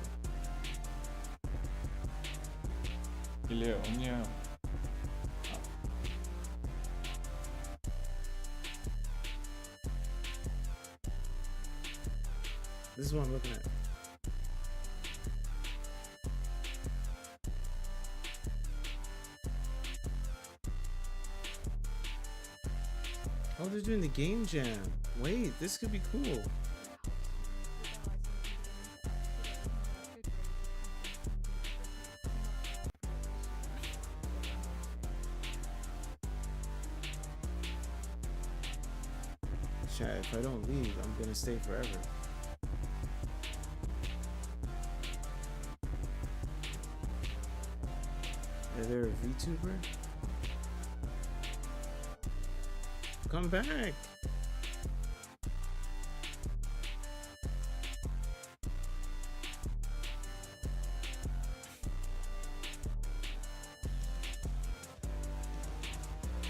Или у меня... This is what I'm looking at. Oh, they're doing the game jam. Wait, this could be cool. Chat, if I don't leave, I'm gonna stay forever. Are there a VTuber? Come back!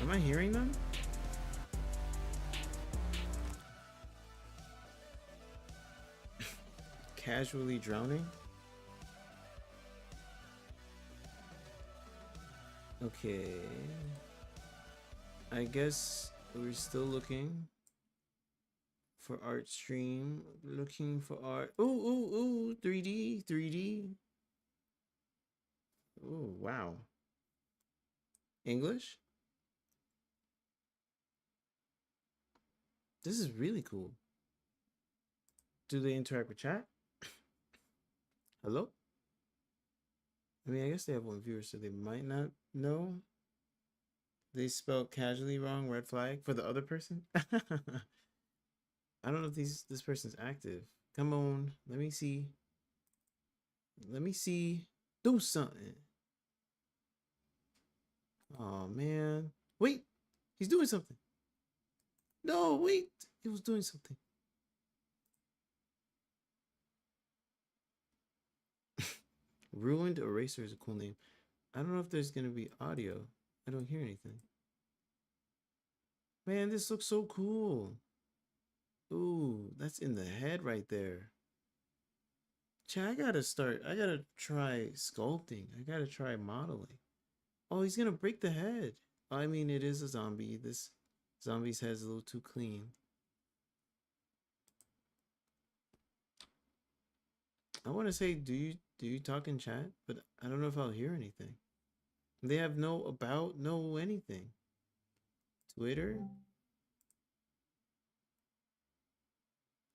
Am I hearing them? Casually drowning? Okay. I guess we're still looking for art stream. Looking for art. Ooh, ooh, ooh. 3D. 3D. Ooh, wow. English? This is really cool. Do they interact with chat? Hello? I mean, I guess they have one viewer, so they might not know. They spelled casually wrong, red flag for the other person. I don't know if this person's active. Come on, let me see. Let me see. Do something. Oh man. Wait, he's doing something. No, wait. He was doing something. Ruined Eraser is a cool name. I don't know if there's going to be audio. I don't hear anything. Man, this looks so cool. Ooh, that's in the head right there. Chat, I gotta try sculpting. I gotta try modeling. Oh, he's gonna break the head. I mean, it is a zombie. This zombie's head's a little too clean. I want to say, do you talk in chat? But I don't know if I'll hear anything. They have no about, no anything. Twitter.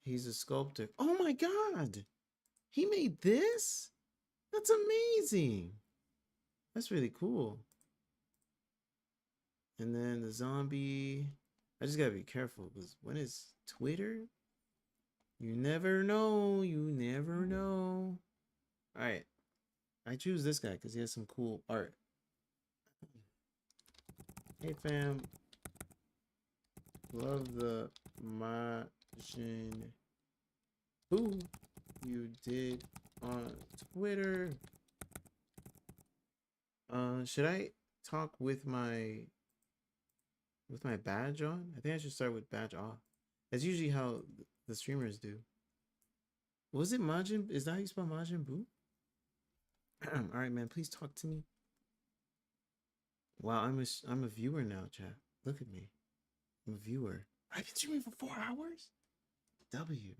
He's a sculptor. Oh my god! He made this? That's amazing. That's really cool. And then the zombie. I just gotta be careful because when it's Twitter, you never know. You never know. Alright. I choose this guy because he has some cool art. Hey fam. Love the Majin Buu you did on Twitter. Should I talk with my badge on? I think I should start with badge off. That's usually how the streamers do. Was it Majin? Is that how you spell Majin Buu? All right, man. Please talk to me. Wow, I'm a viewer now, chat. Look at me. I'm a viewer. I've been streaming for 4 hours. W.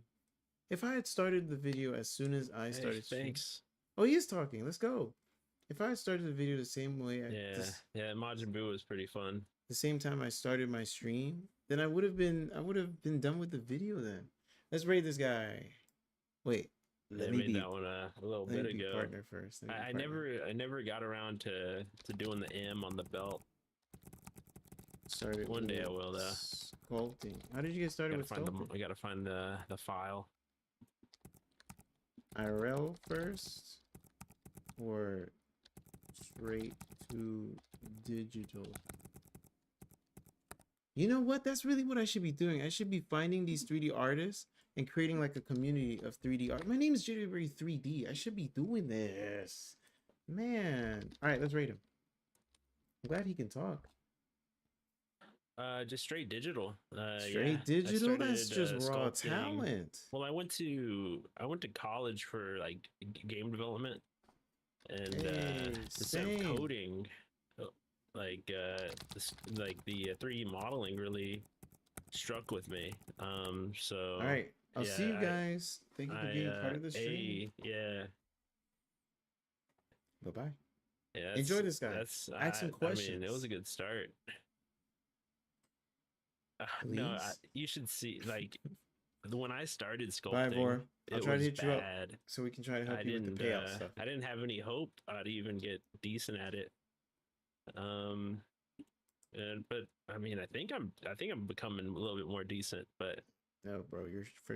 If I had started the video as soon as I started streaming. Thanks. Oh, he is talking. Let's go. If I had started the video the same way, Yeah, Majin Buu was pretty fun. the same time I started my stream, then I would have been done with the video then. Let's raid this guy. Wait. They made that one a little bit ago. Partner first. I never got around to doing the M on the belt. Started one day I will though. Sculpting. How did you get started with sculpting? I gotta find the file. IRL first, or straight to digital? You know what? That's really what I should be doing. I should be finding these 3D artists and creating like a community of 3D art. My name is Jitterbug 3D. I should be doing this. Man. All right, let's rate him. I'm glad he can talk. Just straight digital. Straight digital? That's just raw sculpting. talent. Well, I went to college for like game development and instead of coding, like the 3D modeling really struck with me. So all right, I'll see you guys. Thank you for being part of the stream. Bye bye. Yeah, enjoy this guy. Ask some questions. I mean, it was a good start. No, you should see like when I started sculpting. Bye, Vor. I'll try to hit you up bad. so we can try to help you with the payout stuff. I didn't have any hope I'd even get decent at it. But I mean, I think I'm becoming a little bit more decent. But no, bro, you're for